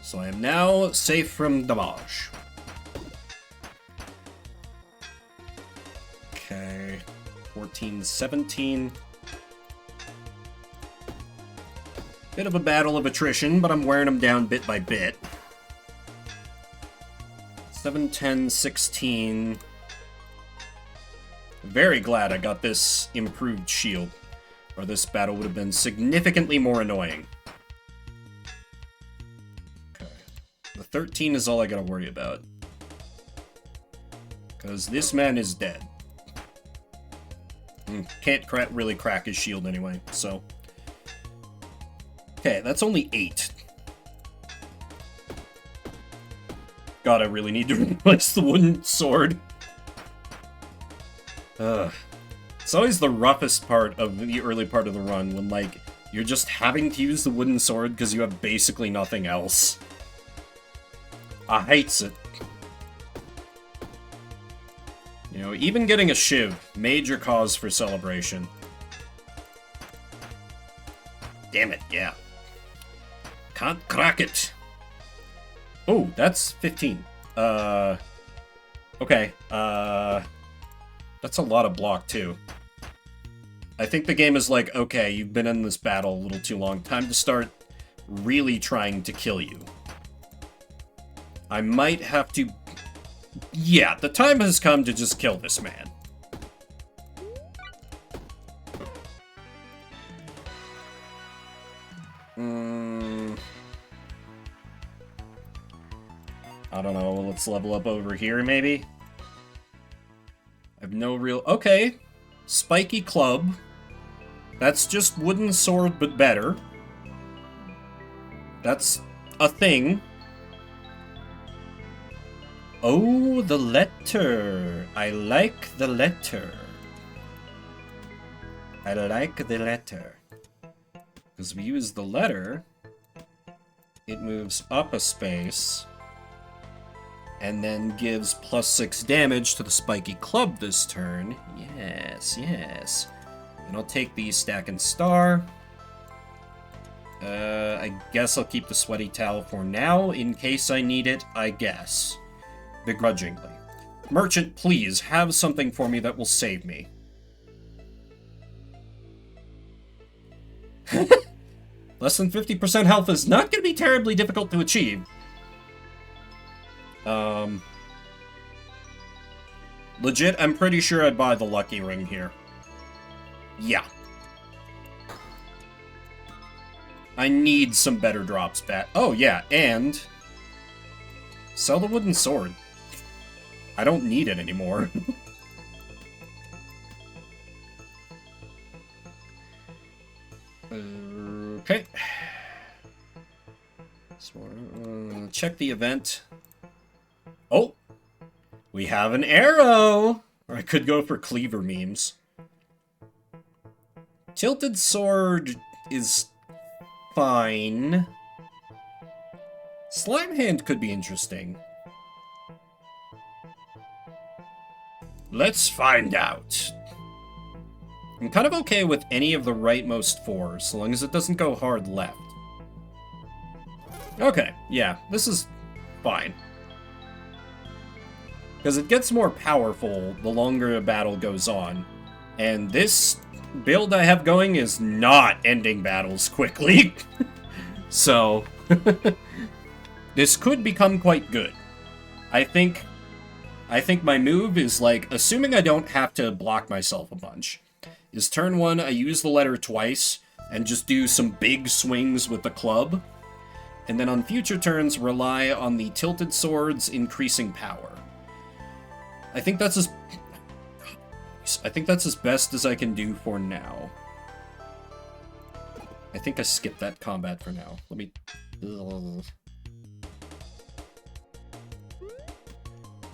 So I am now safe from damage. Okay. 14, 17. Bit of a battle of attrition, but I'm wearing them down bit by bit. 7, 10, 16. Very glad I got this improved shield, or this battle would have been significantly more annoying. Okay. The 13 is all I gotta worry about. Because this man is dead. Can't really crack his shield anyway, so... Okay, that's only 8. God, I really need to replace the wooden sword. It's always the roughest part of the early part of the run, when, like, you're just having to use the wooden sword because you have basically nothing else. I hates it. You know, even getting a shiv, major cause for celebration. Damn it, yeah. Can't crack it. Oh, that's 15. Okay. That's a lot of block, too. I think the game is like, okay, you've been in this battle a little too long. Time to start really trying to kill you. I might have to... Yeah, the time has come to just kill this man. I don't know, let's level up over here, maybe? I have no real... Okay. Spiky club. That's just wooden sword, but better. That's a thing. Oh, the letter. I like the letter. I like the letter. Because we use the letter, it moves up a space, and then gives +6 damage to the spiky club this turn. Yes, yes. And I'll take the stack and star. I guess I'll keep the sweaty towel for now, in case I need it, I guess. Begrudgingly. Merchant, please, have something for me that will save me. Less than 50% health is not going to be terribly difficult to achieve. Legit, I'm pretty sure I'd buy the lucky ring here. Yeah. I need some better drops back. Oh, yeah, and... sell the wooden sword. I don't need it anymore. Okay. So, check the event. Oh! We have an arrow! Or I could go for cleaver memes. Tilted sword is fine. Slime hand could be interesting. Let's find out. I'm kind of okay with any of the rightmost four, so long as it doesn't go hard left. Okay, yeah, this is fine. Because it gets more powerful the longer a battle goes on. And this build I have going is not ending battles quickly. So, this could become quite good. I think my move is like, assuming I don't have to block myself a bunch, is turn 1, I use the letter twice, and just do some big swings with the club. And then on future turns, rely on the tilted sword's increasing power. I think that's as best as I can do for now. I think I skipped that combat for now. Let me...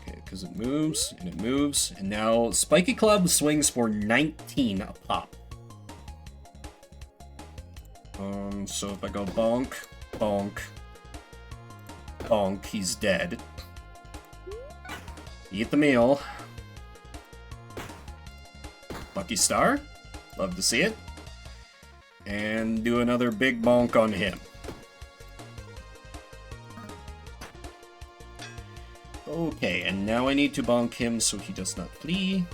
Okay, because it moves, and now Spiky Club swings for 19 a pop. So if I go bonk, bonk, bonk, he's dead. Eat the meal. Lucky Star. Love to see it. And do another big bonk on him. Okay, and now I need to bonk him so he does not flee.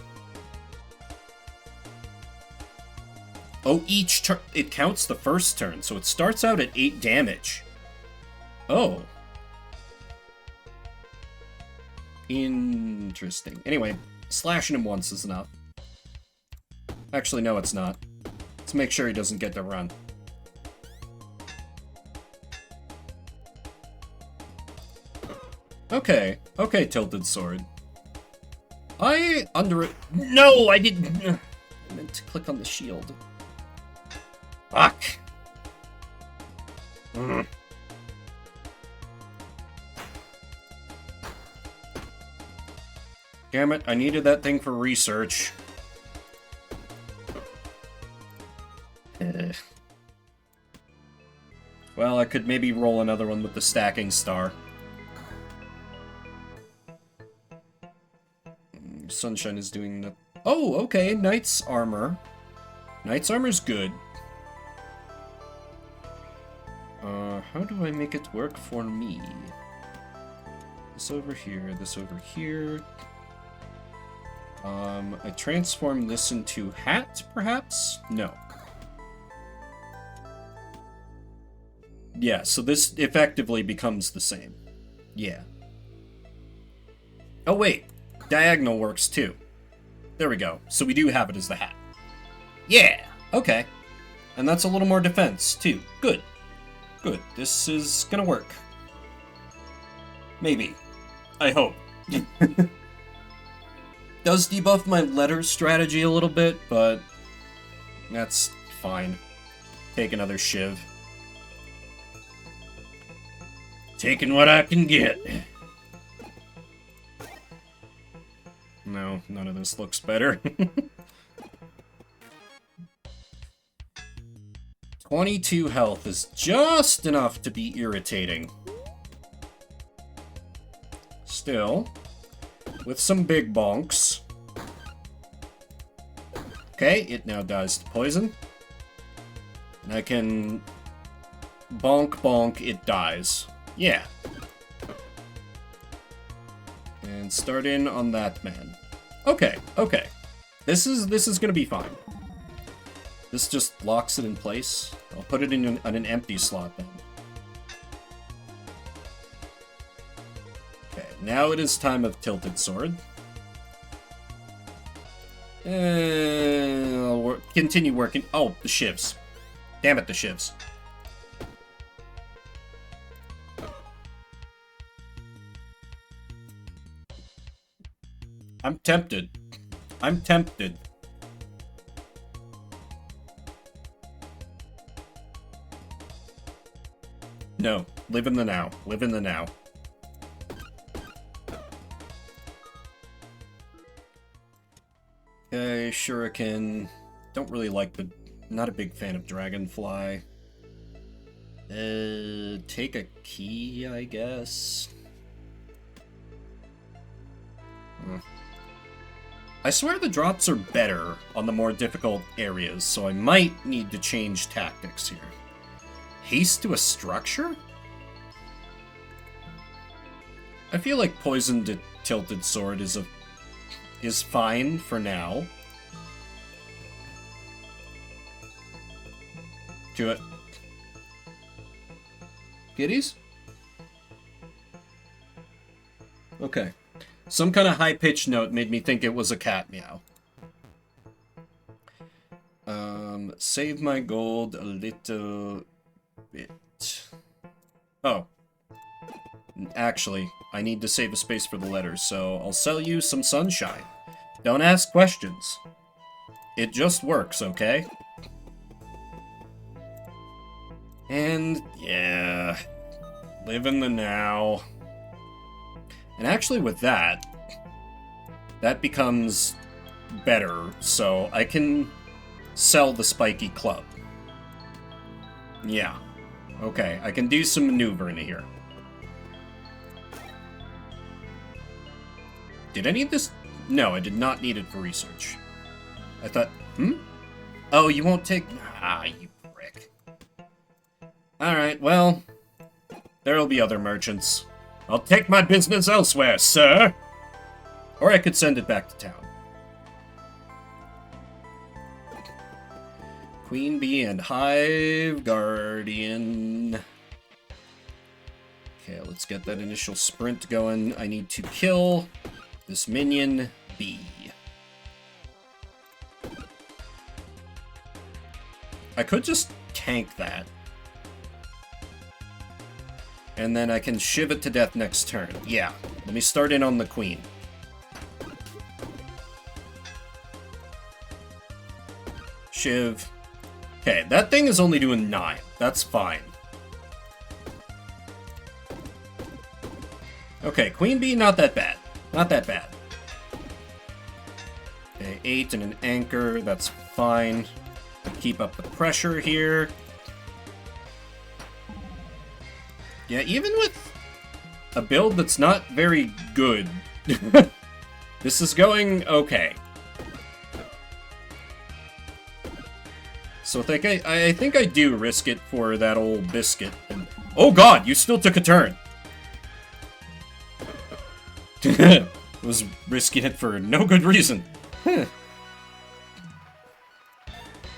Oh, each turn... It counts the first turn, so it starts out at 8 damage. Oh. Interesting. Anyway, slashing him once is enough. Actually, no, it's not. Let's make sure he doesn't get to run. Okay. Okay, Tilted Sword. No, I didn't... I meant to click on the shield. Fuck! Damn it, I needed that thing for research. Well, I could maybe roll another one with the stacking star. Sunshine is doing the... Oh, okay, Knight's Armor. Knight's Armor's good. How do I make it work for me? This over here, this over here. I transform this into hat, perhaps? No. Yeah, so this effectively becomes the same. Yeah. Oh, wait. Diagonal works, too. There we go. So we do have it as the hat. Yeah! Okay. And that's a little more defense, too. Good. Good. This is gonna work. Maybe. I hope. Does debuff my letter strategy a little bit, but that's fine. Take another shiv. Taking what I can get. No, none of this looks better. 22 health is just enough to be irritating. Still, with some big bonks. Okay, it now dies to poison. And I can bonk bonk, it dies. Yeah. And start in on that man. Okay, okay. This is gonna be fine. This just locks it in place. I'll put it in an empty slot then. Okay, now it is time of Tilted Sword. I'll continue working. Oh, the shivs. Damn it, the shivs. I'm tempted. I'm tempted. No, live in the now. Live in the now. Okay, Shuriken. Don't really like the... Not a big fan of Dragonfly. Take a key, I guess. I swear the drops are better on the more difficult areas, so I might need to change tactics here. Haste to a structure? I feel like Poison to Tilted Sword is fine for now. Do it. Kitties? Okay. Some kind of high-pitched note made me think it was a cat meow. Save my gold a little bit. Oh. Actually, I need to save a space for the letters, so I'll sell you some sunshine. Don't ask questions. It just works, okay? And, yeah. Live in the now. And actually with that becomes better, so I can sell the spiky club. Yeah. Okay, I can do some maneuvering here. Did I need this? No, I did not need it for research. I thought, Oh, you won't take... Ah, you prick. Alright, well, there'll be other merchants. I'll take my business elsewhere, sir! Or I could send it back to town. Queen Bee and Hive Guardian. Okay, let's get that initial sprint going. I need to kill this minion, Bee. I could just tank that. And then I can shiv it to death next turn. Yeah, let me start in on the queen. Shiv. Okay, that thing is only doing 9. That's fine. Okay, Queen Bee, not that bad. Not that bad. Okay, 8 and an anchor, that's fine. Keep up the pressure here. Yeah, even with a build that's not very good, this is going okay. So I think I do risk it for that old biscuit. And, oh god, you still took a turn! Was risking it for no good reason.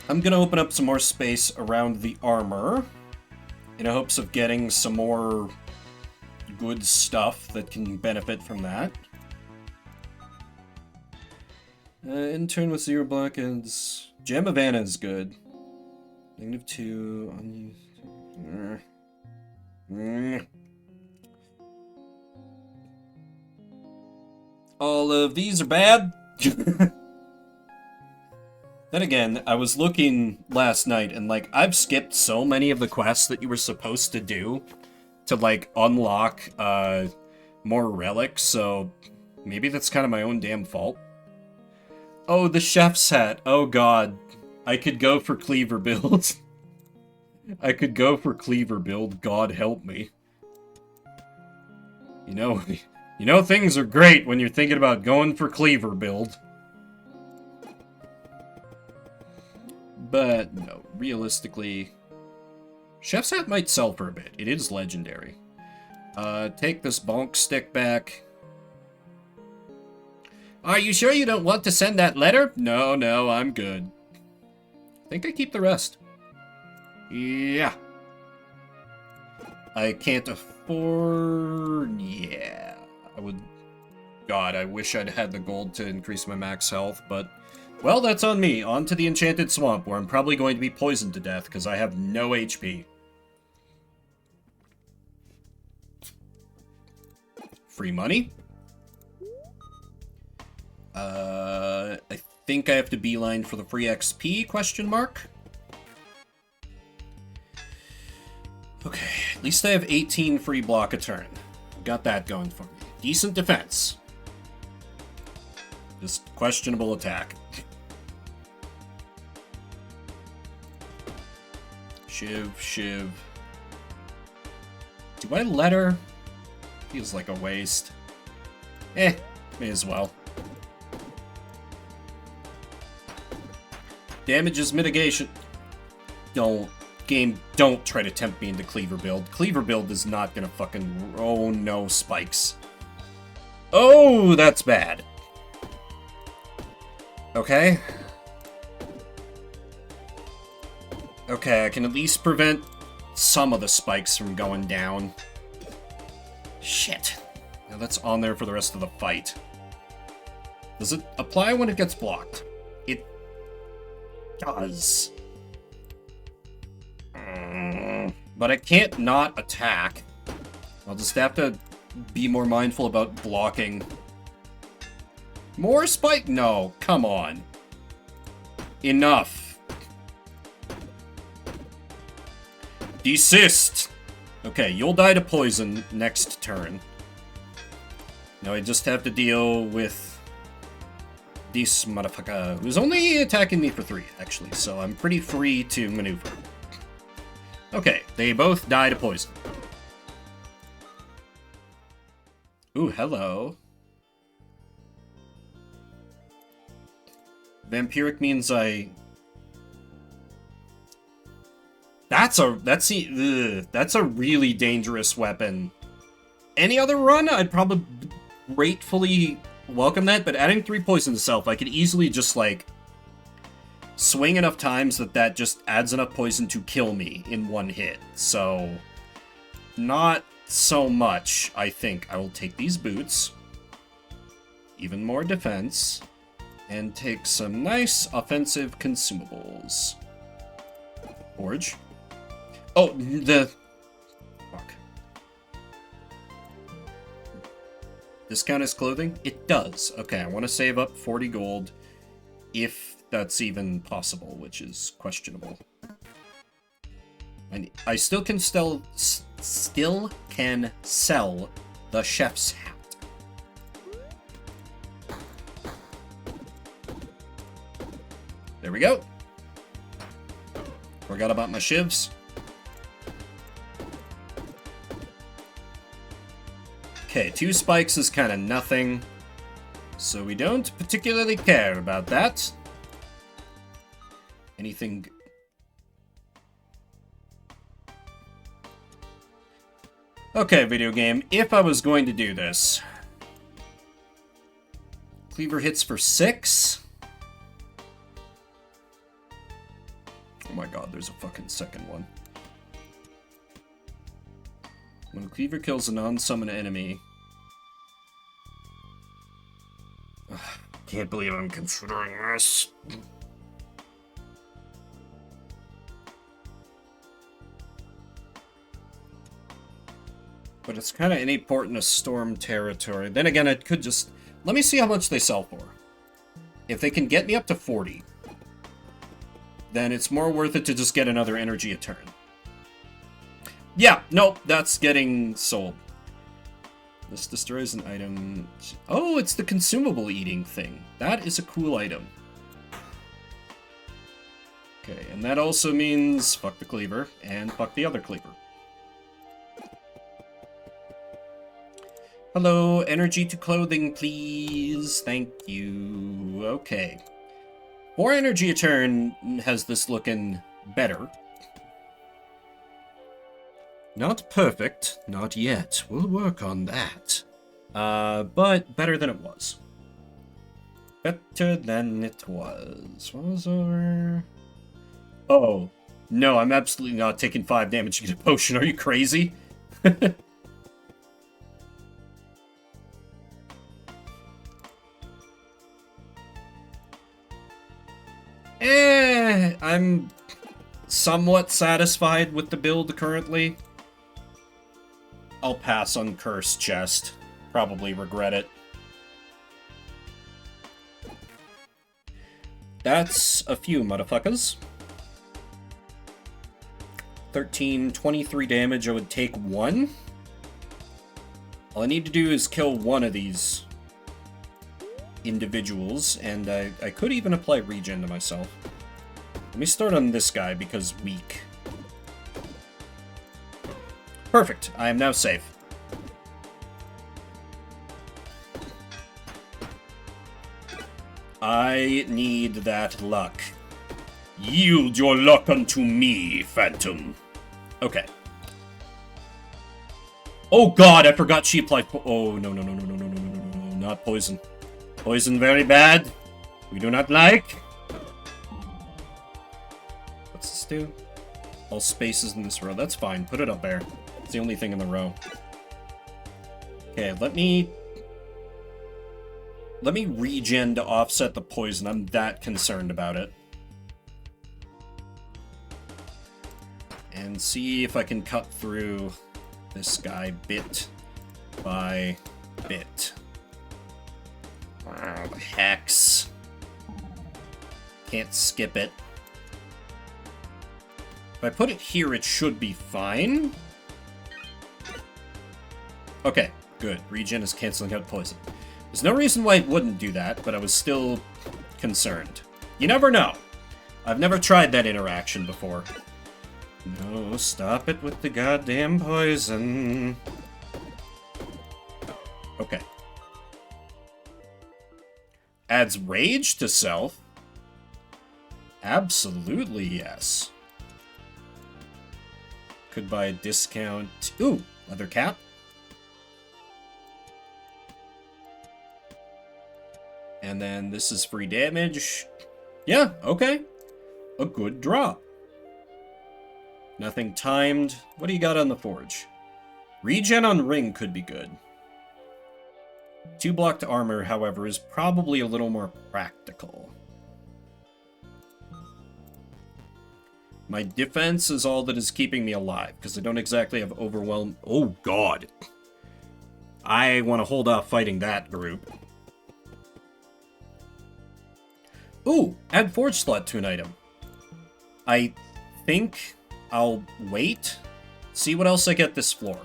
I'm gonna open up some more space around the armor in hopes of getting some more good stuff that can benefit from that. In turn with 0 blockheads. Gem of Anna is good. -2 unused. All of these are bad. Then again, I was looking last night and like I've skipped so many of the quests that you were supposed to do to like unlock more relics, so maybe that's kind of my own damn fault. Oh, the chef's hat. Oh god. I could go for Cleaver build. I could go for Cleaver build, God help me. You know things are great when you're thinking about going for Cleaver build. But, no, realistically, Chef's Hat might sell for a bit. It is legendary. Take this bonk stick back. Are you sure you don't want to send that letter? No, I'm good. I think I keep the rest. Yeah. I can't afford... Yeah. I would... God, I wish I'd had the gold to increase my max health, but... Well, that's on me. On to the Enchanted Swamp, where I'm probably going to be poisoned to death, because I have no HP. Free money? I think I have to beeline for the free XP, question mark? Okay, at least I have 18 free block a turn. Got that going for me. Decent defense. Just questionable attack. Shiv. Do I let her? Feels like a waste. May as well. Damages mitigation. Don't try to tempt me into Cleaver build. Cleaver build is not gonna fucking... Oh no, spikes. Oh, that's bad. Okay. Okay, I can at least prevent some of the spikes from going down. Shit. Now that's on there for the rest of the fight. Does it apply when it gets blocked? It does. But I can't not attack. I'll just have to be more mindful about blocking. More spike? No, come on. Enough. Desist! Okay, you'll die to poison next turn. Now I just have to deal with this motherfucker, who's only attacking me for 3, actually, so I'm pretty free to maneuver. Okay, they both die to poison. Ooh, hello. Vampiric means I... That's a really dangerous weapon. Any other run, I'd probably gratefully welcome that, but adding 3 poison to self, I could easily just, like, swing enough times that just adds enough poison to kill me in one hit. So, not so much, I think. I will take these boots, even more defense, and take some nice offensive consumables. Forge. Oh, fuck. Discount is clothing? It does. Okay, I want to save up 40 gold, if that's even possible, which is questionable. And I still can sell the chef's hat. There we go. Forgot about my shivs. Okay, 2 spikes is kind of nothing, so we don't particularly care about that. Anything... Okay, video game, if I was going to do this... Cleaver hits for 6? Oh my god, there's a fucking second one. When Cleaver kills a non-summoned enemy... Ugh, can't believe I'm considering this. But it's kind of any port in a storm territory. Then again, I could just... Let me see how much they sell for. If they can get me up to 40, then it's more worth it to just get another energy a turn. Yeah, nope, that's getting sold. This destroys an item. Oh, it's the consumable eating thing. That is a cool item. Okay, and that also means fuck the cleaver and fuck the other cleaver. Hello, energy to clothing, please. Thank you. Okay. 4 energy a turn has this looking better. Not perfect, not yet. We'll work on that. But better than it was. Better than it was. What was over? Oh, no, I'm absolutely not taking 5 damage to get a potion. Are you crazy? I'm somewhat satisfied with the build currently. I'll pass on Cursed Chest. Probably regret it. That's a few motherfuckers. 13, 23 damage. I would take one. All I need to do is kill one of these individuals, and I could even apply regen to myself. Let me start on this guy because weak. Perfect. I am now safe. I need that luck.
Yield your luck unto me, Phantom.
Okay. Oh god, I forgot she applied oh, no, no, no, no, no, no, no, no, no, no, not poison. Poison very bad. We do not like. What's this do? All spaces in this row. That's fine. Put it up there. It's the only thing in the row. Okay, let me regen to offset the poison. I'm that concerned about it. And see if I can cut through this guy bit by bit. Wow, the hex. Can't skip it. If I put it here, it should be fine. Okay, good. Regen is canceling out poison. There's no reason why it wouldn't do that, but I was still concerned. You never know. I've never tried that interaction before. No, stop it with the goddamn poison. Okay. Adds rage to self? Absolutely yes. Could buy a discount. Ooh, leather cap. And then this is free damage. Yeah, okay. A good drop. Nothing timed. What do you got on the forge? Regen on ring could be good. 2 blocked armor, however, is probably a little more practical. My defense is all that is keeping me alive, because I don't exactly have overwhelm. Oh, God. I want to hold off fighting that group. Ooh, add forge slot to an item. I think I'll wait. See what else I get this floor.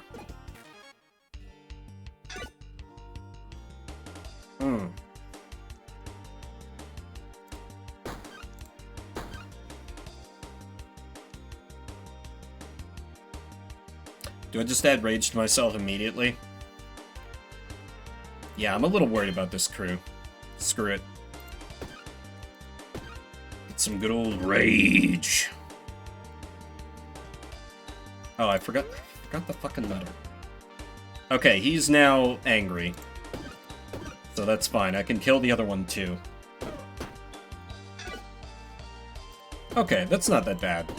Do I just add rage to myself immediately? Yeah, I'm a little worried about this crew. Screw it. Get some good old rage. Oh, I forgot the fucking nutter. Okay, he's now angry. So that's fine. I can kill the other one too. Okay, that's not that bad.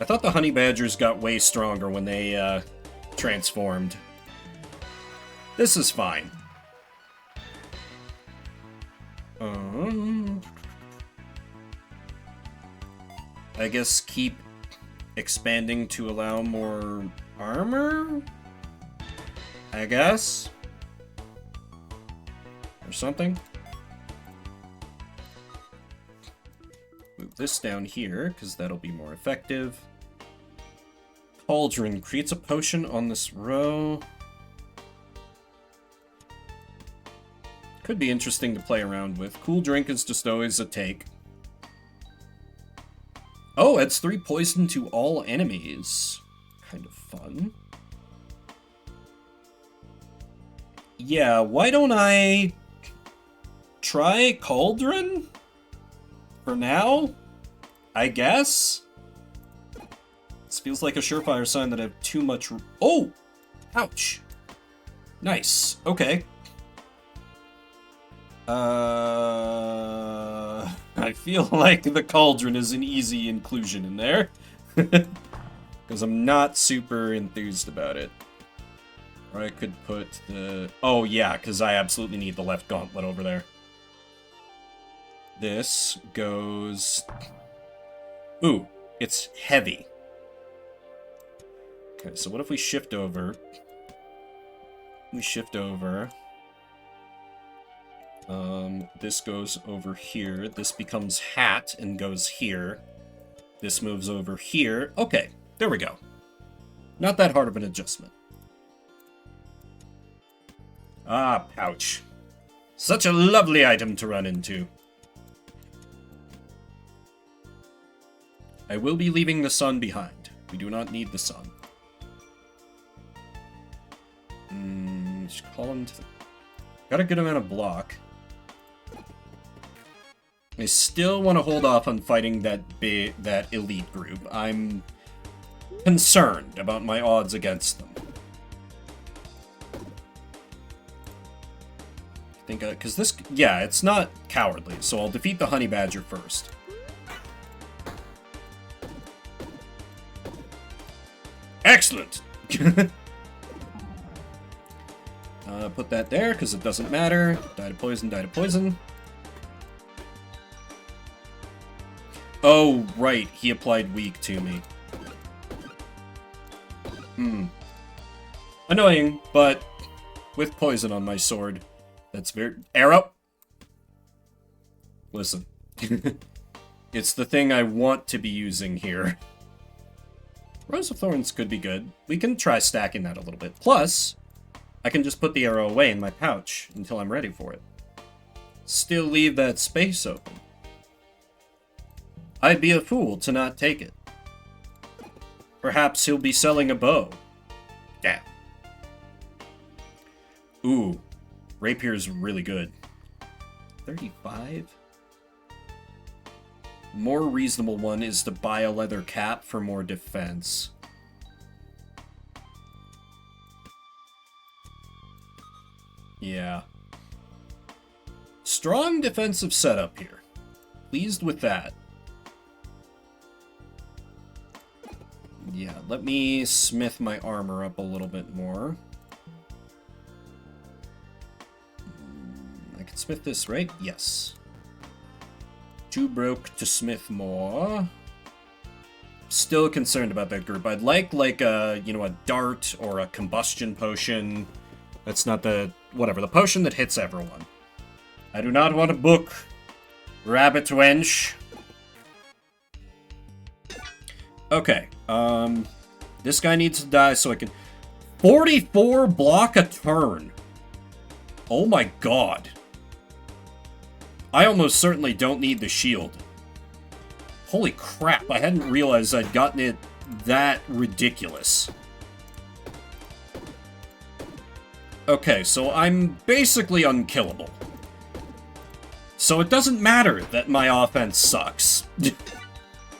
I thought the honey badgers got way stronger when they transformed. This is fine. I guess keep expanding to allow more armor? I guess? Or something? Move this down here, because that'll be more effective. Cauldron creates a potion on this row. Could be interesting to play around with. Cool drink is just always a take. Oh, adds 3 poison to all enemies. Kind of fun. Yeah, why don't I try Cauldron? For now? I guess? This feels like a surefire sign that I have too much... Oh! Ouch! Nice. Okay. I feel like the Cauldron is an easy inclusion in there. Because I'm not super enthused about it. Or I could put the... Oh, yeah, because I absolutely need the left gauntlet over there. This goes... Ooh, it's heavy. Okay, so what if we shift over? We shift over. This goes over here. This becomes hat and goes here. This moves over here. Okay, there we go. Not that hard of an adjustment. Ah, pouch. Such a lovely item to run into. I will be leaving the sun behind. We do not need the sun. Just call him to the... Got a good amount of block. I still want to hold off on fighting that elite group. I'm concerned about my odds against them. I think, because this... Yeah, it's not cowardly, so I'll defeat the honey badger first. Excellent! Put that there, because it doesn't matter. Die to poison, die to poison. Oh, right. He applied weak to me. Annoying, but with poison on my sword. That's very... Arrow! Listen. It's the thing I want to be using here. Rose of Thorns could be good. We can try stacking that a little bit. Plus, I can just put the arrow away in my pouch until I'm ready for it. Still leave that space open. I'd be a fool to not take it. Perhaps he'll be selling a bow. Damn. Ooh. Rapier's really good. 35? More reasonable one is to buy a leather cap for more defense. Yeah. Strong defensive setup here. Pleased with that. Yeah, let me smith my armor up a little bit more. I can smith this, right? Yes. Too broke to smith more. Still concerned about that group. I'd like a, you know, a dart or a combustion potion. That's not the... whatever, the potion that hits everyone. I do not want a book. Rabbit wench. Okay, this guy needs to die so I can... 44 block a turn! Oh my god. I almost certainly don't need the shield. Holy crap, I hadn't realized I'd gotten it that ridiculous. Okay, so I'm basically unkillable. So it doesn't matter that my offense sucks.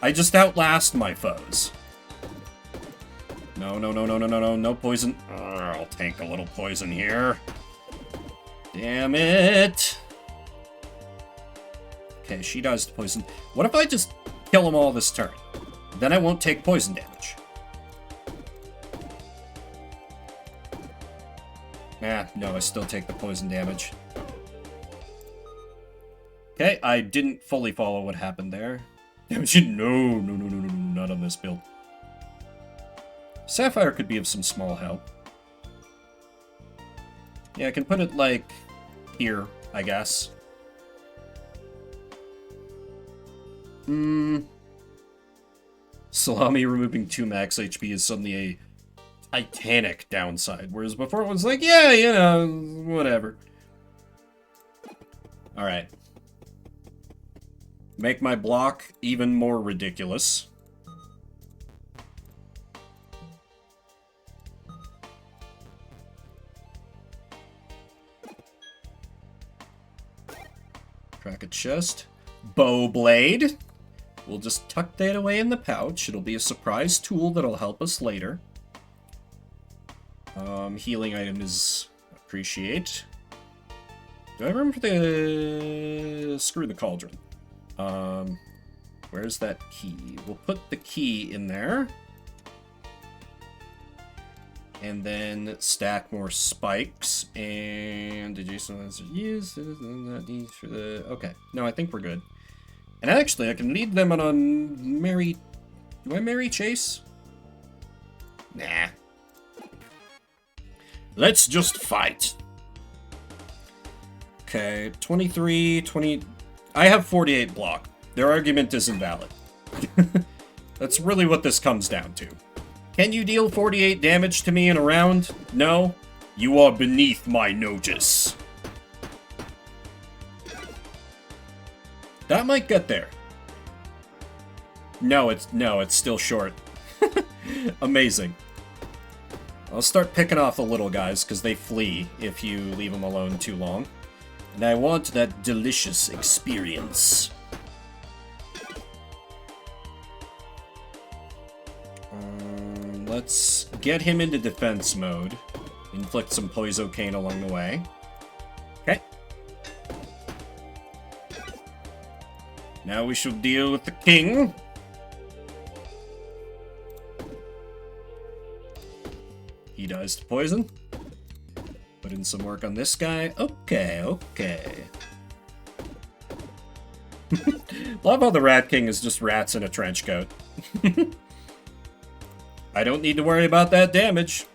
I just outlast my foes. No, no, no, no, no, no, no, no poison. I'll tank a little poison here. Damn it. Okay, she dies to poison. What if I just kill them all this turn? Then I won't take poison damage. No, I still take the poison damage. Okay, I didn't fully follow what happened there. No, not on this build. Sapphire could be of some small help. Yeah, I can put it, like, here, I guess. Salami removing 2 max HP is suddenly a titanic downside, whereas before it was like, yeah, you know, whatever. Alright. Make my block even more ridiculous. Crack a chest. Bow blade. We'll just tuck that away in the pouch. It'll be a surprise tool that'll help us later. Healing item is appreciate. Do I have room for the... Screw the cauldron. Where's that key? We'll put the key in there. And then stack more spikes. And adjacent ones are used. For the... Okay. No, I think we're good. And actually, I can lead them on a merry... Do I merry chase? Nah. Let's just fight. Okay, 23, 20... I have 48 block. Their argument is invalid. That's really what this comes down to. Can you deal 48 damage to me in a round? No? You are beneath my notice. That might get there. No, it's still short. Amazing. I'll start picking off the little guys, because they flee if you leave them alone too long. And I want that delicious experience. Let's get him into defense mode. Inflict some Poisocane along the way. Okay. Now we shall deal with the king. He dies to poison. Put in some work on this guy. Okay, okay. Love how the Rat King is just rats in a trench coat. I don't need to worry about that damage.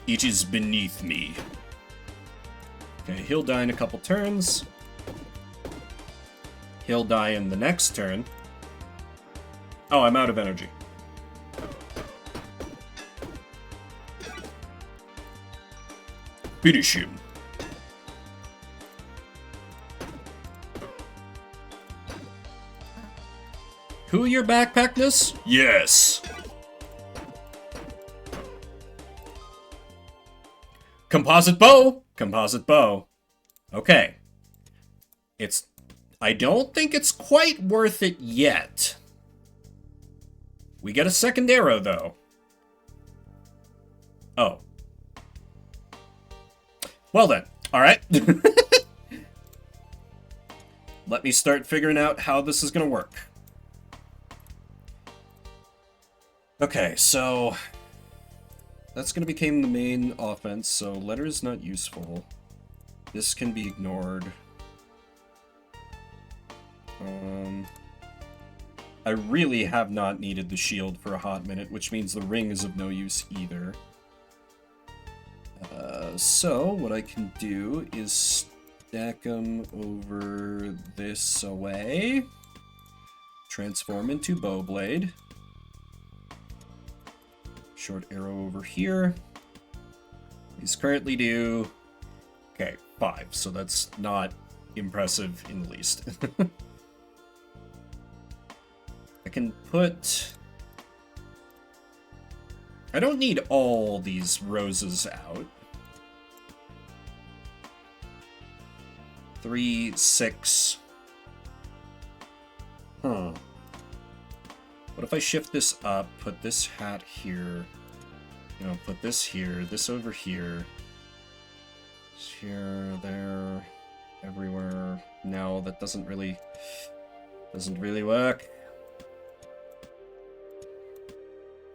It is beneath me. Okay, he'll die in a couple turns. He'll die in the next turn. Oh, I'm out of energy. Finish him. Who your backpackness? Yes. Composite bow. Composite bow. Okay. I don't think it's quite worth it yet. We get a second arrow, though. Oh. Well then. Alright. Let me start figuring out how this is going to work. Okay, so... that's going to become the main offense, so letter is not useful. This can be ignored. I really have not needed the shield for a hot minute, which means the ring is of no use either. So, what I can do is stack them over this away. Transform into Bowblade. Short arrow over here. These currently do... okay, 5, so that's not impressive in the least. I can put... I don't need all these roses out. 3, 6... huh. What if I shift this up, put this hat here, you know, put this here, this over here, here, there, everywhere. No, that doesn't really work.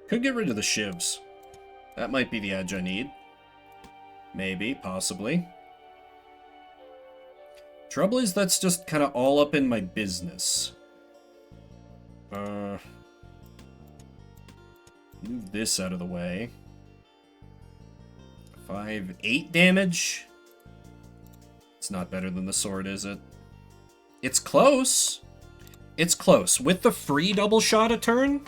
Could get rid of the shivs. That might be the edge I need. Maybe, possibly. Trouble is that's just kind of all up in my business. Move this out of the way. 5, 8 damage. It's not better than the sword, is it? It's close. It's close. With the free double shot a turn,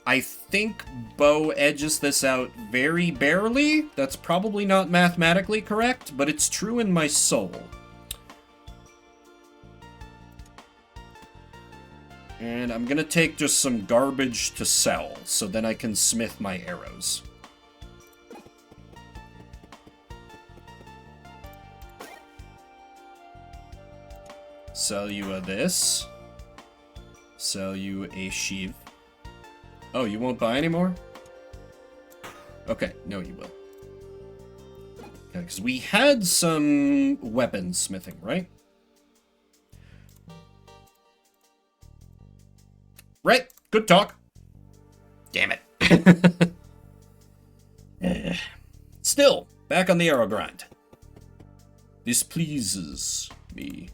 I think bow edges this out very barely. That's probably not mathematically correct, but it's true in my soul. And I'm gonna take just some garbage to sell, so then I can smith my arrows. Sell you a this. Sell you a sheave. Oh, you won't buy anymore? Okay, no you will. Okay, because we had some weapon smithing, right? Right, good talk. Damn it. Still, back on the arrow grind. This pleases me.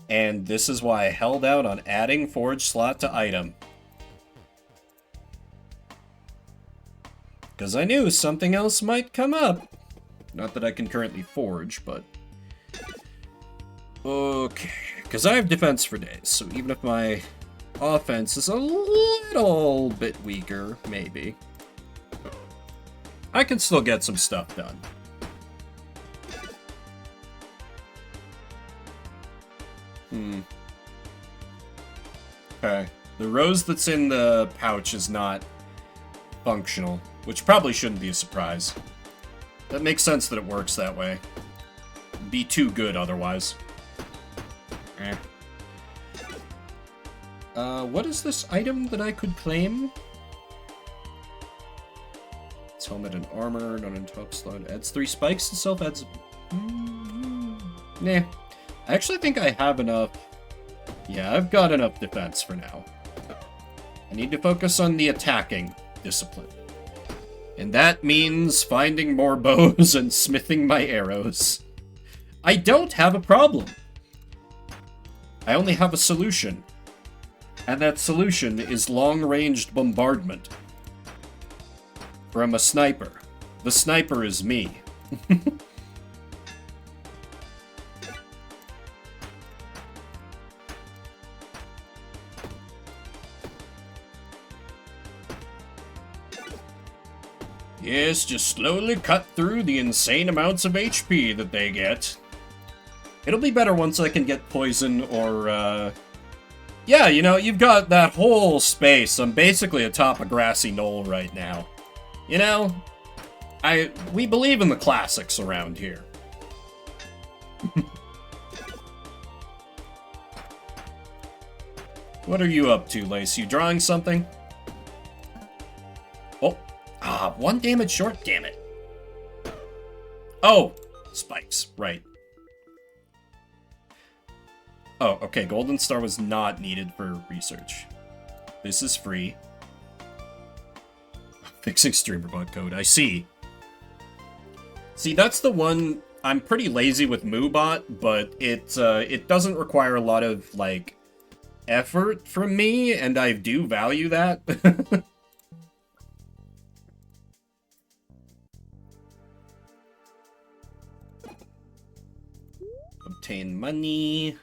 And this is why I held out on adding forge slot to item. Because I knew something else might come up. Not that I can currently forge, but Okay, because I have defense for days, so even if my offense is a little bit weaker, maybe, I can still get some stuff done. Okay. The rose that's in the pouch is not functional, which probably shouldn't be a surprise. That makes sense that it works that way. It'd be too good otherwise. What is this item that I could claim? It's helmet and armor, not in top slot. Adds 3 spikes to self, adds... Nah. I actually think I have enough... Yeah, I've got enough defense for now. I need to focus on the attacking discipline. And that means finding more bows and smithing my arrows. I don't have a problem. I only have a solution. And that solution is long-ranged bombardment. From a sniper. The sniper is me. Yes, just slowly cut through the insane amounts of HP that they get. It'll be better once I can get poison or, Yeah, you know, you've got that whole space. I'm basically atop a grassy knoll right now. You know, we believe in the classics around here. What are you up to, Lace? You drawing something? Oh. 1 damage short, damn it. Oh, spikes, right. Oh, okay, Golden Star was not needed for research. This is free. Fixing StreamerBot code, I see. See, that's the one... I'm pretty lazy with MooBot, but it doesn't require a lot of, like, effort from me, and I do value that. Obtain money.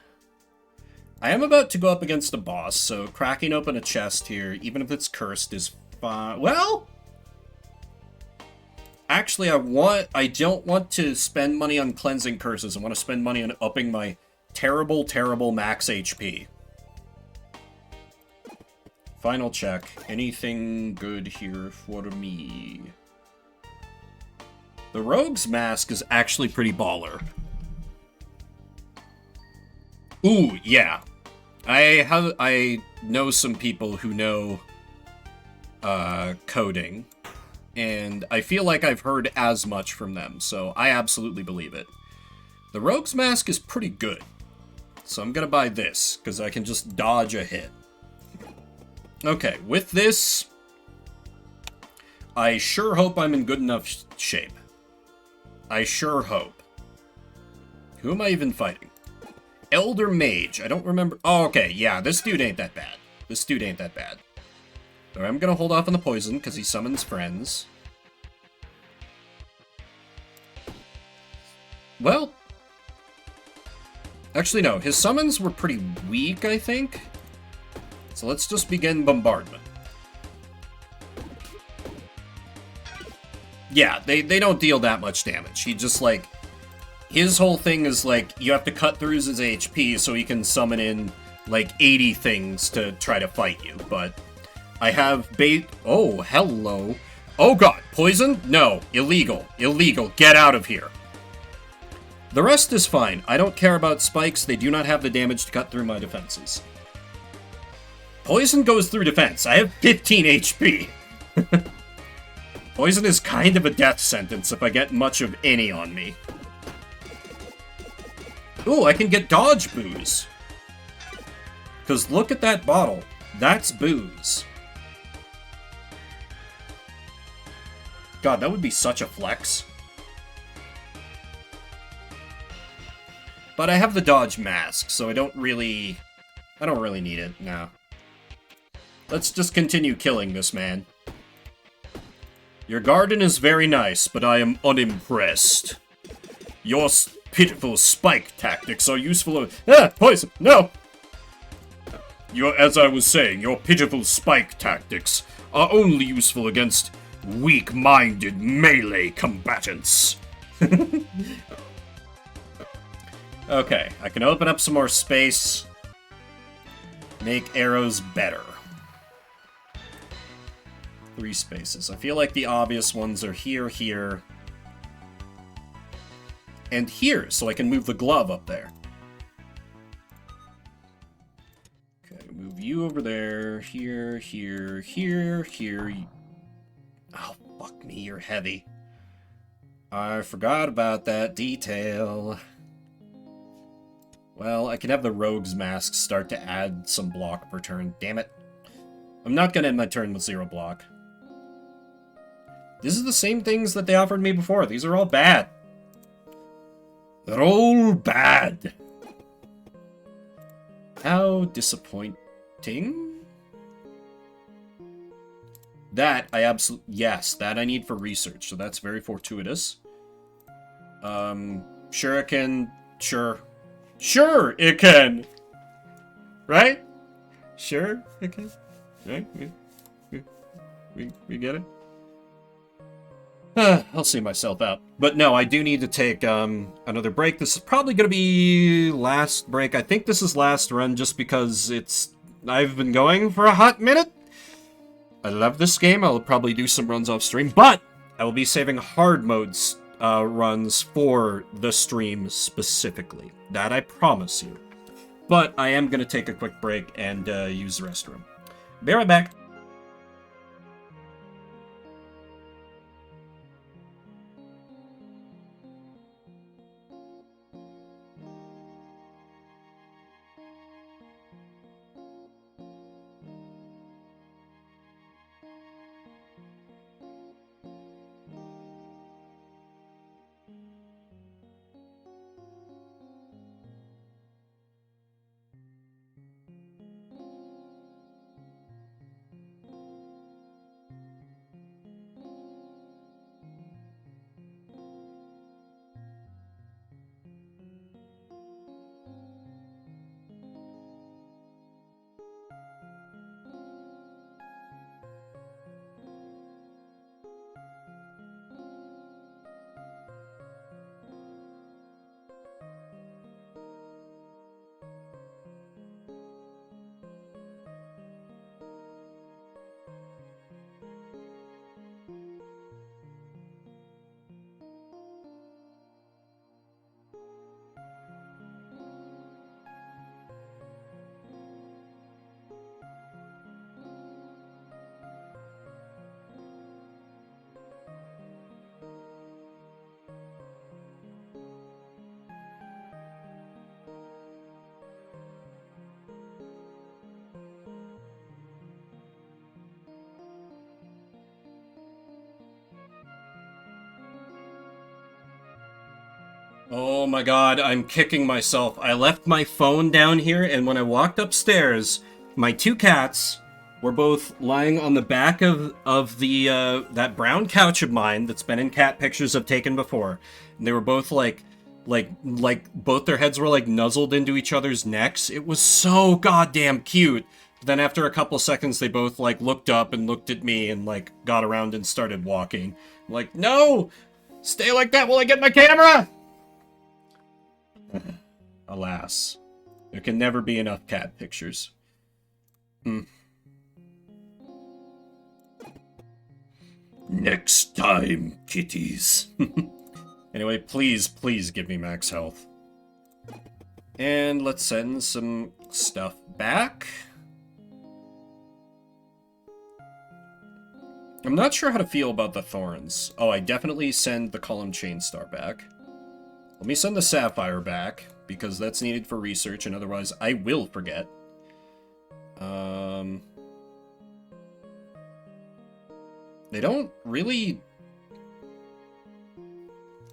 I am about to go up against a boss, so cracking open a chest here, even if it's cursed, is fine. Well, actually, I don't want to spend money on cleansing curses. I want to spend money on upping my terrible, terrible max HP. Final check. Anything good here for me? The Rogue's Mask is actually pretty baller. Ooh, yeah. I know some people who know coding, and I feel like I've heard as much from them, so I absolutely believe it. The Rogue's Mask is pretty good, so I'm gonna buy this, because I can just dodge a hit. Okay, with this, I sure hope I'm in good enough shape. I sure hope. Who am I even fighting? Elder Mage. I don't remember. Oh, okay. Yeah, this dude ain't that bad. This dude ain't that bad. Alright, I'm gonna hold off on the poison, because he summons friends. Well... Actually, no. His summons were pretty weak, I think. So let's just begin bombardment. Yeah, they don't deal that much damage. He just, like... His whole thing is, like, you have to cut through his HP so he can summon in, like, 80 things to try to fight you, but I have bait... Oh, hello. Oh, God. Poison? No. Illegal. Illegal. Get out of here. The rest is fine. I don't care about spikes. They do not have the damage to cut through my defenses. Poison goes through defense. I have 15 HP. Poison is kind of a death sentence if I get much of any on me. Ooh, I can get dodge booze. Because look at that bottle. That's booze. God, that would be such a flex. But I have the dodge mask, so I don't really need it, no. Let's just continue killing this man. Your garden is very nice, but I am unimpressed. Your pitiful spike tactics are useful. Poison! No! As I was saying, your pitiful spike tactics are only useful against weak-minded melee combatants. Okay, I can open up some more space. Make arrows better. 3 spaces. I feel like the obvious ones are here, here, and here, so I can move the glove up there. Okay, move you over there, here, here, here, here. Oh, fuck me, you're heavy. I forgot about that detail. Well, I can have the rogue's mask start to add some block per turn. Damn it. I'm not gonna end my turn with 0 block. This is the same things that they offered me before. These are all bad. They're all bad. How disappointing. That I absolutely... Yes, that I need for research, so that's very fortuitous. Sure it can... Sure. Sure it can! Right? Sure it can? Right? We get it? I'll see myself out. But no, I do need to take another break. This is probably going to be last break. I think this is last run just because I've been going for a hot minute. I love this game. I'll probably do some runs off stream, but I will be saving hard modes runs for the stream specifically. That I promise you. But I am going to take a quick break and use the restroom. Be right back. Oh my god, I'm kicking myself. I left my phone down here, and when I walked upstairs, my 2 cats were both lying on the back of the that brown couch of mine that's been in cat pictures I've taken before. And they were both like both their heads were like nuzzled into each other's necks. It was so goddamn cute. But then after a couple seconds, they both like looked up and looked at me and like got around and started walking. I'm like, no! Stay like that while I get my camera! Alas, there can never be enough cat pictures. Next time, kitties. Anyway, please give me max health. And let's send some stuff back. I'm not sure how to feel about the thorns. Oh, I definitely send the column chain star back. Let me send the sapphire back, because that's needed for research, and otherwise I will forget. They don't really...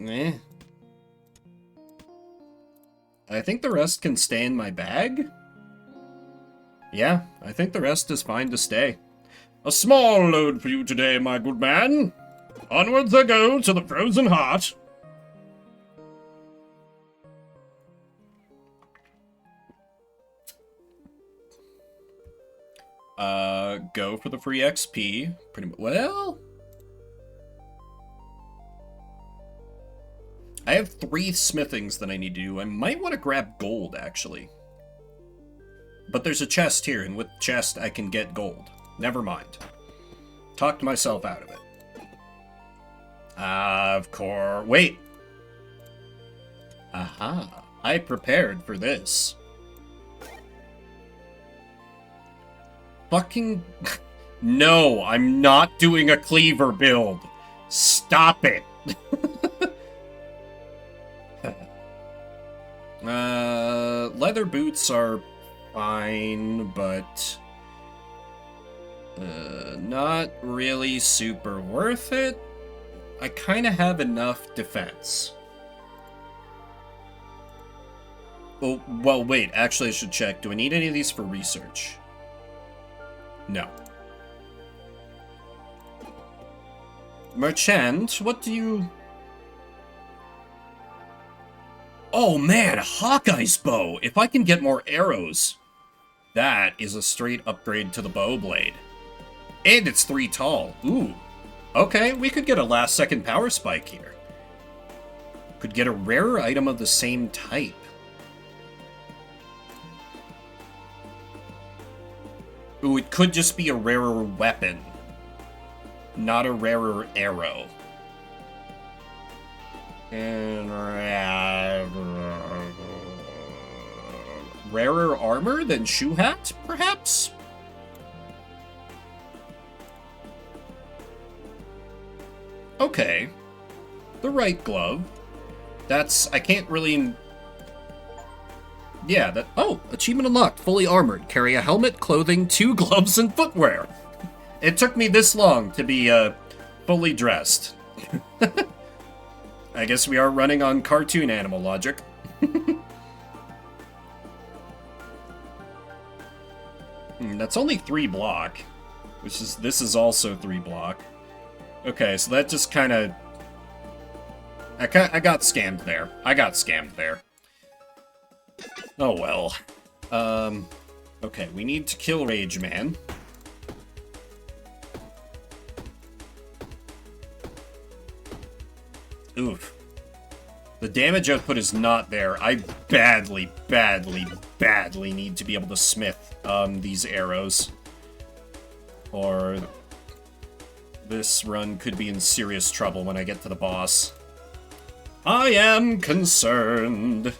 Eh. I think the rest can stay in my bag? Yeah, I think the rest is fine to stay. A small load for you today, my good man. Onwards I go to the Frozen Heart. Go for the free XP. Pretty much. Well, I have 3 smithings that I need to do. I might want to grab gold, actually. But there's a chest here, and with chest I can get gold. Never mind. Talked myself out of it. Of course. Wait. Aha. I prepared for this. Fucking... No, I'm not doing a cleaver build. Stop it. Leather boots are fine, but... not really super worth it. I kind of have enough defense. Oh, well, wait. Actually, I should check. Do I need any of these for research? No. Merchant, what do you... Oh, man, Hawkeye's bow! If I can get more arrows... That is a straight upgrade to the bow blade. And it's 3 tall. Ooh. Okay, we could get a last-second power spike here. Could get a rarer item of the same type. Ooh, it could just be a rarer weapon. Not a rarer arrow. And... rarer armor than Shoe Hat, perhaps? Okay. The right glove. That's... I can't really... Yeah, that... Oh! Achievement unlocked. Fully armored. Carry a helmet, clothing, 2 gloves, and footwear. It took me this long to be, fully dressed. I guess we are running on cartoon animal logic. That's only 3 block. Which is... This is also 3 block. Okay, so that just kind of... I got scammed there. I got scammed there. Oh well. Okay, we need to kill Rage Man. Oof. The damage output is not there. I badly, badly, badly need to be able to smith these arrows. Or this run could be in serious trouble when I get to the boss. I am concerned.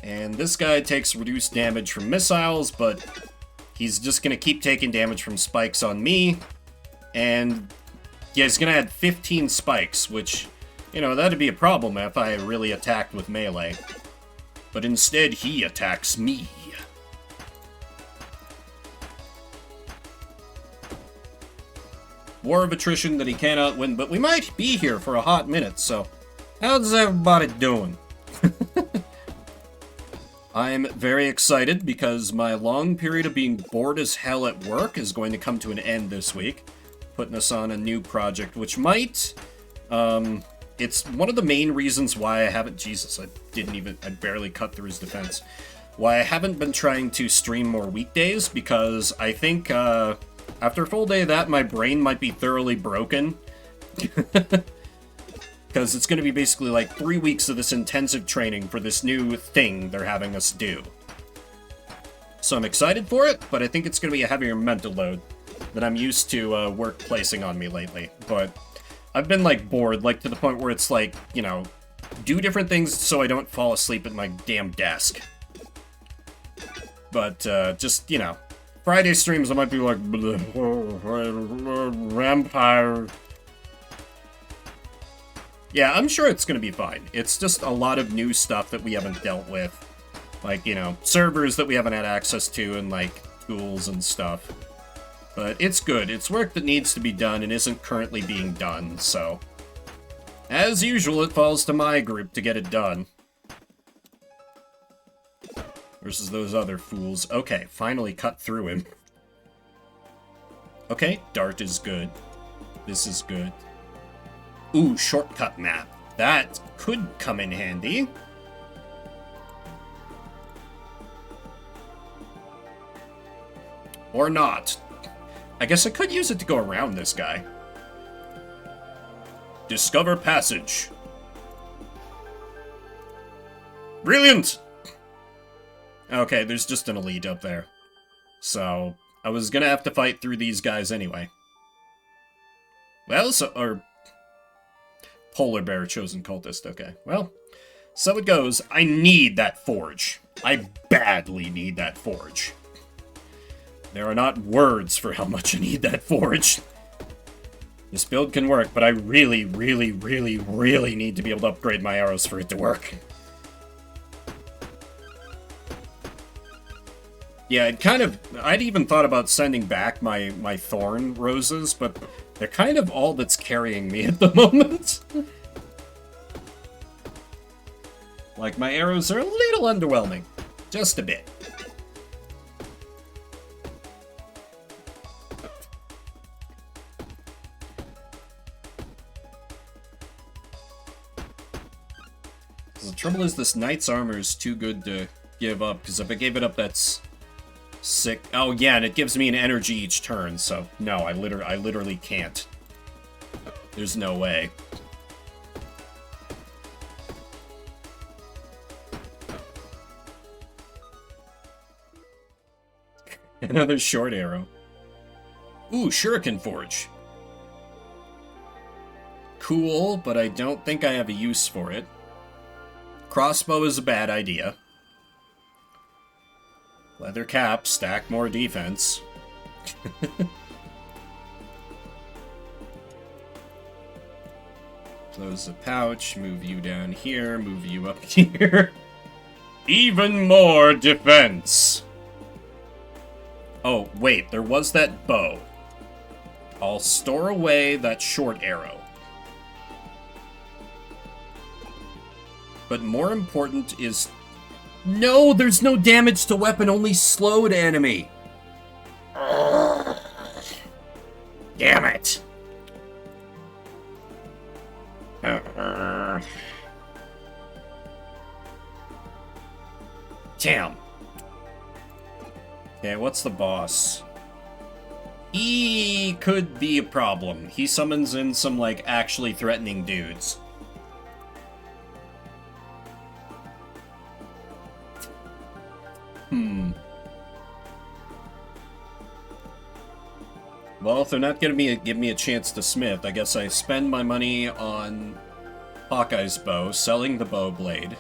And this guy takes reduced damage from missiles, but he's just gonna keep taking damage from spikes on me. And yeah, he's gonna add 15 spikes, which, you know, that'd be a problem if I really attacked with melee. But instead, he attacks me. War of attrition that he cannot win, but we might be here for a hot minute, so how's everybody doing? I'm very excited because my long period of being bored as hell at work is going to come to an end this week, putting us on a new project, which might, it's one of the main reasons why I haven't, Jesus, I barely cut through his defense, why I haven't been trying to stream more weekdays, because I think, after a full day of that, my brain might be thoroughly broken. Because it's going to be basically like 3 weeks of this intensive training for this new thing they're having us do. So I'm excited for it, but I think it's going to be a heavier mental load than I'm used to work placing on me lately. But I've been like bored, like to the point where it's like, you know, do different things so I don't fall asleep at my damn desk. But just, you know, Friday streams I might be like, vampire. Yeah, I'm sure it's going to be fine. It's just a lot of new stuff that we haven't dealt with. Like, you know, servers that we haven't had access to and, like, tools and stuff. But it's good. It's work that needs to be done and isn't currently being done, so... As usual, it falls to my group to get it done. Versus those other fools. Okay, finally cut through him. Okay, Dart is good. This is good. Ooh, shortcut map. That could come in handy. Or not. I guess I could use it to go around this guy. Discover passage. Brilliant! Okay, there's just an elite up there. So, I was gonna have to fight through these guys anyway. Well, or... Polar Bear Chosen Cultist, okay. Well, so it goes. I need that forge. I badly need that forge. There are not words for how much I need that forge. This build can work, but I really, really, really, really need to be able to upgrade my arrows for it to work. Yeah, I'd even thought about sending back my thorn roses, but they're kind of all that's carrying me at the moment. Like, my arrows are a little underwhelming. Just a bit. The trouble is, this knight's armor is too good to give up, because if I gave it up, that's sick. Oh yeah, and it gives me an energy each turn, so no, I literally can't. There's no way. Another short arrow. Ooh, Shuriken Forge. Cool, but I don't think I have a use for it. Crossbow is a bad idea. Leather cap, stack more defense. Close the pouch, move you down here, move you up here. Even more defense! Oh, wait, there was that bow. I'll store away that short arrow. But more important is... No, there's no damage to weapon, only slowed enemy. Damn it. Damn. Okay, what's the boss? He could be a problem. He summons in some, like, actually threatening dudes. Well, if they're not gonna give me a chance to smith, I guess I spend my money on Hawkeye's bow, selling the bow blade.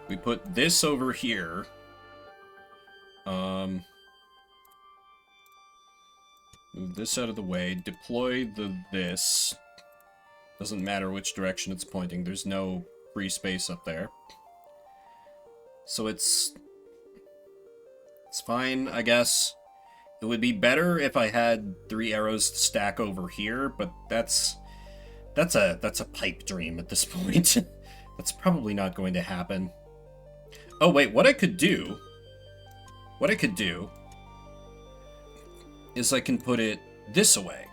We put this over here. Move this out of the way. Deploy this. Doesn't matter which direction it's pointing. There's no free space up there. So it's fine, I guess. It would be better if I had 3 arrows to stack over here, but that's a pipe dream at this point. That's probably not going to happen. Oh wait, what I could do is I can put it this way.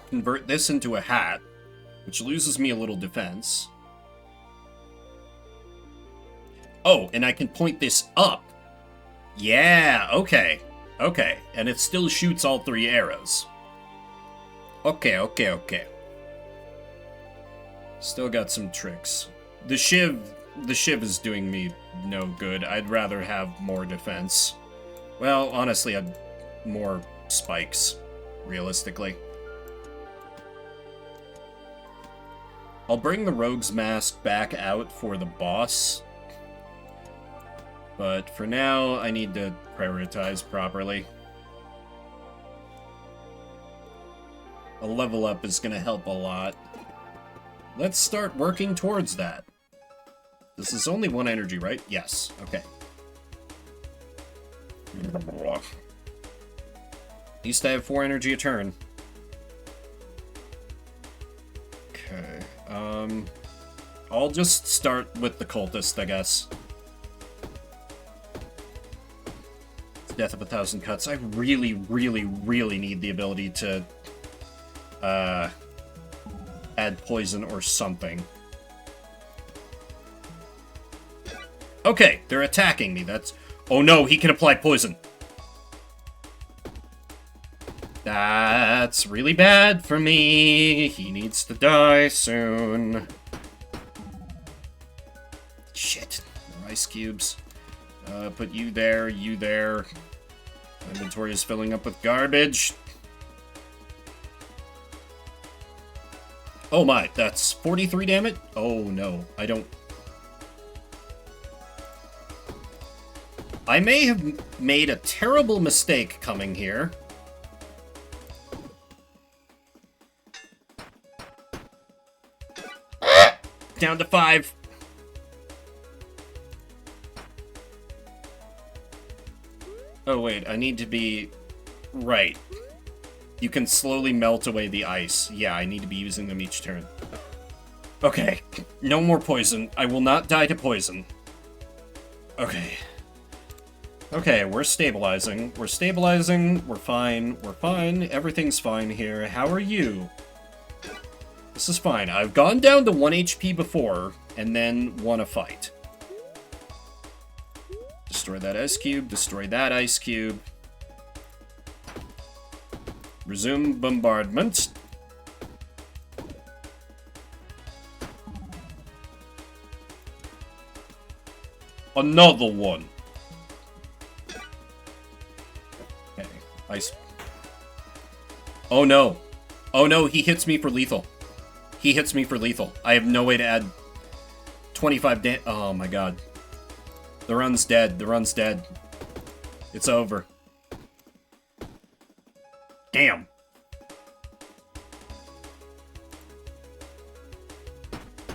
Convert this into a hat, which loses me a little defense. Oh, and I can point this up. Yeah, okay. Okay, and it still shoots all 3 arrows. Okay. Still got some tricks. The shiv is doing me no good. I'd rather have more defense. Well, honestly, I'd more spikes, realistically. I'll bring the Rogue's Mask back out for the boss. But for now, I need to prioritize properly. A level up is going to help a lot. Let's start working towards that. This is only 1 energy, right? Yes. Okay. At least I have 4 energy a turn. Okay. I'll just start with the cultist, I guess. Death of 1,000 cuts. I really, really, really need the ability to add poison or something. Okay, they're attacking me. That's... Oh no, he can apply poison. That's really bad for me. He needs to die soon. Shit. More ice cubes. Put you there, you there. My inventory is filling up with garbage. Oh my, that's 43 damage? Oh no, I don't... I may have made a terrible mistake coming here. Down to 5. Oh wait, I need to be... Right. You can slowly melt away the ice. Yeah, I need to be using them each turn. Okay, no more poison. I will not die to poison. Okay. Okay, we're stabilizing. We're stabilizing. We're fine. We're fine. Everything's fine here. How are you? This is fine. I've gone down to 1 HP before, and then won a fight. Destroy that ice cube. Destroy that ice cube. Resume bombardment. Another one. Okay, ice. Oh no. Oh no, he hits me for lethal. He hits me for lethal. I have no way to add 25 damage. Oh my god. The run's dead. The run's dead. It's over. Damn.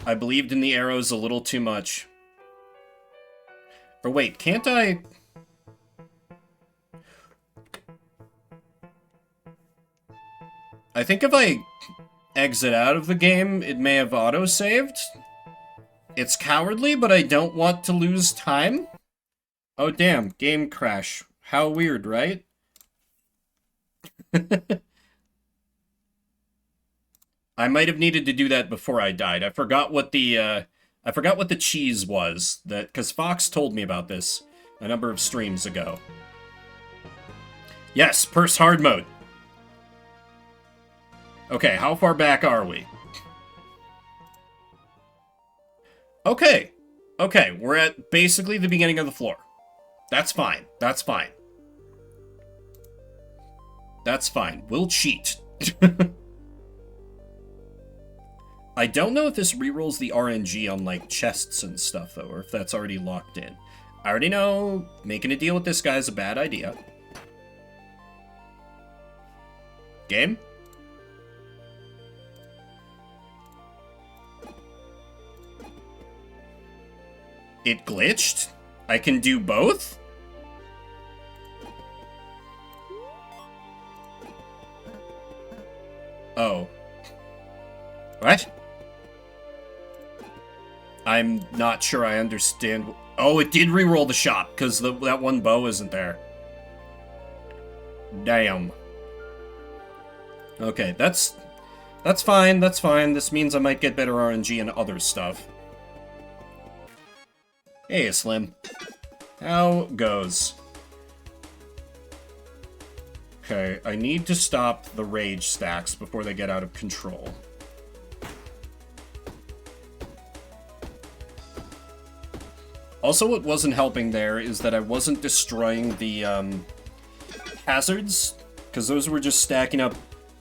I believed in the arrows a little too much. Or wait, can't I... I think if I exit out of the game, it may have auto-saved. It's cowardly, but I don't want to lose time. Oh damn, game crash. How weird, right? I might have needed to do that before I died. I forgot what the cheese was, that because Fox told me about this a number of streams ago. Yes, Purse hard mode. Okay, how far back are we? Okay. Okay, we're at basically the beginning of the floor. That's fine. That's fine. That's fine. We'll cheat. I don't know if this rerolls the RNG on, like, chests and stuff, though, or if that's already locked in. I already know making a deal with this guy is a bad idea. Game? It glitched? I can do both? Oh. What? I'm not sure I understand. Oh, it did reroll the shot, because that one bow isn't there. Damn. Okay, that's fine, that's fine. This means I might get better RNG and other stuff. Hey, Slim. How goes? Okay, I need to stop the rage stacks before they get out of control. Also, what wasn't helping there is that I wasn't destroying the hazards, because those were just stacking up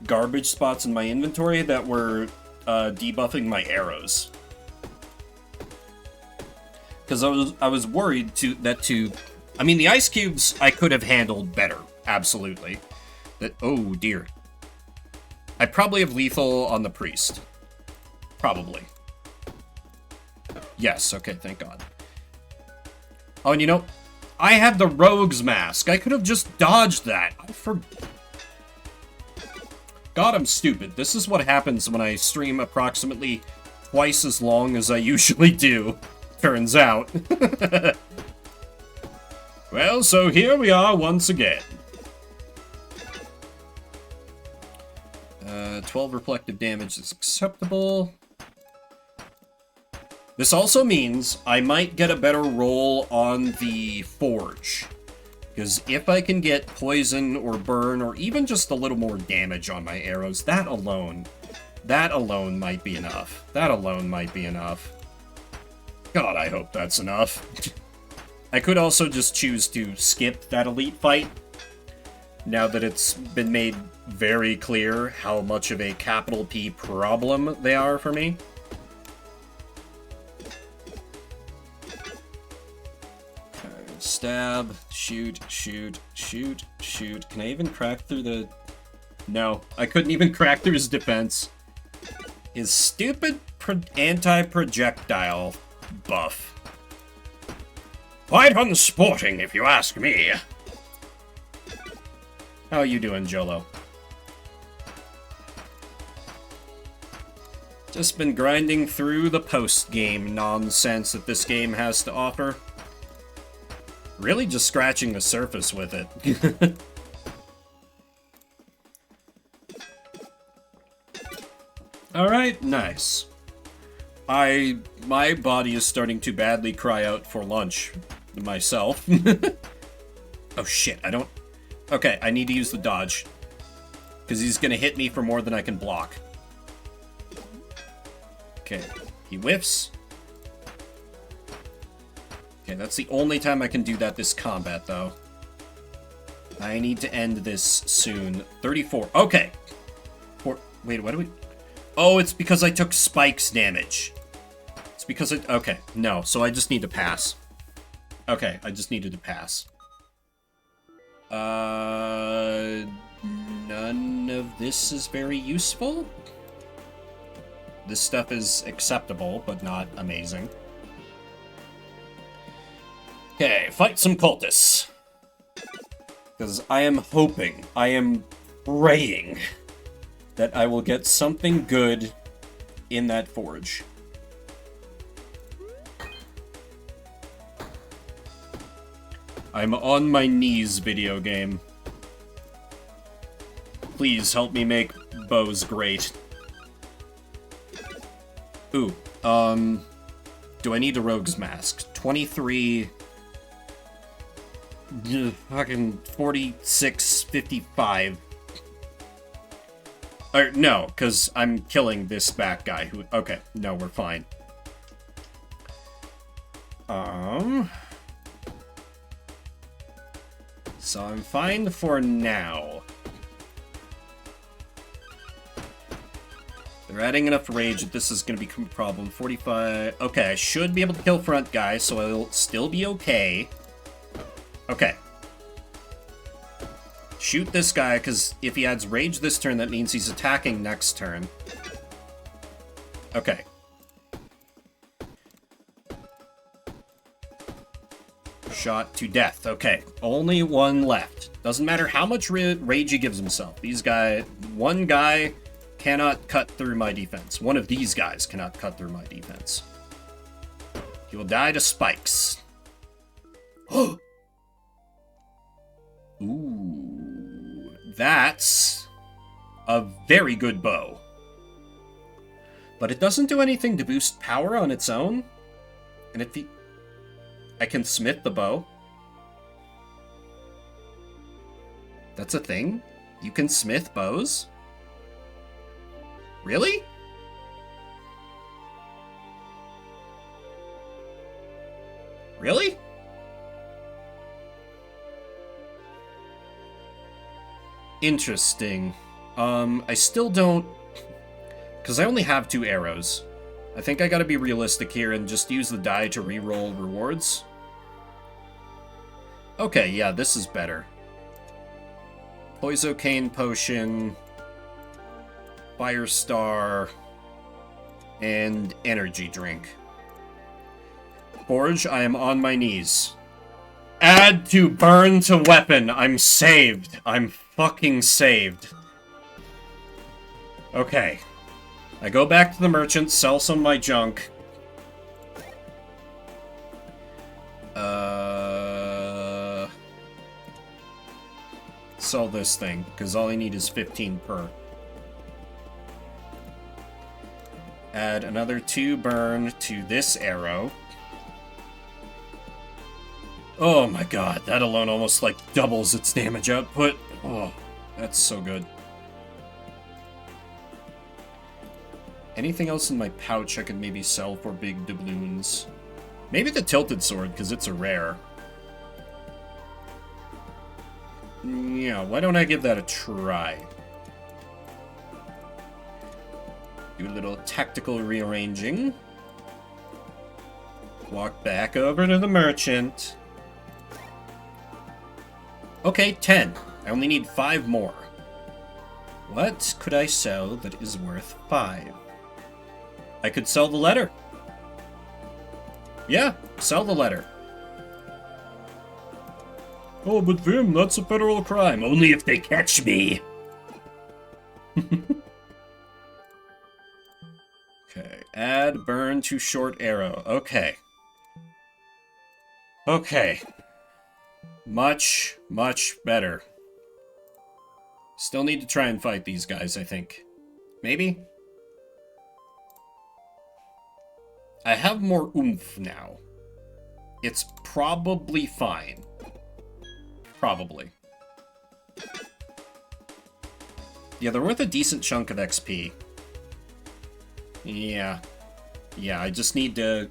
garbage spots in my inventory that were debuffing my arrows. Because I was worried I mean, the ice cubes I could have handled better, absolutely. Oh dear. I probably have lethal on the priest. Probably. Yes, okay, thank God. Oh, and you know, I had the rogue's mask. I could have just dodged that. God, I'm stupid. This is what happens when I stream approximately twice as long as I usually do. Turns out. Well, so here we are once again. 12 reflective damage is acceptable. This also means I might get a better roll on the forge. Because if I can get poison or burn or even just a little more damage on my arrows, that alone might be enough. That alone might be enough. God, I hope that's enough. I could also just choose to skip that elite fight, now that it's been made very clear how much of a capital P problem they are for me. Stab, shoot, shoot, shoot, shoot. Can I even crack through the... No, I couldn't even crack through his defense. His stupid anti-projectile buff.
Quite unsporting, if you ask me.
How you doing, Jolo? Just been grinding through the post-game nonsense that this game has to offer. Really just scratching the surface with it. Alright, nice. My body is starting to badly cry out for lunch myself. Oh shit, I don't... Okay, I need to use the dodge. Because he's gonna hit me for more than I can block. Okay, he whiffs. Okay, that's the only time I can do that this combat, though. I need to end this soon. 34. Okay. Wait, what do we... Oh, it's because I took spikes damage. It's because it... Okay, no. So I just need to pass. Okay, I just needed to pass. None of this is very useful. This stuff is acceptable, but not amazing. Okay, fight some cultists. Because I am hoping, I am praying that I will get something good in that forge. I'm on my knees, video game. Please help me make bows great. Ooh, do I need a rogue's mask? 23... Fucking 46.55. Or, no, because I'm killing this bat guy who... Okay, no, we're fine. So I'm fine for now. They're adding enough rage that this is going to become a problem. 45... Okay, I should be able to kill front guy, so I'll still be okay. Okay. Shoot this guy, because if he adds rage this turn, that means he's attacking next turn. Okay. Shot to death. Okay. Only one left. Doesn't matter how much rage he gives himself. One guy cannot cut through my defense. One of these guys cannot cut through my defense. He will die to spikes. Ooh, that's a very good bow. But it doesn't do anything to boost power on its own. And if I can smith the bow. That's a thing? You can smith bows? Really? Really? Interesting. I still don't... Because I only have 2 arrows. I think I gotta be realistic here and just use the die to reroll rewards. Okay, yeah, this is better. Poisocane Potion, Firestar, and Energy Drink. Forge, I am on my knees. Add to burn to weapon. I'm saved. I'm fucking saved. Okay. I go back to the merchant, sell some of my junk. Sell this thing, because all I need is 15 per. Add another 2 burn to this arrow. Oh my god, that alone almost like doubles its damage output. Oh, that's so good. Anything else in my pouch I could maybe sell for big doubloons? Maybe the tilted sword, because it's a rare. Yeah, why don't I give that a try? Do a little tactical rearranging. Walk back over to the merchant. Okay, 10. I only need 5 more. What could I sell that is worth 5? I could sell the letter. Yeah, sell the letter. Oh, but Vim, that's a federal crime. Only if they catch me. Okay, add burn to short arrow. Okay. Okay. Much, much better. Still need to try and fight these guys, I think. Maybe? I have more oomph now. It's probably fine. Probably. Yeah, they're worth a decent chunk of XP. Yeah. Yeah, I just need to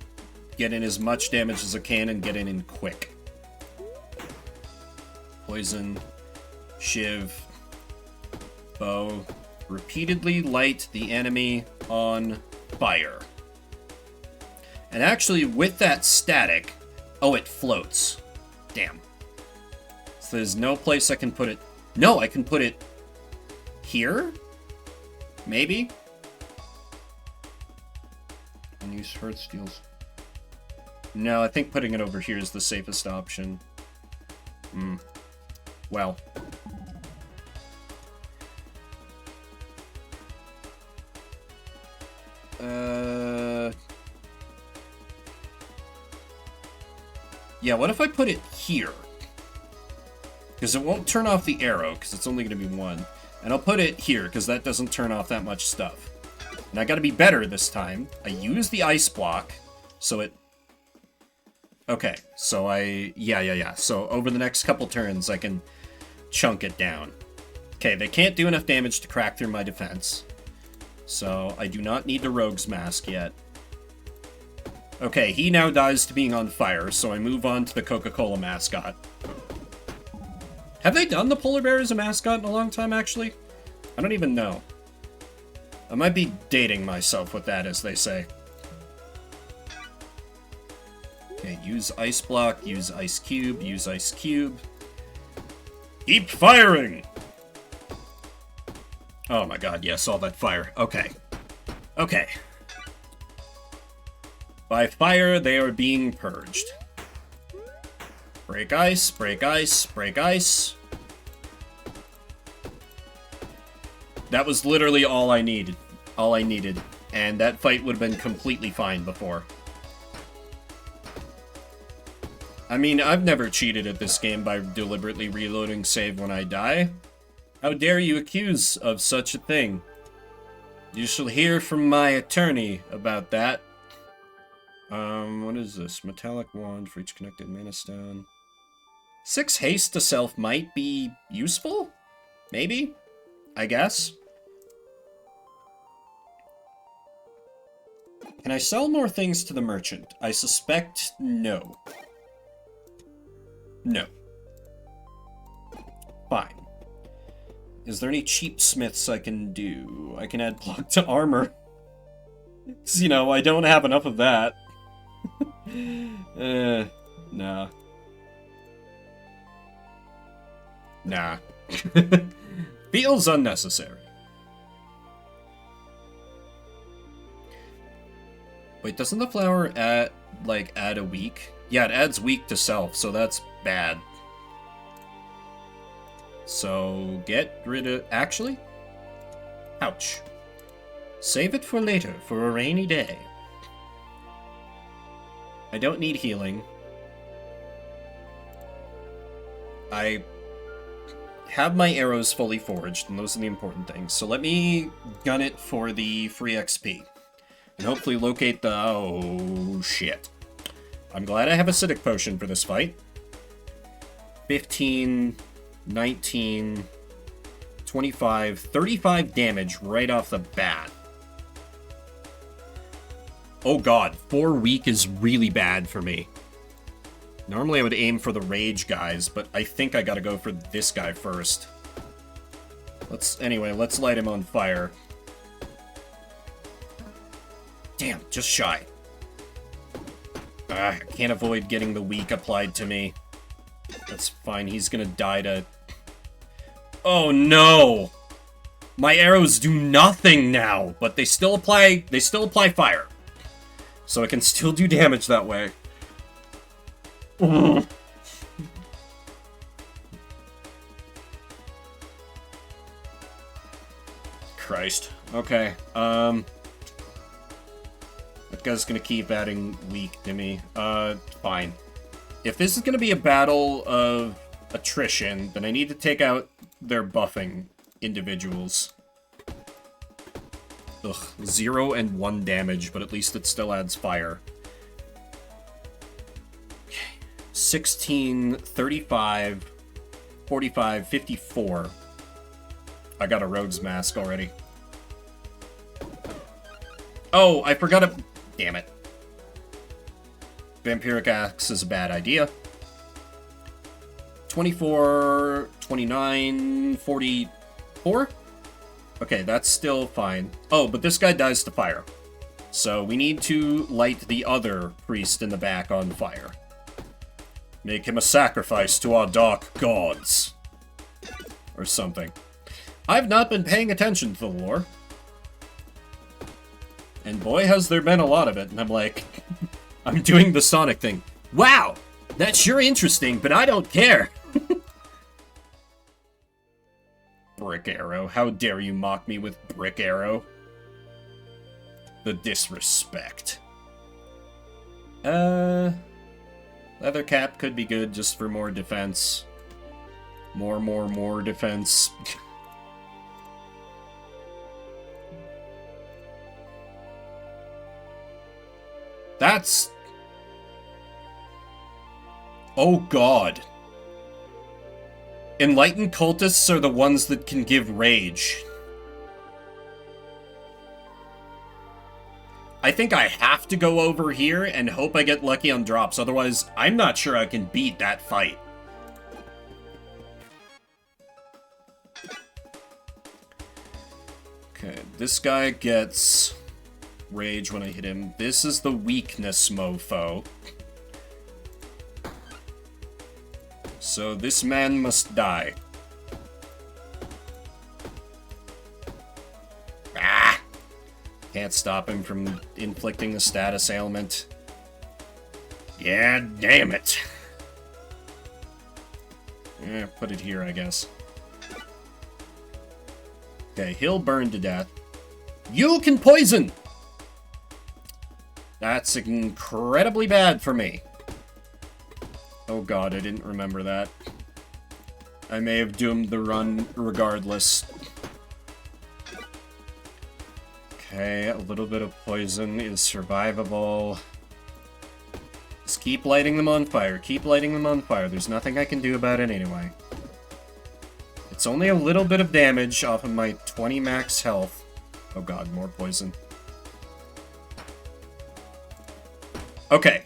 get in as much damage as I can and get in quick. Poison. Shiv. Bow. Repeatedly light the enemy on fire. And actually, with that static... Oh, it floats. Damn. So there's no place I can put it... No, I can put it... here? Maybe? And use hurt steals. No, I think putting it over here is the safest option. Well. Yeah, what if I put it here? Because it won't turn off the arrow, because it's only going to be 1. And I'll put it here, because that doesn't turn off that much stuff. And I gotta be better this time. I use the ice block, so it... Okay, so Yeah. So over the next couple turns, I can chunk it down. Okay, they can't do enough damage to crack through my defense. So I do not need the Rogue's Mask yet. Okay, he now dies to being on fire, so I move on to the Coca-Cola mascot. Have they done the polar bear as a mascot in a long time, actually? I don't even know. I might be dating myself with that, as they say. Okay, use Ice Block, use Ice Cube, use Ice Cube. Keep firing! Oh my god, yes, all that fire. Okay. Okay. By fire, they are being purged. Break ice, break ice, break ice. That was literally all I needed. All I needed. And that fight would have been completely fine before. I mean, I've never cheated at this game by deliberately reloading save when I die. How dare you accuse of such a thing? You shall hear from my attorney about that. What is this? Metallic Wand for each connected mana stone. 6 haste to self might be useful? Maybe? I guess? Can I sell more things to the merchant? I suspect no. No. Fine. Is there any cheap smiths I can do? I can add block to armor. 'Cause, you know, I don't have enough of that. Nah. Nah. Feels unnecessary. Wait, doesn't the flower add a weak? Yeah, it adds weak to self, so that's bad. So, get rid of... Actually? Ouch. Save it for later, for a rainy day. I don't need healing. I have my arrows fully forged, and those are the important things. So let me gun it for the free XP. And hopefully locate the... Oh, shit. I'm glad I have Acidic Potion for this fight. 15, 19, 25, 35 damage right off the bat. Oh god, 4 weak is really bad for me. Normally I would aim for the rage guys, but I think I gotta go for this guy first. Anyway, let's light him on fire. Damn, just shy. I can't avoid getting the weak applied to me. That's fine, he's gonna die to... Oh no! My arrows do nothing now, but they still apply fire. So I can still do damage that way. Christ. Okay, that guy's gonna keep adding weak to me. Fine. If this is gonna be a battle of attrition, then I need to take out their buffing individuals. Ugh, 0 and 1 damage, but at least it still adds fire. 16, 35, 45, 54. I got a Rogue's Mask already. Oh, I forgot to... Damn it. Vampiric Axe is a bad idea. 24, 29, 44? Okay, that's still fine. Oh, but this guy dies to fire. So we need to light the other priest in the back on fire. Make him a sacrifice to our dark gods. Or something. I've not been paying attention to the lore. And boy, has there been a lot of it. And I'm like, I'm doing the Sonic thing. Wow! That's sure interesting, but I don't care. Brick Arrow. How dare you mock me with Brick Arrow? The disrespect. Leather Cap could be good just for more defense. More defense. That's... Oh god. Enlightened cultists are the ones that can give rage. I think I have to go over here and hope I get lucky on drops, otherwise I'm not sure I can beat that fight. Okay, this guy gets rage when I hit him. This is the weakness mofo. So this man must die. Ah! Can't stop him from inflicting the status ailment. Yeah, damn it. Yeah, put it here, I guess. Okay, he'll burn to death. You can poison! That's incredibly bad for me. Oh god, I didn't remember that. I may have doomed the run regardless. Okay, a little bit of poison is survivable. Just keep lighting them on fire. Keep lighting them on fire. There's nothing I can do about it anyway. It's only a little bit of damage off of my 20 max health. Oh god, more poison. Okay.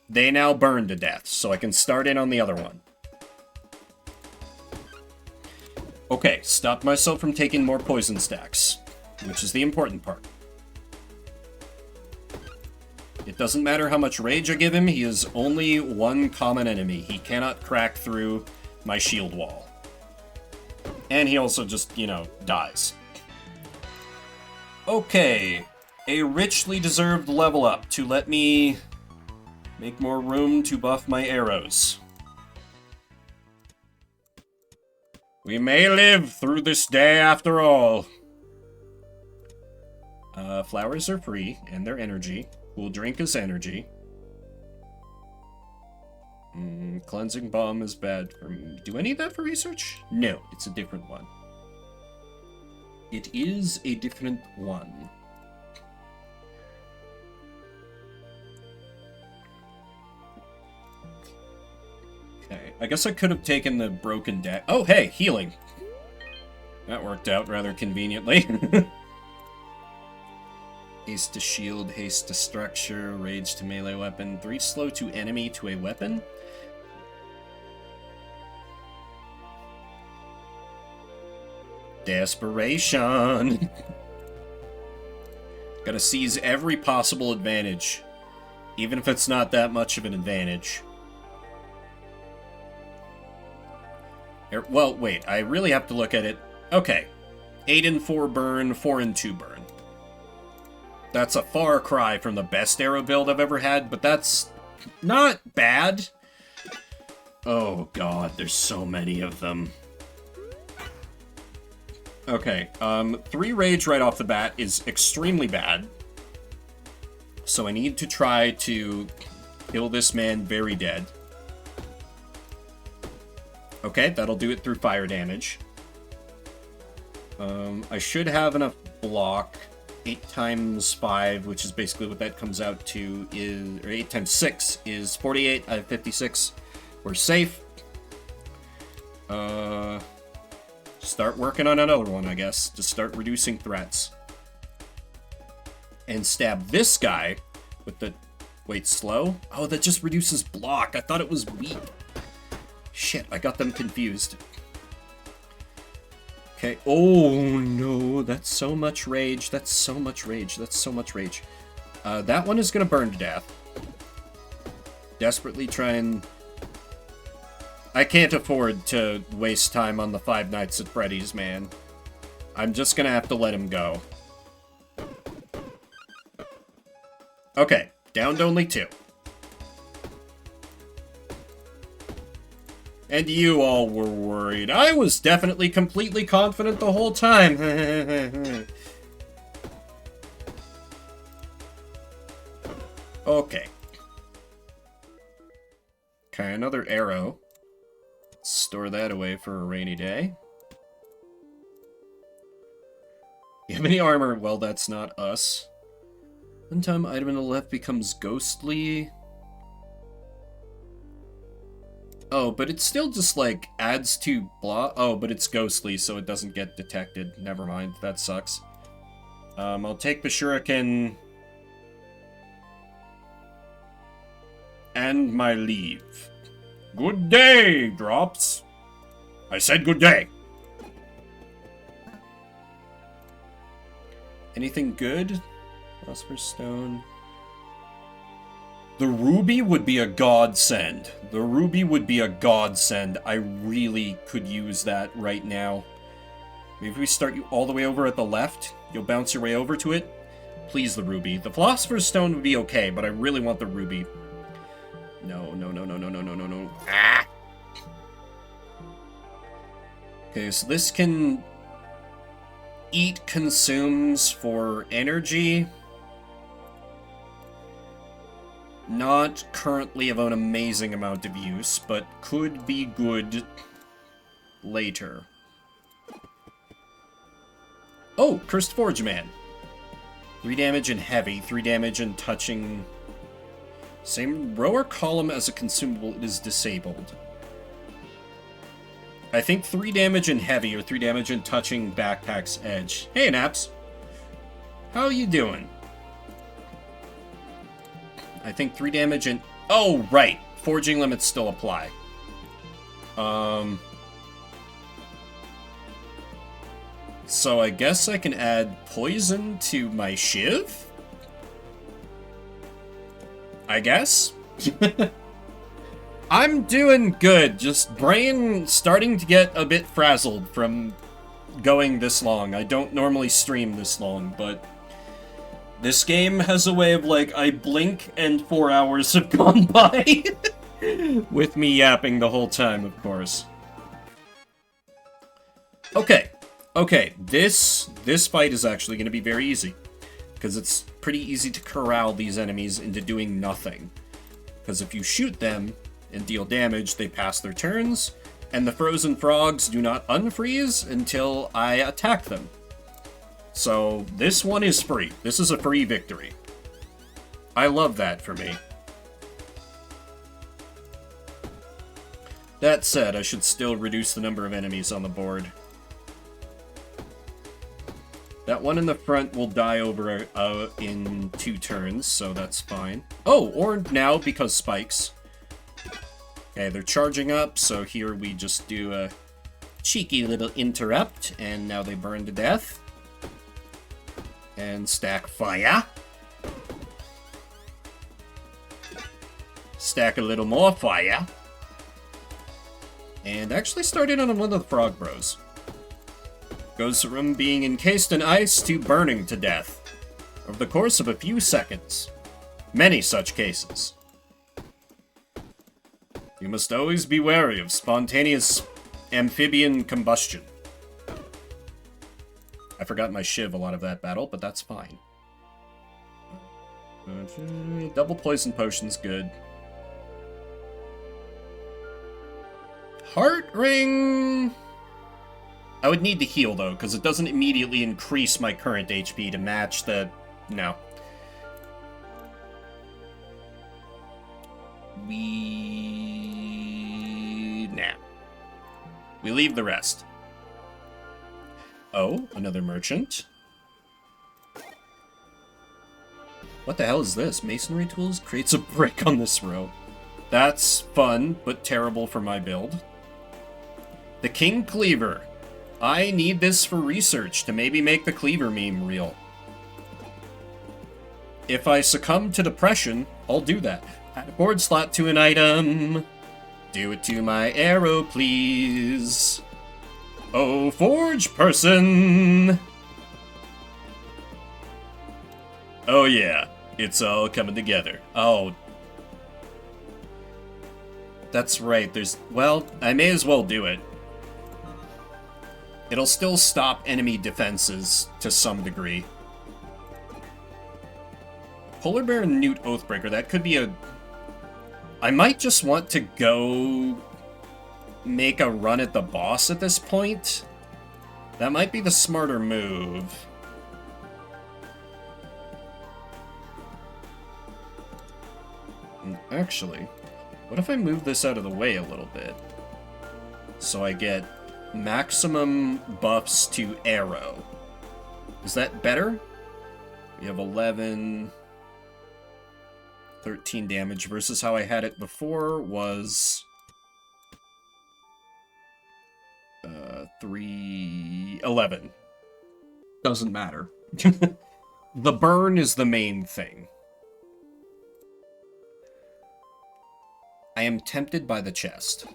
They now burn to death, so I can start in on the other one. Okay, stop myself from taking more poison stacks, which is the important part. It doesn't matter how much rage I give him, he is only one common enemy. He cannot crack through my shield wall. And he also just, you know, dies. Okay, a richly deserved level up to let me make more room to buff my arrows. We may live through this day after all. Flowers are free, and they're energy. Cool drink is energy. Cleansing bomb is bad for me. Do I need that for research? No, it's a different one. It is a different one. Okay, I guess I could have taken the broken deck. Oh, hey, healing. That worked out rather conveniently. Haste to shield, haste to structure, rage to melee weapon, 3 slow to enemy to a weapon. Desperation. Gotta seize every possible advantage, even if it's not that much of an advantage. Well, wait, I really have to look at it. Okay, 8 and 4 burn, 4 and 2 burn. That's a far cry from the best arrow build I've ever had, but that's not bad. Oh god, there's so many of them. Okay, 3 rage right off the bat is extremely bad. So I need to try to kill this man very dead. Okay, that'll do it through fire damage. I should have enough block. 8 times 5, which is basically what that comes out to, is, or 8 times 6 is 48. I have 56. We're safe. Start working on another one, I guess, to start reducing threats. And stab this guy with the... Wait, slow? Oh, that just reduces block. I thought it was weak. Shit, I got them confused. Okay. Oh, no. That's so much rage. That's so much rage. That's so much rage. That one is going to burn to death. Desperately try and... I can't afford to waste time on the Five Nights at Freddy's, man. I'm just going to have to let him go. Okay. Down to only 2. And you all were worried. I was definitely completely confident the whole time. Okay. Okay, another arrow. Store that away for a rainy day. You have any armor? Well, that's not us. One time item on the left becomes ghostly. Oh, but it still just, like, adds to blah. Oh, but it's ghostly, so it doesn't get detected. Never mind. That sucks. I'll take the shuriken. And my leave. Good day, Drops. I said good day. Anything good? Philosopher's Stone. The ruby would be a godsend. The ruby would be a godsend. I really could use that right now. Maybe if we start you all the way over at the left, you'll bounce your way over to it. Please, the ruby. The Philosopher's Stone would be okay, but I really want the ruby. No, no, no, no, no, no, no, no, no. Ah! Okay, so this can eat consumes for energy. Not currently of an amazing amount of use, but could be good later. Oh, Cursed Forge Man. 3 damage and heavy, 3 damage and touching. Same row or column as a consumable, it is disabled. I think 3 damage and heavy or 3 damage and touching backpack's edge. Hey, Naps. How you doing? I think 3 damage and... Oh, right. Forging limits still apply. So I guess I can add poison to my shiv? I guess? I'm doing good. Just brain starting to get a bit frazzled from going this long. I don't normally stream this long, but... this game has a way of, like, I blink and 4 hours have gone by. With me yapping the whole time, of course. Okay. Okay, this fight is actually going to be very easy. Because it's pretty easy to corral these enemies into doing nothing. Because if you shoot them and deal damage, they pass their turns. And the frozen frogs do not unfreeze until I attack them. So, this one is free. This is a free victory. I love that for me. That said, I should still reduce the number of enemies on the board. That one in the front will die over in 2 turns, so that's fine. Oh, or now because spikes. Okay, they're charging up, so here we just do a cheeky little interrupt, and now they burn to death. And stack fire. Stack a little more fire. And actually started on one of the Frog Bros. Goes from being encased in ice to burning to death over the course of a few seconds. Many such cases. You must always be wary of spontaneous amphibian combustion. I forgot my shiv a lot of that battle, but that's fine. Double poison potion's good. Heart ring... I would need to heal, though, because it doesn't immediately increase my current HP to match the... No. Nah. We leave the rest. Oh, another merchant. What the hell is this? Masonry tools creates a brick on this row. That's fun, but terrible for my build. The King Cleaver. I need this for research to maybe make the Cleaver meme real. If I succumb to depression, I'll do that. Add a board slot to an item. Do it to my arrow, please. Oh, forge person. Oh yeah, it's all coming together. Oh. That's right, well, I may as well do it. It'll still stop enemy defenses to some degree. Polar Bear and Newt Oathbreaker, that could be a... I might just want to go make a run at the boss at this point. That might be the smarter move. Actually, what if I move this out of the way a little bit? So I get maximum buffs to arrow. Is that better? We have 11... 13 damage versus how I had it before was... 11. Doesn't matter. The burn is the main thing. I am tempted by the chest.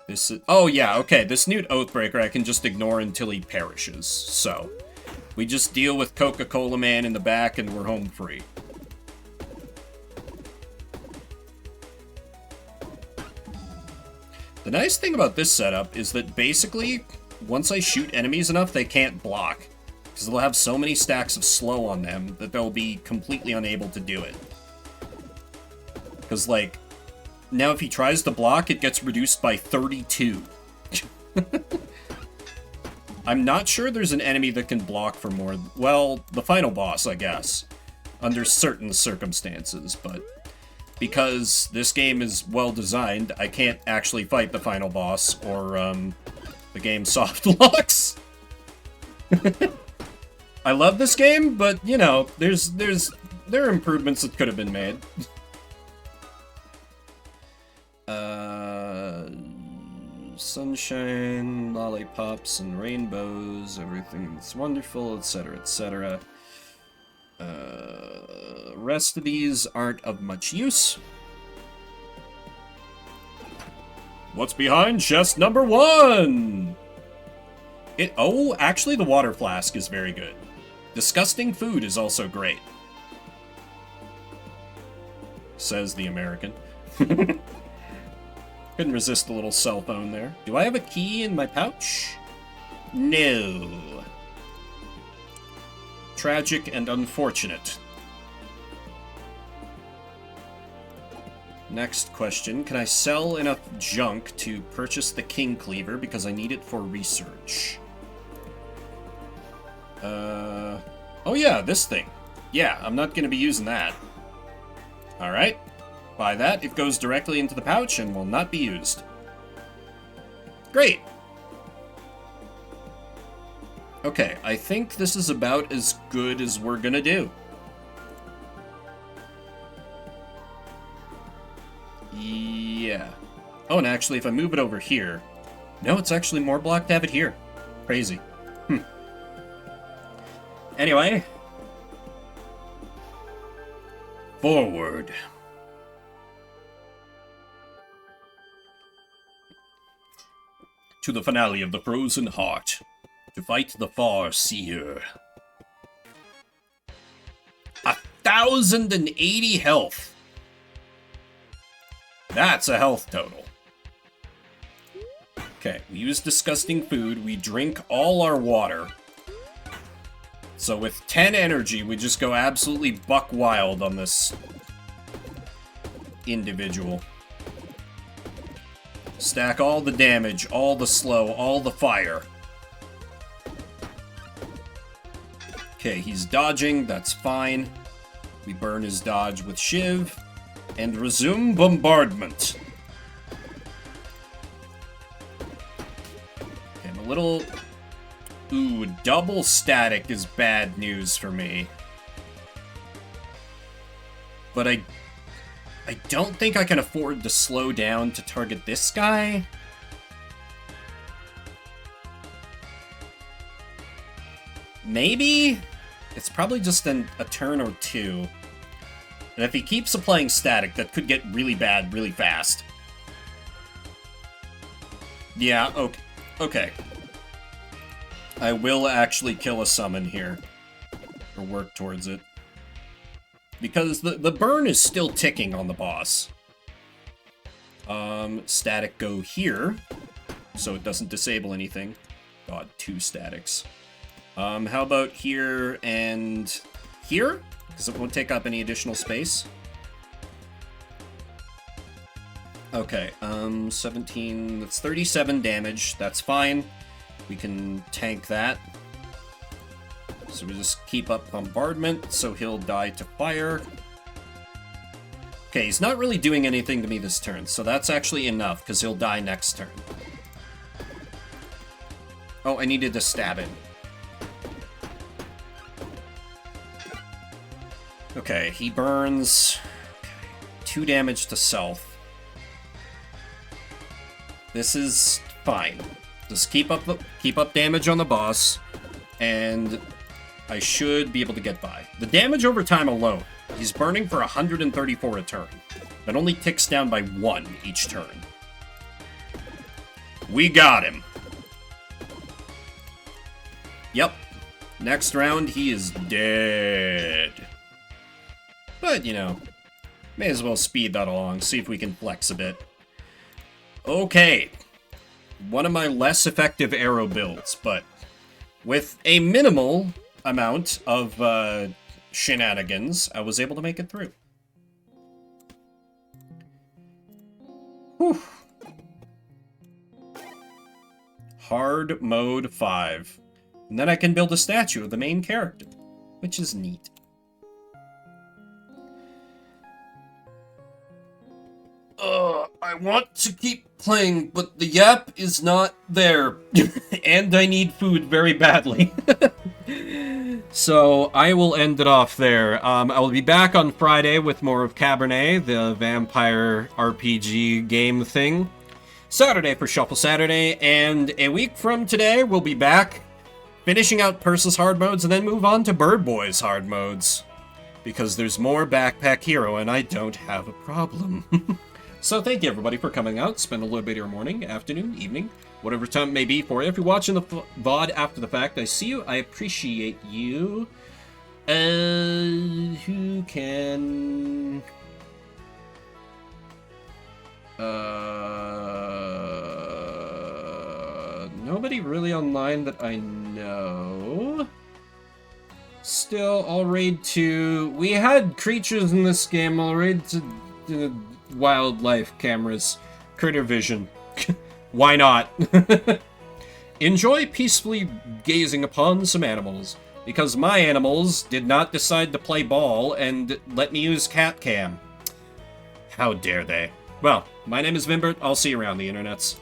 This is... Oh, yeah, okay. This Newt Oathbreaker I can just ignore until he perishes. So, we just deal with Coca-Cola Man in the back and we're home free. The nice thing about this setup is that basically, once I shoot enemies enough, they can't block. Because they'll have so many stacks of slow on them that they'll be completely unable to do it. Because, like, now if he tries to block, it gets reduced by 32. I'm not sure there's an enemy that can block for more... Well, the final boss, I guess. Under certain circumstances, but... Because this game is well designed, I can't actually fight the final boss, or, the game soft locks. I love this game, but, you know, there are improvements that could have been made. Sunshine, lollipops, and rainbows, everything that's wonderful, etc., etc. Rest of these aren't of much use. What's behind chest number 1? Oh, actually the water flask is very good. Disgusting food is also great. Says the American. Couldn't resist a little cell phone there. Do I have a key in my pouch? No. Tragic and unfortunate. Next question. Can I sell enough junk to purchase the King Cleaver because I need it for research? Oh yeah, this thing. Yeah, I'm not going to be using that. Alright. By that, it goes directly into the pouch and will not be used. Great! Okay, I think this is about as good as we're gonna do. Yeah. Oh, and actually, if I move it over here... No, it's actually more block to have it here. Crazy. Anyway. Forward. To the finale of the Frozen Heart. To fight the Farseer. 1,080 health. That's a health total. Okay, we use disgusting food. We drink all our water. So with 10 energy, we just go absolutely buck wild on this individual. Stack all the damage, all the slow, all the fire. Okay, he's dodging. That's fine. We burn his dodge with Shiv. And resume bombardment. Okay, I'm a little... Ooh, double static is bad news for me. But I don't think I can afford to slow down to target this guy. Maybe? It's probably just a turn or two. And if he keeps applying static, that could get really bad really fast. Yeah, okay. I will actually kill a summon here. Or work towards it. Because the burn is still ticking on the boss. Static go here. So it doesn't disable anything. God, 2 statics. How about here and here? Because it won't take up any additional space. Okay, 17, that's 37 damage, that's fine. We can tank that. So we just keep up bombardment, so he'll die to fire. Okay, he's not really doing anything to me this turn, so that's actually enough, because he'll die next turn. Oh, I needed to stab him. Okay, he burns 2 damage to self. This is fine. Just keep up damage on the boss, and I should be able to get by. The damage over time alone, he's burning for 134 a turn. That only ticks down by 1 each turn. We got him. Yep. Next round, he is dead. But, you know, may as well speed that along, see if we can flex a bit. Okay. One of my less effective arrow builds, but with a minimal amount of shenanigans, I was able to make it through. Whew. Hard mode 5. And then I can build a statue of the main character, which is neat. I want to keep playing, but the yap is not there. And I need food very badly. So I will end it off there. I will be back on Friday with more of Cabernet, the vampire RPG game thing. Saturday for Shuffle Saturday, and a week from today we'll be back finishing out Persis hard modes and then move on to Bird Boys hard modes. Because there's more Backpack Hero and I don't have a problem. So thank you everybody for coming out. Spend a little bit of your morning, afternoon, evening, whatever time it may be for you. If you're watching the VOD after the fact, I see you. I appreciate you. Who can... Nobody really online that I know. Still, I'll raid to... We had creatures in this game. I'll raid to wildlife cameras. Critter vision. Why not? Enjoy peacefully gazing upon some animals. Because my animals did not decide to play ball and let me use cat cam. How dare they? Well, my name is Vimbert. I'll see you around the internets.